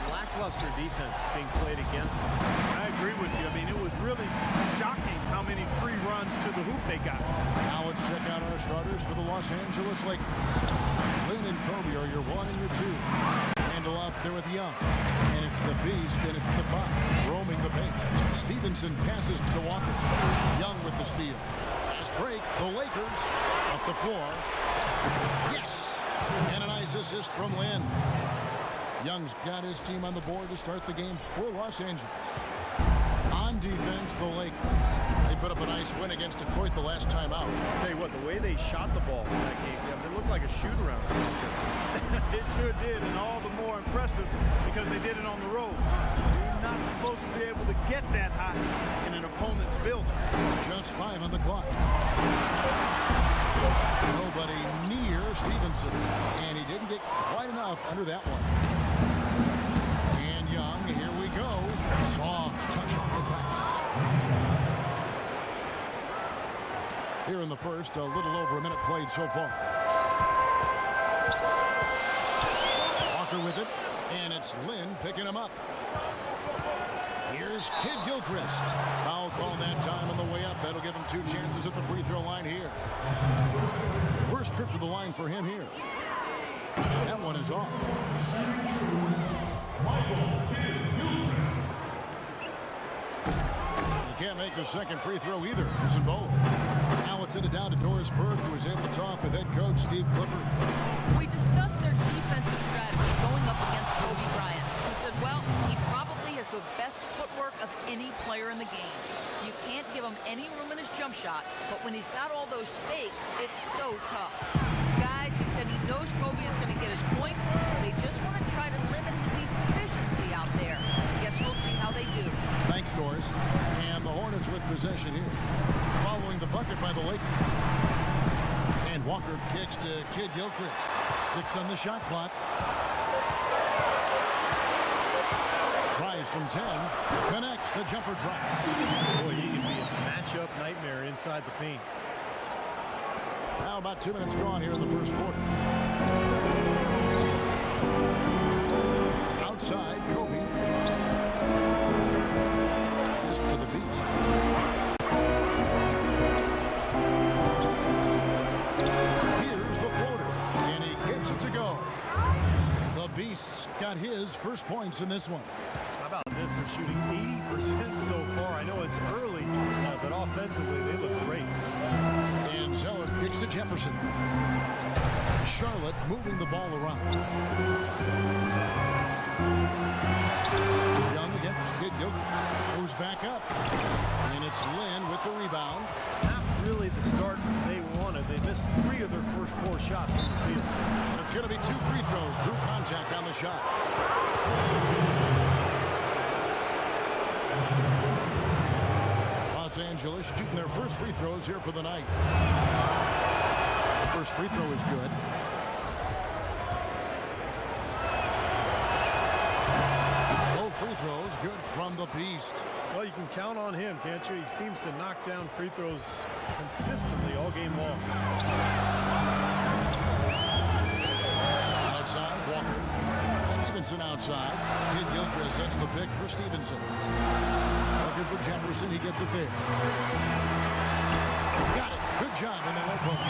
lackluster defense being played against them. I agree with you. I mean, it was really shocking how many free runs to the hoop they got. Now let's check out our starters for the Los Angeles Lakers. Lynn and Kobe are your 1 and your 2. Handle out there with Young. And it's the Beast in at the 5, roaming the paint. Stevenson passes to Walker. Young with the steal. Break, the Lakers up the floor. Yes! And a nice assist from Lynn. Young's got his team on the board to start the game for Los Angeles. On defense, the Lakers. They put up a nice win against Detroit the last time out. I'll tell you what, the way they shot the ball in that game, it looked like a shoot-around. It sure did, and all the more impressive because they did it on the road. You're not supposed to be able to get that high in an opponent's building. Just 5 on the clock. Nobody near Stevenson, and he didn't get quite enough under that one. And Young, here we go. Soft touch off the glass. Here in the first, a little over a minute played so far. Walker with it, and it's Lynn picking him up. Here's Kid Gilchrist. Foul call that time on the way up. That'll give him 2 chances at the free throw line here. First trip to the line for him here. That one is off. He can't make the second free throw either. Missing both. Now it's headed down to Doris Burke, who was able to talk with head coach Steve Clifford. We discussed their defensive strategy going up against Kobe Bryant. He said, well, he probably has the best footwork of any player in the game. You can't give him any room in his jump shot, but when he's got all those fakes, it's so tough. Guys, he said he knows Kobe is going to get his points. They just want to try to limit his efficiency out there. Guess we'll see how they do. Thanks, Doris. And the Hornets with possession here. Following the bucket by the Lakers. And Walker kicks to Kid Gilchrist. 6 on the shot clock. Tries from 10. Connects the jumper drive. Boy, he can be a matchup nightmare inside the paint. Now about 2 minutes gone here in the first quarter. Outside, Kobe. Pass to the Beast. Here's the floater, and he gets it to go. The Beast's got his first points in this one. How about this? They're shooting 80% so far. I know it's early, but offensively they look great. And Zeller kicks to Jefferson. Charlotte moving the ball around. Young against Kid Gilchrist. Moves back up. And it's Lynn with the rebound. Not really the start they wanted. They missed 3 of their first 4 shots from the field. And it's going to be 2 free throws. Drew contact on the shot. Los Angeles shooting their first free throws here for the night. The first free throw is good. Both free throws good from the Beast. Well, you can count on him, can't you? He seems to knock down free throws consistently all game long. Outside, Walker. Stevenson outside. Kid Gilchrist sets the pick for Stevenson. Looking for Jefferson. He gets it there. Got it. Good job in the low post.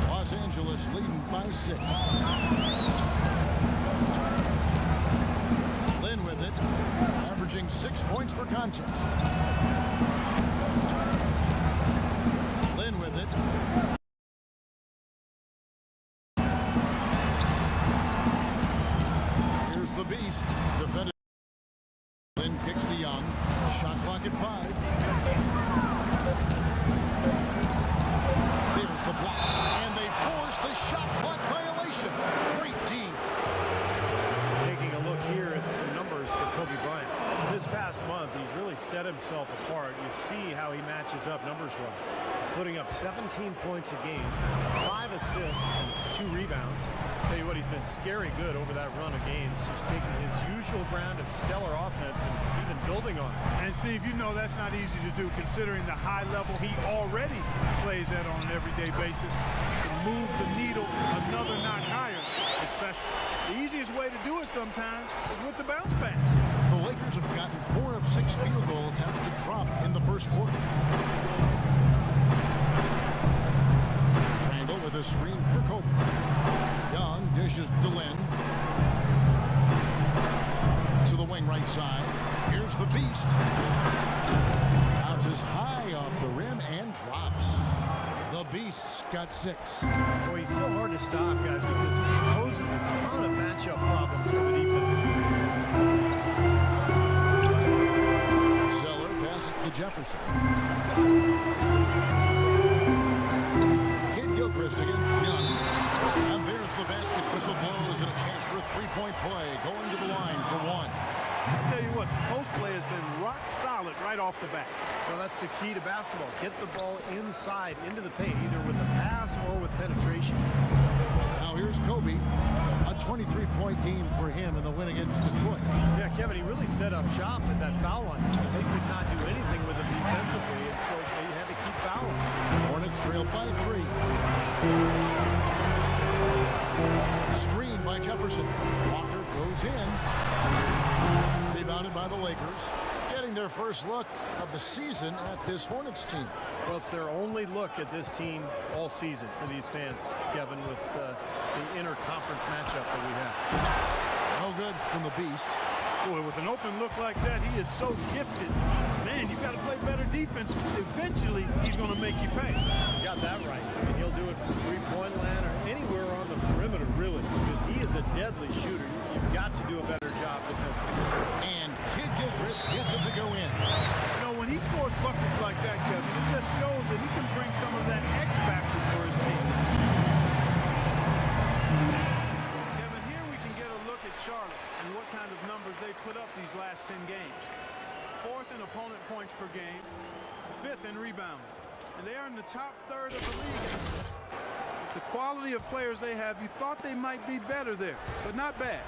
Los Angeles leading by 6. Lynn with it. Averaging 6 points per contest. Lynn with it. Here's the Beast. Defended. Lynn kicks to Young. Shot clock at 5. There's the block. And they force the shot clock violation. Great team. Taking a look here at some numbers for Kobe Bryant. This past month, he's really set himself apart. You see how he matches up numbers-wise. He's putting up 17 points a game, 5 assists, and 2 rebounds. Tell you what, he's been scary good over that run of games, just taking his usual brand of stellar offense and even building on it. And Steve, you know that's not easy to do considering the high level he already plays at on an everyday basis. To move the needle another notch higher, especially. The easiest way to do it sometimes is with the bounce pass. The Lakers have gotten 4 of 6 field goal attempts to drop in the first quarter. And over the screen for Kobe. Young dishes to Lynn. To the wing right side. Here's the Beast. Bounces high got 6. Boy, he's so hard to stop, guys, because he poses a ton of matchup problems for the defense. Zeller passes to Jefferson. Kid Gilchrist against Young. And there's the basket. Whistle blows and a chance for a three-point play. Going to the line for 1. I'll tell you what, post play has been rock solid right off the bat. Well, that's the key to basketball. Get the ball inside, into the paint, either with a pass or with penetration. Now here's Kobe. A 23-point game for him in the win against Detroit. Yeah, Kevin, he really set up shop at that foul line. They could not do anything with him defensively, and so they had to keep fouling. Hornets trailed by 3. Screen by Jefferson. Walker goes in. Rebounded by the Lakers. Getting their first look of the season at this Hornets team. Well, it's their only look at this team all season for these fans, Kevin, with the inter-conference matchup that we have. No good from the Beast. Boy, with an open look like that, he is so gifted. Man, you've got to play better defense. Eventually, he's going to make you pay. You got that right. I mean, he'll do it from three-point land or anywhere on the perimeter, really, because he is a deadly shooter. You've got to do a better job defensively. And Kid Gilchrist gets it to go in. You know, when he scores buckets like that, Kevin, it just shows that he can bring some of that X factor for his team. Kevin, here we can get a look at Charlotte and what kind of numbers they put up these last 10 games. 4th in opponent points per game, 5th in rebounding. And they are in the top third of the league. With the quality of players they have, you thought they might be better there, but not bad.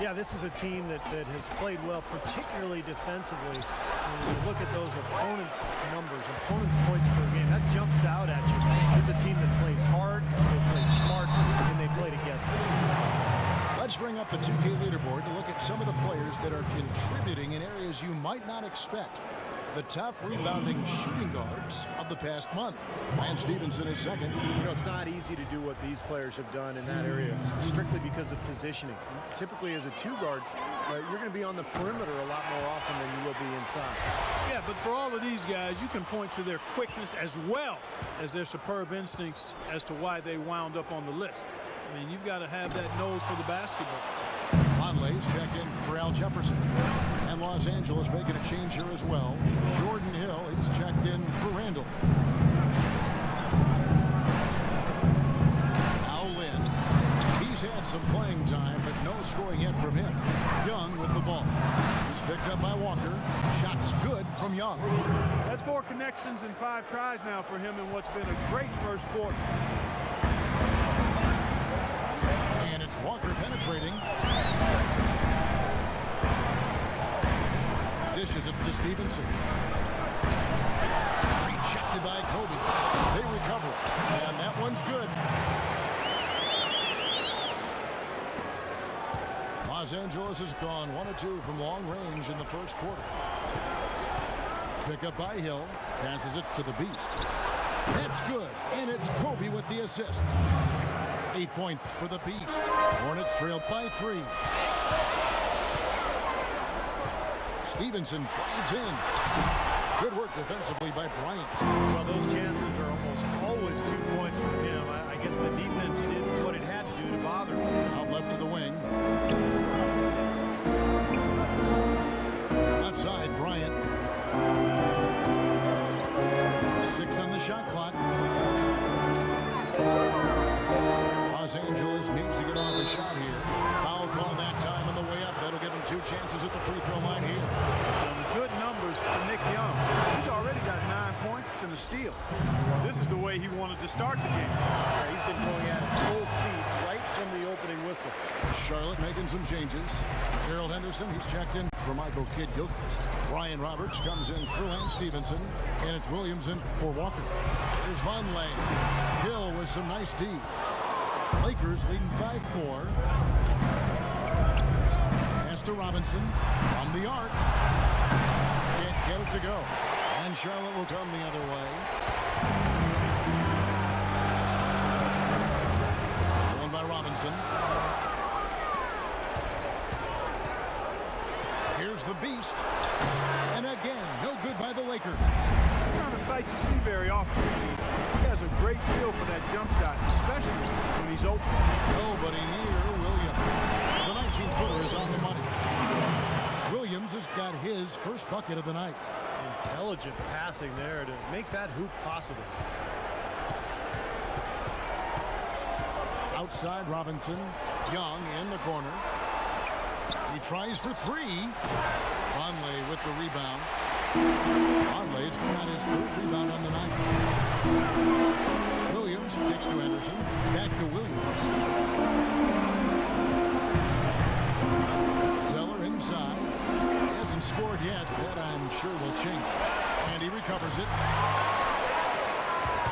Yeah, this is a team that has played well, particularly defensively. When you look at those opponents' numbers, opponents' points per game, that jumps out at you. This is a team that plays hard, they play smart, and they play together. Let's bring up the 2K leaderboard to look at some of the players that are contributing in areas you might not expect. The top rebounding shooting guards of the past month. Lance Stevenson is second. You know, it's not easy to do what these players have done in that area, strictly because of positioning. Typically, as a 2-guard, you're going to be on the perimeter a lot more often than you will be inside. Yeah, but for all of these guys, you can point to their quickness as well as their superb instincts as to why they wound up on the list. I mean, you've got to have that nose for the basketball. Conley's check in for Al Jefferson. And Los Angeles making a change here as well. Jordan Hill, he's checked in for Randall. Al Lynn, he's had some playing time, but no scoring yet from him. Young with the ball. He's picked up by Walker. Shots good from Young. That's 4 connections and 5 tries now for him in what's been a great first quarter. And it's Walker penetrating. Dishes it to Stevenson. Rejected by Kobe. They recover it. And that one's good. Los Angeles has gone 1 of 2 from long range in the first quarter. Pick up by Hill. Passes it to the Beast. That's good. And it's Kobe with the assist. 8 points for the Beast. Hornets trailed by 3. Stevenson drives in. Good work defensively by Bryant. Well, those chances are almost always 2 points for him. I guess the defense did what it had to do to bother him. Out left to the wing. Outside, Bryant. 6 on the shot clock. Los Angeles needs to get off a shot here. Foul call that time on the way up. That'll give him 2 chances at the free throw line here. Some good numbers for Nick Young. He's already got 9 points and a steal. This is the way he wanted to start the game. Yeah, he's been going at it full speed right from the opening whistle. Charlotte making some changes. Gerald Henderson, he's checked in for Michael Kid Gilchrist. Ryan Roberts comes in for Lance Stevenson. And it's Williamson for Walker. Here's Vonleh. Hill with some nice D. Lakers leading by 4. Pass to Robinson from the arc. Can't get it to go. And Charlotte will come the other way. Stolen by Robinson. Here's the Beast. And again, no good by the Lakers. It's not a sight you see very often. He has a great feel for that jump shot, especially when he's open. Nobody near Williams. The 19-footer is on the money. Williams has got his first bucket of the night. Intelligent passing there to make that hoop possible. Outside Robinson. Young in the corner. He tries for three. Conley with the rebound. Conley's got his third rebound on the night. Williams kicks to Henderson. Back to Williams. Zeller inside. He hasn't scored yet. That I'm sure will change. And he recovers it.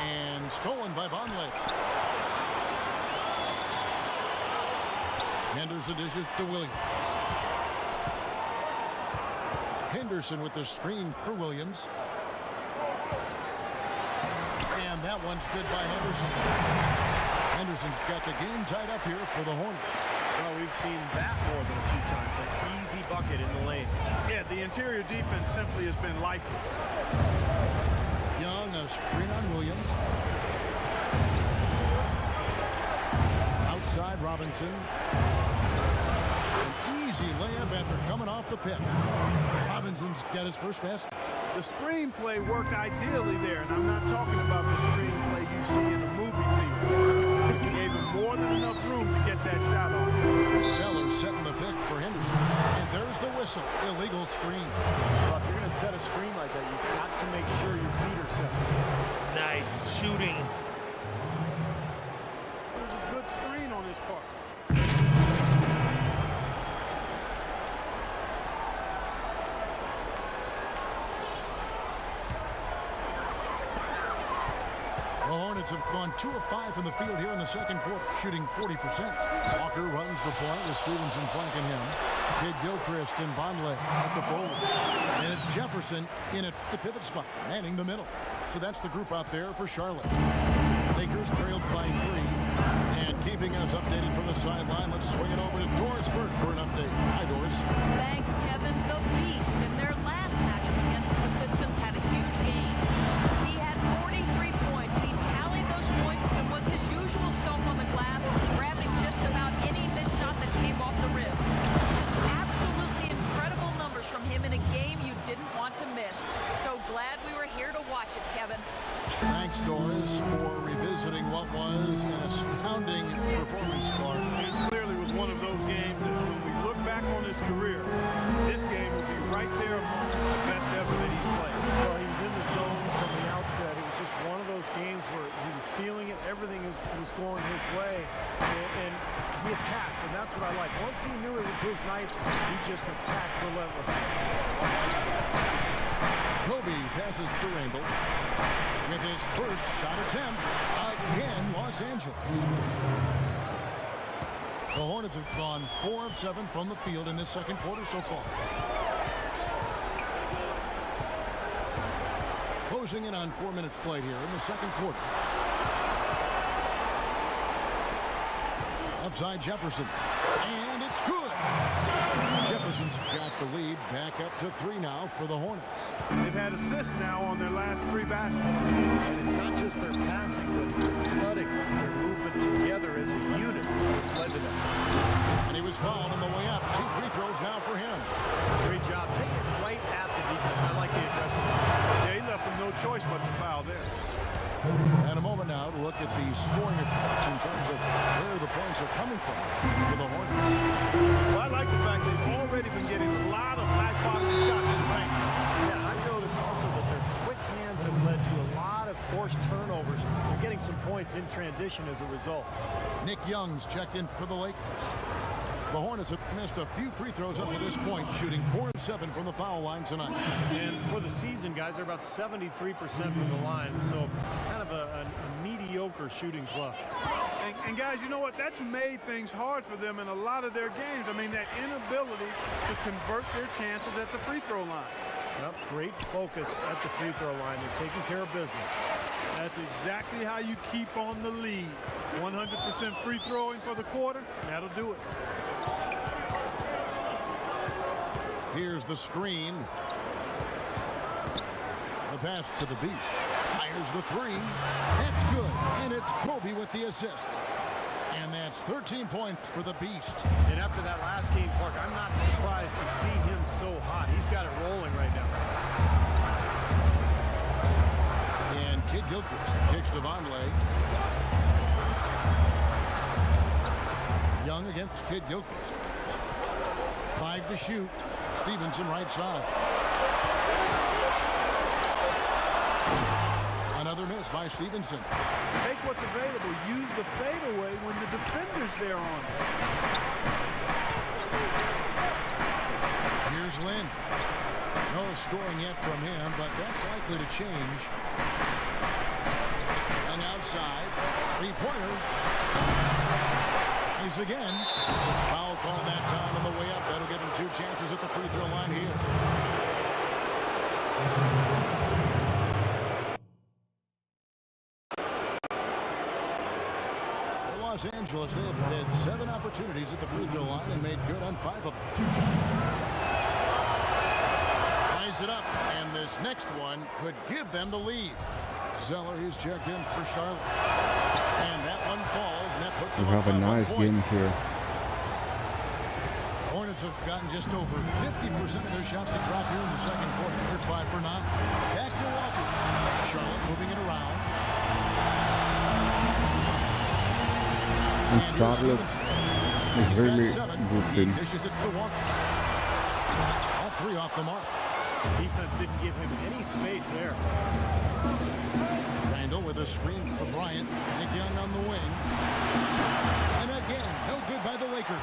And stolen by Vonleh. Henderson dishes to Williams. Henderson with the screen for Williams. And that one's good by Henderson. Henderson's got the game tied up here for the Hornets. Well, we've seen that more than a few times. An easy bucket in the lane. Yeah, the interior defense simply has been lifeless. Young, a screen on Williams. Outside Robinson. An easy layup after coming off the pick. Robinson's got his first basket. The screenplay worked ideally there, and I'm not talking about the screenplay you see in a movie theater. He gave him more than enough room to get that shot off. Zeller setting the pick for Henderson. And there's the whistle. Illegal screen. Well, if you're going to set a screen like that, you've got to make sure your feet are set. Nice shooting. It was a good screen on his part. The Hornets have gone 2 of 5 from the field here in the second quarter, shooting 40%. Walker runs the point with Stevenson flanking him. Kid Gilchrist and Vonleh at the forward. And it's Jefferson in at the pivot spot, manning the middle. So that's the group out there for Charlotte. Lakers trailed by 3. And keeping us updated from the sideline, let's swing it over to Doris Burke for an update. Hi, Doris. Thanks, Kevin. The Beast in their last matchup against the Pistons had a huge game. He had 43 points, and he tallied those points and was his usual self on the glass, grabbing just about any missed shot that came off the rim. Just absolutely incredible numbers from him in a game you didn't want to miss. So glad we were here to watch it, Kevin. Thanks, Doris, for revisiting what was an astounding performance, Clark. It clearly was one of those games that when we look back on his career, this game will be right there among the best ever that he's played. Well, he was in the zone from the outset. It was just one of those games where he was feeling it. Everything was going his way. And he attacked, and that's what I like. Once he knew it was his night, he just attacked relentlessly. Kobe passes to Randall with his first shot attempt again, Los Angeles. The Hornets have gone 4 of 7 from the field in this second quarter so far. Closing in on 4 minutes played here in the second quarter. Upside Jefferson. And it's good. Jefferson's got the lead back up to 3 now for the Hornets. They've had assists now on their last 3 baskets. And it's not just their passing, but their cutting, their movement together as a unit that's led to that. And he was fouled on the way up. 2 free throws now for him. Great job. Take it right at the defense. I like the aggressiveness. Yeah, he left them no choice but to foul there. And a moment now to look at the scoring approach in terms of where the points are coming from for the Hornets. Well, I like the fact they've already been getting a lot of high-quality shots in the paint. Yeah, I've noticed also that their quick hands have led to a lot of forced turnovers. They're getting some points in transition as a result. Nick Young's checked in for the Lakers. The Hornets have missed a few free throws up to this point, shooting 4 of 7 from the foul line tonight. And for the season, guys, they're about 73% from the line, so kind of a mediocre shooting club. And guys, you know what? That's made things hard for them in a lot of their games. I mean, that inability to convert their chances at the free throw line. Yep, great focus at the free throw line. They're taking care of business. That's exactly how you keep on the lead. 100% free throwing for the quarter, that'll do it. Here's the screen. The pass to the Beast. Fires Here's the three. That's good. And it's Kobe with the assist. And that's 13 points for the Beast. And after that last game, Clark, I'm not surprised to see him so hot. He's got it rolling right now. And Kid Gilchrist kicks to Vonleh. Young against Kid Gilchrist. 5 to shoot. Stevenson right side. Another miss by Stevenson. Take what's available. Use the fadeaway when the defender's there on it. Here's Lynn. No scoring yet from him, but that's likely to change. And outside. Three-pointer. He's again. Foul call that time on the way up. That'll give him 2 chances at the free throw line here. Los Angeles, they have had 7 opportunities at the free throw line and made good on 5 of them. Ties it up, and this next one could give them the lead. Zeller, he's checked in for Charlotte. And that one falls, and that puts them We up have a by nice 1 point. game here. Hornets have gotten just over 50% of their shots to drop here in the second quarter. They're 5 for 9. Back to Walker. Charlotte moving it around. And Charlotte is really good team. Dishes it to Walker. All 3 off the mark. Defense didn't give him any space there. Randall with a screen for Bryant. Nick Young on the wing. And again, no good by the Lakers.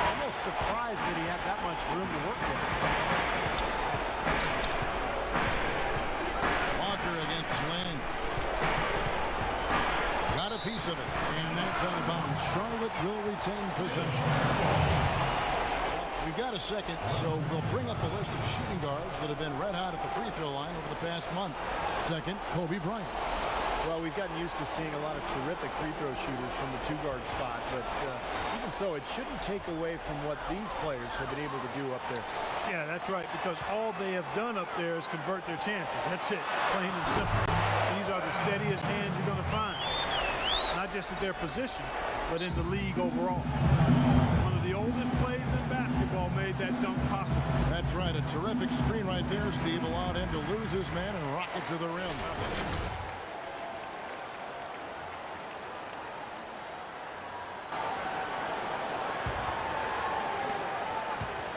Almost surprised that he had that much room to work with. Walker against Lynn. Got a piece of it, and that's out of bounds. Charlotte will retain possession. We've got a second, so we'll bring up a list of shooting guards that have been red hot at the free throw line over the past month. Second, Kobe Bryant. Well, we've gotten used to seeing a lot of terrific free throw shooters from the 2-guard spot, but even so, it shouldn't take away from what these players have been able to do up there. Yeah, that's right, because all they have done up there is convert their chances. That's it, plain and simple. These are the steadiest hands you're going to find. Not just at their position, but in the league overall. One of the oldest plays in basketball made that dunk possible. That's right, a terrific screen right there. Steve allowed him to lose his man and rock it to the rim.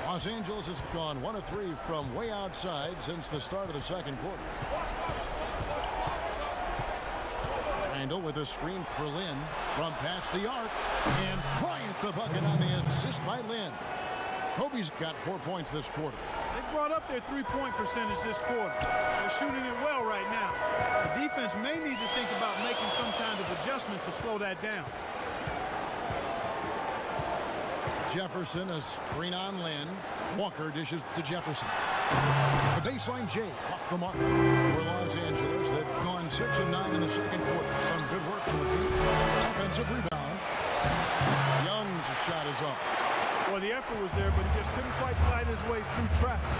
Los Angeles has gone 1 of 3 from way outside since the start of the second quarter. Randall with a screen for Lynn from past the arc. And Bryant the bucket on the assist by Lynn. Kobe's got 4 points this quarter. They brought up their three-point percentage this quarter. They're shooting it well right now. The defense may need to think about making some kind of adjustment to slow that down. Jefferson, a screen on Lynn. Walker dishes to Jefferson. The baseline J off the mark for Los Angeles. They've gone 6 of 9 in the second quarter. Some good work from the field. Offensive rebound. Young's shot is off. Well, the effort was there, but he just couldn't quite fight his way through traffic.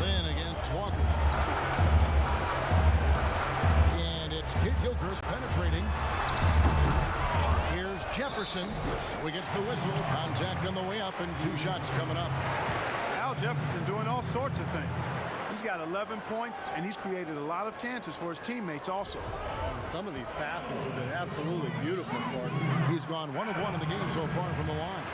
Lynn against Walker. And it's Kid Gilchrist penetrating. Here's Jefferson. So he gets the whistle. Contact on the way up and 2 shots coming up. Al Jefferson doing all sorts of things. He's got 11 points, and he's created a lot of chances for his teammates also. And some of these passes have been absolutely beautiful, Clark. He's gone 1 of 1 in the game so far from the line.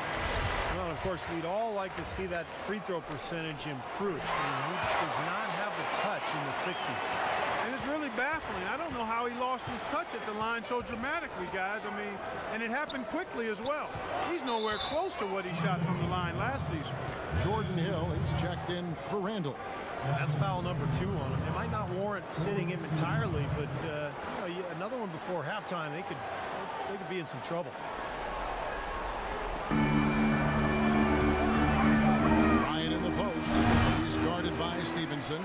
Well, of course, we'd all like to see that free throw percentage improve. He does not have the touch in the 60s. And it's really baffling. I don't know how he lost his touch at the line so dramatically, guys. I mean, and it happened quickly as well. He's nowhere close to what he shot from the line last season. Jordan Hill, he's checked in for Randall. That's foul number 2 on him. It might not warrant sitting him entirely, but another one before halftime, they could be in some trouble. Ryan in the post. He's guarded by Stevenson.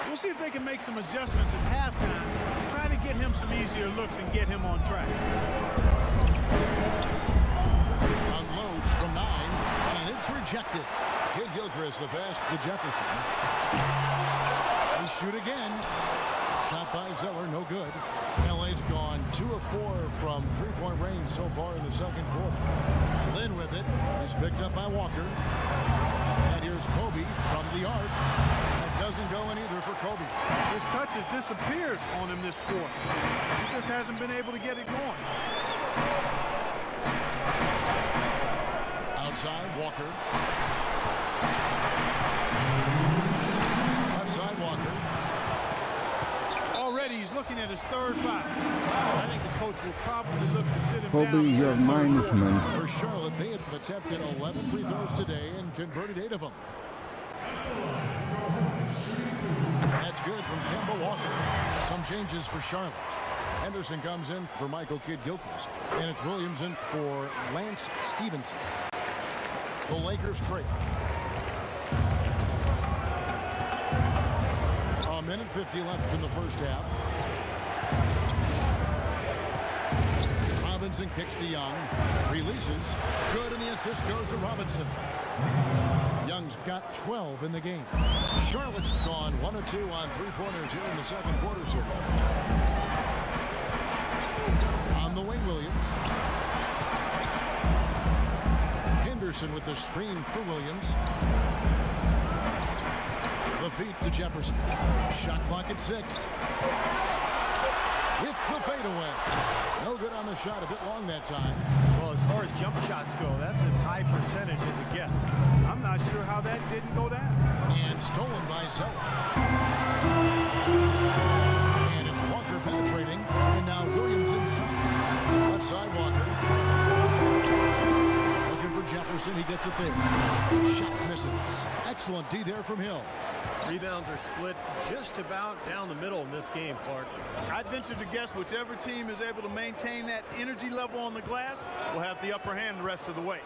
We'll see if they can make some adjustments at halftime. Try to get him some easier looks and get him on track. Unloads from 9, and it's rejected. Kid Gilchrist, the pass to Jefferson. They shoot again. Shot by Zeller, no good. LA's gone 2 of 4 from three-point range so far in the second quarter. Lynn with it is picked up by Walker. And here's Kobe from the arc. That doesn't go in either for Kobe. His touch has disappeared on him this quarter. He just hasn't been able to get it going. Outside, Walker. Left side, Walker. Already he's looking at his third foul. I think the coach will probably look to sit him Kobe, down. you're minus man. For Charlotte, they have attempted 11 free throws today and converted 8 of them. That's good from Kemba Walker. Some changes for Charlotte. Henderson comes in for Michael Kidd-Gilchrist, and it's Williams in for Lance Stevenson. The Lakers trail. A minute 50 left in the first half. Robinson kicks to Young. Releases. Good, and the assist goes to Robinson. Young's got 12 in the game. Charlotte's gone 1 or 2 on three-pointers here in the second quarter so far. On the wing, Williams. Henderson with the screen for Williams. The feet to Jefferson. Shot clock at 6. With the fadeaway. No good on the shot. A bit long that time. Well, as far as jump shots go, that's as high percentage as it gets. I'm not sure how that didn't go down. And stolen by Zeller. And it's Walker penetrating. And now Williams inside. Left side, Walker. Looking for Jefferson. He gets it there. Shot misses. Excellent D there from Hill. Rebounds are split just about down the middle in this game, Clark. I'd venture to guess whichever team is able to maintain that energy level on the glass will have the upper hand the rest of the way.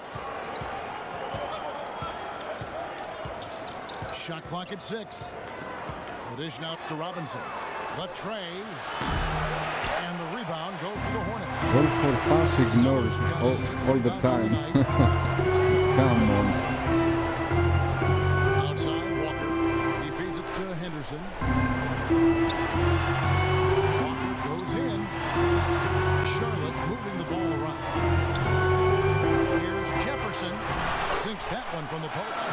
Shot clock at 6. The dish now to Robinson. The tray. And the rebound goes to the Hornets. All for pass ignored all the time. Come on. Henderson. Walker goes in. Charlotte moving the ball around. Here's Jefferson. Sinks that one from the post.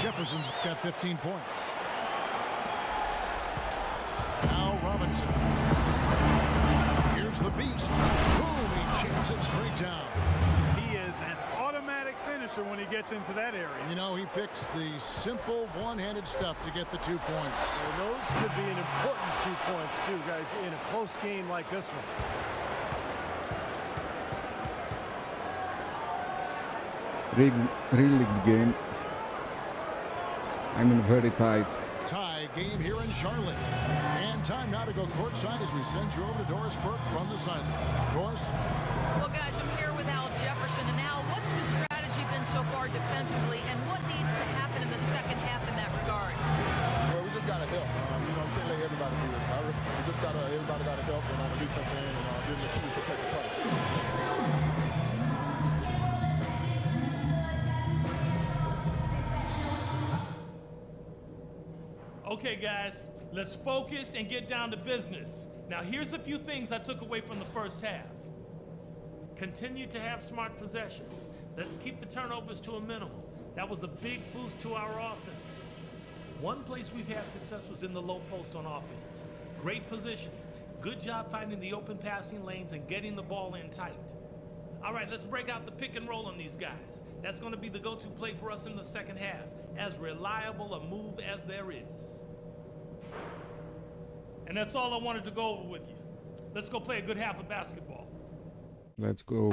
Jefferson's got 15 points. Now Robinson. Here's the beast. Boom, he jams it straight down. He is an automatic finisher when he gets into that area. You know, he picks the simple one-handed stuff to get the 2 points. And those could be an important 2 points too, guys, in a close game like this one. Really good game. I mean, very tight. Tie game here in Charlotte. And time now to go courtside as we send you over to Doris Burke from the sideline. Doris? Well, guys, I'm here with Al Jefferson. And now, what's the strategy been so far defensively, and what needs to happen in the second half in that regard? Well, we just got to help. We can't let everybody do this. We just got to, everybody got to help and on the defense end and give them the key to protect the play. Okay, guys, let's focus and get down to business. Now, here's a few things I took away from the first half. Continue to have smart possessions. Let's keep the turnovers to a minimum. That was a big boost to our offense. One place we've had success was in the low post on offense. Great positioning. Good job finding the open passing lanes and getting the ball in tight. All right, let's break out the pick and roll on these guys. That's going to be the go-to play for us in the second half. As reliable a move as there is. And that's all I wanted to go over with you. Let's go play a good half of basketball. Let's go.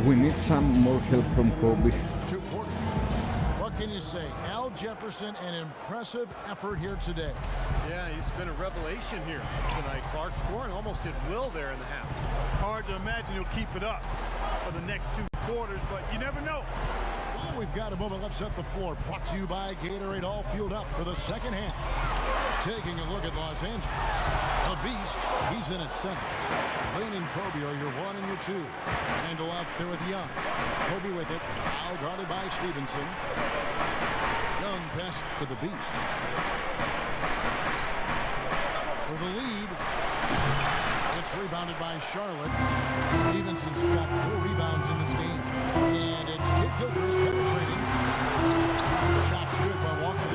We need some more help from Kobe. 2 quarters. What can you say? Al Jefferson, an impressive effort here today. Yeah, he's been a revelation here tonight, Clark, scoring almost at will there in the half. Hard to imagine he'll keep it up for the next 2 quarters, but you never know. Well, we've got a moment. Let's set the floor. Brought to you by Gatorade, all fueled up for the second half. Taking a look at Los Angeles. The Beast, he's in at center. Lane and Kobe are your 1 and your 2. Handle out there with Young. Kobe with it. Now guarded by Stevenson. Young pass to the Beast. For the lead. It's rebounded by Charlotte. Stevenson's got 4 rebounds in this game. And it's Kid Gilchrist penetrating. Shot's good by Walker.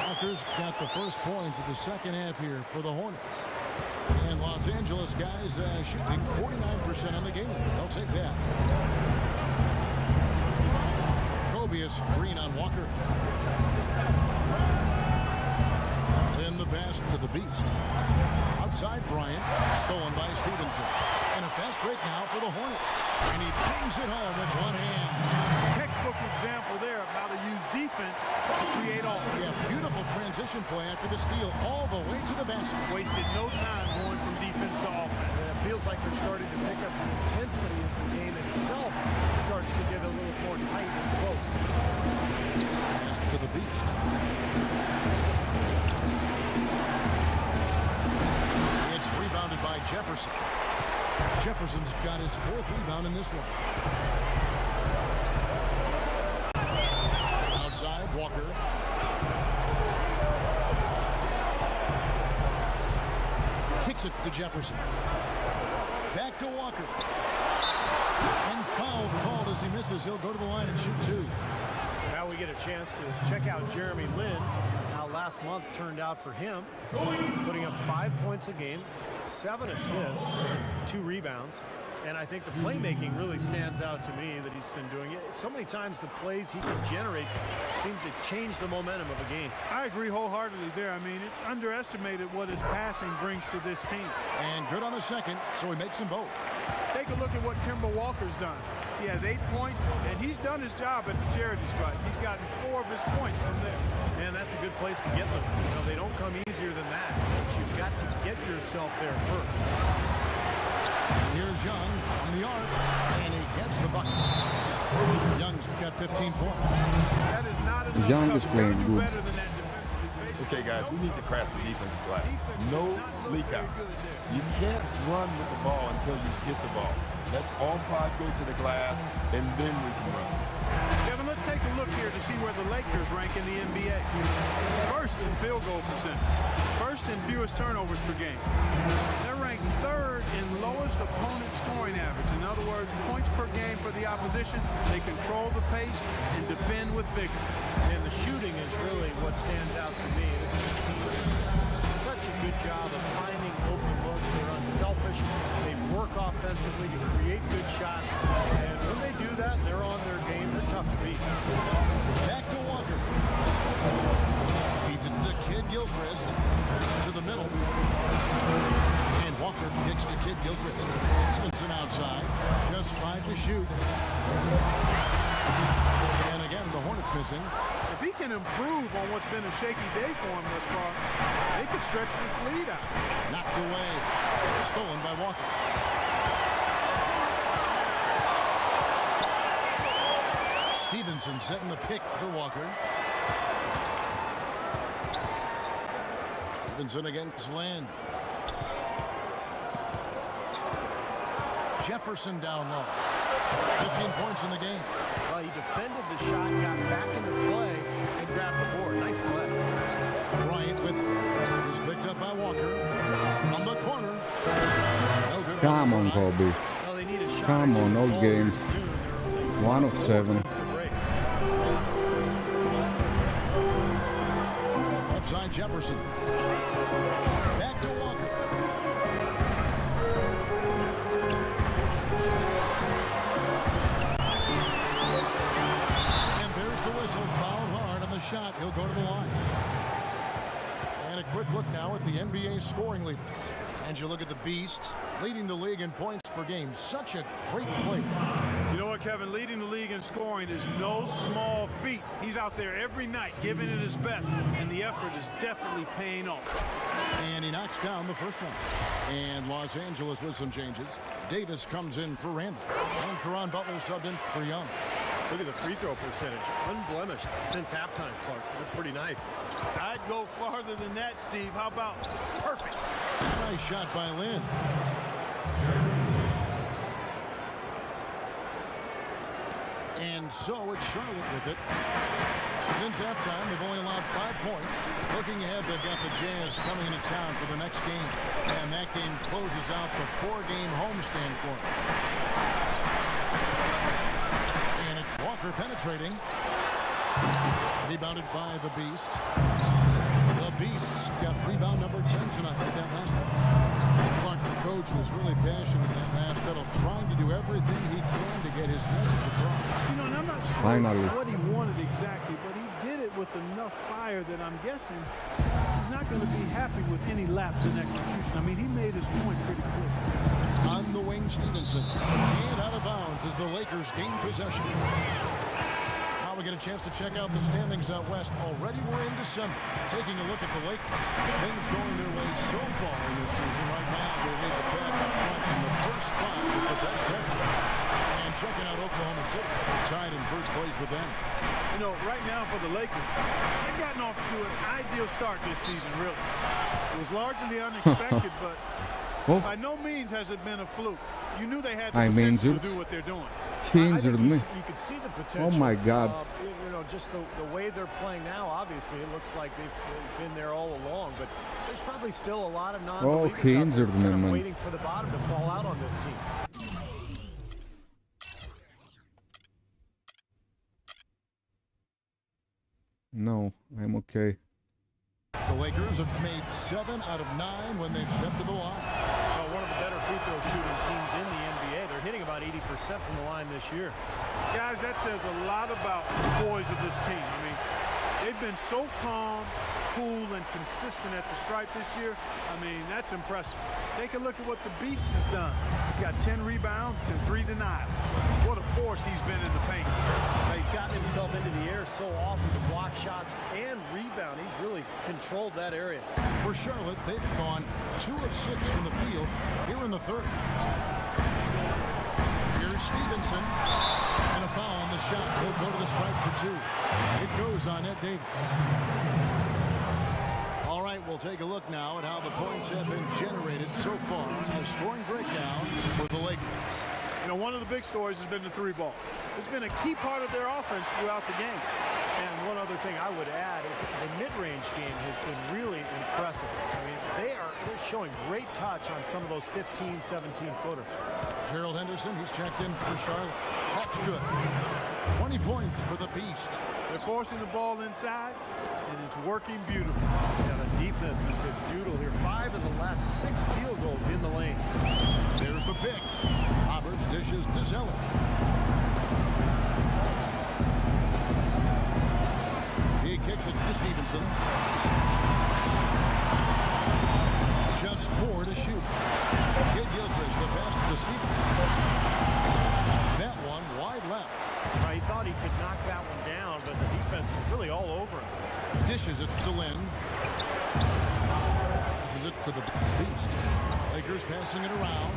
Walker's got the first points of the second half here for the Hornets. And Los Angeles guys shooting 49% on the game. They'll take that. Kobius Green on Walker. Then the pass to the Beast. Outside Bryant, stolen by Stevenson. And a fast break now for the Hornets. And he pings it home with one hand. Textbook example there of how to use defense to create offense. Yeah, beautiful transition play after the steal all the way to the basket. Wasted no time going from defense to offense. It feels like they're starting to pick up the intensity as the game itself starts to get a little more tight and close. Pass to the Beast. It's rebounded by Jefferson. Jefferson's got his 4th rebound in this one. Outside, Walker. Kicks it to Jefferson. Back to Walker. And foul called as he misses. He'll go to the line and shoot 2. Now we get a chance to check out Jeremy Lin. How last month turned out for him. Putting up 5 points a game, 7 assists, 2 rebounds. And I think the playmaking really stands out to me that he's been doing it. So many times the plays he can generate seem to change the momentum of a game. I agree wholeheartedly there. I mean, it's underestimated what his passing brings to this team. And good on the second, so he makes them both. Take a look at what Kemba Walker's done. He has 8 points, and he's done his job at the charity stripe. He's gotten 4 of his points from there. And that's a good place to get them. You know, they don't come easier than that. But you've got to get yourself there first. Here's Young from the arc, and he gets the buckets. Young's got 15 points. That is not enough. Young is playing good. Better than that defensively. Okay, guys, we need to crash the defensive glass. No leak out. You can't run with the ball until you get the ball. Let's all 5 go to the glass, and then we can run. Kevin, let's take a look here to see where the Lakers rank in the NBA. First in field goal percentage. First in fewest turnovers per game. They're ranked 3rd in lowest opponent scoring average. In other words, points per game for the opposition. They control the pace and defend with vigor. And the shooting is really what stands out to me. This is such a good job of finding open looks. They're unselfish. They work offensively to create good shots. And when they do that, they're on their game. They're tough to beat. Back to Walker. Feeds it to Kid Gilchrist. To the middle. And Walker kicks to Kid Gilchrist. Stevenson outside. Just 5 to shoot. And again, the Hornets missing. If he can improve on what's been a shaky day for him thus far, they could stretch this lead out. Knocked away. Stolen by Walker. Stevenson setting the pick for Walker. Stevenson against Land. Jefferson down low. 15 points in the game. Well, he defended the shot, got back into play, and grabbed the board. Nice play. Bryant with it. Is picked up by Walker. From the corner. No good. Come on, Kobe. Well, they need a shot. Come on, all games. 1 of 7. Upside Jefferson. Back to Walker. And there's the whistle. Fouled hard on the shot. He'll go to the line. And a quick look now at the NBA scoring leaders. And you look at the Beast, leading the league in points per game. Such a great play. You know what, Kevin? Leading the league in scoring is no small feat. He's out there every night giving it his best, and the effort is definitely paying off. And he knocks down the first one. And Los Angeles with some changes. Davis comes in for Randall. And Caron Butler subbed in for Young. Look at the free throw percentage. Unblemished since halftime, Clark. That's pretty nice. I'd go farther than that, Steve. How about perfect? Nice shot by Lynn. And so it's Charlotte with it. Since halftime, they've only allowed 5 points. Looking ahead, they've got the Jazz coming into town for the next game. And that game closes out the 4-game homestand for them. And it's Walker penetrating. Rebounded by the Beast. The Beasts got rebound number 10 tonight with that last one. Clark, the coach, was really passionate in that last huddle, trying to do everything he can to get his message across. You know, and I'm not sure Finally. what he wanted exactly, but he did it with enough fire that I'm guessing he's not going to be happy with any lapse in execution. I mean, he made his point pretty clear. On the wing, Stevenson. And out of bounds as the Lakers gain possession. Now we get a chance to check out the standings out west. Already we're in December. Taking a look at the Lakers. Things going their way so far in this season. Right now, they lead the pack up front in the first spot with the best record. And checking out Oklahoma City. Tied in first place with them. You know, right now for the Lakers, they've gotten off to an ideal start this season, really. It was largely unexpected, but by no means has it been a fluke. You knew they had the potential to do what they're doing. He injured me. You could see the potential. Oh my God. You know, just the way they're playing now, obviously, it looks like they've been there all along. But there's probably still a lot of non-believers he out injured there me, kind of man. waiting for the bottom to fall out on this team. No, I'm okay. The Lakers have made 7 out of 9 when they've stepped to the line. Well, one of the better free throw shooting teams in the NBA. They're hitting about 80% from the line this year. Guys, that says a lot about the boys of this team. I mean, they've been so calm, cool, and consistent at the stripe this year. I mean, that's impressive. Take a look at what the Beast has done. He's got 10 rebounds and 3 denials. What a force he's been in the paint. He's gotten himself into the air so often to block shots and rebound. He's really controlled that area. For Charlotte, they've gone 2 of 6 from the field here in the third. Here's Stevenson. And a foul on the shot. He'll go to the stripe for 2. It goes on Ed Davis. All right, we'll take a look now at how the points have been generated so far. A scoring breakdown for the Lakers. You know, one of the big stories has been the 3-ball. It's been a key part of their offense throughout the game. And one other thing I would add is the mid-range game has been really impressive. I mean, they're showing great touch on some of those 15, 17-footers. Gerald Henderson, he's checked in for Charlotte. That's good. 20 points for the Beast. They're forcing the ball inside, and it's working beautifully. Yeah, the defense has been futile here. 5 of the last 6 field goals in the lane. There's the pick. Roberts dishes to Zeller. He kicks it to Stevenson. Just 4 to shoot. Kid Gilchrist, the pass to Stevenson. That one wide left. He thought he could knock that one down, but the defense was really all over him. Dishes it to Lynn. Passes it to the Beast. Lakers passing it around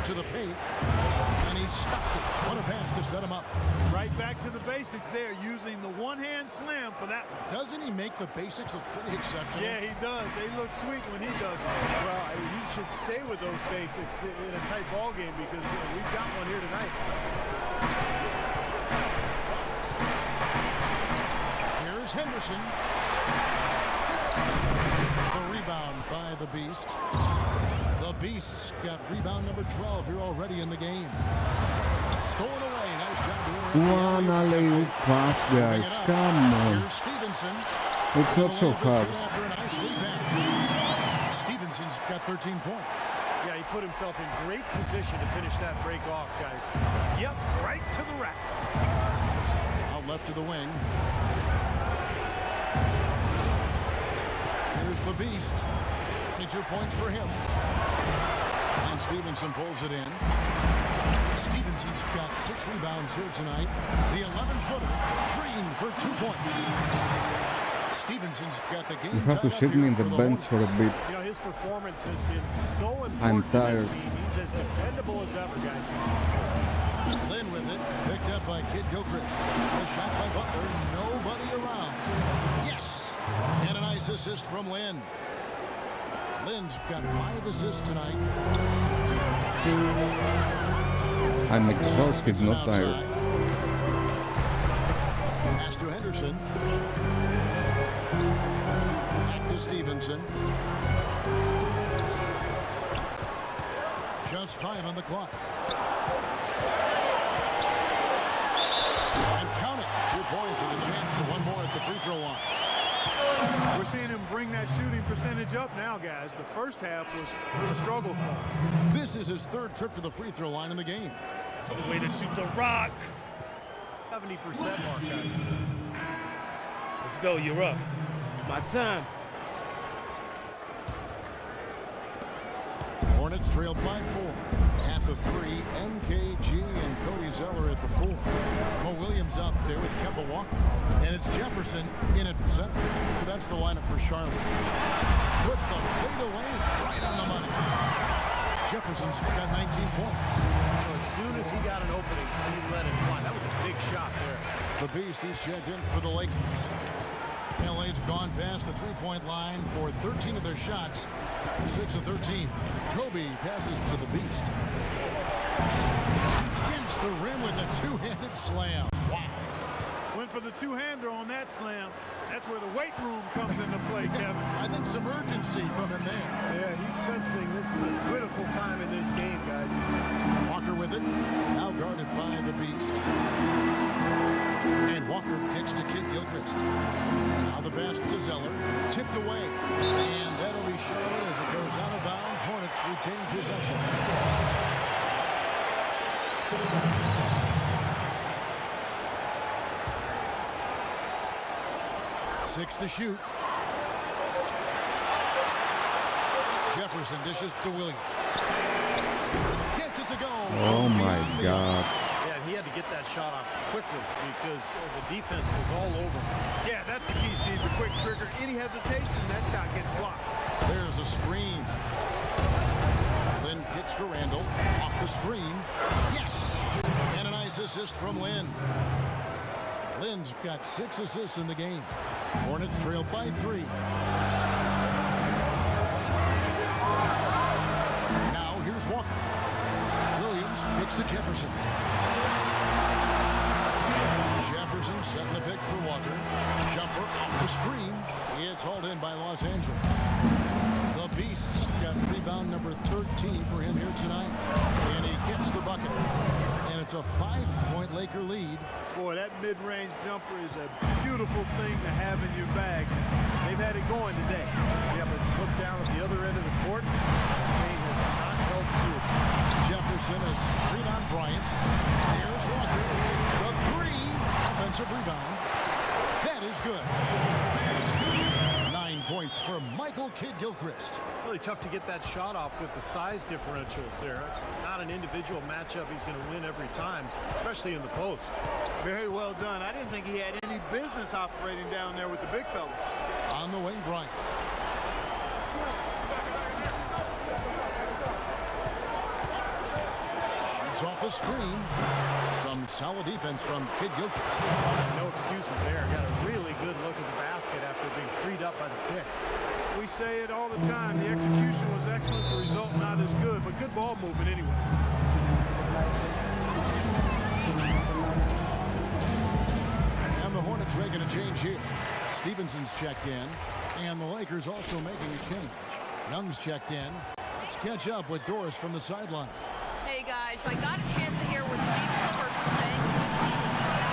to the paint. And he stuffs it. What a pass to set him up. Right back to the basics there, using the one-hand slam for that one. Doesn't he make the basics look pretty exceptional? Yeah, he does. They look sweet when he does it. Well, he should stay with those basics in a tight ball game because we've got one here tonight. Here's Henderson. The rebound by the Beast. The Beasts got rebound number 12 here already in the game. Stolen away. Nice job to One alley pass, guys. Come on. Here's Stevenson. It's not so hard. After a nice lead back. Stevenson's got 13 points. Yeah, he put himself in great position to finish that break off, guys. Yep, right to the rack. Out left to the wing. Here's the Beast. 22 points for him. And Stevenson pulls it in. Stevenson's got 6 rebounds here tonight. The 11-footer, Green for 2 points. Stevenson's got the game. You have to sit me in the bench for a bit. You know, his performance has been so important. I'm tired. He's as dependable as ever, guys. Lynn with it, picked up by Kid Gilchrist. The shot by Butler, nobody around. Yes! And a nice assist from Lynn. Lynn's got 5 assists tonight. I'm exhausted, not tired. Pass to Henderson. Back to Stevenson. Just 5 on the clock. And count it. 2 points with a chance for one more at the free throw line. We're seeing him bring that shooting percentage up now, guys. The first half was a struggle for him. This is his 3rd trip to the free throw line in the game. That's the way to shoot the rock. 70% mark, guys. Let's go, you're up. My time. Hornets trailed by 4. At the 3, MKG and Cody Zeller at the 4. Mo Williams out there with Kemba Walker. And it's Jefferson in at center. So that's the lineup for Charlotte. Puts the fade away right on the money. Jefferson's got 19 points. So as soon as he got an opening, he let it fly. That was a big shot there. The Beast, he's checked in for the Lakers. LA's gone past the three-point line for 13 of their shots. 6 of 13. Kobe passes to the Beast. Dents the rim with a two-handed slam. Wow. Went for the two-hander on that slam. That's where the weight room comes into play, Kevin. I think some urgency from him there. Yeah, he's sensing this is a critical time in this game, guys. Walker with it. Now guarded by the Beast. And Walker kicks to Kid Gilchrist. Now the pass to Zeller. Tipped away. And that'll be Charlotte as it goes out of bounds. Hornets retain possession. 6 to shoot. Jefferson dishes to Williams. Gets it to go. Oh my God. Yeah, he had to get that shot off quickly because the defense was all over him. Yeah, that's the key, Steve. The quick trigger. Any hesitation, that shot gets blocked. There's a screen. Lynn kicks to Randall. Off the screen. Yes! And a nice assist from Lynn. Lynn's got 6 assists in the game. Hornets trail by 3. Now here's Walker. Williams kicks to Jefferson. Jefferson setting the pick for Walker. Jumper off the screen. It's hauled in by Los Angeles. The Beasts got rebound number 13 for him here tonight. And he gets the bucket. And it's a 5-point Laker lead. Boy, that mid-range jumper is a beautiful thing to have in your bag. They've had it going today. Yeah, but look down at the other end of the court. Sane has not held to it. Jefferson is screen on Bryant. Here's Walker. The 3. Offensive rebound. That is good. 9 points for Michael Kidd Gilchrist. Really tough to get that shot off with the size differential there. It's not an individual matchup he's going to win every time, especially in the post. Very well done. I didn't think he had any business operating down there with the big fellas. On the wing, Bryant. Shoots off the screen. Some solid defense from Kidd Gilchrist. No excuses there. Got a really good look at the basket after being freed up by the pick. We say it all the time. The execution was excellent. The result not as good, but good ball movement anyway. And the Hornets making a change here. Stevenson's checked in, and the Lakers also making a change. Young's checked in. Let's catch up with Doris from the sideline. Hey guys, I got a chance to hear what Steve Clifford was saying to his team.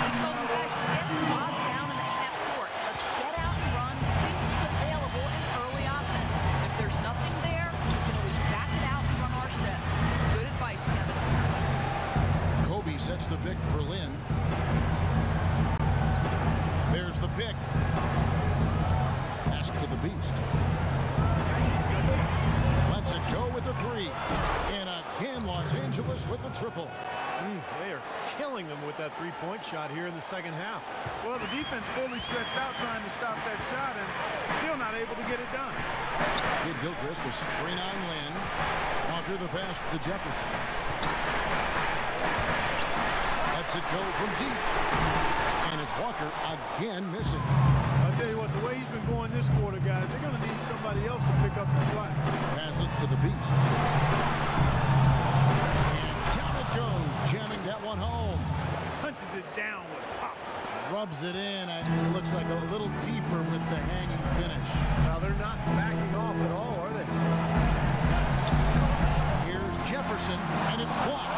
He told them, guys, we're getting bogged down in the half court. Let's get out and run, see who's available in early offense. If there's nothing there, we can always back it out and run our sets. Good advice, Kevin. Kobe sets the pick for Lynn. There's the pick. Pass to the Beast. Lets it go with the 3. And again, Los Angeles with the triple. They are killing them with that three-point shot here in the second half. Well, the defense fully stretched out trying to stop that shot and still not able to get it done. Kidd Gilchrist, a screen on Lynn. Walker the pass to Jefferson. lets it go from deep. And it's Walker again missing. I'll tell you what, the way he's been going this quarter, guys, they're going to need somebody else to pick up the slack. Passes to the Beast. And down it goes, jamming that one home. Punches it down with pop. Rubs it in, and it looks like a little deeper with the hanging finish. Now they're not backing off at all, are they? Here's Jefferson, and it's blocked,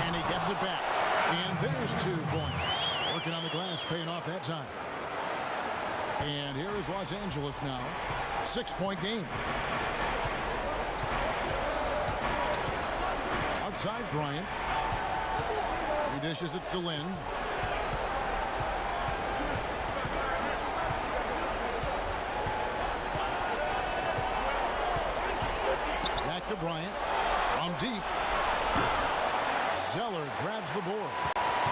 and he gets it back. And there's 2 points. Working on the glass, paying off that time. And here is Los Angeles now. 6-point game. Outside Bryant. He dishes it to Lynn. Back to Bryant. From deep. Zeller grabs the board.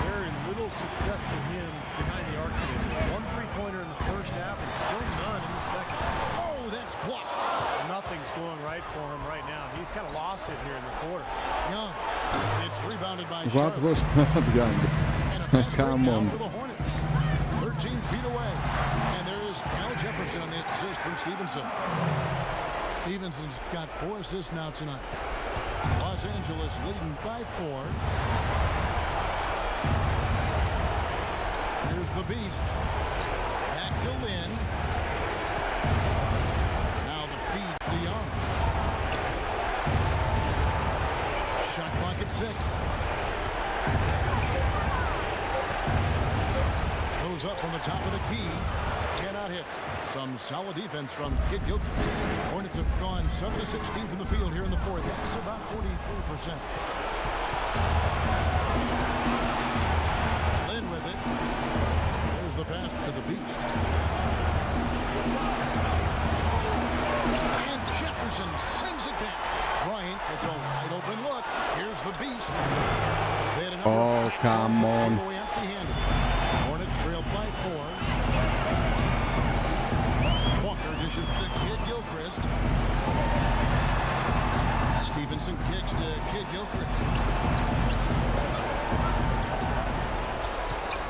Very little success for him behind the arc today. Just 1 3-pointer in the first half and still none in the second. Oh, that's blocked. Nothing's going right for him right now. He's kind of lost it here in the quarter. Young. It's rebounded by What Charlotte. was not young? And a fast break Come now on. for the Hornets. 13 feet away. And there is Al Jefferson on the assist from Stevenson. Stevenson's got 4 assists now tonight. Los Angeles leading by 4. Here's the Beast. Back to Lynn. Now the feed to Young. Shot clock at 6. Goes up from the top of the key. Cannot hit. Some solid defense from Kid Gilchrist. Hornets have gone 7 of 16 from the field here in the 4th. That's about 43%. Lynn with it. There's the pass to the Beast. And Jefferson sends it back. Bryant, it's a wide open look. Here's the Beast. They had another Oh, come on. away empty-handed. Hornets trail by 4. Walker dishes to Kid Gilchrist. Stevenson kicks to Kid Gilchrist.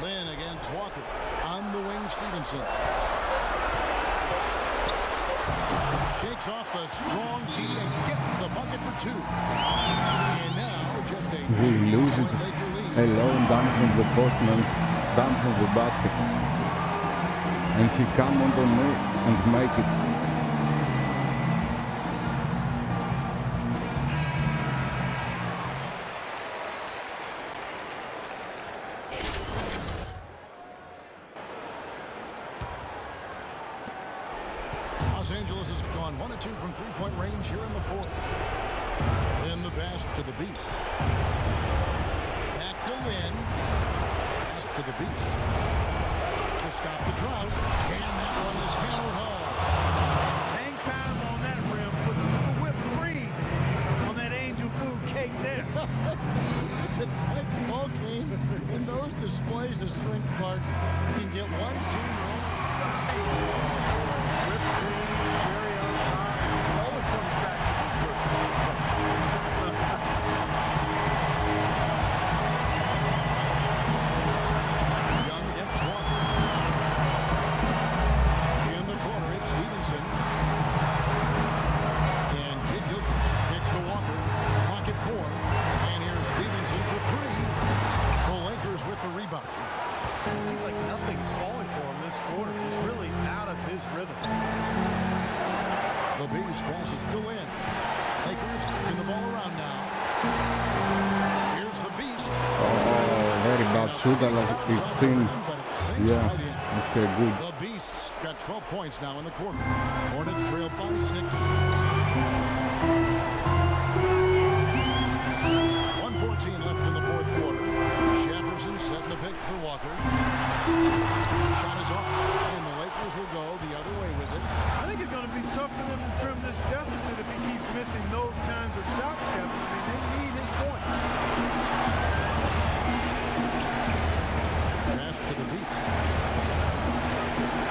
Lynn against Walker. On the wing, Stevenson. Shakes off the strong D and gets the bucket for 2. And now just a We lose it. Alone down from the postman, down from the basket. And he come on the net and make it. Los Angeles has gone 1 of 2 from 3-point range here in the 4th. Then the pass to the Beast. Back to Lynn. Pass to the Beast. To stop the drought. And that one is hammered home. Hang time on that rim. Puts a little whipped cream on that angel food cake there. It's a tight ball game. In those displays, a strength part can get 1, 2 wrong. Whipped cream, cherry on top. It always comes back to dessert. Young against Walker. In the corner, it's Stevenson. And Kid Gilchrist picks to Walker. Pocket 4. And here's Stevenson for 3. The Lakers with the rebound. It seems like nothing's falling for him this quarter. He's really out of his rhythm. The Beast passes to Lynn. Lakers moving the ball around now. Here's the Beast. Oh, very bad shoot. It's in. Yeah, okay, good. The Beasts got 12 points now in the quarter. Hornets trail by 6. 1:14 left in the 4th quarter. Jefferson setting the pick for Walker. Shot is off, and the Lakers will go the other way with it. I think it's going to be tough for them to trim this deficit if he keeps missing those kinds of shots, Kevin. I mean, they need his point. Pass to the Beast.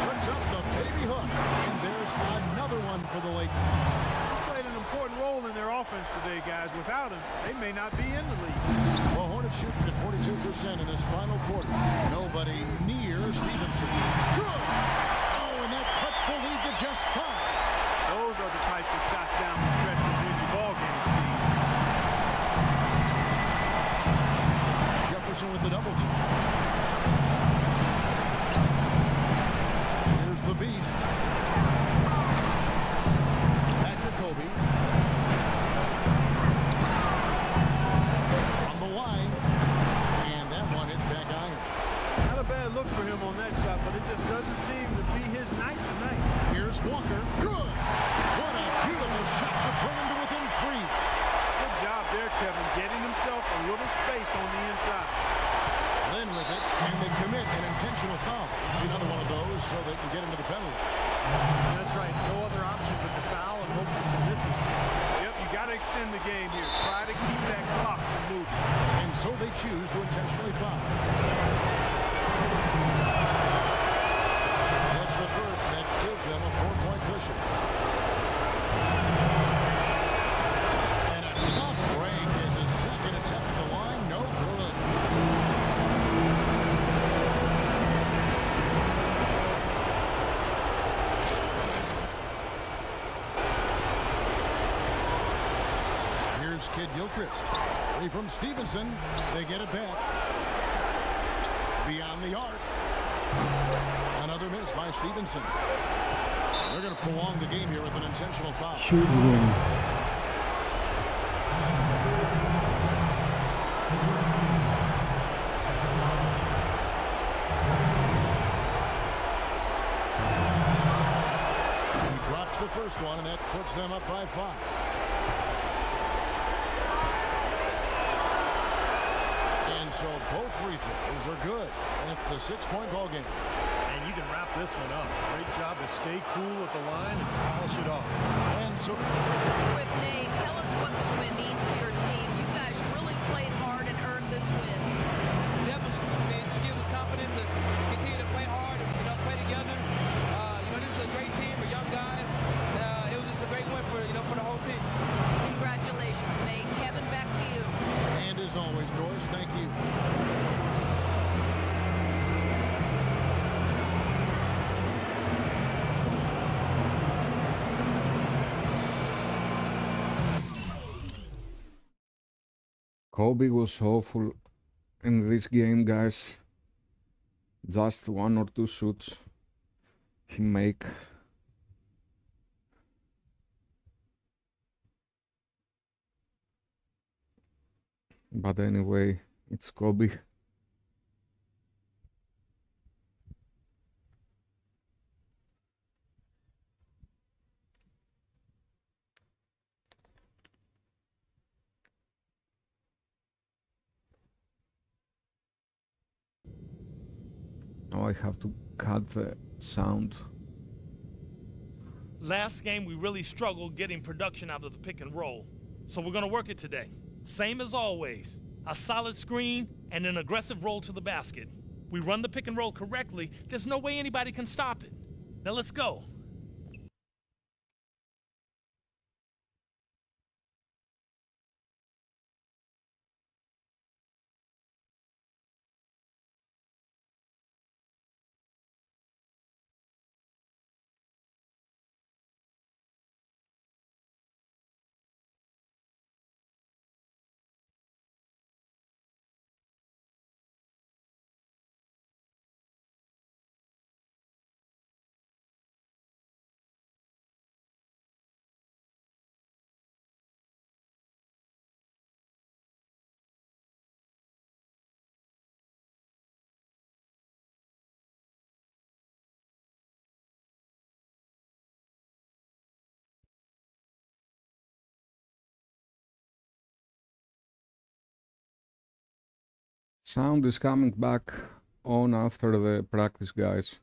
Puts up the baby hook, and there's another one for the Lakers. Played an important role in their offense today, guys. Without him, they may not be in the league. The Hornets it shooting at 42% in this final quarter. Nobody near Stevenson. Good! Oh, and that cuts the lead to just 5. Those are the types of shots down the stretch that win you ball games, Steve. Jefferson with the double team. Here's the beast. Back to Kobe. On the line. And that one hits back iron. Not a bad look for him on that shot, but it just doesn't seem to be his night tonight. Here's Walker. Good! What a beautiful shot to bring him to within 3. Good job there, Kevin, getting himself a little space on the inside. Lynn with it, and they commit an intentional foul. You see another one of those so they can get into the penalty. That's right. No other option but to foul and hope for some misses. Yep, you got to extend the game here. Try to keep that clock from moving. And so they choose to intentionally foul. That's the first, and that gives them a 4-point cushion. And a tough break as his second attempt at the line. No good. Here's Kid Gilchrist. 3 from Stevenson. They get it back. Beyond the arc. Another miss by Stevenson. They're going to prolong the game here with an intentional foul. Huge win. He drops the first one, and that puts them up by 5. And so both free throws are good. And it's a 6-point ball game. And you can wrap this one up. Great job to stay cool at the line and polish it off. And so Quick, Nate, tell us what this win means to your team. You guys really played hard and earned this win. Definitely. It gives us confidence to continue to play hard and play together. This is a great team. We're young guys. It was just a great win for the whole team. Congratulations, Nate. Kevin, back to you. And as always, Doris, thank you. Kobe was awful in this game, guys. Just 1 or 2 shoots he make. But anyway, it's Kobe. Now I have to cut the sound. Last game, we really struggled getting production out of the pick and roll. So we're going to work it today. Same as always. A solid screen and an aggressive roll to the basket. We run the pick and roll correctly, there's no way anybody can stop it. Now let's go. Sound is coming back on after the practice, guys.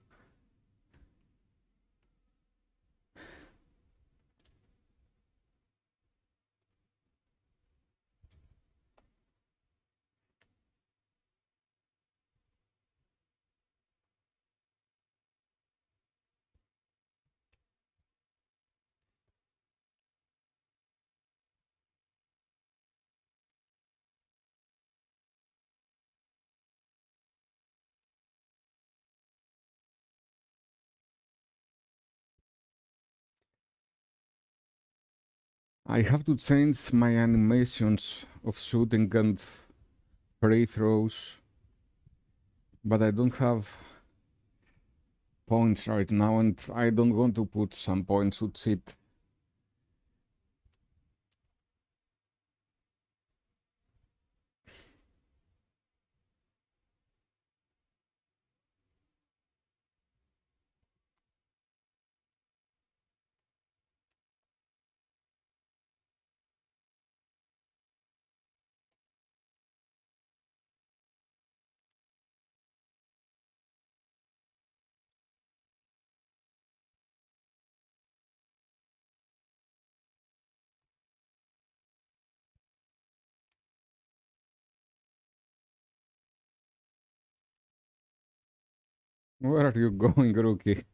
I have to change my animations of shooting and free throws, but I don't have points right now, and I don't want to put some points to cheat. Where are you going, rookie?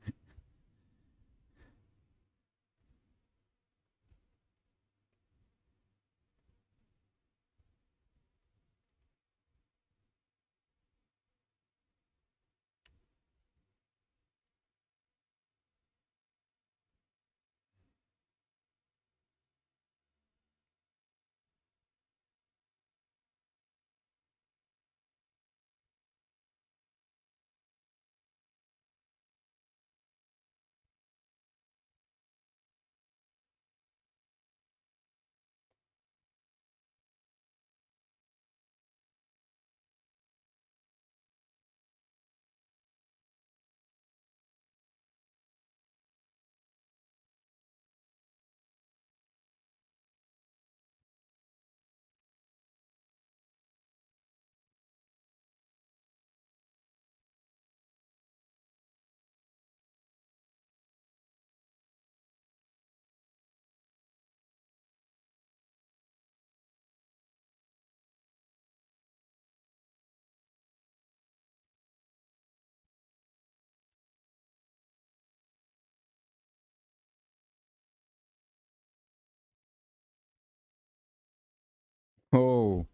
Oh,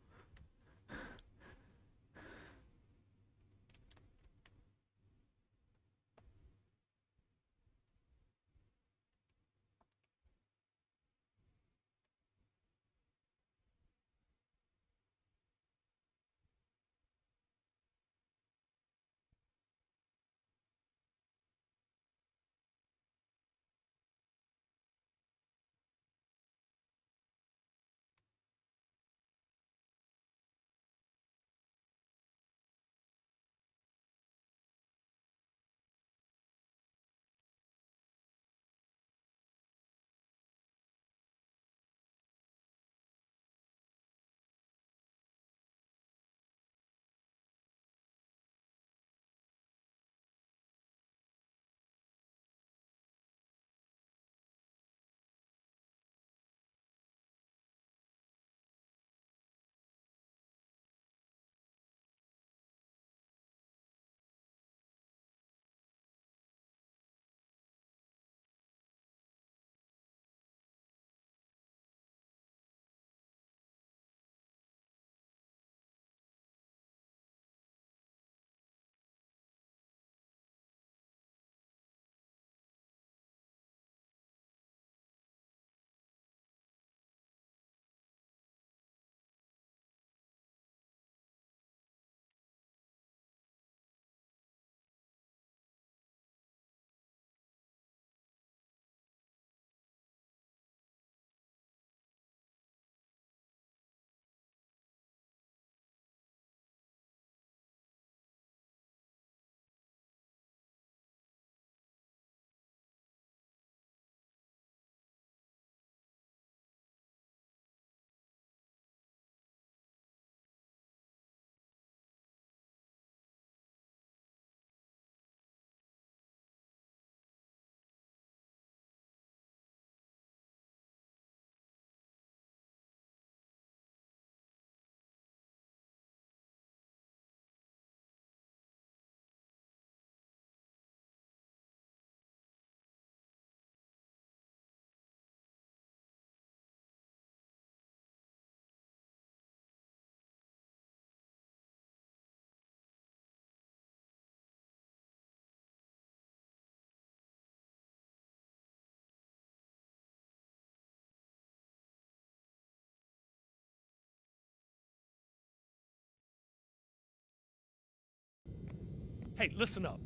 Hey, listen up.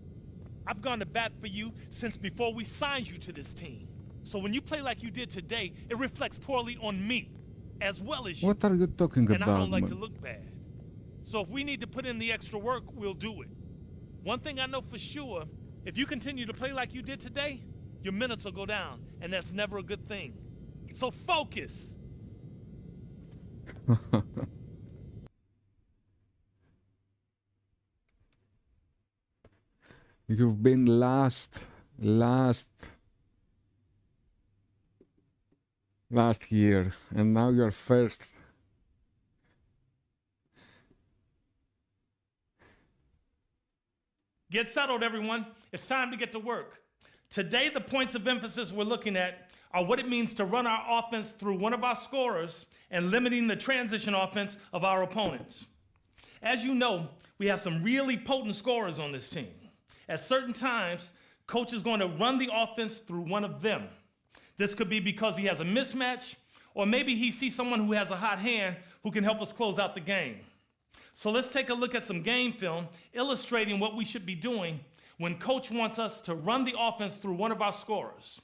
I've gone to bat for you since before we signed you to this team. So when you play like you did today, it reflects poorly on me, as well as you. What are you talking And I about, don't like man? to look bad. So if we need to put in the extra work, we'll do it. One thing I know for sure, if you continue to play like you did today, your minutes will go down, and that's never a good thing. So focus. You've been last year, and now you're first. Get settled, everyone. It's time to get to work. Today, the points of emphasis we're looking at are what it means to run our offense through one of our scorers and limiting the transition offense of our opponents. As you know, we have some really potent scorers on this team. At certain times, coach is going to run the offense through one of them. This could be because he has a mismatch, or maybe he sees someone who has a hot hand who can help us close out the game. So let's take a look at some game film illustrating what we should be doing when coach wants us to run the offense through one of our scorers.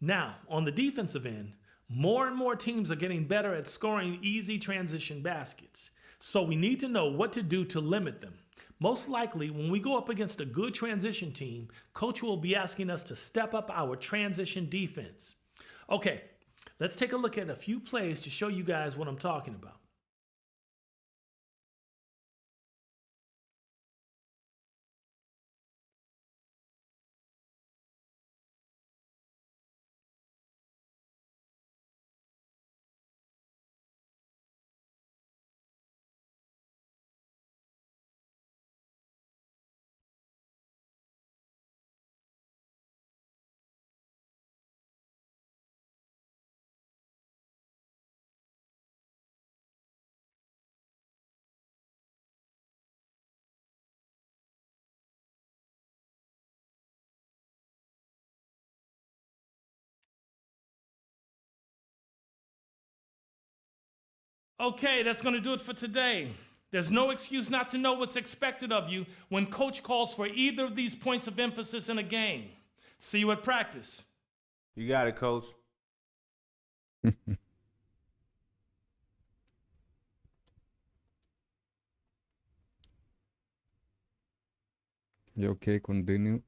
Now, on the defensive end, more and more teams are getting better at scoring easy transition baskets. So we need to know what to do to limit them. Most likely, when we go up against a good transition team, coach will be asking us to step up our transition defense. Okay, let's take a look at a few plays to show you guys what I'm talking about. Okay, that's going to do it for today. There's no excuse not to know what's expected of you when coach calls for either of these points of emphasis in a game. See you at practice. You got it, coach. You okay? Continue.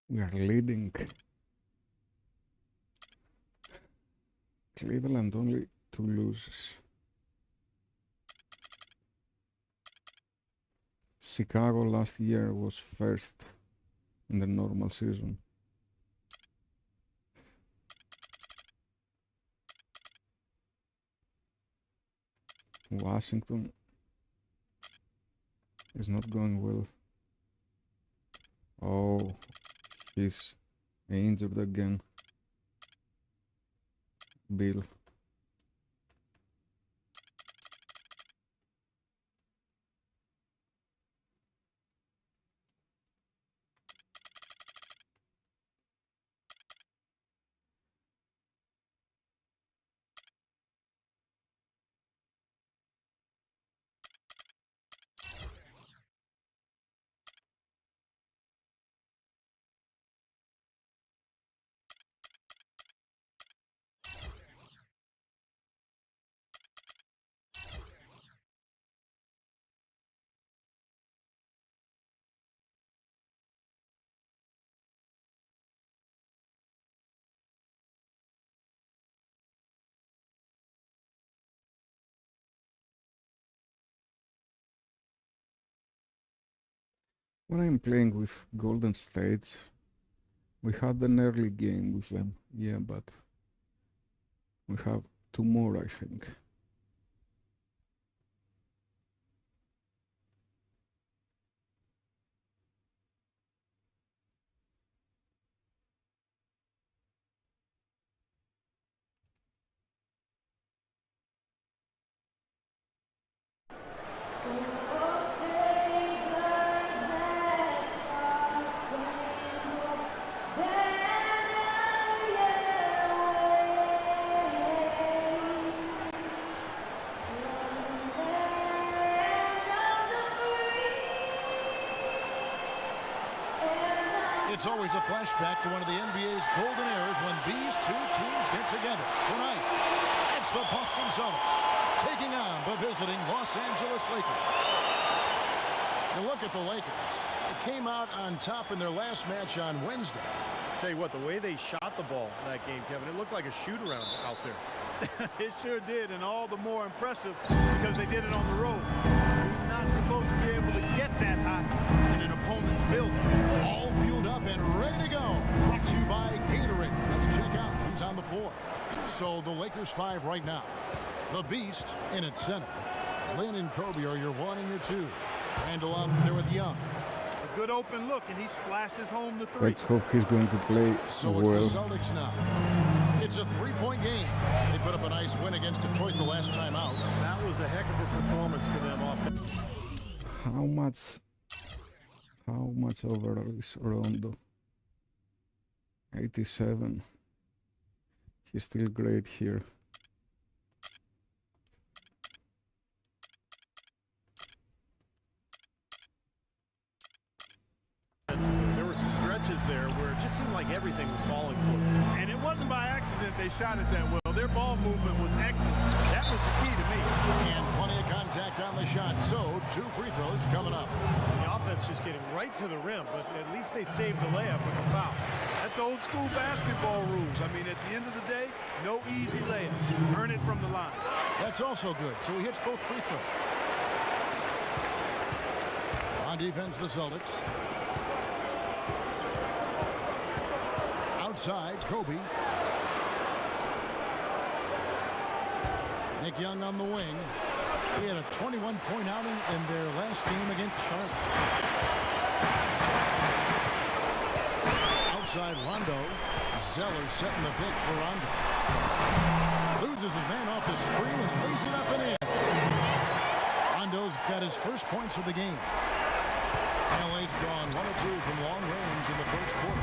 We are leading. Cleveland only 2 losses. Chicago last year was first in the normal season. Washington is not going well. Oh, he's injured again. Bill. When I'm playing with Golden State, we had an early game with them. Yeah, but we have 2 more, I think. It's always a flashback to one of the NBA's golden eras when these two teams get together. Tonight, it's the Boston Celtics taking on the visiting Los Angeles Lakers. And look at the Lakers. They came out on top in their last match on Wednesday. Tell you what, the way they shot the ball in that game, Kevin, it looked like a shoot-around out there. It sure did, and all the more impressive because they did it on the road. You're not supposed to be able to get that hot in an opponent's building. All fueled up and ready to go. Brought to you by Gatorade. Let's check out who's on the floor. So the Lakers 5 right now. The Beast in its center. Lynn and Kobe are your 1 and your 2. Randall up there with Young. A good open look, and he splashes home the 3. Let's hope he's going to play So well. it's the Celtics now. It's a 3-point game. They put up a nice win against Detroit the last time out. That was a heck of a performance for them offensively. How much overall is Rondo? 87. He's still great here. There were some stretches there where it just seemed like everything was falling for them. And it wasn't by accident they shot it that well. Their ball movement was excellent. That was the key to me. And plenty of contact on the shot. So 2 free throws coming up. The offense just getting right to the rim, but at least they saved the layup with a foul. That's old school basketball rules. I mean, at the end of the day, no easy layup. Earn it from the line. That's also good. So he hits both free throws. On defense, the Celtics. Outside, Kobe. Nick Young on the wing. He had a 21-point outing in their last game against Charlotte. Outside, Rondo. Zeller setting the pick for Rondo. Loses his man off the screen and lays it up and in. Rondo's got his first points of the game. LA's gone 1 or 2 from long range in the first quarter.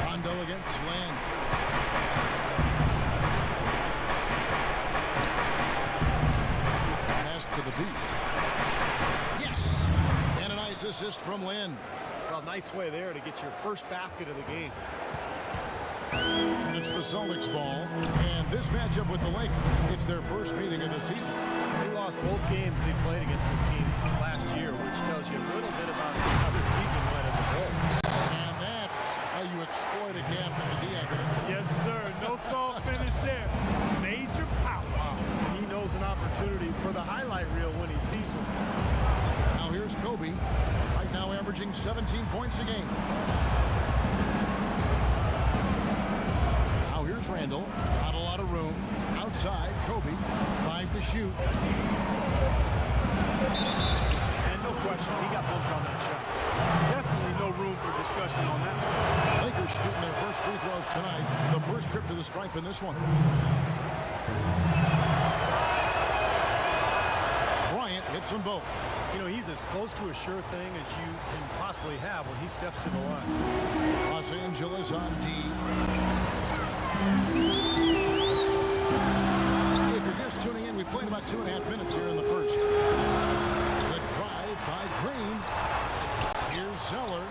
Rondo against Land. Pass to the Beast. Yes! And a nice assist from Lynn. Well, nice way there to get your first basket of the game. And it's the Celtics ball. And this matchup with the Lakers, it's their first meeting of the season. They lost both games they played against this team last year, which tells you a little bit about how the season went as a whole. And that's how you exploit a gap in the D-aggregate. Yes, sir. No soft finish there. Major power. Wow. He knows an opportunity for the highlight reel when he sees one. Now here's Kobe. Right now averaging 17 points a game. Now here's Randall. Not a lot of room. Outside, Kobe. 5 to shoot. And no question, he got bumped on that shot. Definitely no room for discussion on that. Lakers shooting their first free throws tonight. The first trip to the stripe in this one. Bryant hits them both. You know, he's as close to a sure thing as you can possibly have when he steps to the line. Los Angeles on D. If you're just tuning in, we played about 2.5 minutes here in the first. The drive by Green. Here's Zeller.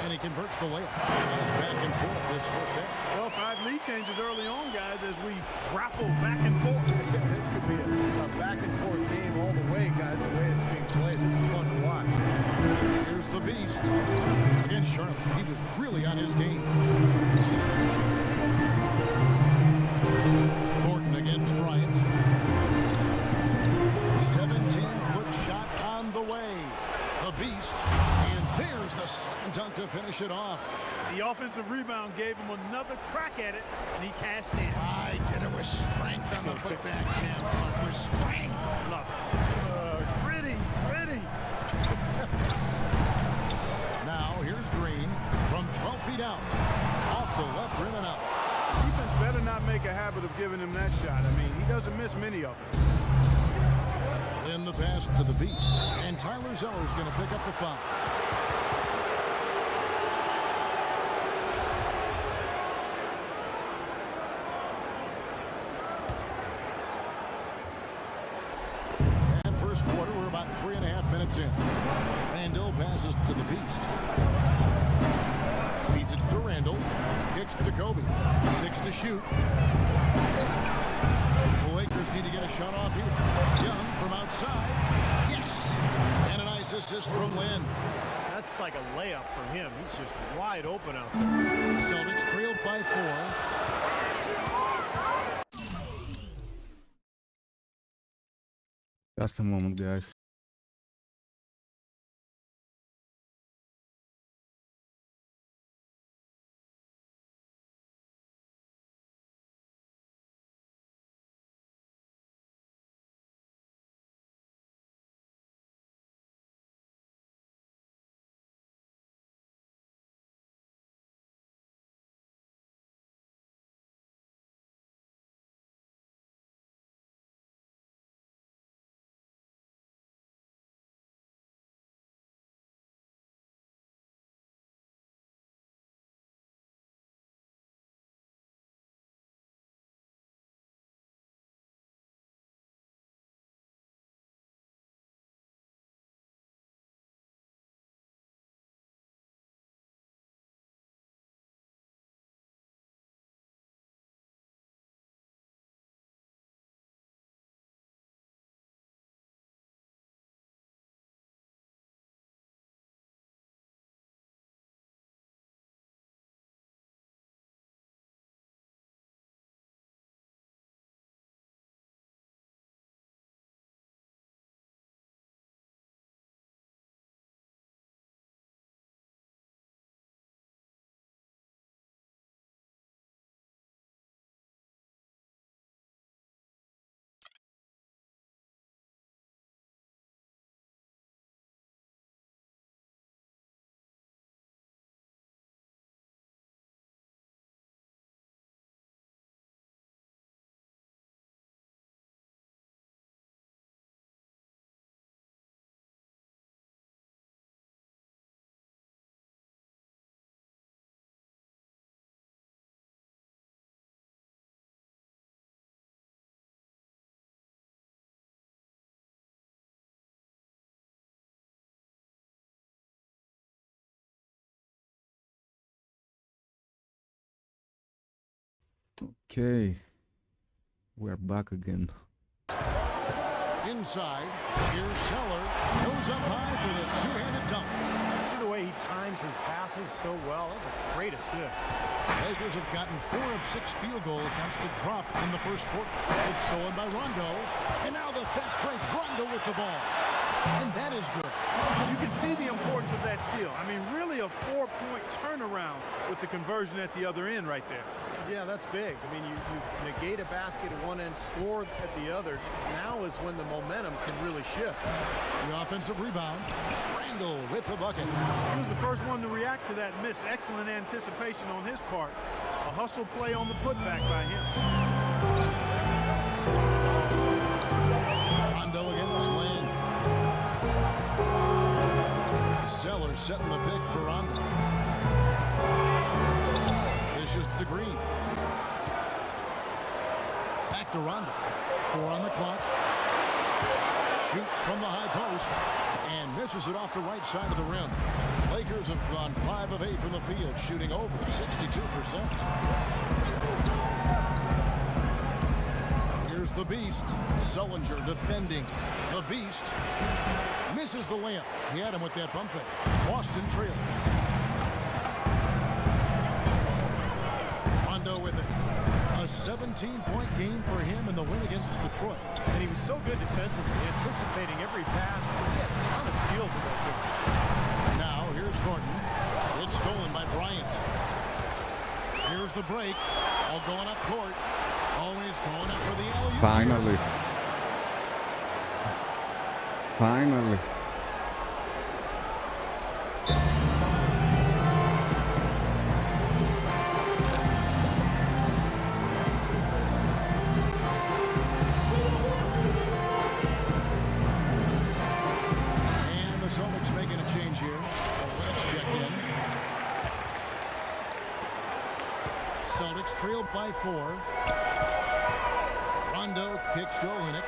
And he converts the layup. It's back and forth this first half. Well, 5 lead changes early on, guys, as we grapple back and forth. Yeah, this could be a back and forth game all the way, guys, the way it's being played. This is fun to watch. Here's the Beast. Against Charlotte, he was really on his game. Thornton against Bryant. 17-foot finish it off. The offensive rebound gave him another crack at it, and he cashed in. I did it with strength on the putback jam, Clark, with strength. Love it. Gritty. Now here's Green from 12 feet out. Off the left rim and out. Defense better not make a habit of giving him that shot. I mean, he doesn't miss many of them. In the pass to the Beast, and Tyler Zeller's going to pick up the foul. And first quarter, we're about 3.5 minutes in. Randall passes to the Beast. Feeds it to Randall. Kicks to Kobe. 6 to shoot. The Lakers need to get a shot off here. Young from outside. Yes! And a nice assist from Lynn. That's like a layup for him. He's just wide open out there. Celtics trailed by 4. Just a moment, guys. Okay, we're back again. Inside, here's Zeller. Goes up high for the two-handed dunk. See the way he times his passes so well? That's a great assist. Lakers have gotten 4 of 6 field goal attempts to drop in the first quarter. It's stolen by Rondo. And now the fast break. Rondo with the ball. And that is good. You can see the importance of that steal. I mean, really a 4-point turnaround with the conversion at the other end right there. Yeah, that's big. I mean, you negate a basket at one end, score at the other. Now is when the momentum can really shift. The offensive rebound. Randall with the bucket. He was the first one to react to that miss. Excellent anticipation on his part. A hustle play on the putback by him. Rondo against Lynn. Zeller setting the pick for Rondo. Dishes to Green. Back to Rondo. 4 on the clock. Shoots from the high post and misses it off the right side of the rim. Lakers have gone 5 of 8 from the field, shooting over 62%. Here's the Beast. Sullinger defending. The Beast misses the layup. He had him with that bump fake. Boston trail. Rondo with it. A 17-point game for him in the win against Detroit. And he was so good defensively, anticipating every pass. He had a ton of steals in that game. Now here's Thornton. It's stolen by Bryant. Here's the break. All going up court. Always going up for the alley-oop. Finally. Finally. And the Celtics making a change here. Let's check in. Celtics trailed by 4. Rondo kicks to Olenek.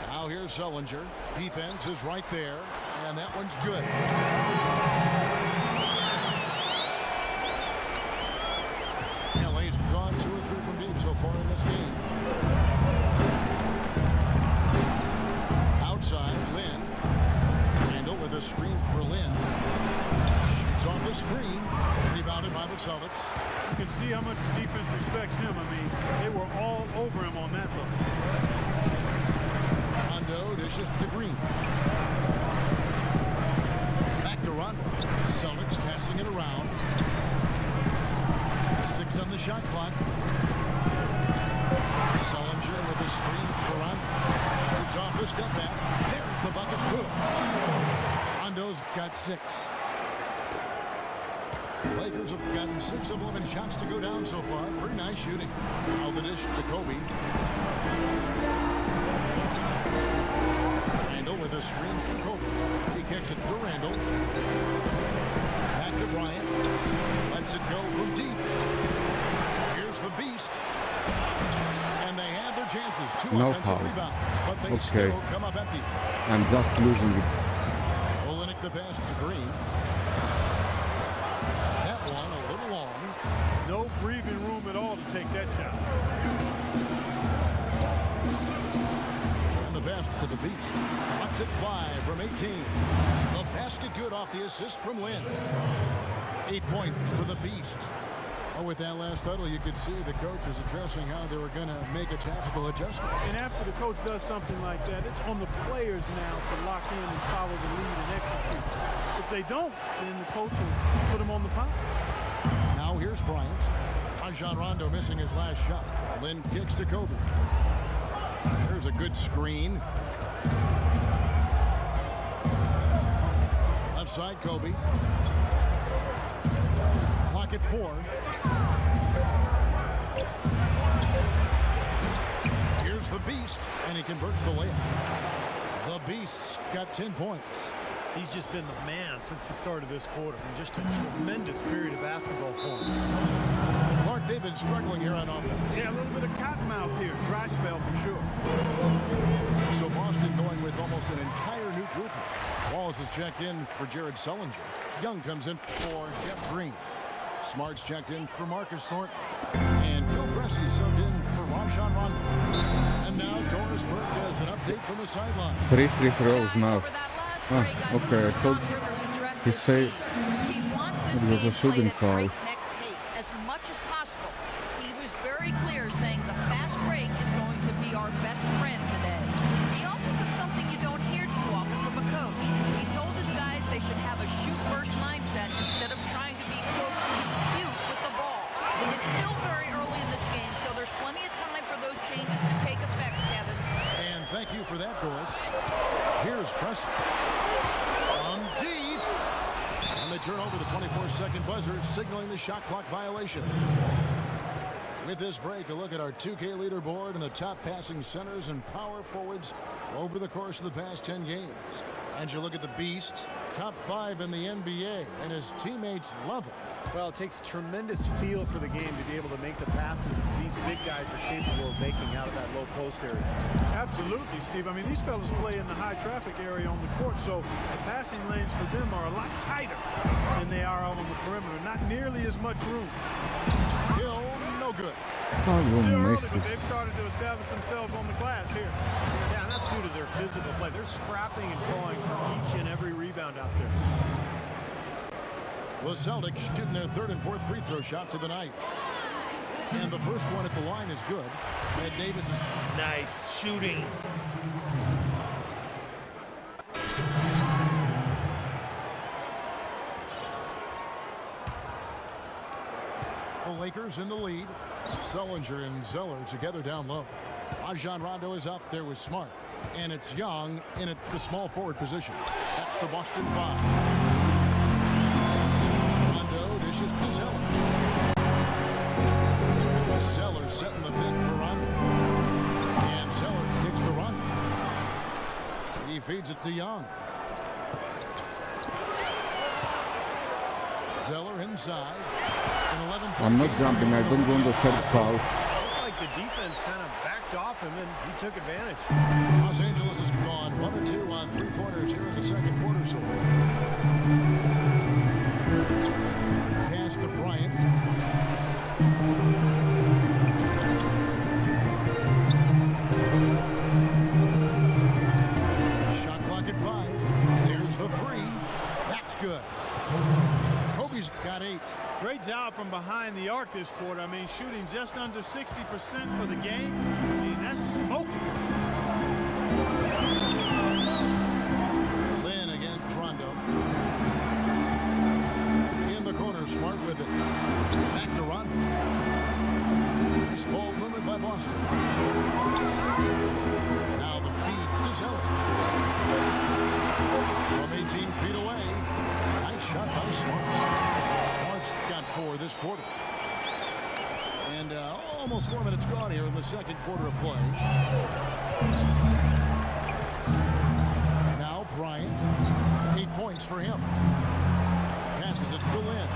Now here's Sullinger. Defense is right there, and that one's good. LA's gone 2 or 3 from deep so far in this game. Outside, Lynn. Randall with a screen for Lynn. Shoots off the screen. Rebounded by the Celtics. You can see how much the defense respects him. I mean, they were all over him on that look. Rondo dishes to Green. Back to Rondo. Celtics passing it around. 6 on the shot clock. Sullinger with a screen for Rondo. Shoots off the step back. There's the bucket. Good. Rondo's got 6. Lakers have gotten 6 of 11 shots to go down so far. Pretty nice shooting. Now the dish to Kobe. Randall with a screen for Kobe. He kicks it to Randall. Back to Bryant. Lets it go from deep. Here's the beast. And they had their chances. 2 No offensive foul. rebounds. But they Okay. still come up empty. I'm just losing it. Olenek the pass to Green. That one a little long. No breathing room at all to take that shot. And the pass to the beast. Wants it 5 from 18. The basket good off the assist from Lynn. 8 points for the beast. Oh, with that last huddle, you could see the coach was addressing how they were going to make a tactical adjustment. And after the coach does something like that, it's on the players now to lock in and follow the lead and execute. If they don't, then the coach will put them on the pile. Now here's Bryant. Rajon Rondo missing his last shot. Lynn kicks to Kobe. There's a good screen. Left side, Kobe. Clock at 4. Here's the beast, and he converts the layup. The beast's got 10 points. He's just been the man since the start of this quarter. And just a tremendous period of basketball for him. Clark, they've been struggling here on offense. Yeah, a little bit of cottonmouth here. Dry spell for sure. So Boston going with almost an entire new group. Wallace is checked in for Jared Sullinger. Young comes in for Jeff Green. Smart's checked in for Marcus Thornton. And Phil Pressey subbed in for Rajon Rondo. And now Doris Burke has an update from the sidelines. 3 free throws now. Ah, okay, I thought he said it was a shooting foul. As much as possible. He was very clear saying the fast break is going to be our best friend today. He also said something you don't hear too often from a coach. He told his guys they should have a shoot-first mindset instead of trying to be, quote, too cute with the ball. It's still very early in this game, so there's plenty of time for those changes to take effect, Kevin. And thank you for that, Doris. Here's Pressey. From deep. And they turn over the 24-second buzzer, signaling the shot clock violation. With this break, a look at our 2K leaderboard and the top passing centers and power forwards over the course of the past 10 games. And you look at the beast, top 5 in the NBA, and his teammates love him. Well, it takes tremendous feel for the game to be able to make the passes these big guys are capable of making out of that low post area. Absolutely, Steve. I mean, these fellas play in the high traffic area on the court, so the passing lanes for them are a lot tighter than they are out on the perimeter. Not nearly as much room. Hill, no good. Oh, you Still early, missed but it. they've started to establish themselves on the glass here. Yeah, and that's due to their physical play. They're scrapping and clawing for each and every rebound out there. The Celtics shooting their 3rd and 4th free throw shots of the night. And the first one at the line is good. Ed Davis is... Nice shooting. The Lakers in the lead. Sullinger and Zeller together down low. Rajon Rondo is out there with Smart. And it's Young in the small forward position. That's the Boston 5. Rondo dishes to Zeller. Zeller setting the pick for Rondo. And Zeller kicks to Rondo. He feeds it to Young. Zeller inside. I'm not jumping. I don't want the third foul. Looked like the defense kind of backed off him, and he took advantage. Los Angeles has gone 1 or 2 on three-pointers here in the second quarter so far. Pass to Bryant. Shot clock at 5. There's the 3. That's good. Kobe's got 8. Great job from behind the arc this quarter. I mean, shooting just under 60% for the game. I mean, that's smoking. Lynn against Rondo. In the corner, Smart with it. Back to Rondo. Nice ball movement by Boston. Now the feed to Zeller. From 18 feet away. Nice shot by Smart. Smart's got 4 this quarter. And almost 4 minutes gone here in the second quarter of play. Now Bryant. 8 points for him. Passes it to Lynn.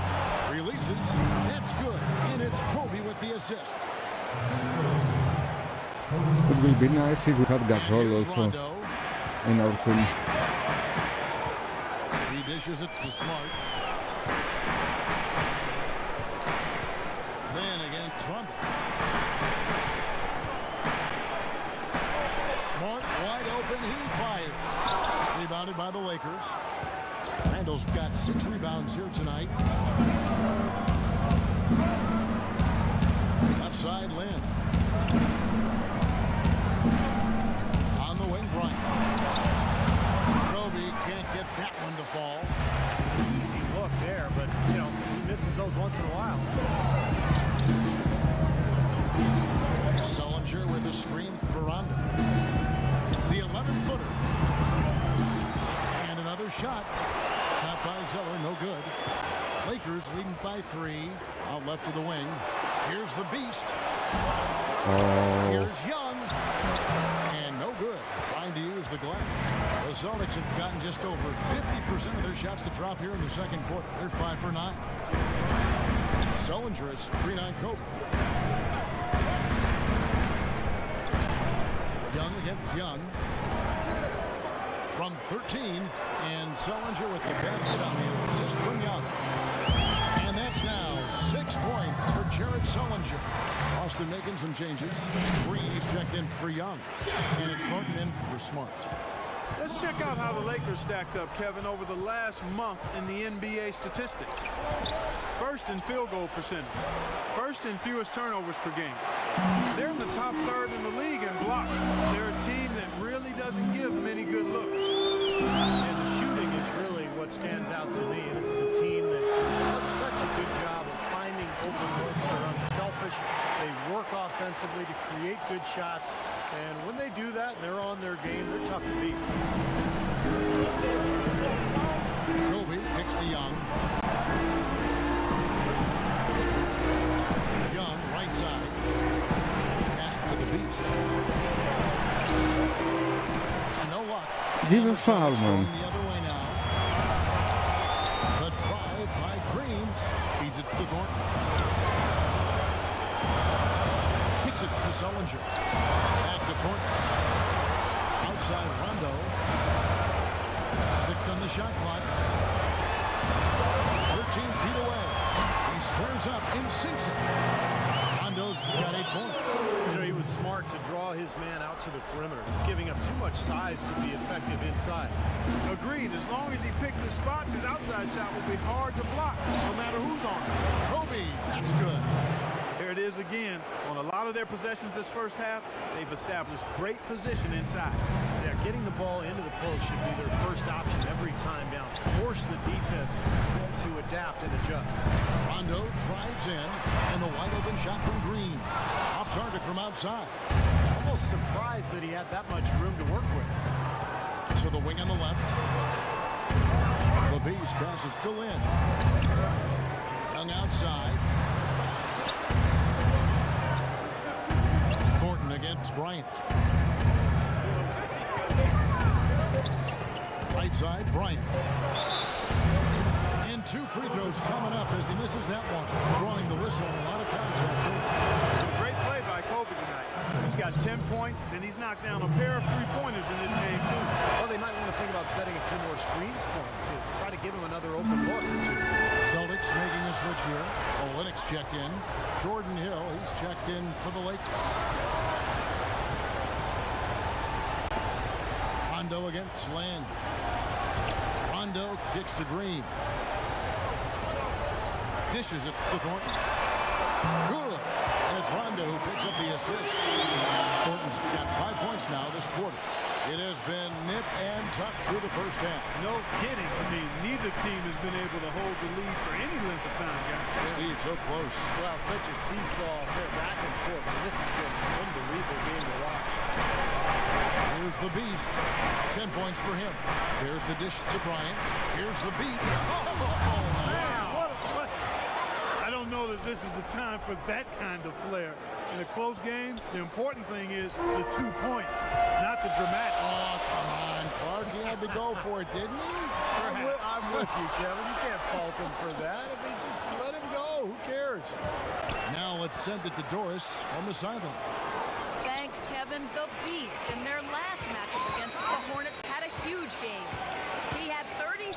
Releases. That's good. And it's Kobe with the assist. It will be nice if we had Gasol also in our team. He dishes it to Smart. Then again, Rondo. Smart wide open. He fired. Rebounded by the Lakers. Randall's got 6 rebounds here tonight. Left side, Lynn. On the wing, Bryant. Kobe can't get that one to fall. Easy look there, but, you know, he misses those once in a while. Sullinger with a screen for Rondo. The 11-footer. And another shot. Shot by Zeller, no good. Lakers leading by 3. Out left of the wing. Here's the beast. Here's Young. And no good. Trying to use the glass. The Celtics have gotten just over 50% of their shots to drop here in the second quarter. They're 5 for 9. Sullinger is screen on Kobe. Young against Young. From 13. And Sullinger with the basket on the assist from Young. And that's now 6 points for Jared Sullinger. Austin making some changes. Breeze checked in for Young. And it's Thornton in for Smart. Let's check out how the Lakers stacked up, Kevin, over the last month in the NBA statistics. First in field goal percentage. First in fewest turnovers per game. They're in the top 3rd in the league in blocks. They're a team that really doesn't give many good looks. And the shooting is really what stands out to me. This is a team that does such a good job of finding open looks. They're unselfish. They work offensively to create good shots. And when they do that, they're on their game. They're tough to beat. Kobe picks to Young. Young, right side. Pass to the beast. No luck. Give a foul, man. The other way now. The drive by Green. Feeds it to Thornton. Kicks it to Sullinger. Back to Thornton. Outside Rondo. 6 on the shot clock. 13 feet away. He squares up and sinks it. Rondo's got 8 points. You know, he was smart to draw his man out to the perimeter. He's giving up too much size to be effective inside. Agreed. As long as he picks his spots, his outside shot will be hard to block, no matter who's on him. Kobe, that's good. Here it is again. On a lot of their possessions this first half, they've established great position inside. Yeah, getting the ball into the post should be their first option every time down. Force the defense to adapt and adjust. Rondo drives in. And a wide open shot from Green. Off target from outside. Almost surprised that he had that much room to work with. To the wing on the left. The Beast passes to Lynn. Young outside. Thornton against Bryant. Right side, Bryant. And 2 free throws coming up as he misses that one. Drawing the whistle on a lot of contact there. It's a great play by Kobe tonight. He's got 10 points, and he's knocked down a pair of three-pointers in this game, too. Well, they might want to think about setting a few more screens for him, too. Try to give him another open look or two. Celtics making a switch here. Olynyk's checked in. Jordan Hill, he's checked in for the Lakers. Rondo against Land. Rondo kicks to Green. Dishes it to Thornton. Good. And it's Rondo who picks up the assist. Thornton's got 5 points now this quarter. It has been nip and tuck through the first half. No kidding. I mean, neither team has been able to hold the lead for any length of time, guys. Steve, so close. Well, such a seesaw affair, back and forth. And this has been an unbelievable game to watch. Here's the Beast. 10 points for him. There's the dish to Bryant. Here's the beat. Oh, man, what a play. I don't know that this is the time for that kind of flair. In a close game, the important thing is the 2 points, not the dramatic. Oh, come on, Clark. He had to go for it, didn't he? I'm with you, Kevin. You can't fault him for that. I mean, just let him go. Who cares? Now let's send it to Doris on the sideline. Thanks, Kevin. The Beast in their last matchup against the Hornets had a huge game. He had 37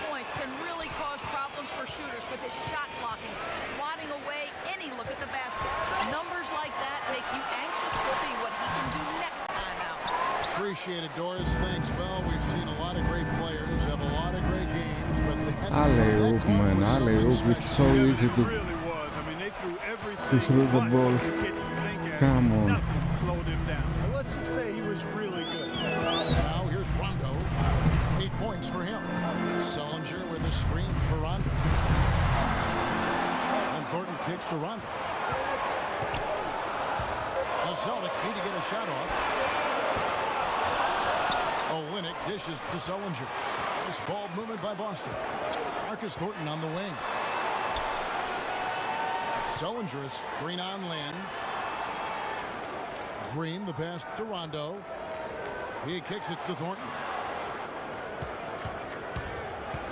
points and really caused problems for shooters with his shot blocking, swatting away any look at the basket. Numbers like that make you anxious to see what he can do next time out. Appreciate it, Doris. Thanks. Well, we've seen a lot of great players have a lot of great games, but they had Alley-oop, man. Alley-oop. It's so easy to Really was. I mean, they threw everything throw the ball. Come on. Nothing slowed him down. Well, let's just say he was really good. Now here's Rondo. 8 points for him. Sullinger with a screen for Rondo. And Thornton kicks to Rondo. The Celtics need to get a shot off. Olynyk dishes to Sullinger. Nice ball movement by Boston. Marcus Thornton on the wing. Sullinger is screen on Lynn. Green, the pass to Rondo. He kicks it to Thornton.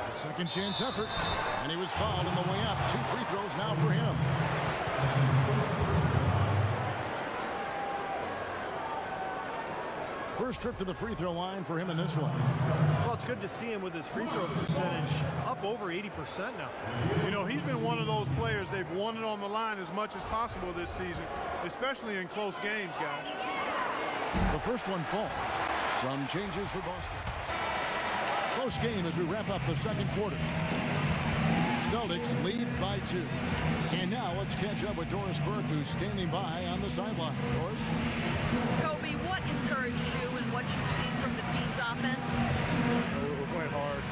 A second chance effort. And he was fouled on the way up. 2 free throws now for him. First trip to the free throw line for him in this one. Well, it's good to see him with his free throw percentage up over 80% now. You know, he's been one of those players, they've won it on the line as much as possible this season, especially in close games, guys. The first one falls. Some changes for Boston. Close game as we wrap up the second quarter. Celtics lead by 2. And now let's catch up with Doris Burke, who's standing by on the sideline. Doris? Kobe, what encouraged you in what you've seen from the team's offense? We're playing hard.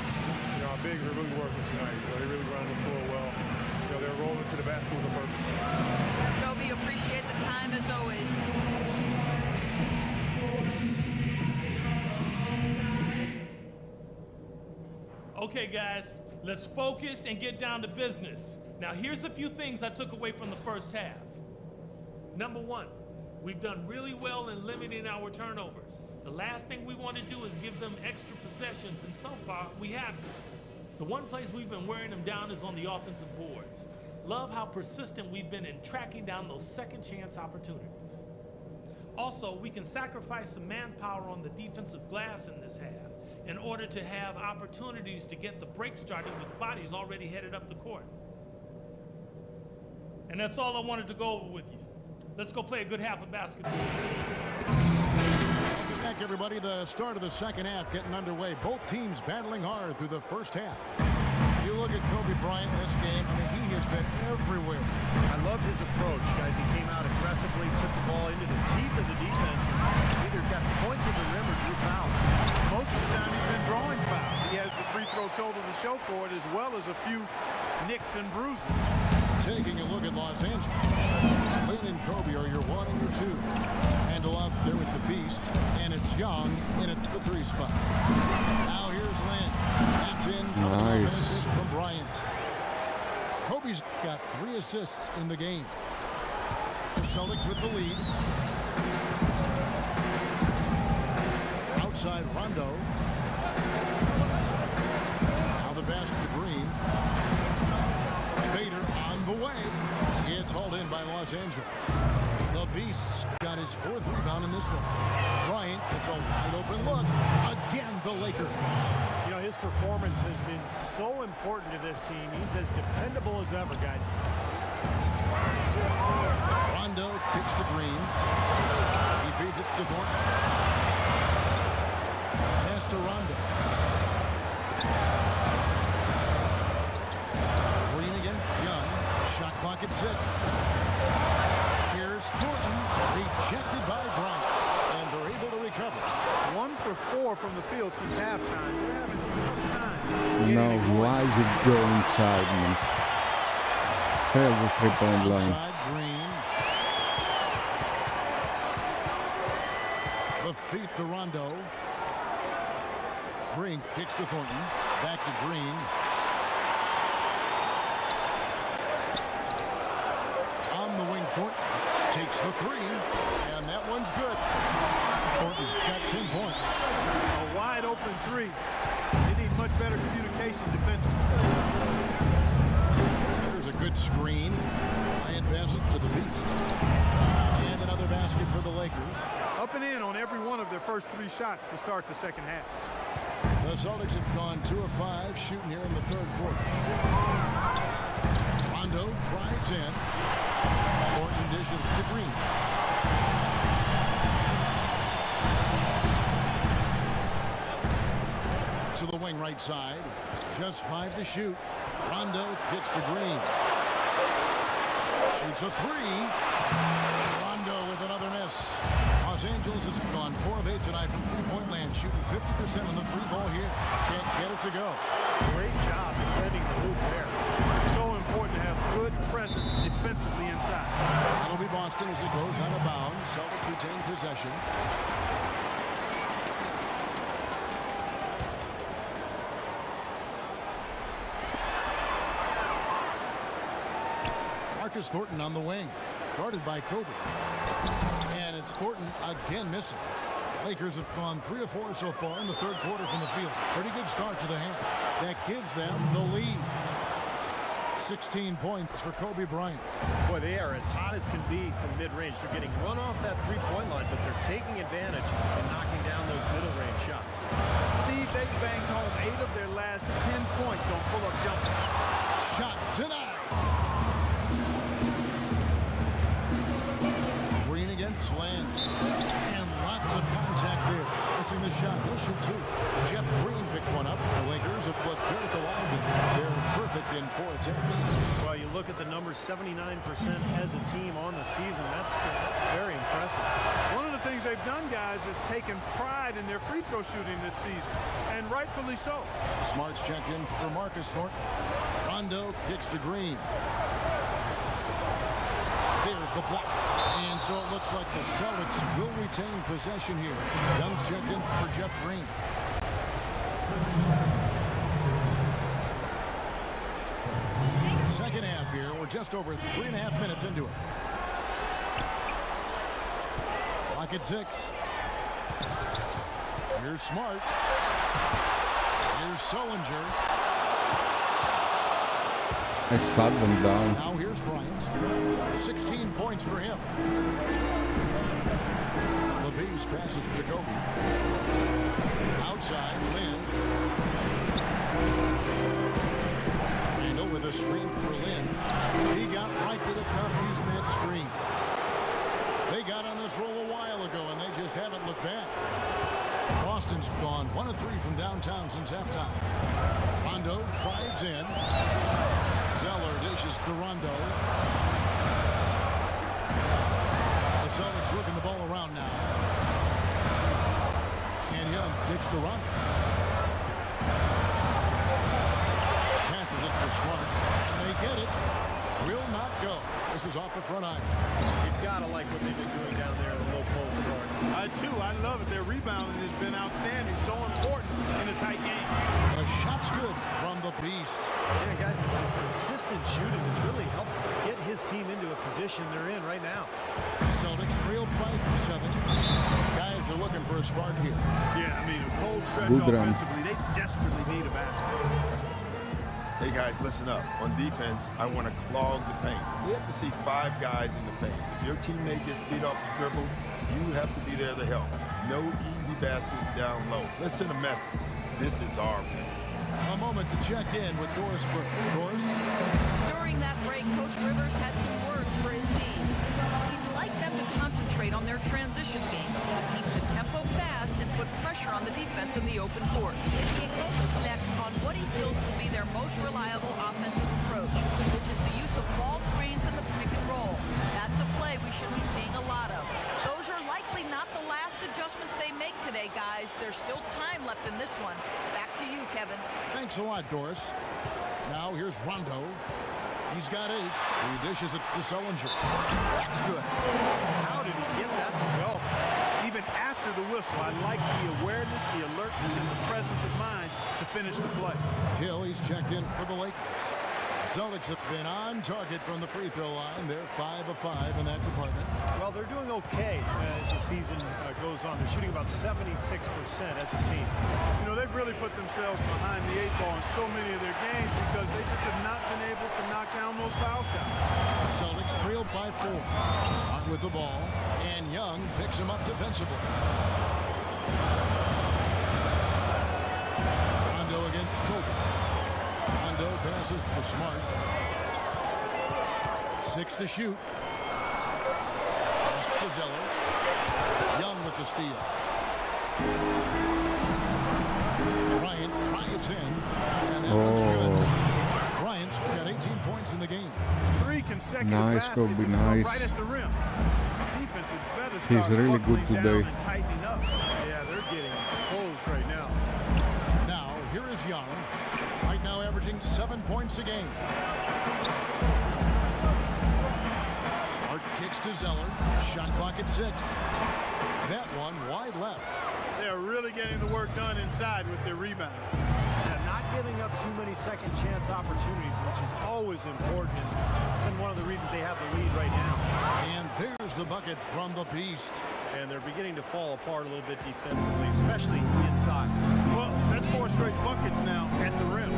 You know, our bigs are really working tonight. You know, they really run the floor well. You know, they're rolling to the basket with a purpose. Kobe, appreciate the time as always. Okay, guys, let's focus and get down to business. Now, here's a few things I took away from the first half. Number 1, we've done really well in limiting our turnovers. The last thing we want to do is give them extra possessions, and so far, we haven't. The one place we've been wearing them down is on the offensive boards. Love how persistent we've been in tracking down those second chance opportunities. Also, we can sacrifice some manpower on the defensive glass in this half in order to have opportunities to get the break started with bodies already headed up the court. And that's all I wanted to go over with you. Let's go play a good half of basketball. Welcome back, everybody. The start of the second half getting underway. Both teams battling hard through the first half. You look at Kobe Bryant in this game, I mean, he has been everywhere. I loved his approach, guys. He came out aggressively, took the ball into the teeth of the defense, and either got points at the rim or drew fouls. Most of the time he's been drawing fouls. He has the free throw total to show for it, as well as a few nicks and bruises. Taking a look at Los Angeles. Lynn and Kobe are your 1 and your 2. Handle out there with the Beast, and it's Young in at the 3 spot. Now here's Lynn. That's in. Coming off an assist from Bryant. Kobe's got 3 assists in the game. The Celtics with the lead. Outside Rondo. Now the basket to Green. Fader on the way. It's hauled in by Los Angeles. The Beast's got his 4th rebound in this one. Bryant gets a wide open look. Again, the Lakers. You know, his performance has been so important to this team. He's as dependable as ever, guys. Rondo kicks to Green. He feeds it to Thornton. Pass to Rondo. Green again. Young. Shot clock at 6. Here's Thornton. Rejected by Bryant. And they're able to recover. 1 for 4 from the field since halftime. They're having a tough time. No, why would you go inside, man? Stay at the 3-point line. Outside Green. The feet to Rondo. Green kicks to Thornton. Back to Green. On the wing, Thornton takes the 3. And that one's good. Thornton's got 10 points. A wide open 3. They need much better communication defensively. There's a good screen. Bryant passes to the Beast. And another basket for the Lakers. Up and in on every one of their first 3 shots to start the second half. The Celtics have gone 2 of 5 shooting here in the 3rd quarter. Rondo drives in. Thornton dishes to Green. To the wing right side. Just 5 to shoot. Rondo kicks to Green. Shoots a 3. Rondo with another miss. Los Angeles has gone 4 of 8 tonight from 3-point land, shooting 50% on the 3-ball here. Can't get it to go. Great job defending the hoop there. So important to have good presence defensively inside. That'll be Boston as it goes out of bounds. Celtics retain possession. Marcus Thornton on the wing, guarded by Kobe. And it's Thornton again missing. Lakers have gone 3 of 4 so far in the 3rd quarter from the field. Pretty good start to the half. That gives them the lead. 16 points for Kobe Bryant. Boy, they are as hot as can be from mid-range. They're getting run off that 3-point line, but they're taking advantage and knocking down those middle-range shots. Steve, they banked home 8 of their last 10 points on pull-up jumpers. Shot denied. Green against Land. And lots of contact there. Missing the shot. He'll shoot 2. Jeff Green picks one up. The Lakers have looked good at the line. They're perfect in 4 attempts. Well, you look at the numbers, 79% as a team on the season. That's very impressive. One of the things they've done, guys, is taken pride in their free throw shooting this season, and rightfully so. Smarts check in for Marcus Thornton. Rondo kicks to Green. There's the block. And so it looks like the Celtics will retain possession here. Young's checked in for Jeff Green. Second half here. We're just over 3.5 minutes into it. Clock at 6. Here's Smart. Here's Sullinger. I sat them down. Now here's Bryant. 16 points for him. The Beast passes to Kobe. Outside, Lynn. Randall with a screen for Lynn. He got right to the cup using that screen. They got on this roll a while ago, and they just haven't looked back. Boston's gone 1 of 3 from downtown since halftime. Rondo drives in. Zeller dishes to Rondo. The Celtics working the ball around now. And Young kicks to Rondo. Passes it to Smart. And they get it. will not go. This is off the front iron. You've got to like what they've been doing down there in the low post guard. I do. I love it. Their rebounding has been outstanding. So important in a tight game. The shot's good from the Beast. Yeah, guys, it's his consistent shooting has really helped get his team into a position they're in right now. Celtics trailed by 7. Guys are looking for a spark here. Yeah, I mean, a cold stretch Good run. offensively. They desperately need a basket. Hey guys, listen up. On defense, I want to clog the paint. We have to see 5 guys in the paint. If your teammate gets beat off the dribble, you have to be there to help. No easy baskets down low. Let's send a message. This is our paint. A moment to check in with Doris Burke. Doris? During that break, Coach Rivers had some words for his team. He'd like them to concentrate on their transition game, to keep the tempo fast and put pressure on the defense in the open court. He focuses next on what he feels will be their most reliable offensive approach, which is the use of ball screens and the pick and roll. That's a play we should be seeing a lot of. Those are likely not the last adjustments they make today, guys. There's still time left in this one. Back to you, Kevin. Thanks a lot, Doris. Now here's Rondo. He's got 8. He dishes it to Sullinger. That's good. How did he get that to go? Even after the whistle, I like the awareness, the alertness, and the presence of mind to finish the play. Hill, he's checked in for the Lakers. Celtics have been on target from the free throw line. They're 5 of 5 in that department. Well, they're doing okay as the season goes on. They're shooting about 76% as a team. You know, they've really put themselves behind the 8 ball in so many of their games because they just have not been able to knock down those foul shots. Celtics trailed by 4. Start with the ball, and Young picks him up defensively. Rondo against Kobe. Rondo passes for Smart. 6 to shoot. Pass to Zeller. Young with the steal. Bryant drives in, and that one's good. Bryant's got 18 points in the game. 3 consecutive Nice, baskets Kobe, to come nice. right at the rim. Defense had better He's start really good buckling today. down and tightening up. Yeah, they're getting exposed right now. Now, here is Young. Right now averaging 7 points a game. Smart kicks to Zeller. Shot clock at 6. That one wide left. They're really getting the work done inside with their rebound. Yeah, not giving up too many second chance opportunities, which is always important. And it's been one of the reasons they have the lead right now. And there's the bucket from the Beast. And they're beginning to fall apart a little bit defensively, especially inside. Well, that's 4 straight buckets now at the rim.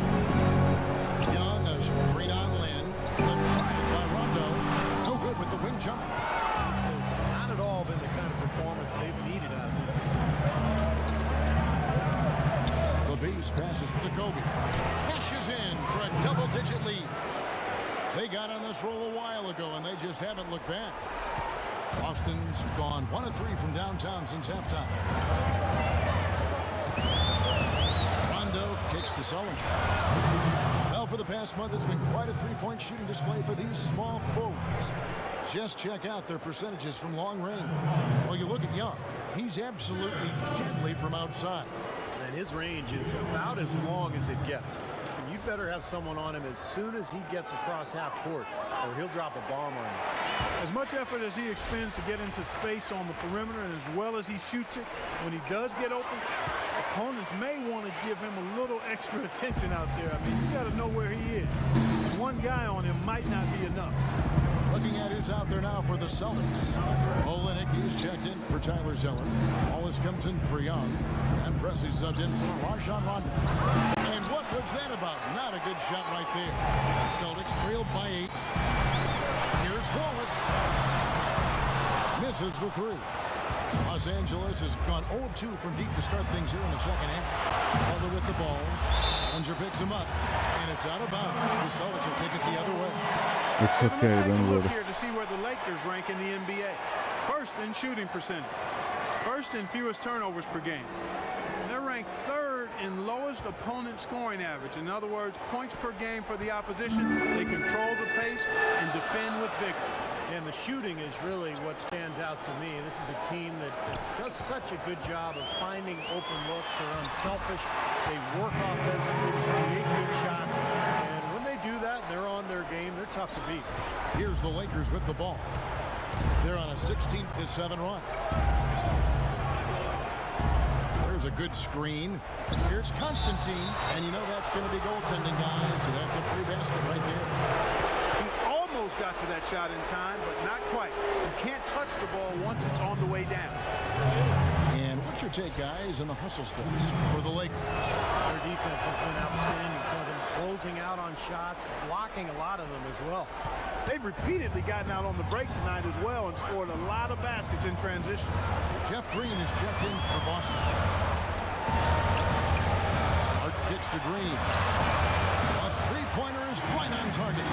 Young, a screen on Lynn. The drive by Rondo. No good with the wing jumper. This has not at all been the kind of performance they've needed out of him. The Beast passes to Kobe. Cashes in for a double-digit lead. They got on this roll a while ago, and they just haven't looked back. Boston's gone 1 of 3 from downtown since halftime. Rondo kicks to Sullinger. Well, for the past month, it's been quite a three-point shooting display for these small forwards. Just check out their percentages from long range. Well, you look at Young. He's absolutely deadly from outside. And his range is about as long as it gets. And you'd better have someone on him as soon as he gets across half court, or he'll drop a bomb on you. As much effort as he expends to get into space on the perimeter and as well as he shoots it, when he does get open, opponents may want to give him a little extra attention out there. I mean, you got to know where he is. One guy on him might not be enough. Looking at who's out there now for the Celtics. Olenek is checked in for Tyler Zeller. Wallace comes in for Young. And Pressey subbed in for Rajon Rondo. And what was that about? Not a good shot right there. Celtics trailed by 8. Here's Wallace. Misses the 3. Los Angeles has gone 0 of 2 from deep to start things here in the second half. Butler with the ball. Sullinger picks him up. And it's out of bounds. The Celtics will take it the other way. It's okay, Let's take a don't look worry. here to see where the Lakers rank in the NBA. First in shooting percentage. First in fewest turnovers per game. They're ranked 3rd in lowest opponent scoring average. In other words, points per game for the opposition. They control the pace and defend with vigor. And the shooting is really what stands out to me. This is a team that does such a good job of finding open looks. They're unselfish. They work offensively to create good shots. And when they do that, they're on their game. They're tough to beat. Here's the Lakers with the ball. They're on a 16-7 run. There's a good screen. Here's Constantine, and you know that's going to be goaltending, guys, so that's a free basket right there. He almost got to that shot in time, but not quite. You can't touch the ball once it's on the way down. And what's your take, guys, on the hustle stats for the Lakers? Their defense has been outstanding, Kevin, closing out on shots, blocking a lot of them as well. They've repeatedly gotten out on the break tonight as well and scored a lot of baskets in transition. Jeff Green is checked in for Boston. Smart kicks to Green. A three-pointer is right on target.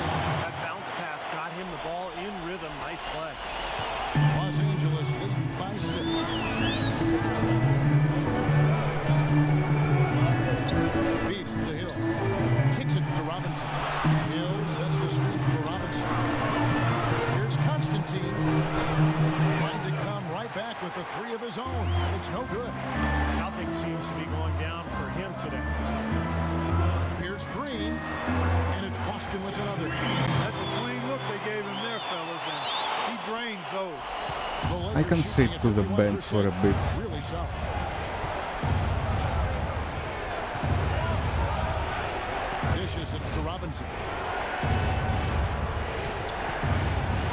That bounce pass got him the ball in rhythm. Nice play. Los Angeles leading by 6. Feeds to Hill. Kicks it to Robinson. Hill sets the screen for Robinson. Here's Constantine. Trying to come right back with the 3 of his own. It's no good. Nothing seems to be going down for him today. Here's Green. And it's Boston with another. That's a clean look they gave him there, fellas, and he drains those. I can sit to the bench for a bit. Really solid. Dishes it to Robinson.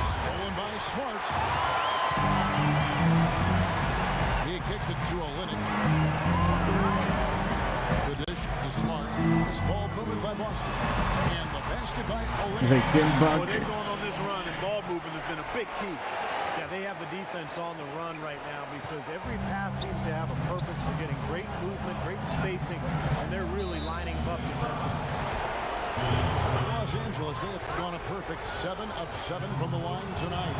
Stolen by Smart. He kicks it to Olynyk. The dish to Smart. This ball moved by Boston. And the basket by Olynyk. They came back. Well, they're going on this run, and ball movement has been a big key. Yeah, they have the defense on the run right now because every pass seems to have a purpose. They're getting great movement, great spacing, and they're really lining them up defensively. Los Angeles, they have gone a perfect 7 of 7 from the line tonight.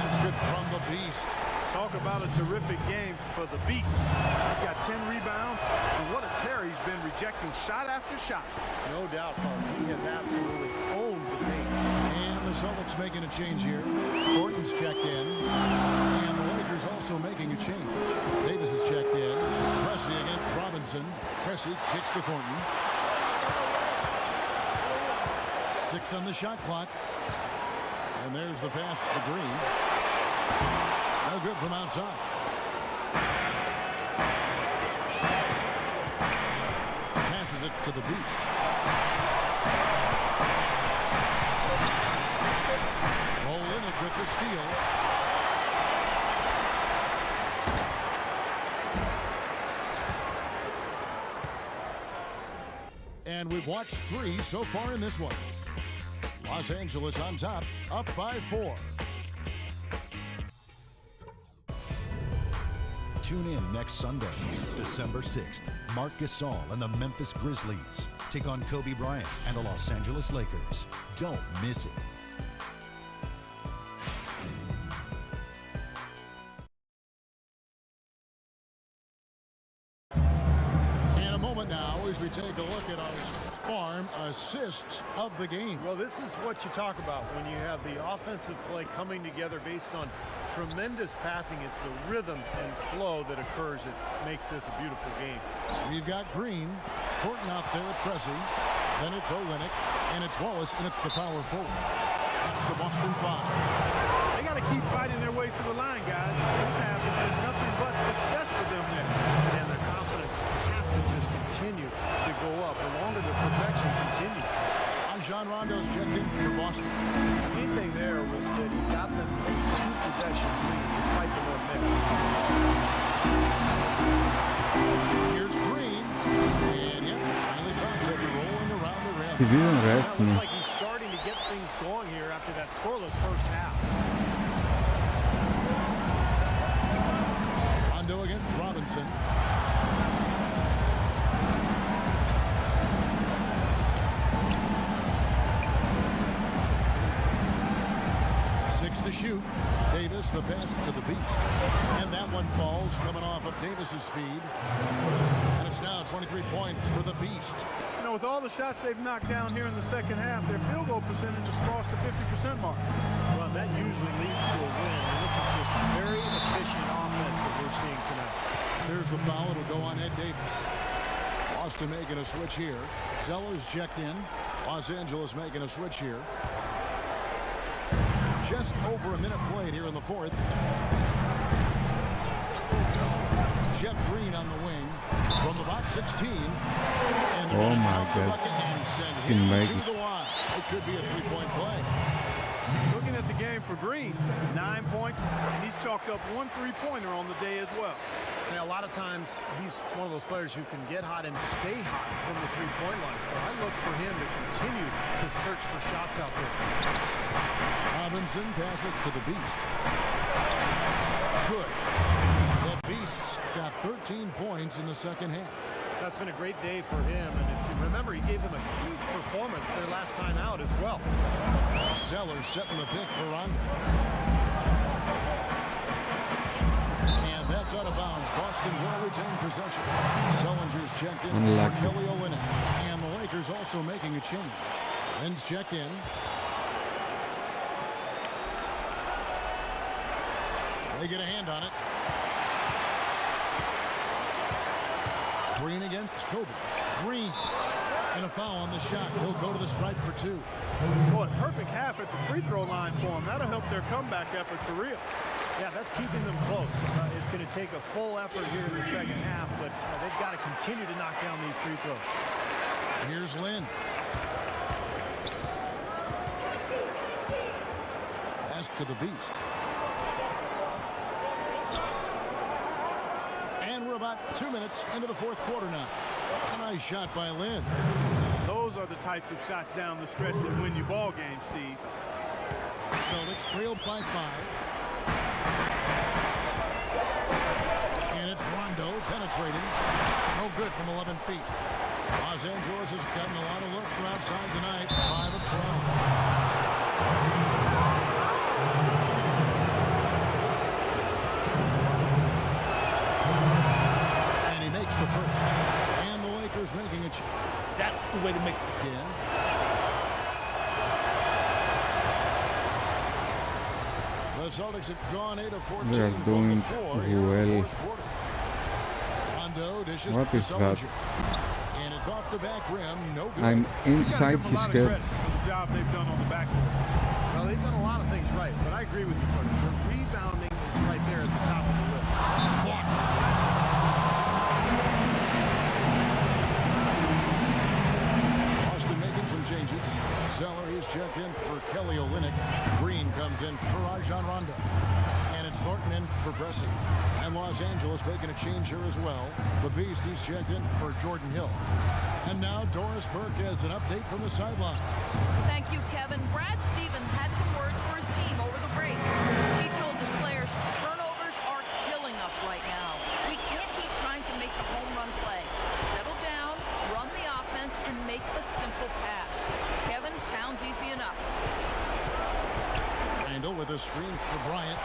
That's good from the Beast. Talk about a terrific game for the Beast. He's got 10 rebounds, and what a tear he's been, rejecting shot after shot. No doubt, Park. He has absolutely owned the paint. And the Celtics making a change here. Thornton's checked in. And the Lakers also making a change. Davis is checked in. Pressey against Robinson. Pressey kicks to Thornton. 6 on the shot clock. And there's the pass to Green. No good from outside. Passes it to the Beast. Olynyk with the steal. And we've watched 3 so far in this one. Los Angeles on top, up by 4. Tune in next Sunday, December 6th. Marc Gasol and the Memphis Grizzlies take on Kobe Bryant and the Los Angeles Lakers. Don't miss it. In a moment now, as we take a look at our farm assists of the game. Well, this is what you talk about when you have the offensive play coming together based on tremendous passing. It's the rhythm and flow that occurs that makes this a beautiful game. We've got Green, Thornton out there with Pressey. Then it's Olynyk, and it's Wallace in at the power forward. That's the Boston 5. They got to keep fighting their way to the line, guys. This half has been nothing but success for them there. And their confidence has to just continue to go up. The longer the perfection continues. John Rondo's checked in for Boston. The main thing there was that he got them a 2-possession lead despite the 1 miss. Here's Green. And yep, finally found it rolling around the rim. He didn't rest me. Looks like he's starting to get things going here after that scoreless first half. Rondo against Robinson. To shoot. Davis, the pass to the Beast. And that one falls coming off of Davis's feed. And it's now 23 points for the Beast. You know, with all the shots they've knocked down here in the second half, their field goal percentage has crossed the 50% mark. Well, that usually leads to a win. And this is just very efficient offense that we're seeing tonight. There's the foul. It'll go on Ed Davis. Boston making a switch here. Sellers checked in. Los Angeles making a switch here. Just over a minute played here in the fourth. Jeff Green on the wing from about 16. And Oh my God. And send Can him make to it. the line. It could be a three-point play. Looking at the game for Green, 9 points, and he's chalked up 1 3-pointer on the day as well. Yeah, a lot of times he's one of those players who can get hot and stay hot from the three-point line. So I look for him to continue to search for shots out there. Robinson passes to the Beast. Good. The Beasts got 13 points in the second half. That's been a great day for him. And if you remember, he gave them a huge performance their last time out as well. Zeller setting the pick for Rondo. And that's out of bounds. Boston will retain possession. Sellinger's checked in Unlucky. for Kelly Olynyk. And the Lakers also making a change. Lynn's checked in. They get a hand on it. Green against Kobe. Green. And a foul on the shot. He'll go to the stripe for 2. Boy, perfect half at the free throw line for him. That'll help their comeback effort for real. Yeah, that's keeping them close. It's going to take a full effort here in the second half, but they've got to continue to knock down these free throws. Here's Lynn. Pass to the Beast. And we're about 2 minutes into the fourth quarter now. A nice shot by Lynn. Those are the types of shots down the stretch that win you ball games, Steve. Celtics trailed by 5. And it's Rondo penetrating. No good from 11 feet. Los Angeles has gotten a lot of looks from outside tonight. 5 of 12. And he makes the first. And the Lakers making a change. That's the way to make it. Again. The Celtics have gone 8 of 14 They are from doing the floor here in the well. fourth quarter. Rondo dishes What to is that? Sellinger. And it's off the back rim. No good. I'm inside his head. For the job they've done on the backcourt. Well, they've done a lot of things right, but I agree with you, Carter. The rebounding is right there at the top of the list. Blocked. Boston making some changes. Zeller is checked in for Kelly Olynyk. Green comes in for Rajon Rondo. And it's Thornton in for Pressing. And Los Angeles making a change here as well. The Beast, he's checked in for Jordan Hill. And now Doris Burke has an update from the sidelines. Thank you, Kevin. Brad Stevens had some words for his team over the break. He told his players, turnovers are killing us right now. We can't keep trying to make the home run play. Settle down, run the offense, and make the simple pass. Kevin, sounds easy enough. Randall with a screen for Bryant.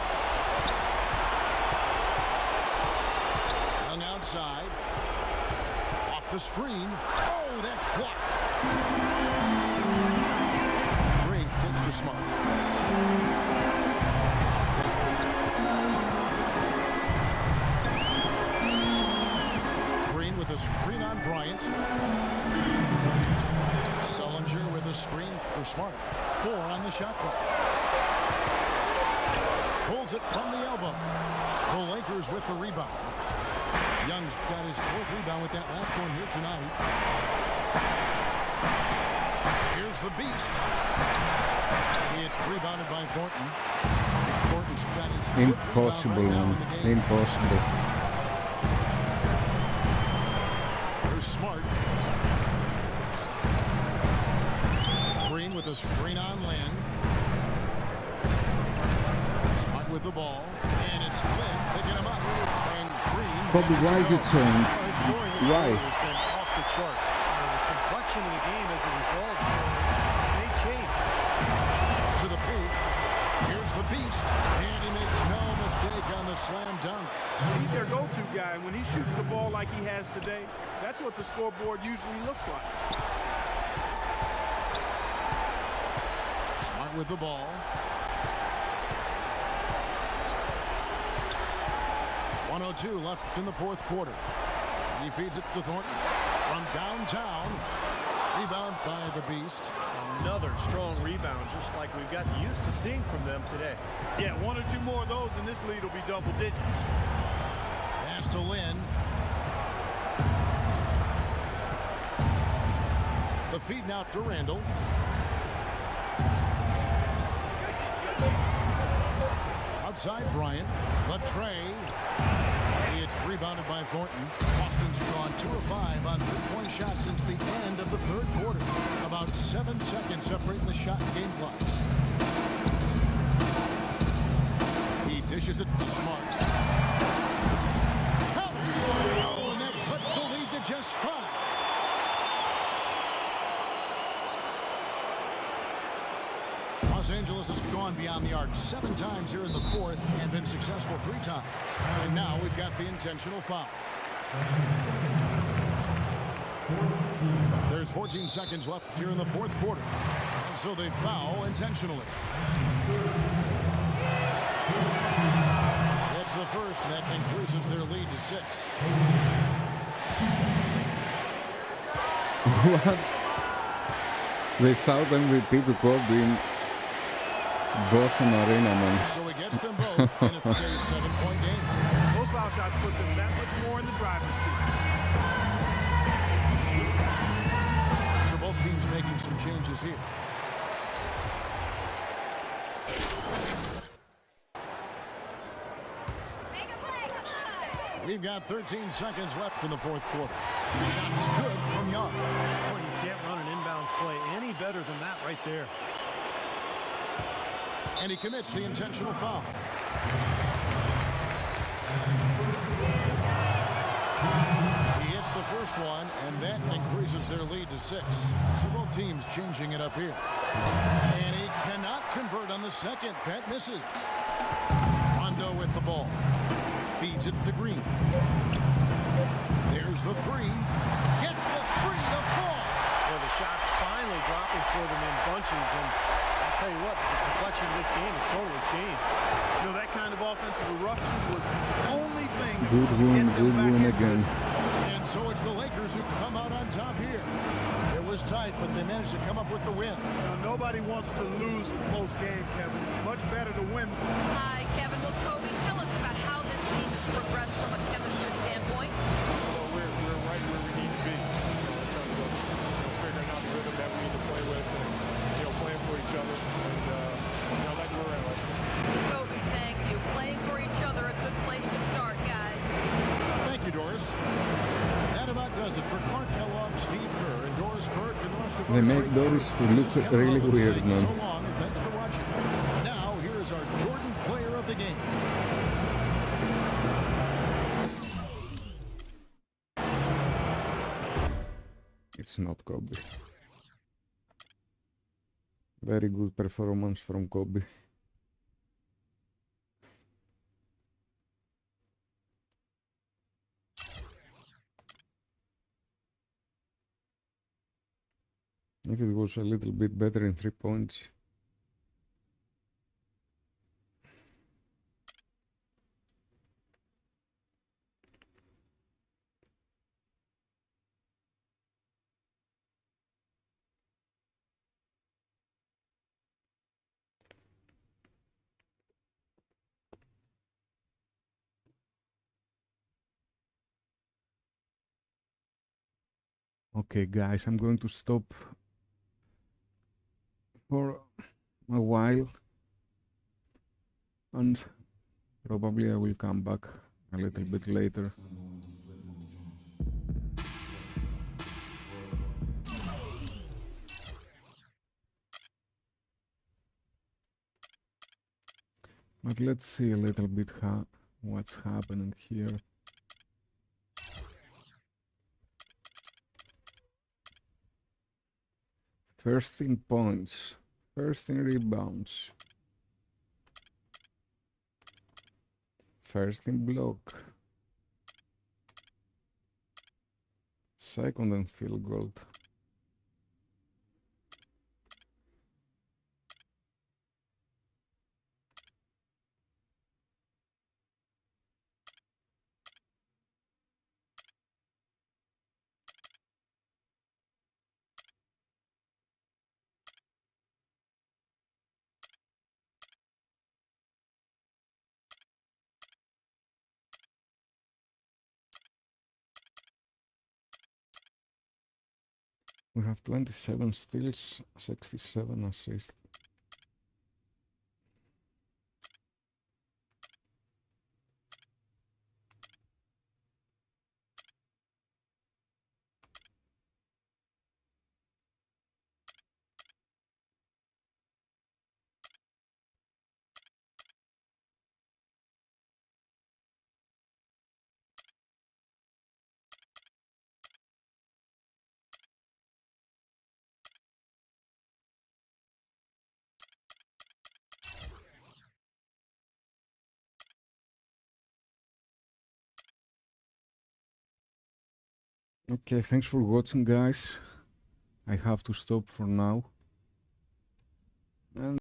Young outside. Off the screen. Oh, that's blocked. Green kicks to Smart. Green with a screen on Bryant. Sellinger with a screen for Smart. 4 on the shot clock. Pulls it from the elbow. The Lakers with the rebound. Young's got his 4th rebound with that last one here tonight. Here's the Beast. It's rebounded by Thornton. Thornton's got his 5th Impossible, rebound right now man. in the game. Impossible. There's Smart. Green with a screen on Lynn. Smart with the ball. And it's Lynn picking him up. And Green. Kobe, why you change? Why? Has been off the charts. The complexion of the game as a result may change. To the paint. Here's the Beast. And he makes no mistake on the slam dunk. He's their go-to guy, and when he shoots the ball like he has today, that's what the scoreboard usually looks like. Smart with the ball. 1:02 left in the fourth quarter. He feeds it to Thornton from downtown. Rebound by the Beast. Another strong rebound, just like we've gotten used to seeing from them today. Yeah, one or two more of those and this lead will be double digits. Pass to Lynn. The feed now to Randall. Outside Bryant. The tray. It's rebounded by Thornton. Boston's gone 2 of 5 on three-point shots since the end of the third quarter. About 7 seconds separating the shot and game clocks. He dishes it to Smart. Oh, and that puts the lead to just 5. Los Angeles has gone beyond the arc 7 times here in the fourth and been successful 3 times. And now we've got the intentional foul. There's 14 seconds left here in the fourth quarter. And so they foul intentionally. It's the first that increases their lead to 6. What? They shout MVP to Kobe. Boston Arena, man. So he gets them both, and it's a 7-point game. Those foul shots put them that much more in the driving seat. So both teams making some changes here. We've got 13 seconds left in the fourth quarter. Shots good from Young. Boy, you can't run an inbounds play any better than that right there. And he commits the intentional foul. He hits the first one, and that increases their lead to 6. So both teams changing it up here. And he cannot convert on the second. That misses. Rondo with the ball. Feeds it to Green. There's the 3. Gets the 3 to fall. Well, the shots finally dropping for them in bunches, and I'll tell you what, the complexion of this game has totally changed. You know, that kind of offensive eruption was the only thing that Good win again. And so it's the Lakers who come out on top here. It was tight, but they managed to come up with the win. You know, nobody wants to lose a close game, Kevin. It's much better to win. Hi, Kevin. Well, Kobe, tell us about how this team has progressed from a chemistry standpoint. Well, we're right where we need to be, in terms of figuring out the rhythm that we need to play with and playing for each other. And I like where we're at right now. Kobe, thank you. Playing for each other, a good place to start, guys. Thank you, Doris. That about does it for Clark Kellogg, Steve Kerr, and Doris Burke, and the rest of They make Doris to look really weird, man. So long, and thanks for watching. Now, here is our Jordan player of the game. It's not Kobe. Very good performance from Kobe. If it was a little bit better in 3 points. Okay, guys, I'm going to stop for a while, and probably I will come back a little bit later. But let's see a little bit what's happening here. First in points, first in rebounds, first in block, second in field goal. We have 27 steals, 67 assists. Okay, thanks for watching, guys. I have to stop for now. And